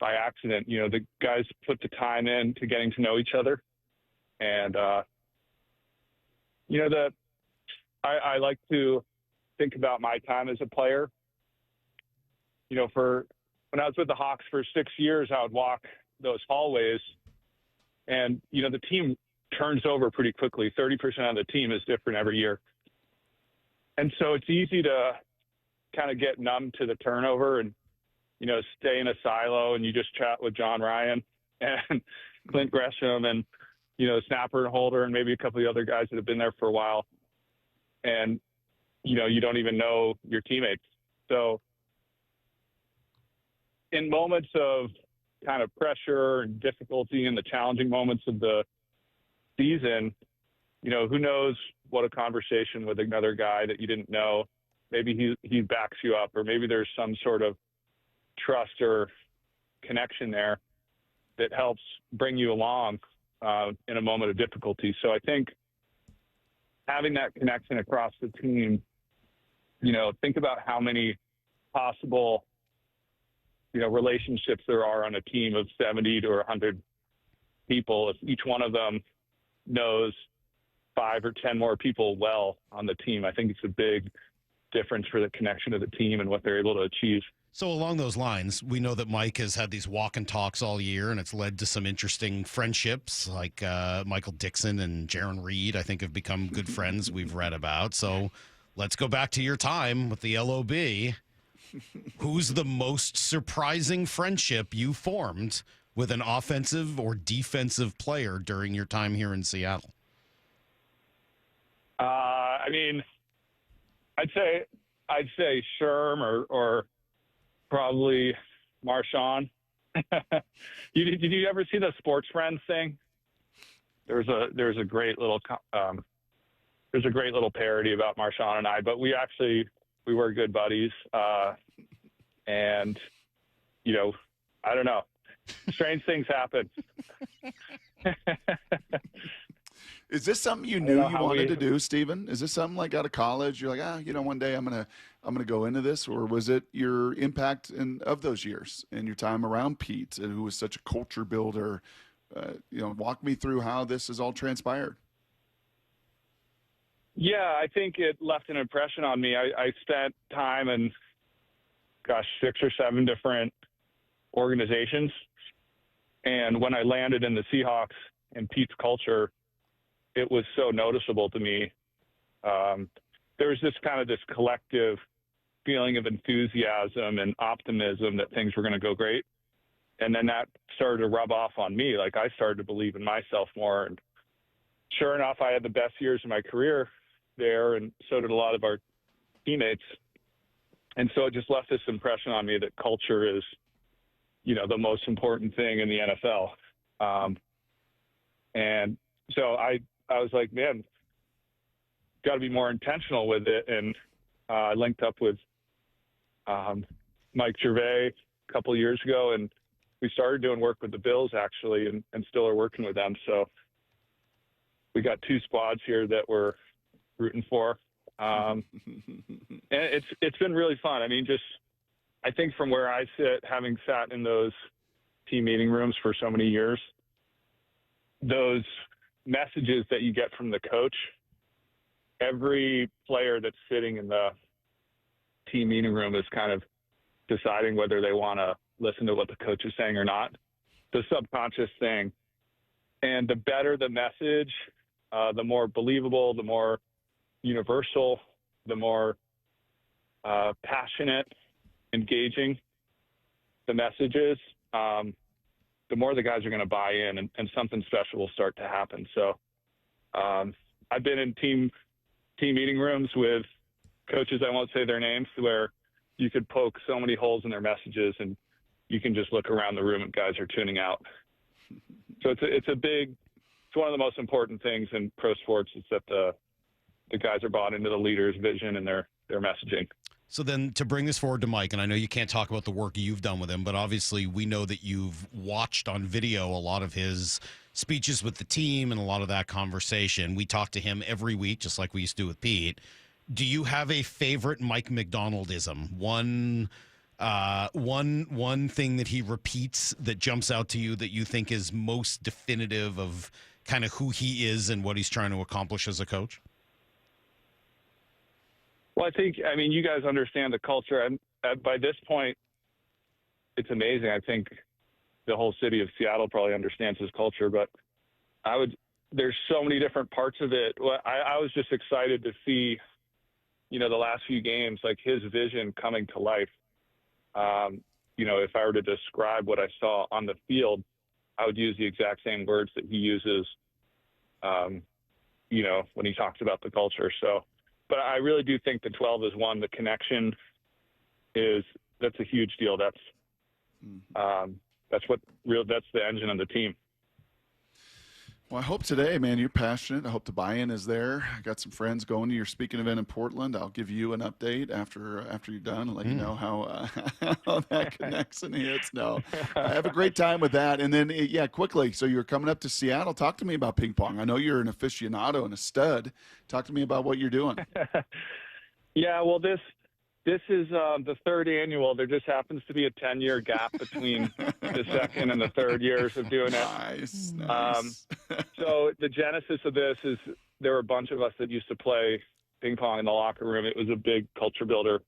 by accident. The guys put the time in to getting to know each other, and I like to think about my time as a player. For when I was with the Hawks for 6 years, I would walk those hallways, and the team turns over pretty quickly. 30% of the team is different every year. And so it's easy to kind of get numb to the turnover and, stay in a silo, and you just chat with John Ryan and Clint Gresham and, Snapper and Holder and maybe a couple of the other guys that have been there for a while. and, you don't even know your teammates. So in moments of kind of pressure and difficulty and the challenging moments of the season, who knows what a conversation with another guy that you didn't know, maybe he backs you up, or maybe there's some sort of trust or connection there that helps bring you along in a moment of difficulty. So I think having that connection across the team, think about how many possible, relationships there are on a team of 70 to 100 people. If each one of them knows 5 or 10 more people well on the team, I think it's a big difference for the connection of the team and what they're able to achieve. So along those lines, we know that Mike has had these walk and talks all year, and it's led to some interesting friendships, like Michael Dixon and Jaron Reed, I think, have become good friends we've read about. So let's go back to your time with the LOB. Who's the most surprising friendship you formed with an offensive or defensive player during your time here in Seattle? I'd say Sherm or probably Marshawn. Did you ever see the Sports Friends thing? There's a great little parody about Marshawn and I, but we were good buddies. And I don't know, strange things happen. Is this something you knew you wanted to do, Steven? Is this something like out of college? You're like, one day I'm gonna go into this, or was it your impact of those years and your time around Pete, who was such a culture builder? Walk me through how this has all transpired. Yeah, I think it left an impression on me. I spent time in, 6 or 7 different organizations, and when I landed in the Seahawks and Pete's culture, it was so noticeable to me. There was this collective feeling of enthusiasm and optimism that things were going to go great. And then that started to rub off on me. Like, I started to believe in myself more. And sure enough, I had the best years of my career there, and so did a lot of our teammates. And so it just left this impression on me that culture is, the most important thing in the NFL. And so I was like, man, got to be more intentional with it. And I linked up with Mike Gervais a couple of years ago, and we started doing work with the Bills, actually, and still are working with them. So we got 2 squads here that we're rooting for. And it's been really fun. I think from where I sit, having sat in those team meeting rooms for so many years, those messages that you get from the coach, every player that's sitting in the team meeting room is kind of deciding whether they want to listen to what the coach is saying or not. The subconscious thing. And the better the message, the more believable, the more universal, the more passionate, engaging the message is, the more the guys are going to buy in, and something special will start to happen. So I've been in team meeting rooms with coaches, I won't say their names, where you could poke so many holes in their messages, and you can just look around the room and guys are tuning out. So it's one of the most important things in pro sports, is that the guys are bought into the leader's vision and their messaging. So then, to bring this forward to Mike, and I know you can't talk about the work you've done with him, but obviously we know that you've watched on video a lot of his speeches with the team and a lot of that conversation. We talk to him every week, just like we used to do with Pete. Do you have a favorite Mike McDonaldism? One thing that he repeats that jumps out to you that you think is most definitive of kind of who he is and what he's trying to accomplish as a coach? Well, you guys understand the culture. And by this point, it's amazing. I think the whole city of Seattle probably understands his culture, but there's so many different parts of it. I was just excited to see, the last few games, like his vision coming to life. If I were to describe what I saw on the field, I would use the exact same words that he uses, when he talks about the culture. So but I really do think the 12 is one. The connection that's a huge deal. That's the engine of the team. Well, I hope today, man, you're passionate. I hope the buy-in is there. I got some friends going to your speaking event in Portland. I'll give you an update after you're done and let you know how that connects and hits. No, have a great time with that. And then, quickly. So you're coming up to Seattle. Talk to me about ping pong. I know you're an aficionado and a stud. Talk to me about what you're doing. Yeah, well, this is the third annual. There just happens to be a 10-year gap between the second and the third years of doing it. Nice. So the genesis of this is there were a bunch of us that used to play ping pong in the locker room. It was a big culture builder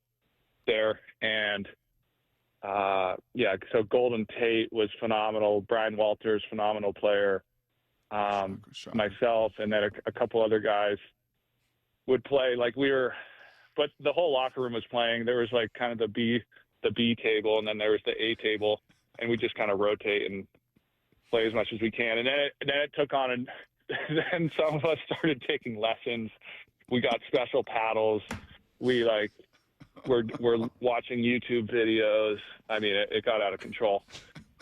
there. And, so Golden Tate was phenomenal. Brian Walters, phenomenal player. Myself and then a couple other guys would play. But the whole locker room was playing. There was like kind of the B table, and then there was the A table, and we just kind of rotate and play as much as we can. And then it took on, and then some of us started taking lessons. We got special paddles. We're watching YouTube videos. I mean, it got out of control.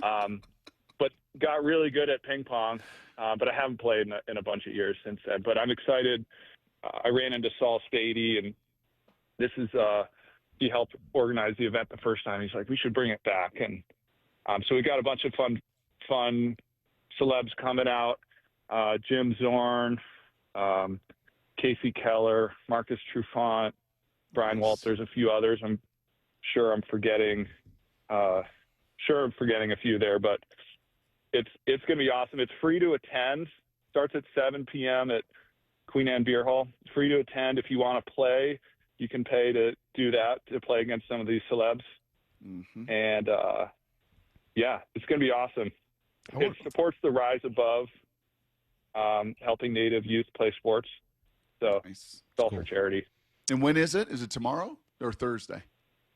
But got really good at ping pong. But I haven't played in a bunch of years since then. But I'm excited. I ran into Saul Spady, and this is he helped organize the event the first time. He's like, we should bring it back. And so we got a bunch of fun celebs coming out. Jim Zorn, Casey Keller, Marcus Trufant, Brian Walters, a few others. I'm sure I'm forgetting a few there, but it's going to be awesome. It's free to attend. Starts at 7 p.m. at Queen Anne Beer Hall. It's free to attend. If you want to play, you can pay to do that, to play against some of these celebs. Mm-hmm. And, it's going to be awesome. It supports the Rise Above, helping Native youth play sports. So it's all for charity. And when is it? Is it tomorrow or Thursday?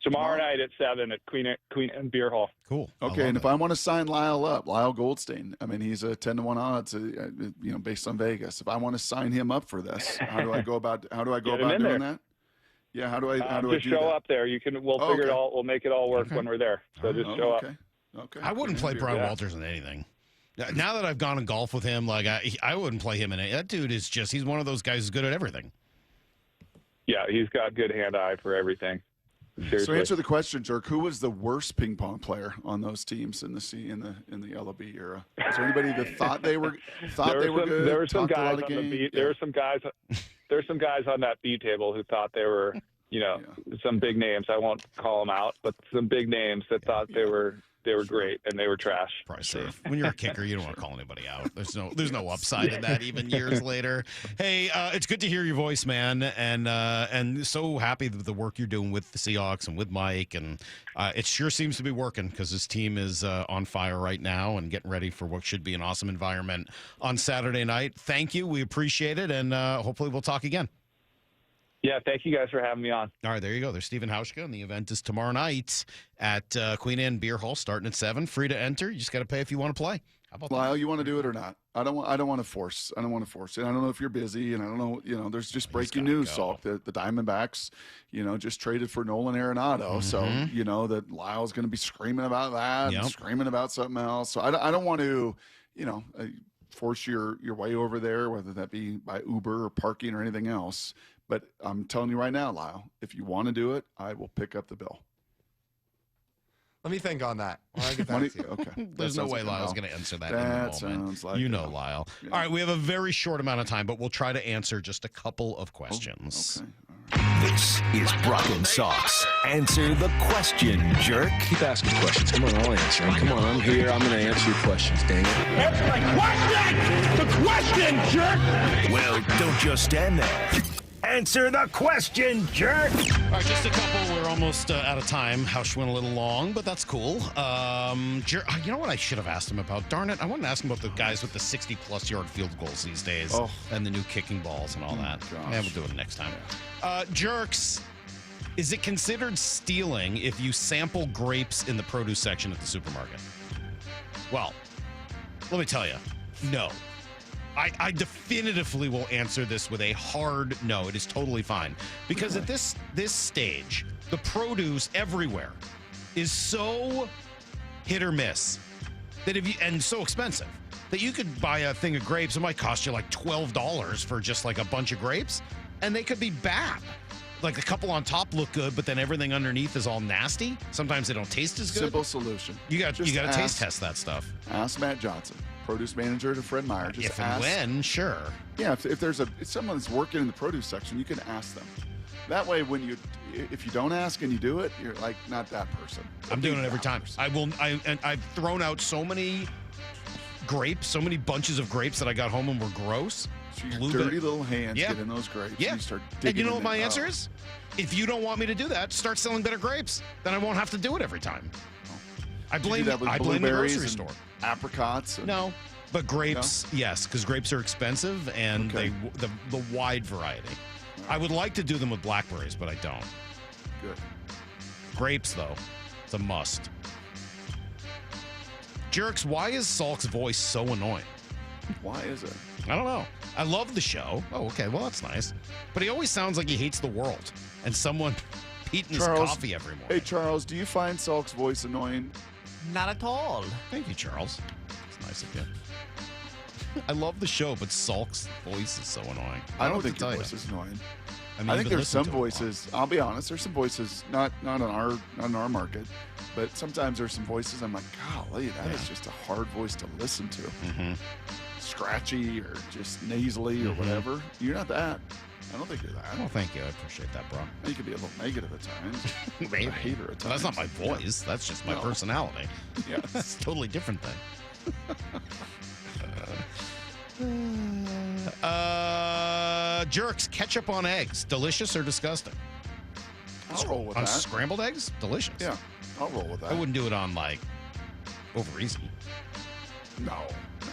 Tomorrow night at 7 at Queen Anne Beer Hall. Cool. Okay, and if I want to sign Lyle up, Lyle Goldstein, I mean, he's a 10-1 odds, based on Vegas. If I want to sign him up for this, how do I go about doing that? Yeah, how do I just do show that? up there? We'll figure it all. We'll make it all work when we're there. So just show up. Okay. I wouldn't play Brian Walters in anything. Now that I've gone and golf with him, I wouldn't play him in it. That dude is he's one of those guys who's good at everything. Yeah, he's got good hand-eye for everything. Seriously. So answer the question, Jerk. Who was the worst ping pong player on those teams in the LOB era? Is there anybody that thought they were good? There were some guys on the B. There were some guys on that B table who thought they were, some big names. I won't call them out, but some big names that thought they were great and they were trash. Probably safe. When you're a kicker, you don't want to call anybody out. There's no upside in that, even years later. Hey, it's good to hear your voice, man, and so happy with the work you're doing with the Seahawks and with Mike, and it sure seems to be working because this team is on fire right now and getting ready for what should be an awesome environment on Saturday night. Thank you. We appreciate it, and hopefully we'll talk again. Yeah, thank you guys for having me on. All right, there you go. There's Stephen Hauschka, and the event is tomorrow night at Queen Anne Beer Hall, starting at 7. Free to enter. You just got to pay if you want to play. How about Lyle, you want to do it or not? I don't want to force. I don't want to force it. I don't know if you're busy, and I don't know. There's just breaking news, Salk. The Diamondbacks, just traded for Nolan Arenado, so that Lyle's going to be screaming about that, and screaming about something else. So I don't want to, force your way over there, whether that be by Uber or parking or anything else. But I'm telling you right now, Lyle, if you want to do it, I will pick up the bill. Let me think on that. I'll get back to you. Okay. There's no way Lyle's going to answer that in the moment. Sounds like Lyle. Yeah. All right, we have a very short amount of time, but we'll try to answer just a couple of questions. Okay. This is Brock and Salk's Answer the Question, Jerk. Keep asking questions. Come on, I'll answer them. Come on, I'm here. I'm going to answer your questions, dang it. Answer the question, jerk! Well, don't just stand there. Answer the question, jerk! All right, just a couple. We're almost out of time. Hausch went a little long, but that's cool. You know what I should have asked him about? Darn it. I wanted to ask him about the guys with the 60-plus yard field goals these days and the new kicking balls and all that. Yeah, we'll do it next time. Jerks, is it considered stealing if you sample grapes in the produce section at the supermarket? Well, let me tell you, no. I definitively will answer this with a hard no. It is totally fine. Because at this stage, the produce everywhere is so hit or miss that and so expensive that you could buy a thing of grapes. It might cost you like $12 for just like a bunch of grapes, and they could be bad. Like a couple on top look good, but then everything underneath is all nasty. Sometimes they don't taste as good. Simple solution. You got to taste test that stuff. Ask Matt Johnson, produce manager to Fred Meyer. Just if and when, sure. Yeah, if there's someone that's working in the produce section, you can ask them. That way, if you don't ask and you do it, you're like not that person. I'm doing it every time. I've thrown out so many grapes, so many bunches of grapes that I got home and were gross. So your dirty little hands get in those grapes. Yeah. And you start digging. And you know what my answer is? If you don't want me to do that, start selling better grapes. Then I won't have to do it every time. I blame the grocery store. Apricots. No, but grapes, yes, because grapes are expensive and the wide variety. I would like to do them with blackberries, but I don't. Good. Grapes, though, it's a must. Jerks, why is Salk's voice so annoying? Why is it? I don't know. I love the show. Oh, okay. Well, that's nice. But he always sounds like he hates the world and someone eating his coffee every morning. Hey, Charles, do you find Salk's voice annoying? Not at all. Thank you, Charles. It's nice of you. I love the show, but Salk's voice is so annoying. I don't think your voice is annoying. I mean, I think there's some voices. I'll be honest. There's some voices not on our market, but sometimes there's some voices. I'm like, golly, that is just a hard voice to listen to. Mm-hmm. Scratchy or just nasally or whatever. You're not that. I don't think you're that. Well, thank you. I appreciate that, bro. You could be a little negative at times. Maybe. A hater at times. Well, that's not my voice. That's just my personality. Yeah. It's a totally different thing. Jerks, ketchup on eggs. Delicious or disgusting? I'll roll with on that. Scrambled eggs? Delicious. Yeah, I'll roll with that. I wouldn't do it on, like, over easy. No.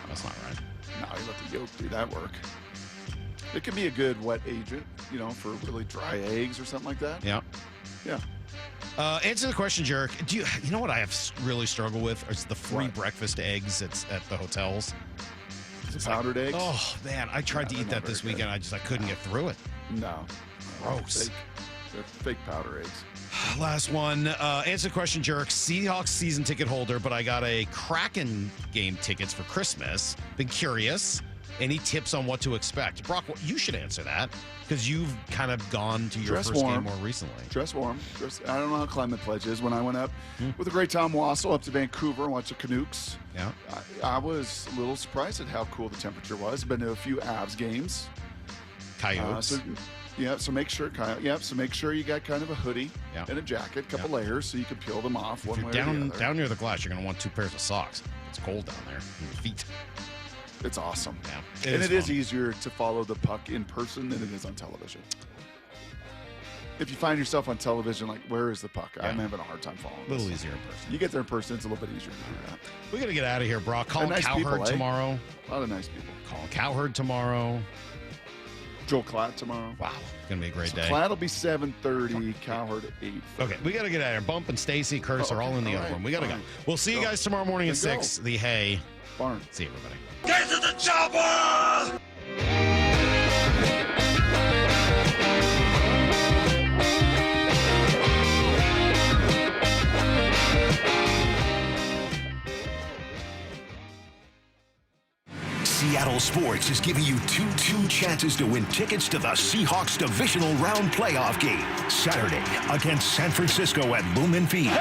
That's not right. No, you let the yolk do that work. It can be a good wet agent, for really dry eggs or something like that. Yeah. Yeah. Answer the question, Jerk. You know what I have really struggled with? It's the free breakfast eggs at the hotels. Powdered eggs? Oh, man. I tried to eat that this weekend. I couldn't get through it. No. Gross. They're fake powder eggs. Last one. Answer the question, Jerk. Seahawks season ticket holder, but I got a Kraken game tickets for Christmas. Been curious. Any tips on what to expect? Brock, you should answer that because you've kind of gone to your first game more recently. Dress warm. I don't know how Climate Pledge is. When I went up with the great Tom Wassel up to Vancouver and watched the Canucks, I was a little surprised at how cool the temperature was. Been to a few Avs games. Coyotes. So make sure, so make sure you got kind of a hoodie and a jacket, a couple layers, so you can peel them off one way or the other. Down near the glass, you're going to want 2 pairs of socks. It's cold down there on your feet. It's awesome. Yeah, it is easier to follow the puck in person than it is on television. If you find yourself on television, like, where is the puck? I'm having a hard time following this. A little easier in person. You get there in person, it's a little bit easier to do that. We got to get out of here, Brock. Colin nice Cowherd people, tomorrow. A lot of nice people. Colin Cowherd tomorrow. Joel Klatt tomorrow. Wow. It's going to be a great day. Klatt will be 7:30, Cowherd 8:30. Okay, we got to get out of here. Bump and Stacy, Curtis are all in the other room. We got to go. We'll see you guys tomorrow morning at 6. The Hay Barn. See you, everybody. Get to the chopper! Seattle Sports is giving you two chances to win tickets to the Seahawks divisional round playoff game Saturday against San Francisco at Lumen Field.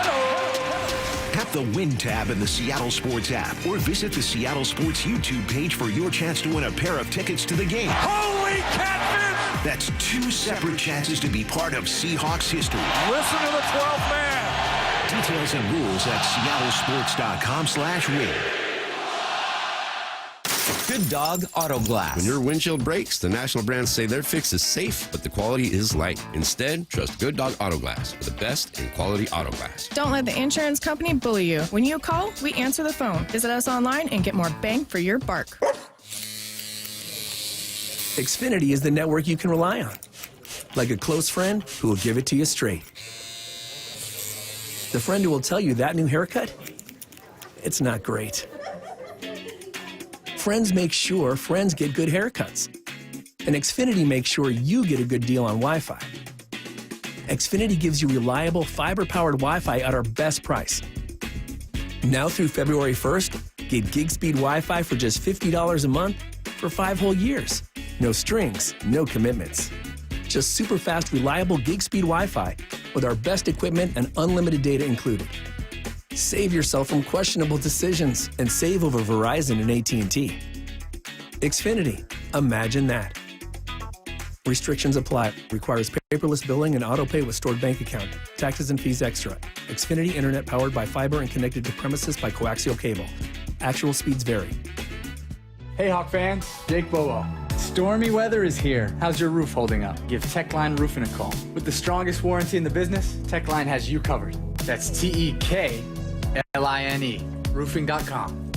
Tap the Win tab in the Seattle Sports app or visit the Seattle Sports YouTube page for your chance to win a pair of tickets to the game. Holy catfish! That's 2 separate chances to be part of Seahawks history. Listen to the 12th man! Details and rules at seattlesports.com/win. Good Dog Auto Glass. When your windshield breaks, the national brands say their fix is safe, but the quality is light. Instead, trust Good Dog Auto Glass for the best in quality auto glass. Don't let the insurance company bully you. When you call, we answer the phone. Visit us online and get more bang for your buck. Xfinity is the network you can rely on. Like a close friend who will give it to you straight. The friend who will tell you that new haircut, it's not great. friends make sure friends get good haircuts. And Xfinity makes sure you get a good deal on Wi-Fi. Xfinity gives you reliable fiber-powered Wi-Fi at our best price. Now through February 1st, get gig speed Wi-Fi for just $50 a month for 5 whole years. No strings, no commitments. Just super fast, reliable gig speed Wi-Fi with our best equipment and unlimited data included. Save yourself from questionable decisions and save over Verizon and AT&T. Xfinity, imagine that. Restrictions apply. Requires paperless billing and autopay with stored bank account. Taxes and fees extra. Xfinity Internet powered by fiber and connected to premises by coaxial cable. Actual speeds vary. Hey Hawk fans, Jake Bobo. Stormy weather is here. How's your roof holding up? Give Techline Roofing a call. With the strongest warranty in the business, Techline has you covered. That's Tekline, roofing.com.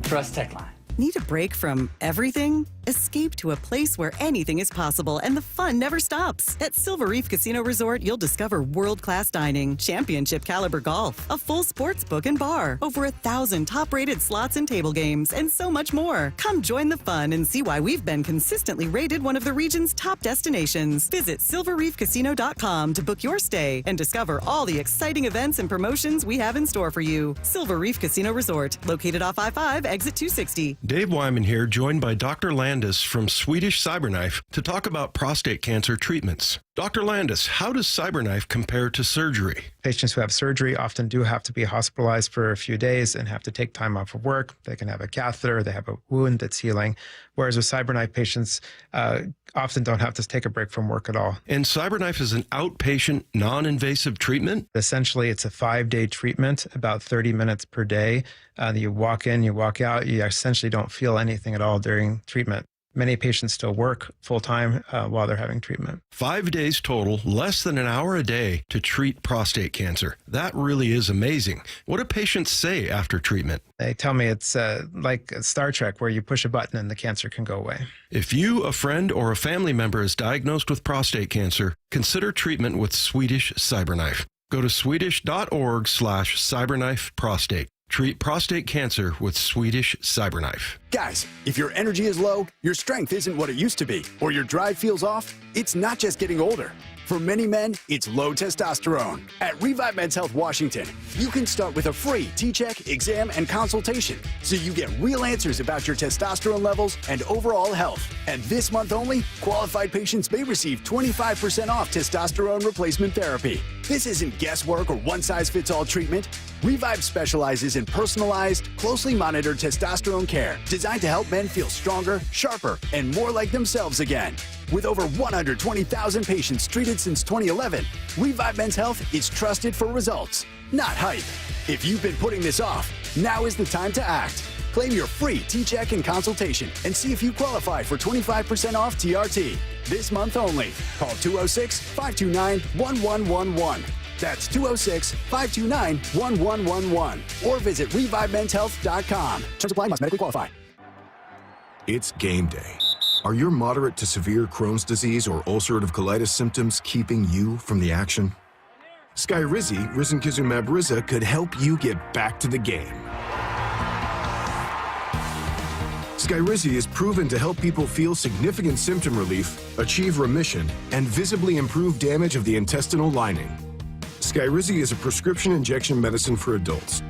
Trust Techline. Need a break from everything? Escape to a place where anything is possible and the fun never stops. At Silver Reef Casino Resort, you'll discover world-class dining, championship caliber golf, a full sports book and bar, over 1,000 top-rated slots and table games, and so much more. Come join the fun and see why we've been consistently rated one of the region's top destinations. Visit silverreefcasino.com to book your stay and discover all the exciting events and promotions we have in store for you. Silver Reef Casino Resort, located off I-5, exit 260. Dave Wyman here, joined by Dr. Landis from Swedish Cyberknife to talk about prostate cancer treatments. Dr. Landis, how does Cyberknife compare to surgery? Patients who have surgery often do have to be hospitalized for a few days and have to take time off of work. They can have a catheter, they have a wound that's healing, whereas with Cyberknife, patients often don't have to take a break from work at all. And Cyberknife is an outpatient, non-invasive treatment? Essentially, it's a 5-day treatment, about 30 minutes per day. You walk in, you walk out, you essentially don't feel anything at all during treatment. Many patients still work full-time while they're having treatment. 5 days total, less than an hour a day to treat prostate cancer. That really is amazing. What do patients say after treatment? They tell me it's like Star Trek, where you push a button and the cancer can go away. If you, a friend, or a family member is diagnosed with prostate cancer, consider treatment with Swedish Cyberknife. Go to swedish.org/cyberknifeprostate. Treat prostate cancer with Swedish Cyberknife. Guys, if your energy is low, your strength isn't what it used to be, or your drive feels off, it's not just getting older. For many men, it's low testosterone. At Revive Men's Health Washington, you can start with a free T-check, exam, and consultation, so you get real answers about your testosterone levels and overall health. And this month only, qualified patients may receive 25% off testosterone replacement therapy. This isn't guesswork or one-size-fits-all treatment. Revive specializes in personalized, closely monitored testosterone care designed to help men feel stronger, sharper, and more like themselves again. With over 120,000 patients treated since 2011, Revive Men's Health is trusted for results, not hype. If you've been putting this off, now is the time to act. Claim your free T-check and consultation and see if you qualify for 25% off TRT. This month only. Call 206-529-1111. That's 206-529-1111. Or visit ReviveMen'sHealth.com. Terms apply, must medically qualify. It's game day. Are your moderate to severe Crohn's disease or ulcerative colitis symptoms keeping you from the action? Skyrizi, risankizumab Riza, could help you get back to the game. Skyrizi is proven to help people feel significant symptom relief, achieve remission, and visibly improve damage of the intestinal lining. Skyrizi is a prescription injection medicine for adults.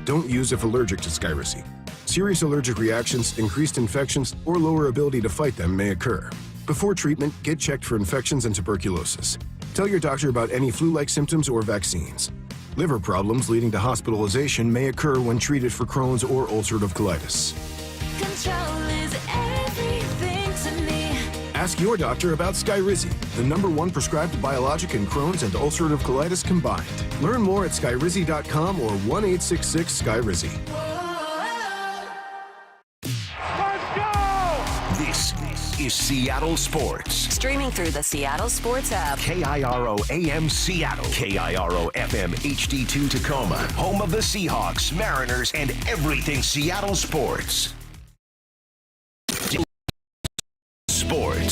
Don't use if allergic to Skyrizi. Serious allergic reactions, increased infections, or lower ability to fight them may occur. Before treatment, get checked for infections and tuberculosis. Tell your doctor about any flu-like symptoms or vaccines. Liver problems leading to hospitalization may occur when treated for Crohn's or ulcerative colitis. Control is everything to me. Ask your doctor about Skyrizi, the #1 prescribed biologic in Crohn's and ulcerative colitis combined. Learn more at skyrizi.com or 1-866-SKYRIZI. This is Seattle Sports. Streaming through the Seattle Sports app. KIRO AM Seattle. KIRO FM HD2 Tacoma. Home of the Seahawks, Mariners, and everything Seattle sports. Sports.